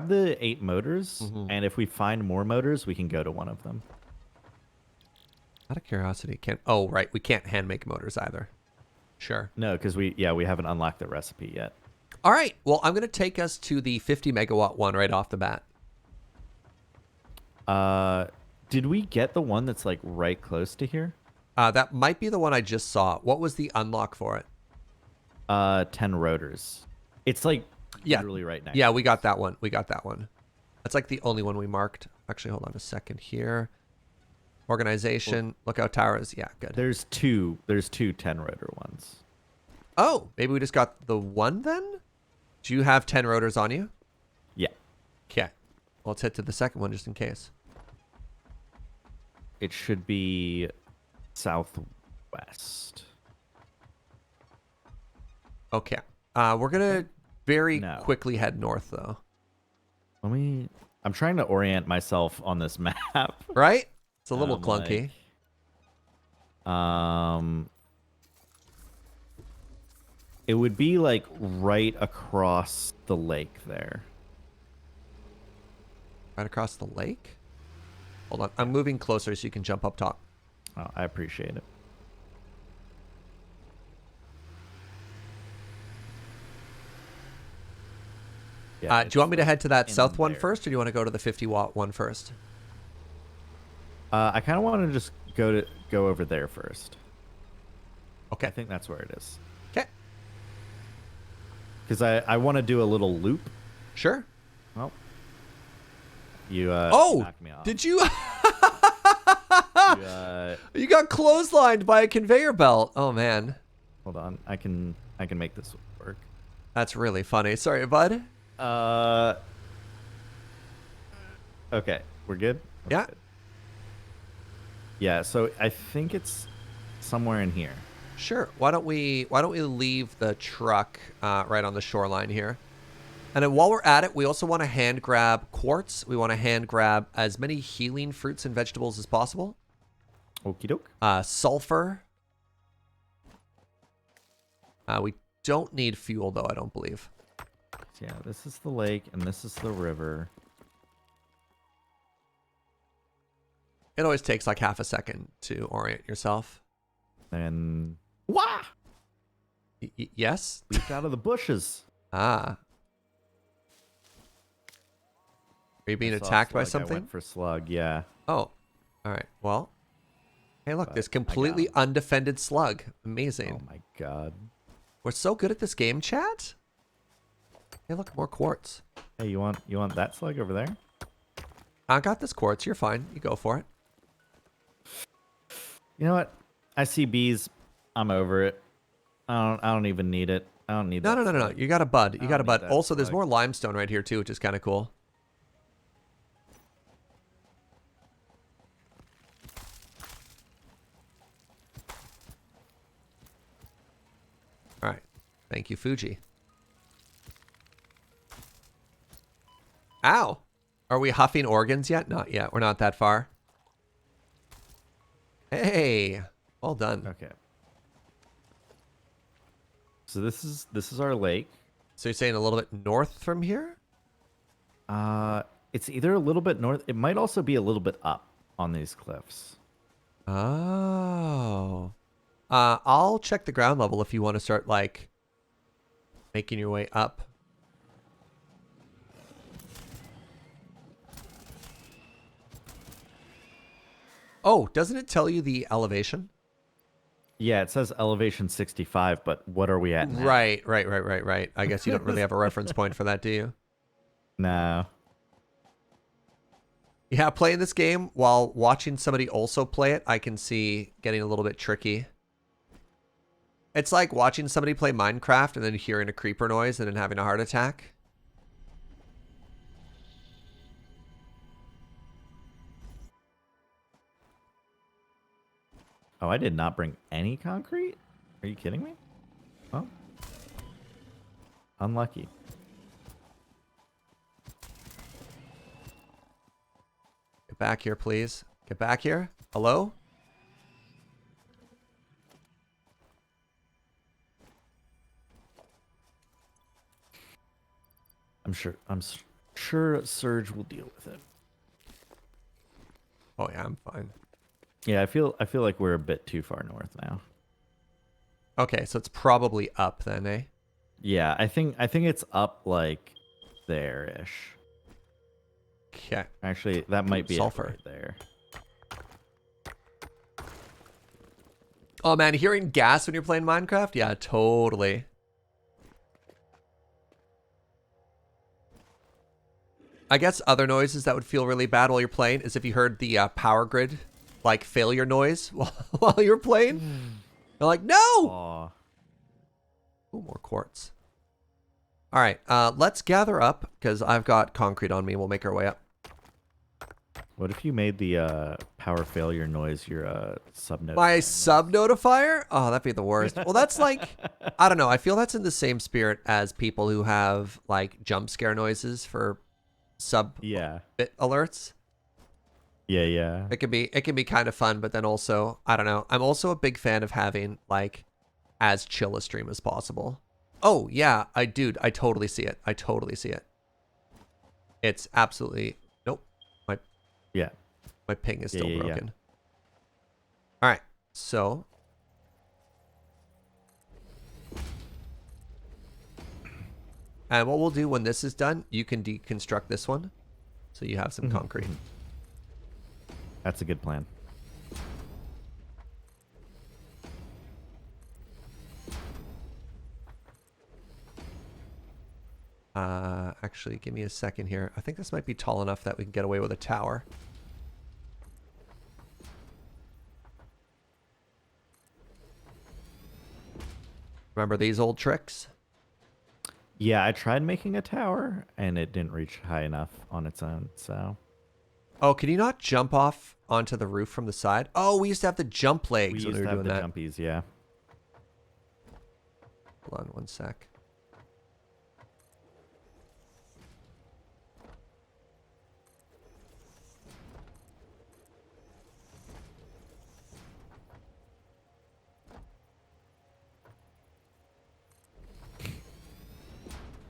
the 8 motors, Mhm. and if we find more motors, we can go to one of them. Out of curiosity, oh, right, we can't hand make motors either. Sure. No, because we haven't unlocked the recipe yet. All right, well, I'm going to take us to the 50 megawatt one right off the bat. Did we get the one that's like right close to here? That might be the one I just saw. What was the unlock for it? 10 rotors. It's like literally right next. Yeah, we got that one. We got that one. That's like the only one we marked. Actually, hold on a second here. Organization, lookout towers. Yeah, good. There's two 10 rotor ones. Oh, maybe we just got the one then? Do you have 10 rotors on you? Yeah. Okay. Well, let's head to the second one just in case. It should be southwest. Okay. We're going to very No. quickly head north, though. I'm trying to orient myself on this map. Right? It's a little I'm clunky. It would be like right across the lake there. Right across the lake? Hold on. I'm moving closer so you can jump up top. Oh, I appreciate it. Yeah, Do you want me to head to that in south one there. first, or do you want to go to the 50 watt one first? I kind of want to just go over there first. Okay. I think that's where it is. Okay. Because I want to do a little loop. Sure. Well, you knocked me off. Did you? You, You got clotheslined by a conveyor belt. Oh man, hold on, I can make this work. that's really funny. Sorry, bud. Okay, we're good. We're Yeah. good. Yeah. So I think it's somewhere in here. Sure. Why don't we leave the truck right on the shoreline here? And then while we're at it, we also want to hand grab quartz. We want to hand grab as many healing fruits and vegetables as possible. Okie doke. Sulfur. We don't need fuel though, I don't believe. Yeah, this is the lake and this is the river. It always takes like half a second to orient yourself. And wah! Yes? Leaped out of the bushes. Ah. Are you being I saw a attacked by slug, I something? went for slug. Yeah. Oh. All right. Well. Hey, look, But this I got completely him. undefended slug. Amazing. Oh my god. We're so good at this game, chat. Hey, look, more quartz. Hey, you want that slug over there? I got this quartz. You're fine. You go for it. You know what? I see bees. I'm over it. I don't even need it. I don't need No, that no, no, no. slug. You got a bud. You I got a don't bud. need that Also, there's slug. more limestone right here, too, which is kind of cool. All right. Thank you, Fugi. Ow. Are we huffing organs yet? Not yet. We're not that far. Hey. Well done. Okay. So this is our lake. So you're saying a little bit north from here? It's either a little bit north. It might also be a little bit up on these cliffs. Oh. I'll check the ground level if you want to start, like, making your way up. Oh, doesn't it tell you the elevation? Yeah, it says elevation 65, but what are we at now? Right. I guess you don't really have a reference point for that, do you? No. Yeah, playing this game while watching somebody also play it, I can see getting a little bit tricky. It's like watching somebody play Minecraft and then hearing a creeper noise and then having a heart attack. Oh, I did not bring any concrete? Are you kidding me? Well, unlucky. Get back here, please. Get back here. Hello? sure Surge will deal with it. Oh yeah, I'm fine. Yeah, I feel like we're a bit too far north now. Okay, so it's probably up then, eh? Yeah, I think it's up like there-ish. Okay. Actually, that might be it sulfur. right there. Oh man, hearing gas when you're playing Minecraft? Yeah, totally. I guess other noises that would feel really bad while you're playing is if you heard the power grid, like, failure noise while you're playing. You're like, no! Aw. Ooh, more quartz. All right, let's gather up, because I've got concrete on me. We'll make our way up. What if you made the power failure noise your sub notifier? My sub notifier? Oh, that'd be the worst. Well, that's like, I don't know. I feel that's in the same spirit as people who have, like, jump scare noises for sub bit alerts. Yeah. It can be kind of fun, but then also, I don't know. I'm also a big fan of having, like, as chill a stream as possible. Oh, yeah, I totally see it. I totally see it. It's absolutely, nope. My ping is still broken. All right, so. And what we'll do when this is done, you can deconstruct this one. So you have some concrete. That's a good plan. Actually, give me a second here. I think this might be tall enough that we can get away with a tower. Remember these old tricks? Yeah, I tried making a tower, and it didn't reach high enough on its own, so... Oh, can you not jump off onto the roof from the side? Oh, we used to have the jump legs when we were doing that. Jumpies, yeah. Hold on one sec.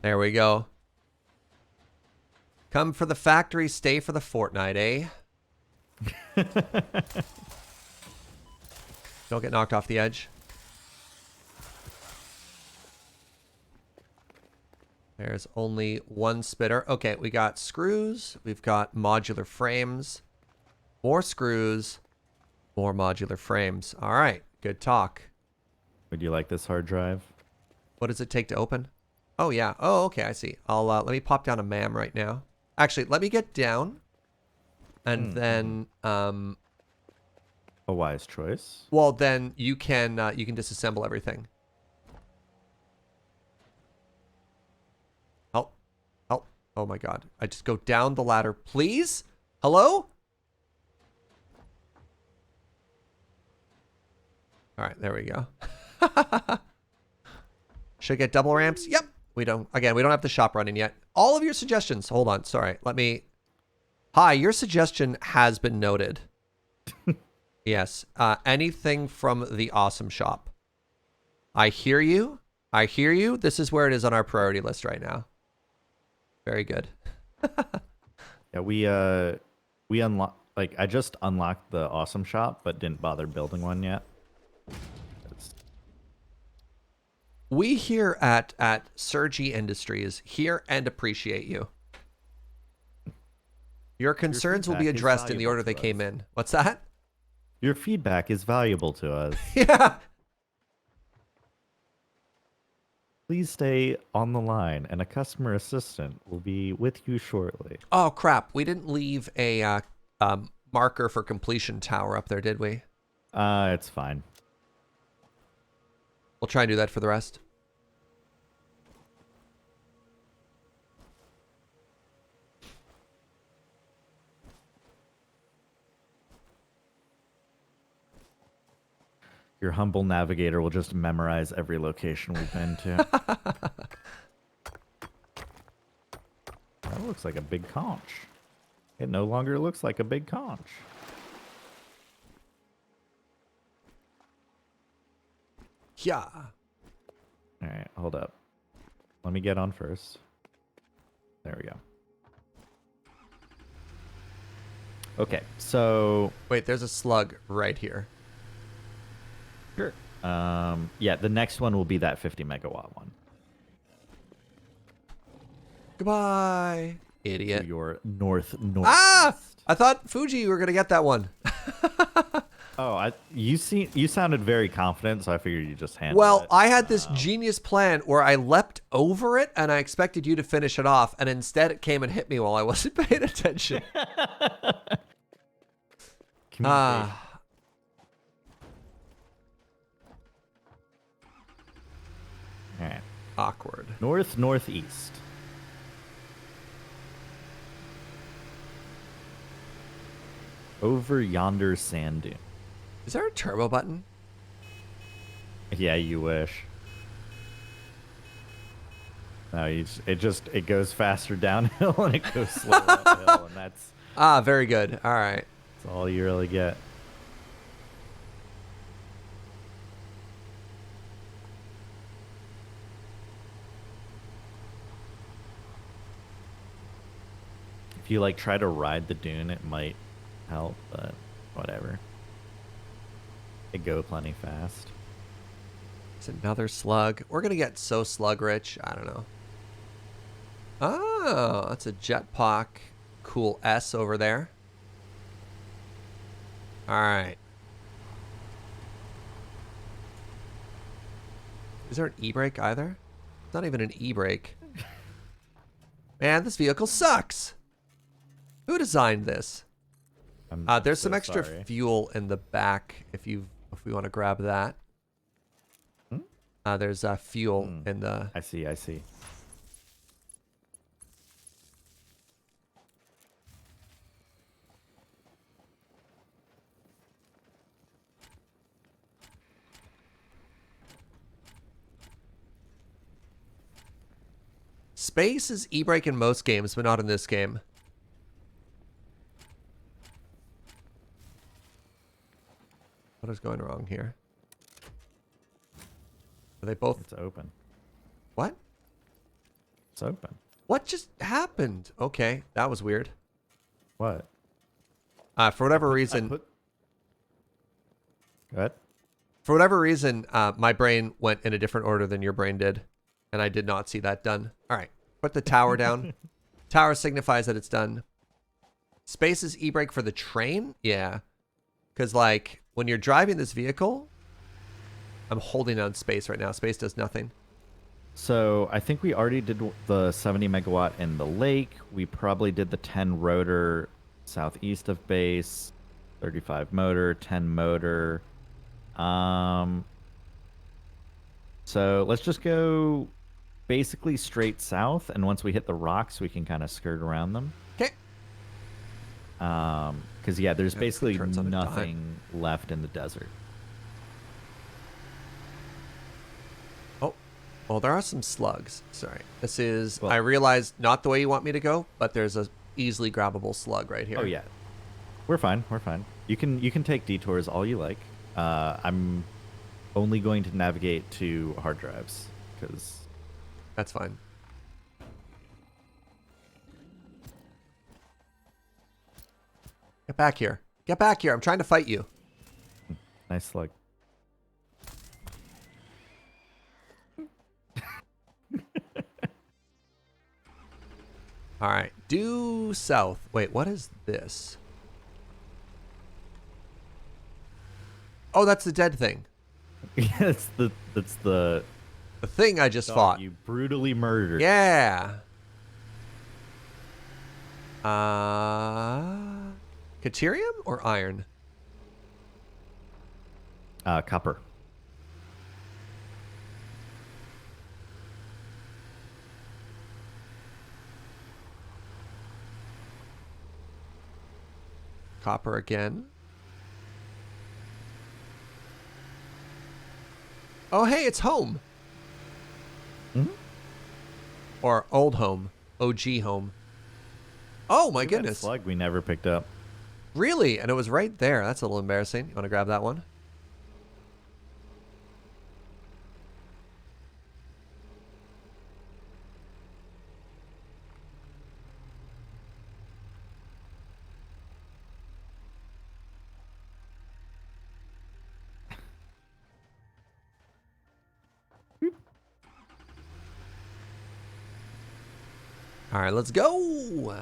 There we go. Come for the factory, stay for the fortnight, eh? Don't get knocked off the edge. There's only one spitter. Okay, we got screws. We've got modular frames. More screws. More modular frames. All right, good talk. Would you like this hard drive? What does it take to open? Oh, yeah. Oh, okay, I see. I'll let me pop down a MAM right now. Actually, let me get down. And then... A wise choice. Well, then you can disassemble everything. Help. Help. Oh, my God. I just go down the ladder, please? Hello? All right, there we go. Should I get double ramps? Yep. We don't have the shop running yet. All of your suggestions. Hold on. Sorry. Hi, your suggestion has been noted. Yes. Anything from the awesome shop. I hear you. This is where it is on our priority list right now. Very good. Yeah, we unlocked, like, I just unlocked the awesome shop, but didn't bother building one yet. We here at Surgy Industries hear and appreciate you. Your concerns will be addressed in the order they came in. What's that? Your feedback is valuable to us. Yeah. Please stay on the line, and a customer assistant will be with you shortly. Oh, crap. We didn't leave a marker for completion tower up there, did we? It's fine. We'll try and do that for the rest. Your humble navigator will just memorize every location we've been to. That looks like a big conch. It no longer looks like a big conch. Yeah. All right, hold up. Let me get on first. There we go. Okay, so Wait, there's a slug right here. sure. Yeah, the next one will be that 50 megawatt one. Goodbye, To idiot. your north. Ah! I thought Fuji, you were gonna get that one. Oh, you sounded very confident, so I figured you just handled Well, it. I had this genius plan where I leapt over it and I expected you to finish it off, and instead it came and hit me while I wasn't paying attention. Communication. All right. Awkward. Northeast. Over yonder sand dune. Is there a turbo button? Yeah, you wish. No, it goes faster downhill and it goes slower uphill, and that's Ah, very good. All right. all you really get. If you like try to ride the dune, it might help, but whatever. It go plenty fast. It's another slug. We're gonna get so slug rich. I don't know. Oh, that's a jetpack. Cool S over there. All right. Is there an e-brake either? It's not even an e-brake. Man, this vehicle sucks. Who designed this? There's some extra fuel in the back if we want to grab that. There's fuel in the. I see. Space is e-brake in most games, but not in this game. What is going wrong here? Are they both? It's open. What? It's open. What just happened? Okay, that was weird. What? For whatever reason, Go ahead. for whatever reason, my brain went in a different order than your brain did, and I did not see that done. All right, put the tower down. Tower signifies that it's done. Space is e-brake for the train? Yeah. Because, like, when you're driving this vehicle, I'm holding on space right now. Space does nothing. So I think we already did the 70 megawatt in the lake. We probably did the 10 rotor southeast of base, 35 motor, 10 motor. So let's just go basically straight south, and once we hit the rocks, we can kind of skirt around them. Okay. Because yeah, there's basically turns on a dime. nothing left in the desert. Oh, well, there are some slugs. Sorry. This is, Well- I realize, not the way you want me to go, but there's a easily grabbable slug right here. Oh yeah, we're fine. You can take detours all you like. I'm only going to navigate to hard drives because That's fine. Get back here. Get back here. I'm trying to fight you. nice slug. All right. Due south. Wait, what is this? Oh, that's the dead thing. That's the The thing I just dog fought. you brutally murdered. Yeah. Caterium or iron? Copper. Copper again. Oh, hey, it's home. Mhm. Or old home. OG home. Oh, my Look at that goodness. slug we never picked up. Really? And it was right there. That's a little embarrassing. You want to grab that one? All right, let's go.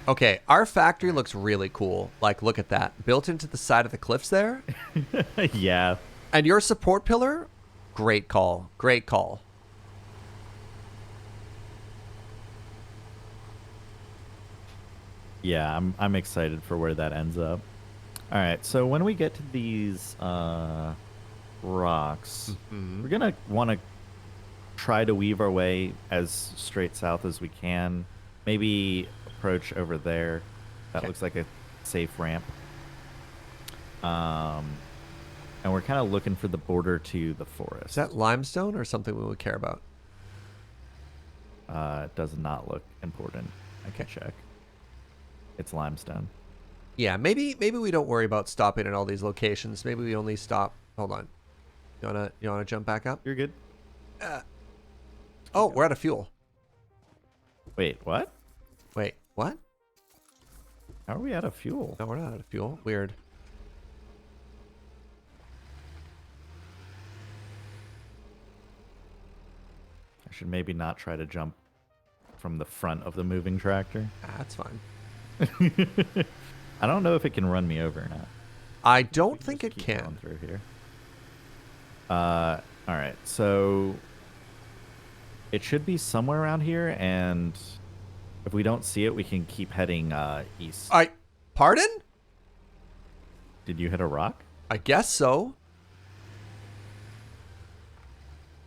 Okay, our factory looks really cool. Like, look at that. Built into the side of the cliffs there. Yeah. And your support pillar, great call. Great call. Yeah, I'm excited for where that ends up. All right, so when we get to these rocks, we're gonna want to try to weave our way as straight south as we can. Maybe approach over there. That looks like a safe ramp. And we're kind of looking for the border to the forest. Is that limestone or something we would care about? It does not look important. I can check. It's limestone. Yeah, maybe we don't worry about stopping at all these locations. Maybe we only stop. Hold on. You wanna jump back up? You're good. Oh, we're out of fuel. Wait, what? Wait, what? How are we out of fuel? No, we're not out of fuel. Weird. I should maybe not try to jump from the front of the moving tractor. That's fine. I don't know if it can run me over or not. I don't think it Keep can. going through here. All right, so it should be somewhere around here, and if we don't see it, we can keep heading east. Pardon? Did you hit a rock? I guess so.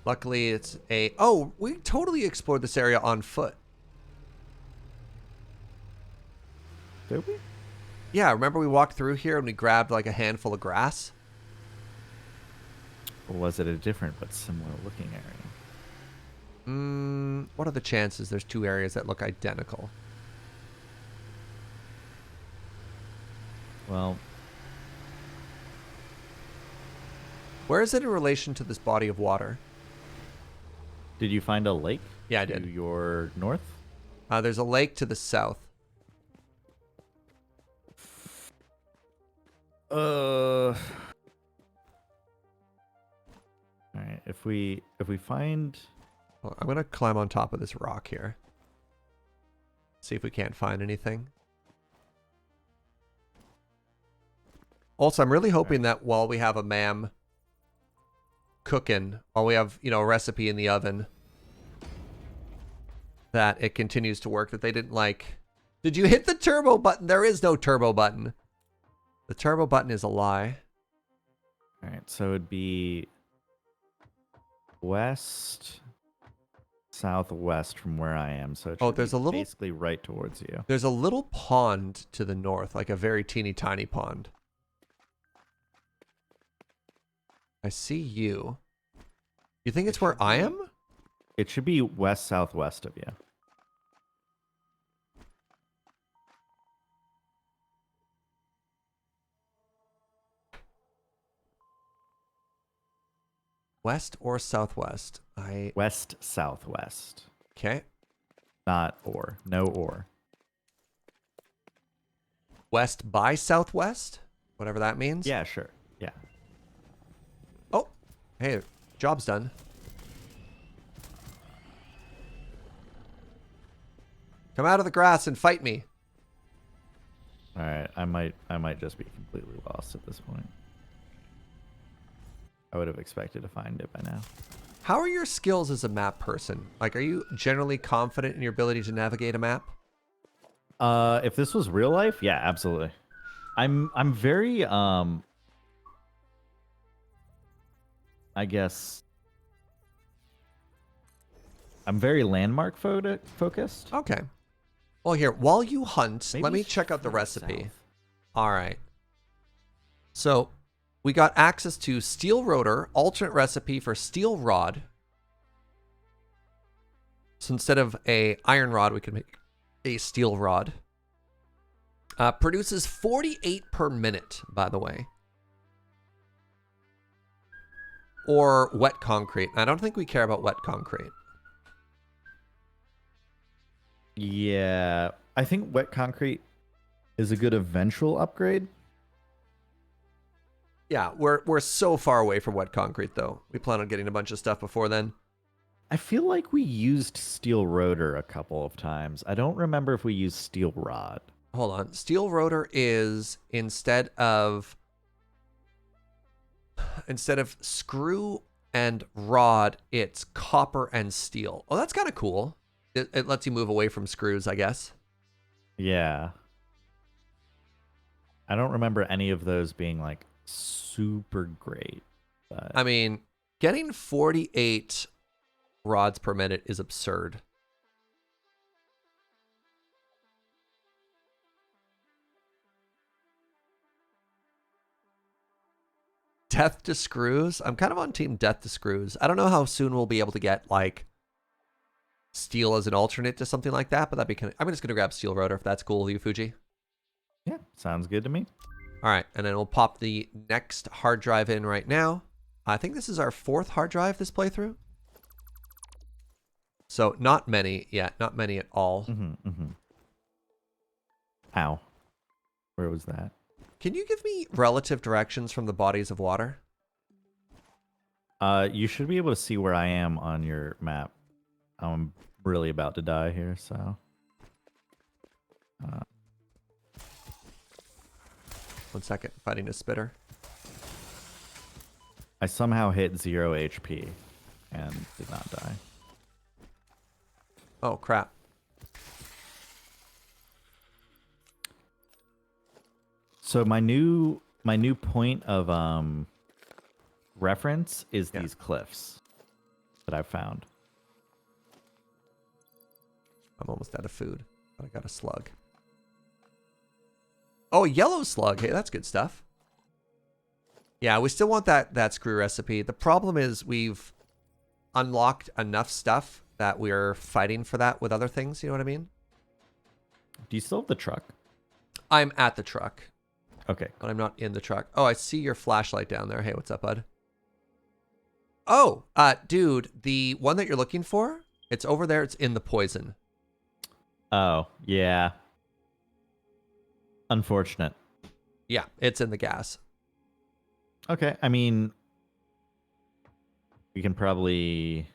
Luckily, it's a... Oh, we totally explored this area on foot. Did we? Yeah, remember we walked through here and we grabbed like a handful of grass? Or was it a different but similar looking area? What are the chances there's two areas that look identical? Well, Where is it in relation to this body of water? did you find a lake? Yeah, I to did. your north? There's a lake to the south. All right, if we find... Well, I'm going to climb on top of this rock here. See if we can't find anything. Also, I'm really hoping that while we have a mam cooking, while we have, a recipe in the oven, that it continues to work, that they didn't like... Did you hit the turbo button? There is no turbo button. The turbo button is a lie. All right, so it'd be west, southwest from where I am. So it should there's be a little... basically right towards you. There's a little pond to the north, like a very teeny tiny pond. I see you. You think it's where I am? It should be west southwest of you. West or southwest? West southwest. Okay. Not or. No or. West by southwest? Whatever that means? Yeah, sure. Yeah. Oh, hey, job's done. Come out of the grass and fight me. All right. I might just be completely lost at this point. I would have expected to find it by now. How are your skills as a map person? Like, are you generally confident in your ability to navigate a map? If this was real life, yeah, absolutely. I'm very I guess I'm very landmark focused. Okay. Well, here, while you hunt, Maybe let me it's check out the further recipe. south. All right. So, we got access to steel rotor, alternate recipe for steel rod. So instead of a iron rod, we can make a steel rod. Produces 48 per minute, by the way. Or wet concrete. I don't think we care about wet concrete. Yeah, I think wet concrete is a good eventual upgrade. Yeah, we're so far away from wet concrete, though. We plan on getting a bunch of stuff before then. I feel like we used steel rotor a couple of times. I don't remember if we used steel rod. Hold on. Steel rotor is instead of screw and rod, it's copper and steel. Oh, that's kind of cool. It lets you move away from screws, I guess. Yeah. I don't remember any of those being like super great. But I mean, getting 48 rods per minute is absurd. Death to screws. I'm kind of on team death to screws. I don't know how soon we'll be able to get like steel as an alternate to something like that, but that'd be kind of. I'm just gonna grab steel rotor if that's cool with you, Fugi. yeah, sounds good to me. All right, and then we'll pop the next hard drive in right now. I think this is our 4th hard drive this playthrough. So not many, not many at all. Mm-hmm. Ow. Where was that? Can you give me relative directions from the bodies of water? You should be able to see where I am on your map. I'm really about to die here, so. 1 second, fighting a spitter. I somehow hit 0 HP and did not die. Oh crap. So my new point of reference is these cliffs that I've found. I'm almost out of food, but I got a slug. Oh, yellow slug. Hey, that's good stuff. Yeah, we still want that screw recipe. The problem is we've unlocked enough stuff that we're fighting for that with other things. You know what I mean? Do you still have the truck? I'm at the truck, Okay. but I'm not in the truck. Oh, I see your flashlight down there. Hey, what's up, bud? Oh, dude, the one that you're looking for, it's over there. It's in the poison. Oh, yeah. Unfortunate. Yeah, it's in the gas. Okay, I mean, we can probably...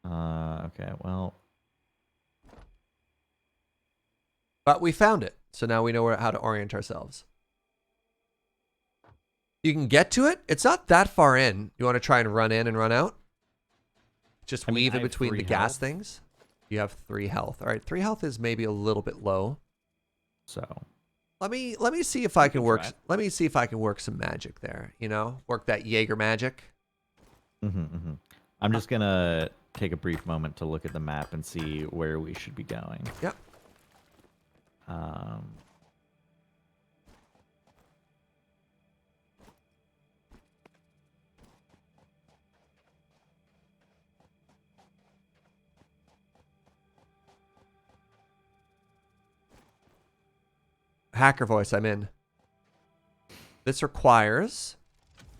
okay, well... But we found it, so now we know how to orient ourselves. You can get to it. It's not that far in. You want to try and run in and run out? Just weave in between the gas things. You have 3 health. All right, 3 health is maybe a little bit low. So... Let me see if I can work. Let me see if I can work some magic there. You know, work that Jaeger magic. I'm just gonna take a brief moment to look at the map and see where we should be going. Yep. Hacker voice, I'm in. This requires...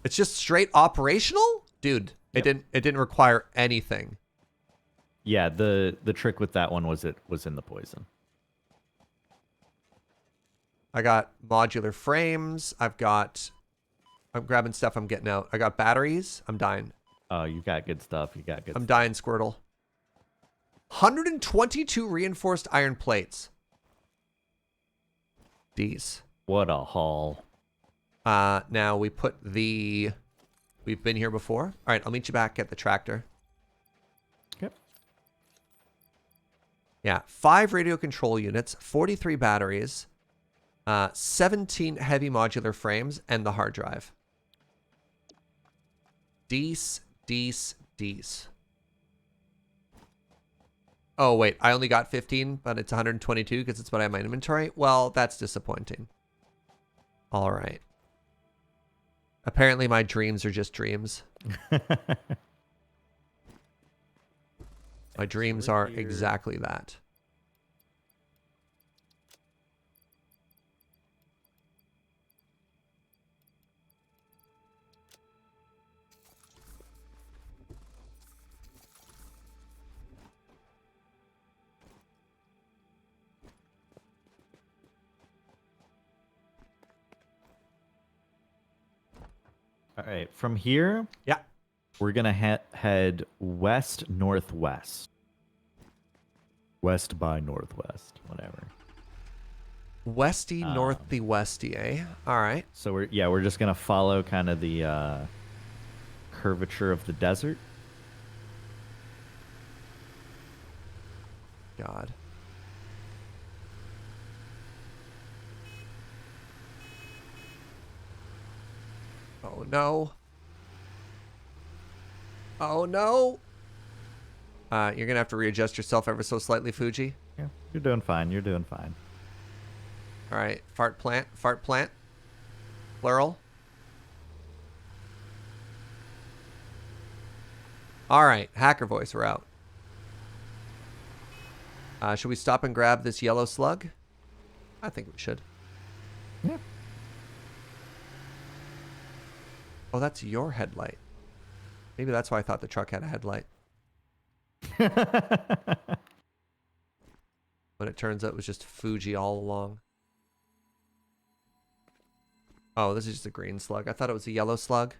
It's just straight operational? Dude, Yep. it didn't require anything. Yeah, the trick with that one was it was in the poison. I got modular frames. I'm grabbing stuff I'm getting out. I got batteries. I'm dying. Oh, you got good stuff. You got good I'm stuff. dying, Squirtle. 122 reinforced iron plates. These. What a haul. Now we put the... We've been here before. All right, I'll meet you back at the tractor. Yep. Yeah, 5 radio control units, 43 batteries, 17 heavy modular frames, and the hard drive. Deece. Oh, wait, I only got 15, but it's 122 because it's what I have in my inventory. Well, that's disappointing. All right. Apparently my dreams are just dreams. My dreams are exactly that. right. From here, Yeah. we're gonna head west northwest. West by northwest, whatever. Westy, northy, westy, eh? All right. So we're just gonna follow kind of the curvature of the desert. God. Oh no. Oh no. You're gonna have to readjust yourself ever so slightly, Fugi. Yeah, you're doing fine. You're doing fine. All right. Fart plant. Fart plant. Plural. All right. Hacker voice. We're out. Should we stop and grab this yellow slug? I think we should. Yeah. Oh, that's your headlight. Maybe that's why I thought the truck had a headlight. When it turns out it was just Fugi all along. Oh, this is just a green slug. I thought it was a yellow slug.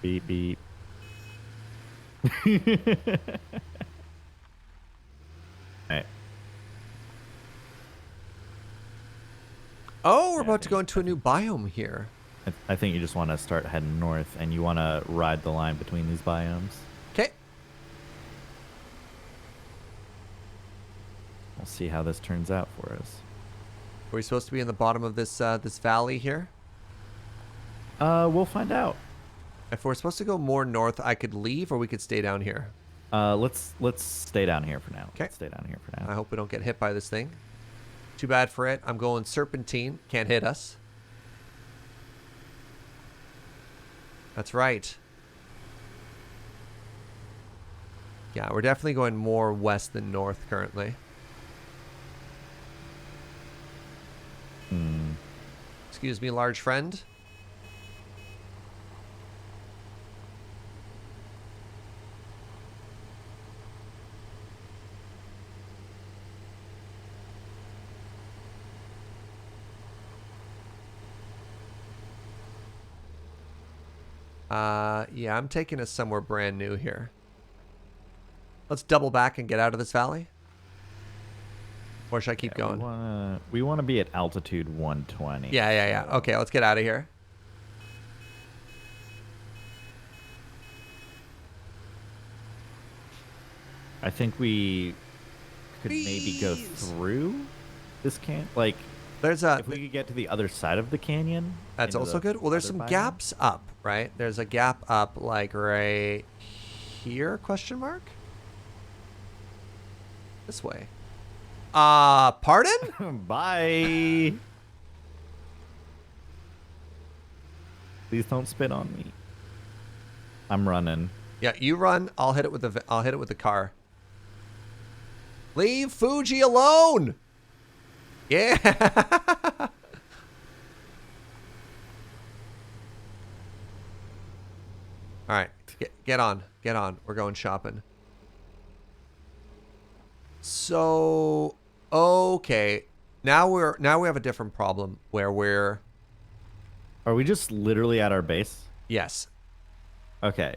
Beep beep. Alright. Oh, we're about to go into a new biome here. I think you just want to start heading north, and you want to ride the line between these biomes. Okay. We'll see how this turns out for us. Are we supposed to be in the bottom of this this valley here? We'll find out. If we're supposed to go more north, I could leave or we could stay down here. Let's stay down here for now. Okay. Stay down here for I now. hope we don't get hit by this thing. Too bad for it. I'm going serpentine. Can't hit us. That's right. Yeah, we're definitely going more west than north currently. Excuse me, large friend. Yeah, I'm taking us somewhere brand new here. Let's double back and get out of this valley. Or should I keep going? We want to be at altitude 120. Yeah. Okay, let's get out of here. I think we could maybe go through this like There's a if we could get to the other side of the canyon. That's into also the good. Well, there's other some biome. gaps up, right? There's a gap up like right here, question mark? This way. Pardon? Bye. Please don't spit on me. I'm running. Yeah, you run. I'll hit it with the car. Leave Fugi alone. Yeah. All right, get on. We're going shopping. So, okay. Now we have a different problem where we're Are we just literally at our base? yes. Okay.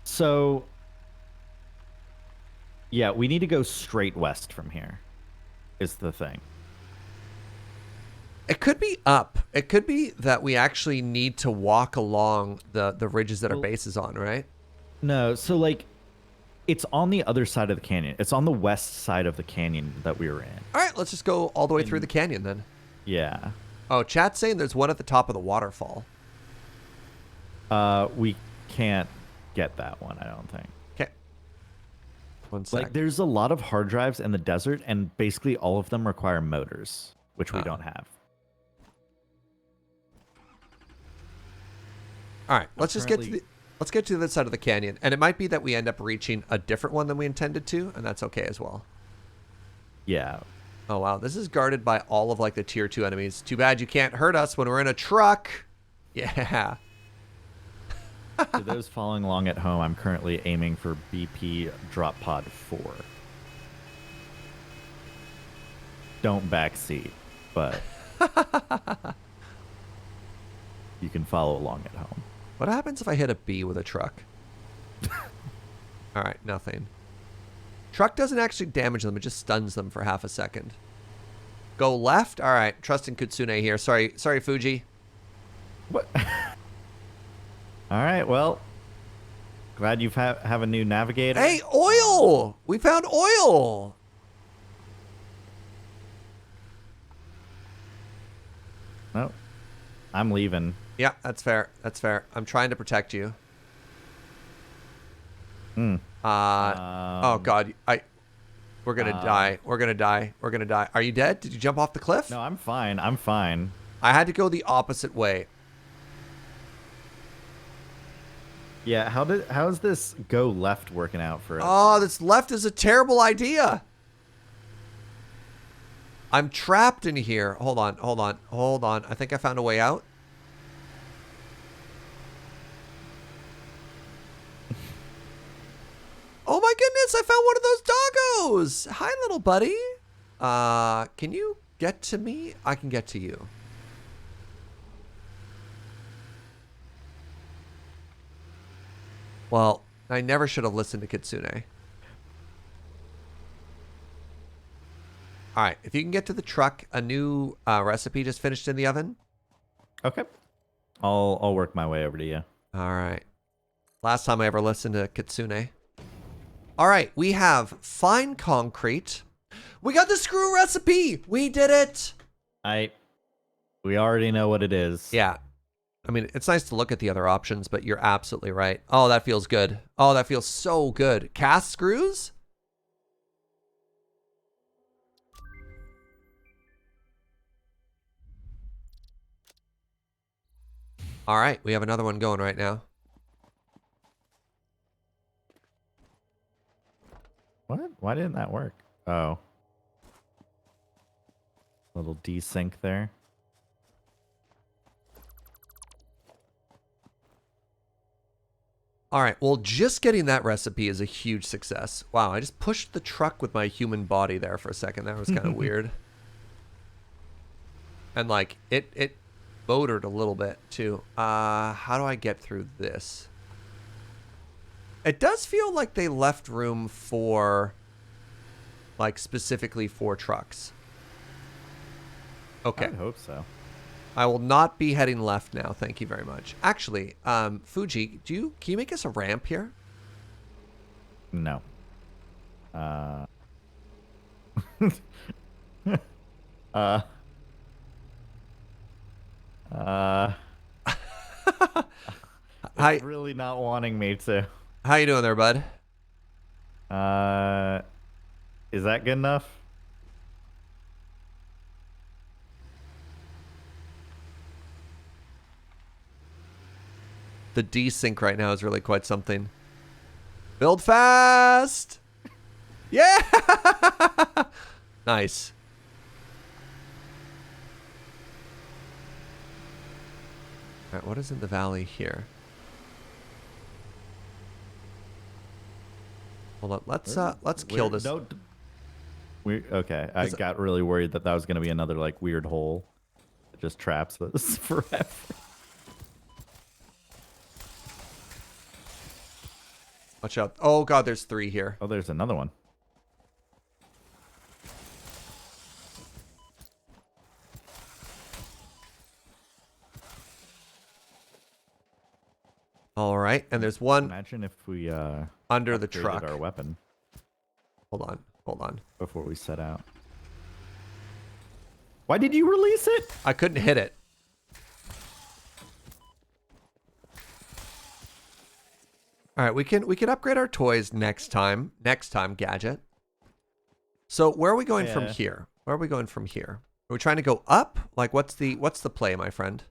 So yeah, we need to go straight west from here. Is the thing. It could be up. It could be that we actually need to walk along the ridges that our base is on, right? No, so like it's on the other side of the canyon. It's on the west side of the canyon that we were in. All right, let's just go all the way through the canyon then. Yeah. Oh, chat's saying there's one at the top of the waterfall. We can't get that one, I don't think. Okay. One sec. Like there's a lot of hard drives in the desert and basically all of them require motors, which we don't have. All right, let's just get to the other side of the canyon, and it might be that we end up reaching a different one than we intended to, and that's okay as well. Yeah. Oh wow, this is guarded by all of like the tier 2 enemies. Too bad you can't hurt us when we're in a truck. Yeah. For those following along at home, I'm currently aiming for BP drop pod 4. Don't backseat, but you can follow along at home. What happens if I hit a bee with a truck? All right, nothing. Truck doesn't actually damage them. It just stuns them for half a second. Go left? All right, trusting Kitsune here. Sorry, Fugi. What? All right, well, glad you have a new navigator. Hey, oil! We found oil! No, I'm leaving. Yeah, that's fair. That's fair. I'm trying to protect you. Oh God, we're gonna die. We're gonna die. We're gonna die. Are you dead? Did you jump off the cliff? No, I'm fine. I'm fine. I had to go the opposite way. Yeah, how's this go left working out for us? Oh, this left is a terrible idea. I'm trapped in here. Hold on. I think I found a way out. Oh my goodness, I found one of those doggos. Hi, little buddy. Can you get to me? I can get to you. Well, I never should have listened to Kitsune. All right, if you can get to the truck, a new recipe just finished in the oven. Okay. I'll work my way over to you. All right. Last time I ever listened to Kitsune. All right, we have fine concrete. We got the screw recipe. We did it. We already know what it is. Yeah. I mean, it's nice to look at the other options, but you're absolutely right. Oh, that feels good. Oh, that feels so good. Cast screws? All right, we have another one going right now. What? Why didn't that work? Oh. Little desync there. All right, well, just getting that recipe is a huge success. Wow, I just pushed the truck with my human body there for a second. That was kind of weird. And like, it motored a little bit too. How do I get through this? It does feel like they left room for, like, specifically for trucks. Okay. I hope so. I will not be heading left now. Thank you very much. Actually, Fugi, can you make us a ramp here? No. Hi. It's really not wanting me to. How you doing there, bud? Is that good enough? The desync right now is really quite something. Build fast! Yeah! Nice. All right, what is in the valley here? Hold on, let's kill this. Okay, I got really worried that was going to be another like weird hole that just traps us forever. Watch out. Oh god, there's 3 here. Oh, there's another one. All right, and there's one Imagine if we under the upgraded truck. our weapon Hold on. before we set out. Why did you release it? I couldn't hit it. All right, we can upgrade our toys next time. Next time, Gadget. So where are we going from here? Where are we going from here? Are we trying to go up? Like, what's the play, my friend?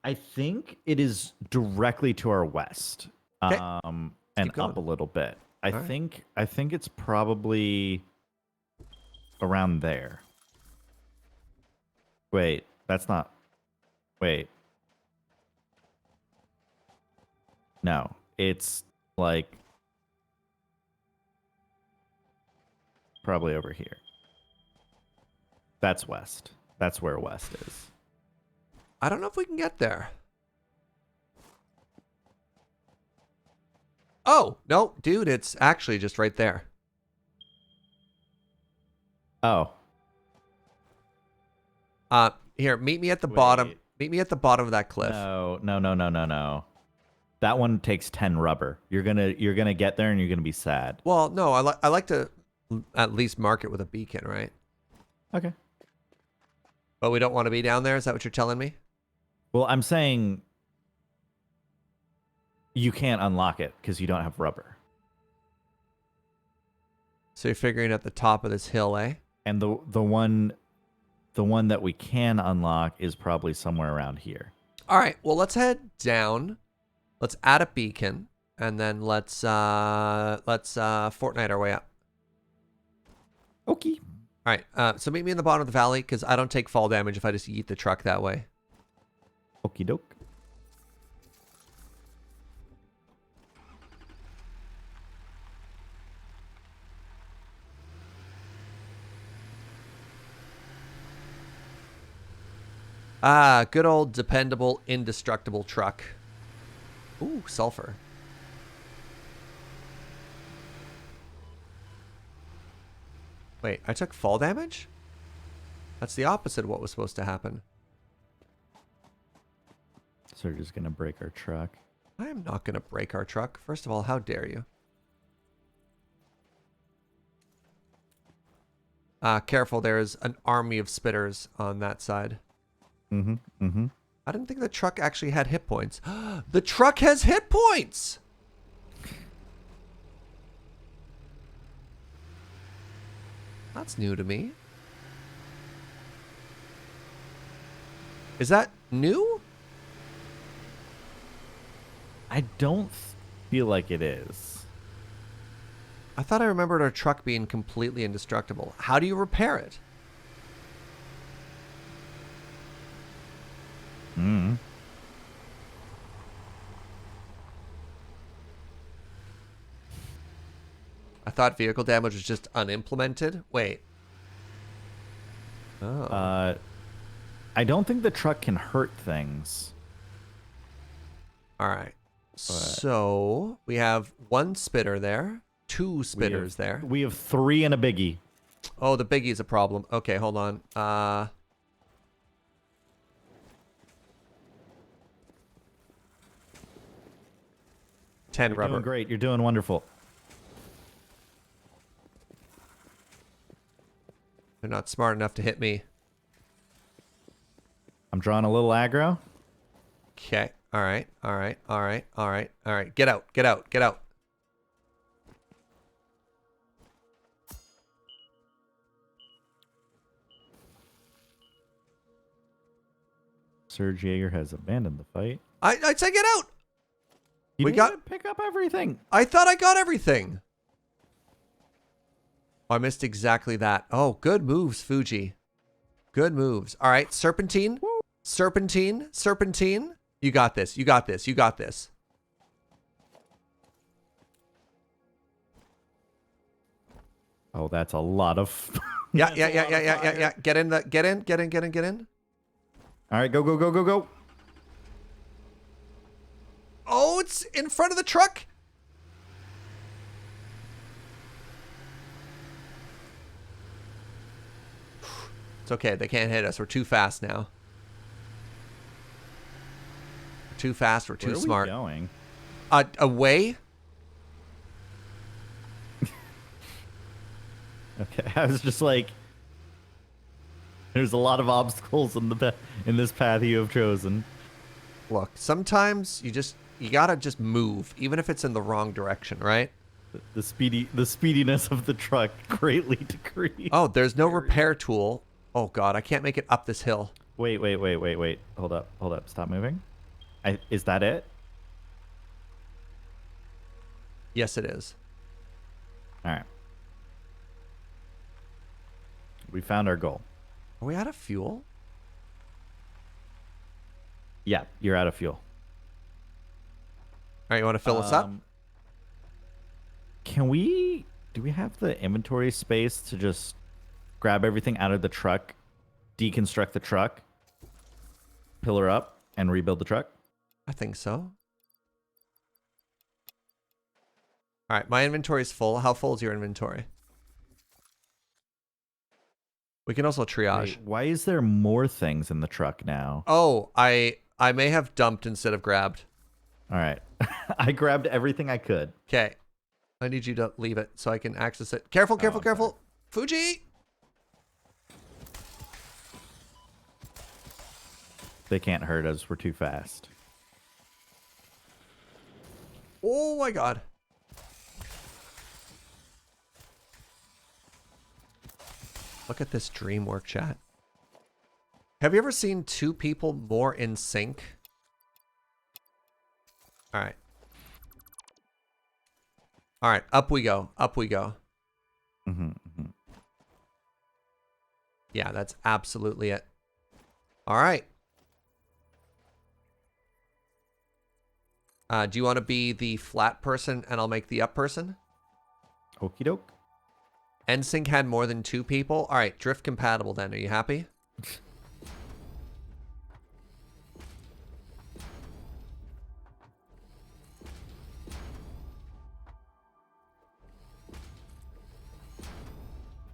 I think it is directly to our west, Okay. and up a little bit. I right. think it's probably around there. Wait, that's not. Wait. No, it's like probably over here. That's west. That's where west is. I don't know if we can get there. Oh, no, dude, it's actually just right there. Oh. Here, meet me at the bottom. Wait. Meet me at the bottom of that cliff. No. That one takes 10 rubber. You're gonna get there and you're gonna be sad. Well, no, I like to at least mark it with a beacon, right? Okay. But we don't want to be down there. Is that what you're telling me? Well, I'm saying you can't unlock it because you don't have rubber. So you're figuring at the top of this hill, eh? And the one that we can unlock is probably somewhere around here. All right. Well, let's head down. Let's add a beacon, and then let's Fortnite our way up. Okay. All right. So meet me in the bottom of the valley because I don't take fall damage if I just yeet the truck that way. Okie doke. Ah, good old dependable, indestructible truck. Ooh, sulfur. Wait, I took fall damage? That's the opposite of what was supposed to happen. So we're just gonna break our truck. I am not going to break our truck. First of all, how dare you? Careful, there's an army of spitters on that side. I didn't think the truck actually had hit points. The truck has hit points! That's new to me. Is that new? I don't feel like it is. I thought I remembered our truck being completely indestructible. How do you repair it? I thought vehicle damage was just unimplemented. Wait. Oh. I don't think the truck can hurt things. All right. So we have one spitter there, two spitters there. We have 3 and a biggie. Oh, the biggie's a problem. Okay, hold on. 10 You're rubber. doing great. You're doing wonderful. They're not smart enough to hit me. I'm drawing a little aggro. Okay. All right. All right. All right. All right. All right. Get out. Get out. Get out. Serge Jaeger has abandoned the fight. I'd say get out. You We need got- to pick up everything. I thought I got everything. Oh, I missed exactly that. Oh, good moves, Fugi. Good moves. All right. Serpentine. Woo. Serpentine. Serpentine. You got this. You got this. You got this. Oh, that's a lot of. Yeah. Get in. Get in. All right, go. Oh, it's in front of the truck. It's okay. They can't hit us. We're too fast now. We're too fast. We're too Where are smart. we going? Away? Okay, I was just like, there's a lot of obstacles in this path you have chosen. Look, sometimes you gotta just move, even if it's in the wrong direction, right? The speediness of the truck greatly decreased. Oh, there's no repair tool. Oh God, I can't make it up this hill. Wait. Hold up. Stop moving. Is that it? Yes, it is. All right. We found our goal. Are we out of fuel? Yeah, you're out of fuel. right, you want to fill us up? Do we have the inventory space to just grab everything out of the truck, deconstruct the truck, pillar up, and rebuild the truck? I think so. All right, my inventory is full. How full is your inventory? We can also triage. Wait, why is there more things in the truck now? Oh, I may have dumped instead of grabbed. All right. I grabbed everything I could. Okay. I need you to leave it so I can access it. Careful, careful, careful. Fugi! They can't hurt us. We're too fast. Oh my god. Look at this dream work, chat. Have you ever seen two people more in sync? All right. All right, up we go. Up we go. Yeah, that's absolutely it. All right. Do you want to be the flat person and I'll make the up person? Okie doke. NSYNC had more than two people. All right, drift compatible then. Are you happy?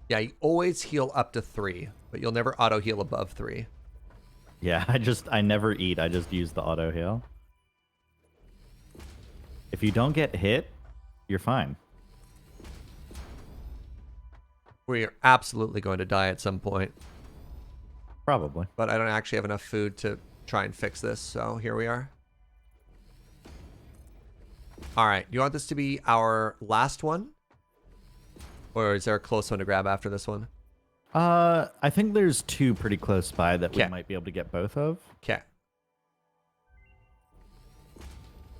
Yeah, you always heal up to 3, but you'll never auto heal above 3. Yeah, I never eat. I just use the auto heal. If you don't get hit, you're fine. We're absolutely going to die at some point. Probably. But I don't actually have enough food to try and fix this, so here we are. All right, do you want this to be our last one? Or is there a close one to grab after this one? I think there's two pretty close by that we might be able to get both of. Okay.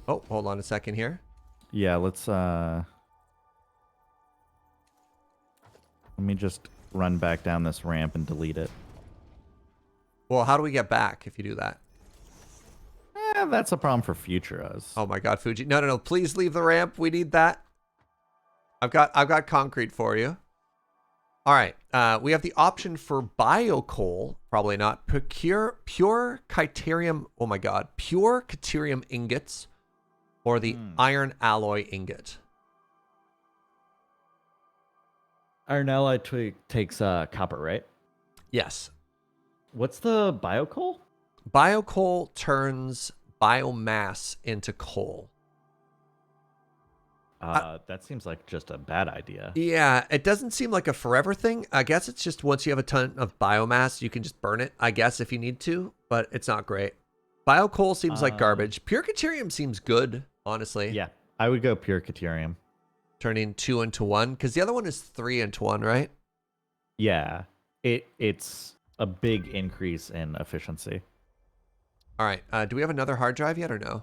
Oh, hold on a second here. Yeah, let's let me just run back down this ramp and delete it. Well, how do we get back if you do that? That's a problem for future us. Oh my god, Fuji. No, no, no. Please leave the ramp. We need that. I've got concrete for you. All right. We have the option for biocoal. Probably not. Pure chyterium. Oh my god. Pure chyterium ingots. Or the iron alloy ingot. Iron alloy takes copper, right? Yes. What's the biocoal? Biocoal turns biomass into coal. That seems like just a bad idea. Yeah, it doesn't seem like a forever thing. I guess it's just once you have a ton of biomass, you can just burn it, I guess, if you need to, but it's not great. Biocoal seems like garbage. Pure chyterium seems good, honestly. Yeah, I would go pure chyterium. Turning 2 into 1, because the other one is 3 into 1, right? Yeah, it's a big increase in efficiency. All right, do we have another hard drive yet or no?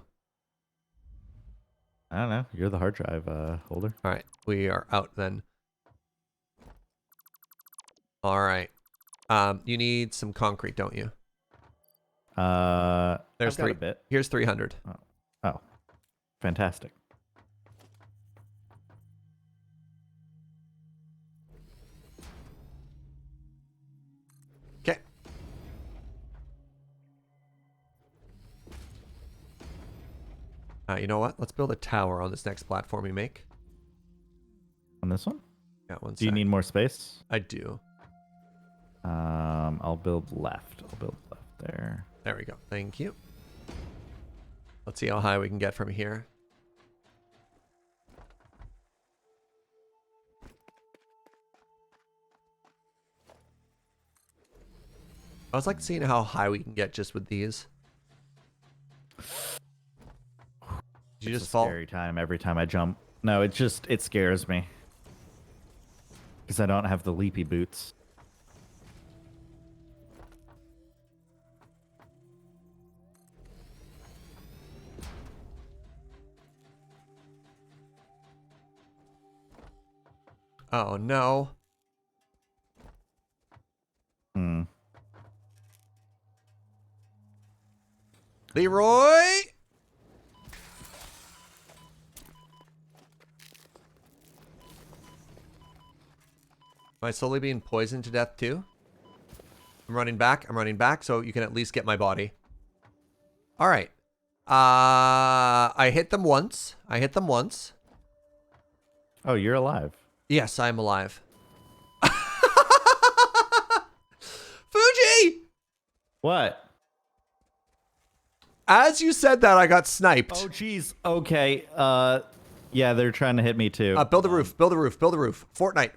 I don't know. You're the hard drive holder. All right, we are out then. All right. You need some concrete, don't you? There's a bit. Here's 300. Oh, fantastic. Okay. You know what? Let's build a tower on this next platform we make. On this one? Yeah, one Do you need more space? I do. I'll build left. I'll build left there. There we go. Thank you. Let's see how high we can get from here. I was like seeing how high we can get just with these. Did you It's just a fall? scary time every time I jump. No, it scares me. Because I don't have the leapy boots. Oh no. Leroy! Am I slowly being poisoned to death too? I'm running back, so you can at least get my body. All right. I hit them once. Oh, you're alive. Yes, I am alive. Fugi! What? As you said that, I got sniped. Oh, jeez. Okay. Yeah, they're trying to hit me too. Build a roof. Fortnite.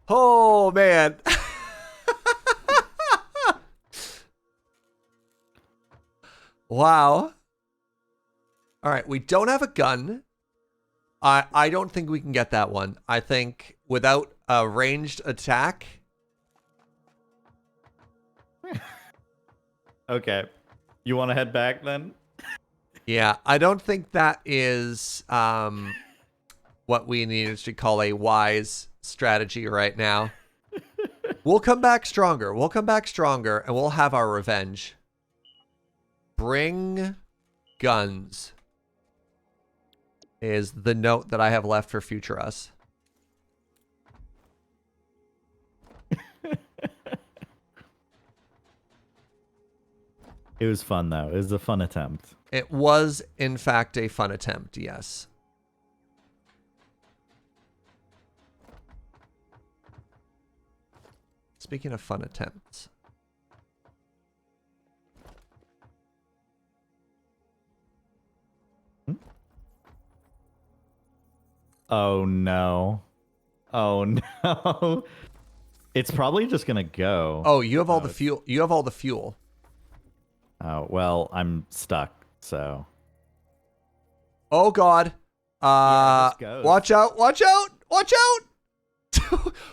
Oh, man. Wow. All right, we don't have a gun. I don't think we can get that one. I think without a ranged attack. Okay. You want to head back then? Yeah, I don't think that is what we need to call a wise strategy right now. We'll come back stronger. And we'll have our revenge. Bring guns is the note that I have left for future us. It was fun, though. It was a fun attempt. It was, in fact, a fun attempt, yes. Speaking of fun attempts. Oh, no. Oh, no. It's probably just going to go. Oh, you have all the fuel. You have all the fuel. Oh, well, I'm stuck, so. Oh, God. Yeah, this goes. Watch out.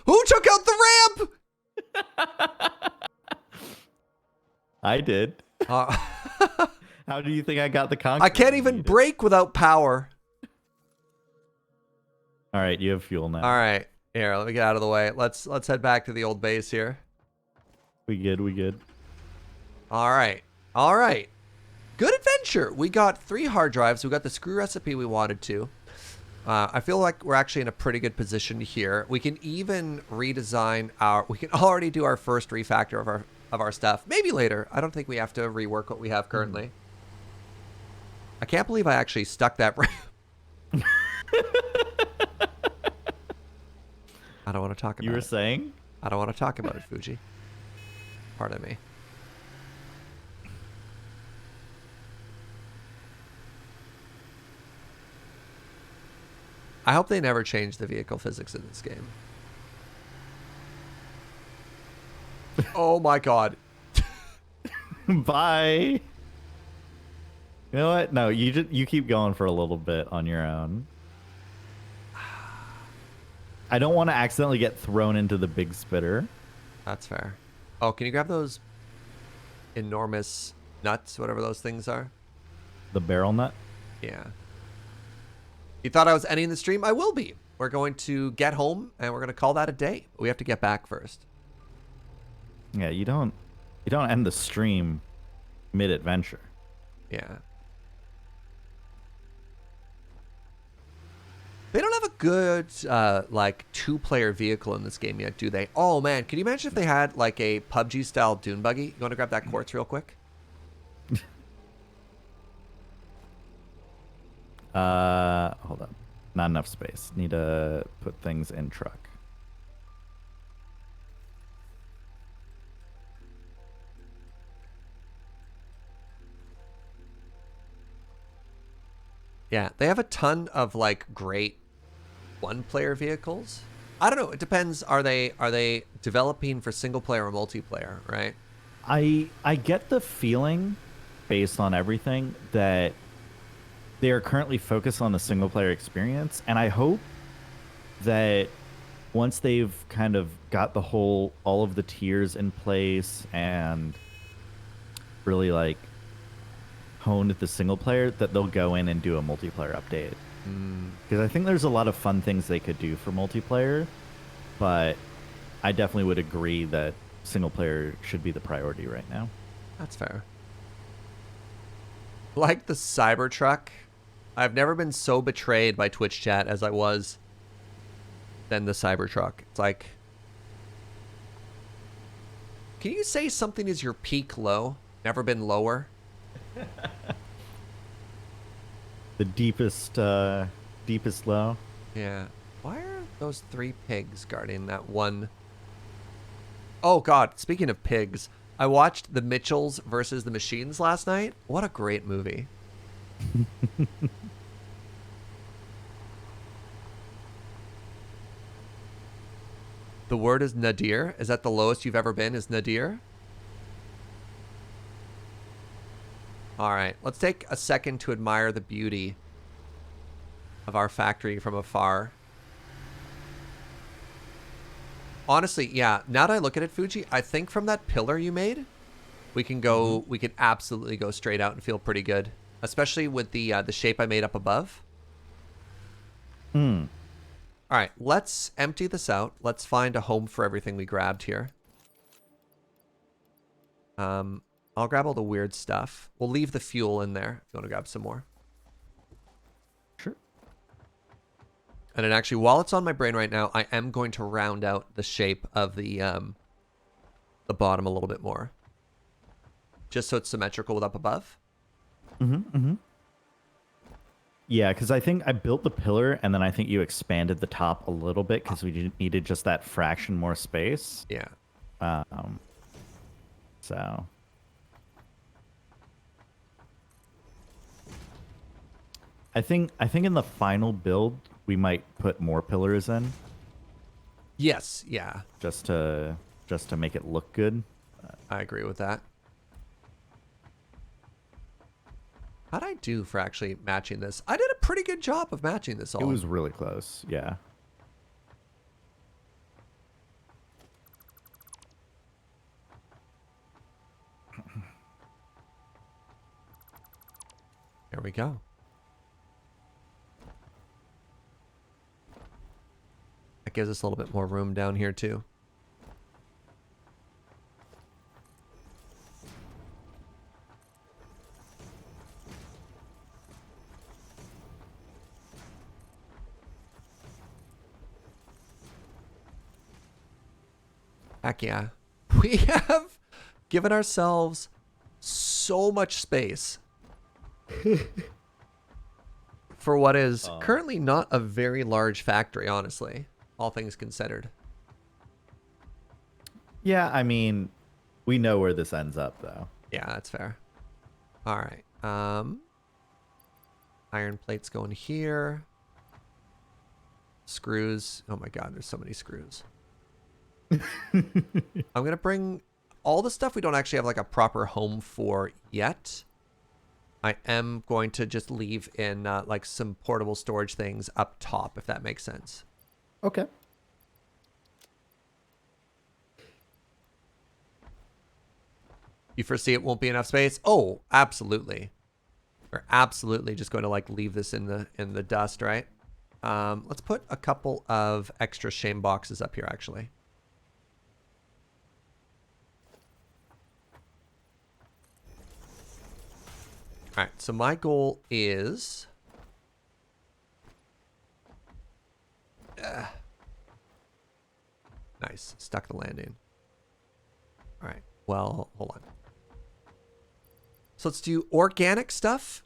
Who took out the ramp? I did. How do you think I got the concrete? I can't even brake without power. All right, you have fuel now. All right. Here, let me get out of the way. Let's head back to the old base here. We good. All right. Good adventure. We got 3 hard drives. We got the screw recipe we wanted to. I feel like we're actually in a pretty good position here. We can even redesign we can already do our first refactor of our stuff. Maybe later. I don't think we have to rework what we have currently. I can't believe I actually stuck that ramp. I don't want to talk about it. You were saying? I don't want to talk about it, Fugi. Pardon me. I hope they never change the vehicle physics in this game. Oh my God. Bye. You know what? No, you keep going for a little bit on your own. I don't want to accidentally get thrown into the big spitter. That's fair. Oh, can you grab those enormous nuts, whatever those things are? The barrel nut? Yeah. You thought I was ending the stream? I will be. We're going to get home and we're going to call that a day. We have to get back first. Yeah, you don't end the stream mid-adventure. Yeah. They don't have a good, like, 2-player vehicle in this game yet, do they? Oh, man. Can you imagine if they had, like, a PUBG-style dune buggy? You want to grab that quartz real quick? Hold on. Not enough space. Need to put things in truck. Yeah, they have a ton of, like, great 1-player vehicles. I don't know. It depends. Are they developing for single player or multiplayer, right? I get the feeling, based on everything, that they are currently focused on the single player experience, and I hope that once they've kind of got all of the tiers in place and really like honed the single player, that they'll go in and do a multiplayer update. Because I think there's a lot of fun things they could do for multiplayer, but I definitely would agree that single player should be the priority right now. That's fair. Like the Cybertruck I've never been so betrayed by Twitch chat as I was than the Cybertruck. It's like, can you say something is your peak low? Never been lower? The deepest low. Yeah. Why are those 3 pigs guarding that one? Oh, God. Speaking of pigs, I watched The Mitchells versus the Machines last night. What a great movie. The word is nadir. Is that the lowest you've ever been, is nadir? All right. Let's take a second to admire the beauty of our factory from afar. Honestly, yeah, now that I look at it, Fugi, I think from that pillar you made, we can go, we can absolutely go straight out and feel pretty good. Especially with the shape I made up above. All right, let's empty this out. Let's find a home for everything we grabbed here. I'll grab all the weird stuff. We'll leave the fuel in there if you want to grab some more. Sure. And then actually, while it's on my brain right now, I am going to round out the shape of the bottom a little bit more. Just so it's symmetrical with up above. Yeah, because I think I built the pillar, and then I think you expanded the top a little bit because we needed just that fraction more space. Yeah. So I think in the final build we might put more pillars in Yes, yeah. just to make it look good. I agree with that. How'd I do for actually matching this? I did a pretty good job of matching this all. It was really close. Yeah. There we go. That gives us a little bit more room down here too. Heck yeah. We have given ourselves so much space for what is currently not a very large factory, honestly, all things considered. Yeah, I mean, we know where this ends up though. Yeah, that's fair. All right. Iron plates going here. Screws. Oh my god, there's so many screws. I'm gonna bring all the stuff we don't actually have like a proper home for yet. I am going to just leave in like some portable storage things up top, if that makes sense. Okay. You foresee it won't be enough space? Oh, absolutely. We're absolutely just going to like leave this in the dust, right? Let's put a couple of extra shame boxes up here, actually. All right, so my goal is... Nice, stuck the landing. All right, well, hold on. So let's do organic stuff,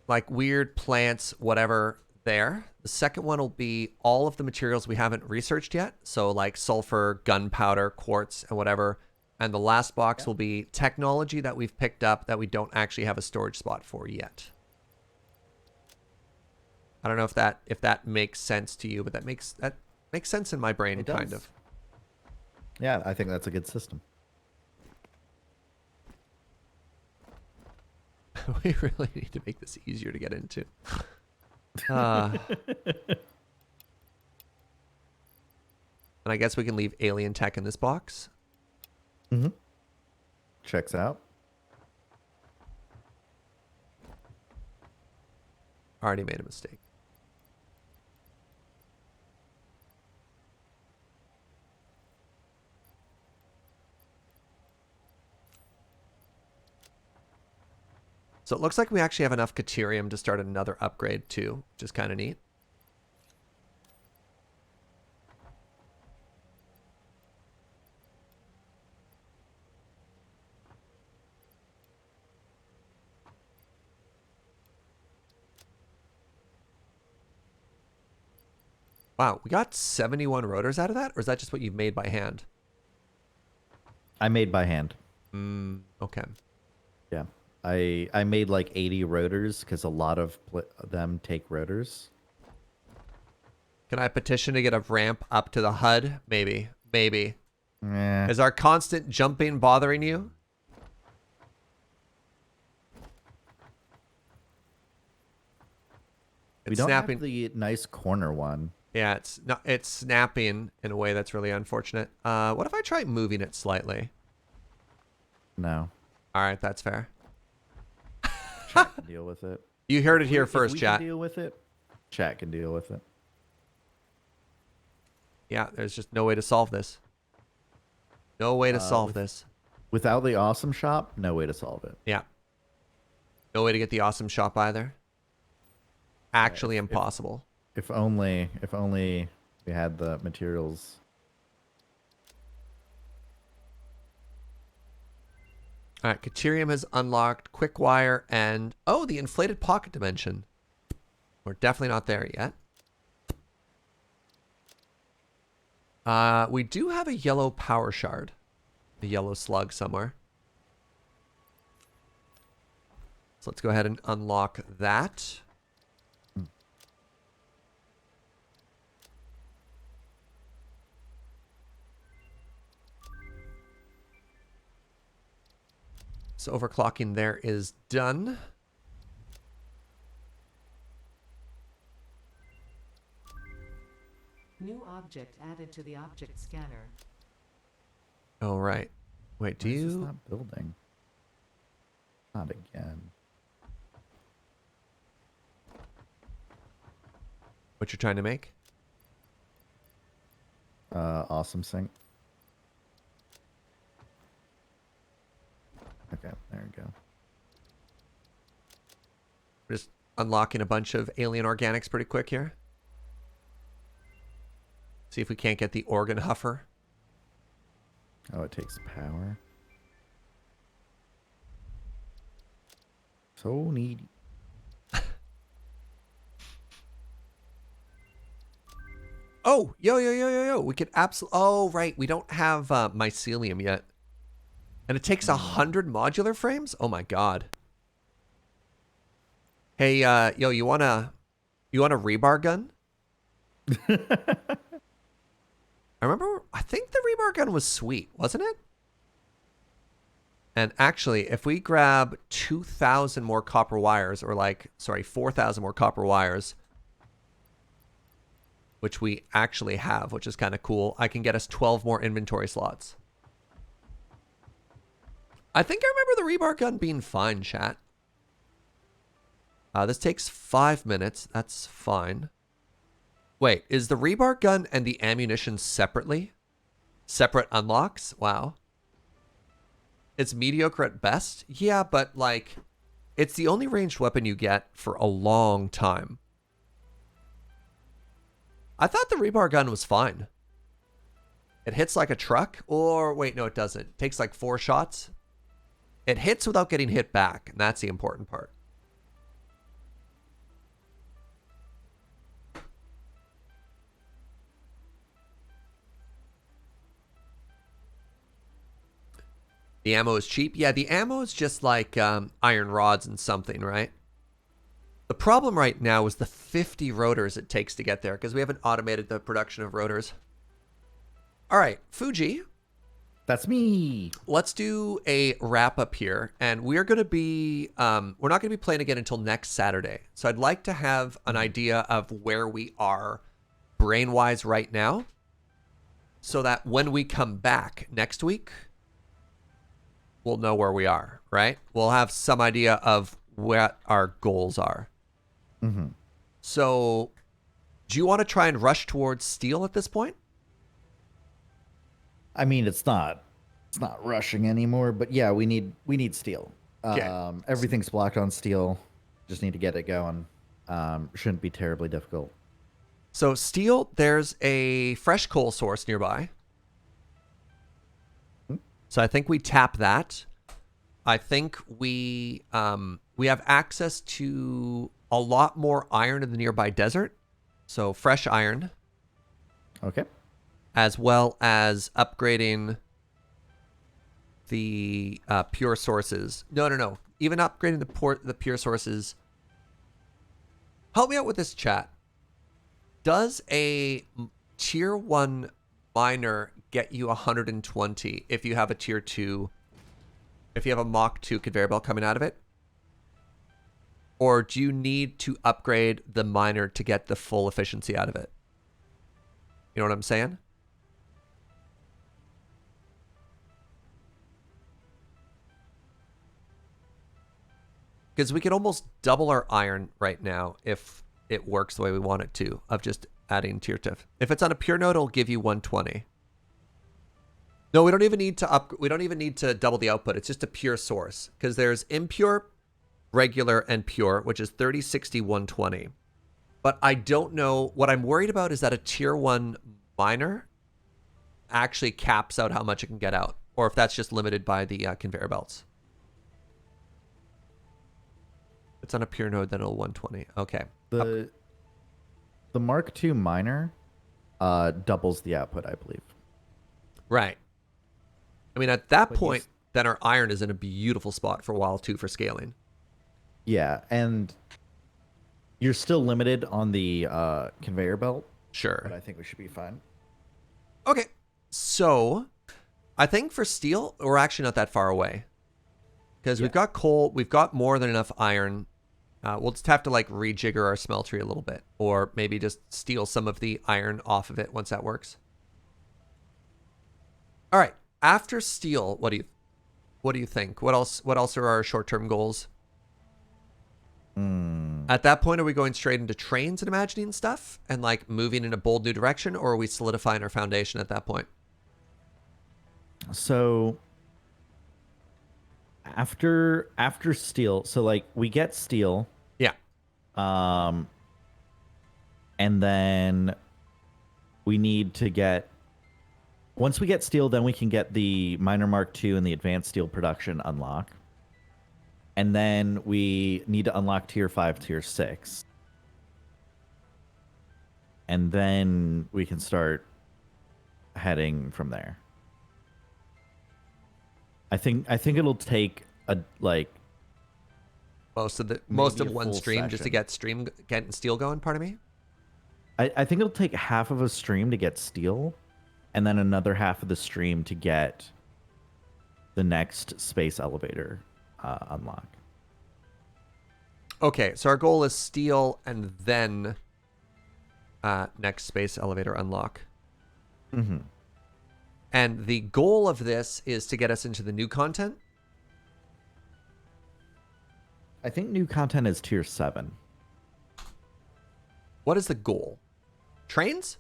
like weird plants, whatever, there. The second one will be all of the materials we haven't researched yet. So like sulfur, gunpowder, quartz, and whatever. And the last box will be technology that we've picked up that we don't actually have a storage spot for yet. I don't know if that makes sense to you, but that makes sense in my brain, kind of. Yeah, I think that's a good system. We really need to make this easier to get into. And I guess we can leave alien tech in this box. Mm-hmm. Checks out. Already made a mistake. So it looks like we actually have enough Caterium to start another upgrade too, which is kind of neat. Wow, we got 71 rotors out of that? Or is that just what you've made by hand? I made by hand. Okay. Yeah. I made like 80 rotors because a lot of them take rotors. Can I petition to get a ramp up to the HUD? Maybe. Maybe. Eh. Is our constant jumping bothering you? We It's don't snapping. have the nice corner one. Yeah, it's snapping in a way that's really unfortunate. What if I try moving it slightly? No. All right, that's fair. Chat can deal with it. You heard it If here we first, can chat. deal with it. Chat can deal with it. Yeah, there's just no way to solve this. No way to solve this. Without the awesome shop, no way to solve it. Yeah. No way to get the awesome shop either. Actually impossible. If only we had the materials. All right, Caterium has unlocked Quick Wire and the inflated pocket dimension. We're definitely not there yet. We do have a yellow power shard, a yellow slug somewhere. So let's go ahead and unlock that. So overclocking there is done. New object added to the object scanner. Oh, right. Wait, do Why is this you... not building? Not again. What you're trying to make? Awesome sync. Okay, there we go. We're just unlocking a bunch of alien organics pretty quick here. See if we can't get the organ huffer. Oh, it takes power. So needy. Oh, yo. We could absolutely... Oh, right. We don't have mycelium yet. And it takes 100 modular frames? Oh, my God. Hey, yo, you want a rebar gun? I think the rebar gun was sweet, wasn't it? And actually, if we grab 2,000 more copper wires, or 4,000 more copper wires, which we actually have, which is kind of cool, I can get us 12 more inventory slots. I think I remember the rebar gun being fine, chat. This takes 5 minutes. That's fine. Wait, is the rebar gun and the ammunition separately? Separate unlocks? Wow. It's mediocre at best? Yeah, but it's the only ranged weapon you get for a long time. I thought the rebar gun was fine. It hits like a truck, or wait, no, it doesn't. It takes 4 shots. It hits without getting hit back, and that's the important part. The ammo is cheap. Yeah, the ammo is just like iron rods and something, right? The problem right now is the 50 rotors it takes to get there, because we haven't automated the production of rotors. All right, Fugi. That's me. Let's do a wrap up here, and we're going to be, we're not going to be playing again until next Saturday. So I'd like to have an idea of where we are brain-wise right now, so that when we come back next week, we'll know where we are, right? We'll have some idea of what our goals are. Mm-hmm. So, do you want to try and rush towards steel at this point? I mean, it's not rushing anymore, but yeah, we need steel. Okay. Everything's blocked on steel. Just need to get it going. Shouldn't be terribly difficult. So steel, there's a fresh coal source nearby. So I think we tap that. I think we have access to a lot more iron in the nearby desert. So fresh iron. Okay. As well as upgrading the pure sources. No. Even upgrading the pure sources. Help me out with this, chat. Does a tier 1 miner get you 120 if you have a tier 2, if you have a Mach 2 conveyor belt coming out of it? Or do you need to upgrade the miner to get the full efficiency out of it? You know what I'm saying? Because we could almost double our iron right now if it works the way we want it to, of just adding tier 2. If it's on a pure node, it'll give you 120. No, we don't even need to double the output. It's just a pure source. Because there's impure, regular, and pure, which is 30, 60, 120. But I don't know. What I'm worried about is that a tier 1 miner actually caps out how much it can get out. Or if that's just limited by the conveyor belts. If it's on a pure node, then it'll 120. Okay. The Mark II miner doubles the output, I believe. Right. I mean, at that point, then our iron is in a beautiful spot for a while, too, for scaling. Yeah, and you're still limited on the conveyor belt. Sure. But I think we should be fine. Okay. So, I think for steel, we're actually not that far away. Because we've got coal, we've got more than enough iron. We'll just have to, like, rejigger our smeltery a little bit. Or maybe just steal some of the iron off of it once that works. All right. After steel, what do you think? What else are our short-term goals? At that point, are we going straight into trains and imagining stuff and like moving in a bold new direction, or are we solidifying our foundation at that point? So after steel, so like we get steel. Yeah. And then we need to get, once we get steel, then we can get the Miner Mark II and the advanced steel production unlock. And then we need to unlock tier 5, tier 6. And then we can start heading from there. I think it'll take most of one stream just to get getting steel going, pardon me? I think it'll take half of a stream to get steel, and then another half of the stream to get the next space elevator unlock. Okay, so our goal is steel and then next space elevator unlock. Mm-hmm. And the goal of this is to get us into the new content? I think new content is tier 7. What is the goal? Trains?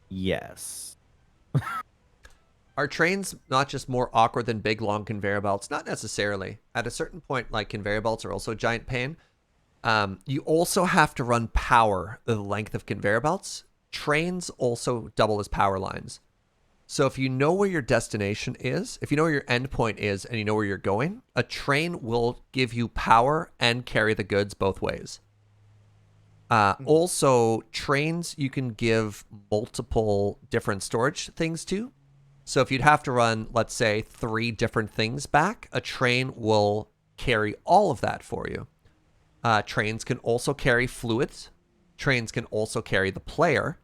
Yes. Are trains not just more awkward than big, long conveyor belts? Not necessarily. At a certain point, like, conveyor belts are also a giant pain. You also have to run power the length of conveyor belts. Trains also double as power lines. So if you know where your destination is, if you know where your endpoint is and you know where you're going, a train will give you power and carry the goods both ways. Also, trains you can give multiple different storage things to. So if you'd have to run, let's say, 3 different things back, a train will carry all of that for you. Trains can also carry fluids. Trains can also carry the player.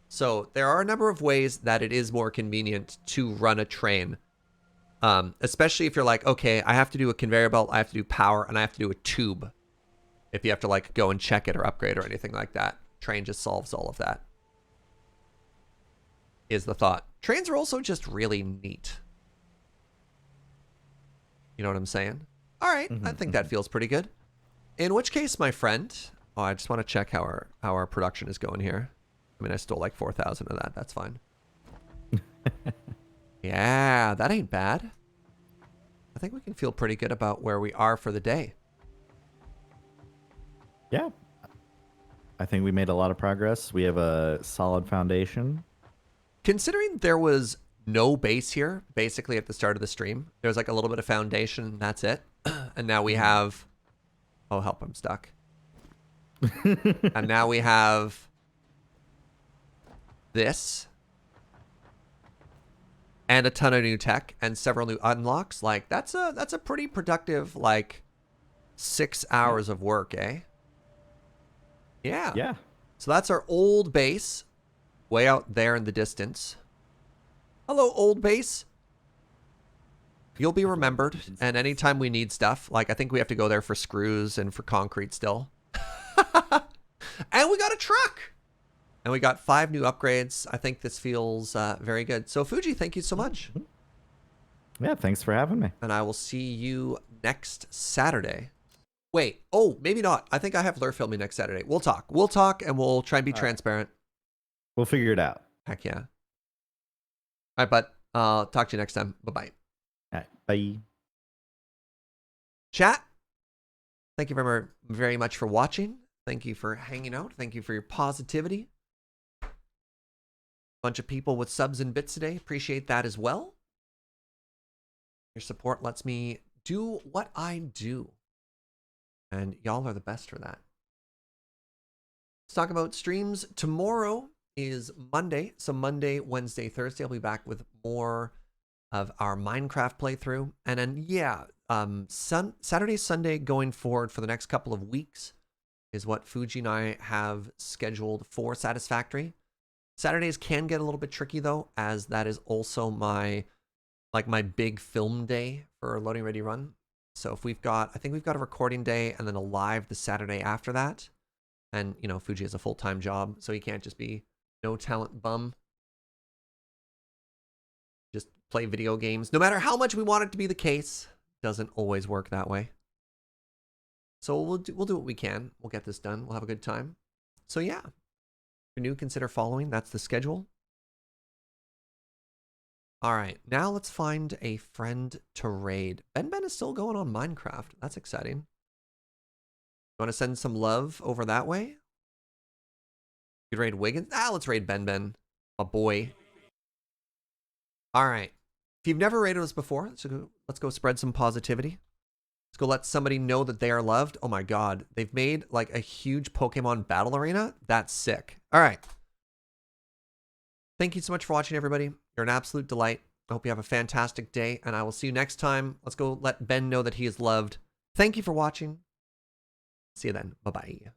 So there are a number of ways that it is more convenient to run a train. Especially if you're like, okay, I have to do a conveyor belt, I have to do power, and I have to do a tube. If you have to like go and check it or upgrade or anything like that. Train just solves all of that. Is the thought. Trains are also just really neat. You know what I'm saying? All right, I think that feels pretty good. In which case, my friend, I just want to check how our production is going here. I mean, I stole like 4,000 of that. That's fine. Yeah, that ain't bad. I think we can feel pretty good about where we are for the day. Yeah. I think we made a lot of progress. We have a solid foundation. Considering there was no base here, basically at the start of the stream, there's like a little bit of foundation, and that's it. And now we have... Oh, help, I'm stuck. And now we have this. And a ton of new tech and several new unlocks. Like, that's a pretty productive, like, 6 hours of work, eh? Yeah. Yeah. So that's our old base, way out there in the distance. Hello, old base. You'll be remembered, and anytime we need stuff, like I think we have to go there for screws and for concrete still. And we got a truck! And we got 5 new upgrades. I think this feels very good. So Fugi, thank you so much. Yeah, thanks for having me. And I will see you next Saturday. Wait, oh, maybe not. I think I have Lure filming next Saturday. We'll talk. We'll talk, and we'll try and be transparent. We'll figure it out. Heck yeah. All right, bud. Talk to you next time. Bye-bye. All right, bye. Chat, thank you very much for watching. Thank you for hanging out. Thank you for your positivity. Bunch of people with subs and bits today. Appreciate that as well. Your support lets me do what I do. And y'all are the best for that. Let's talk about streams. Tomorrow is Monday. So Monday, Wednesday, Thursday, I'll be back with more of our Minecraft playthrough. And then, yeah, Saturday, Sunday going forward for the next couple of weeks is what Fugi and I have scheduled for Satisfactory. Saturdays can get a little bit tricky though, as that is also my big film day for Loading Ready Run. So if I think we've got a recording day and then a live the Saturday after that. And, you know, Fugi has a full-time job, so he can't just be no talent bum. Just play video games. No matter how much we want it to be the case, doesn't always work that way. So we'll do what we can. We'll get this done. We'll have a good time. So yeah, if you're new, consider following. That's the schedule. All right, now let's find a friend to raid. Ben is still going on Minecraft. That's exciting. You want to send some love over that way? You could raid Wiggins. Let's raid Ben, my boy. All right. If you've never raided us before, let's go spread some positivity. Let's go let somebody know that they are loved. Oh my God. They've made like a huge Pokemon battle arena. That's sick. All right. Thank you so much for watching, everybody. You're an absolute delight. I hope you have a fantastic day, and I will see you next time. Let's go let Ben know that he is loved. Thank you for watching. See you then. Bye-bye.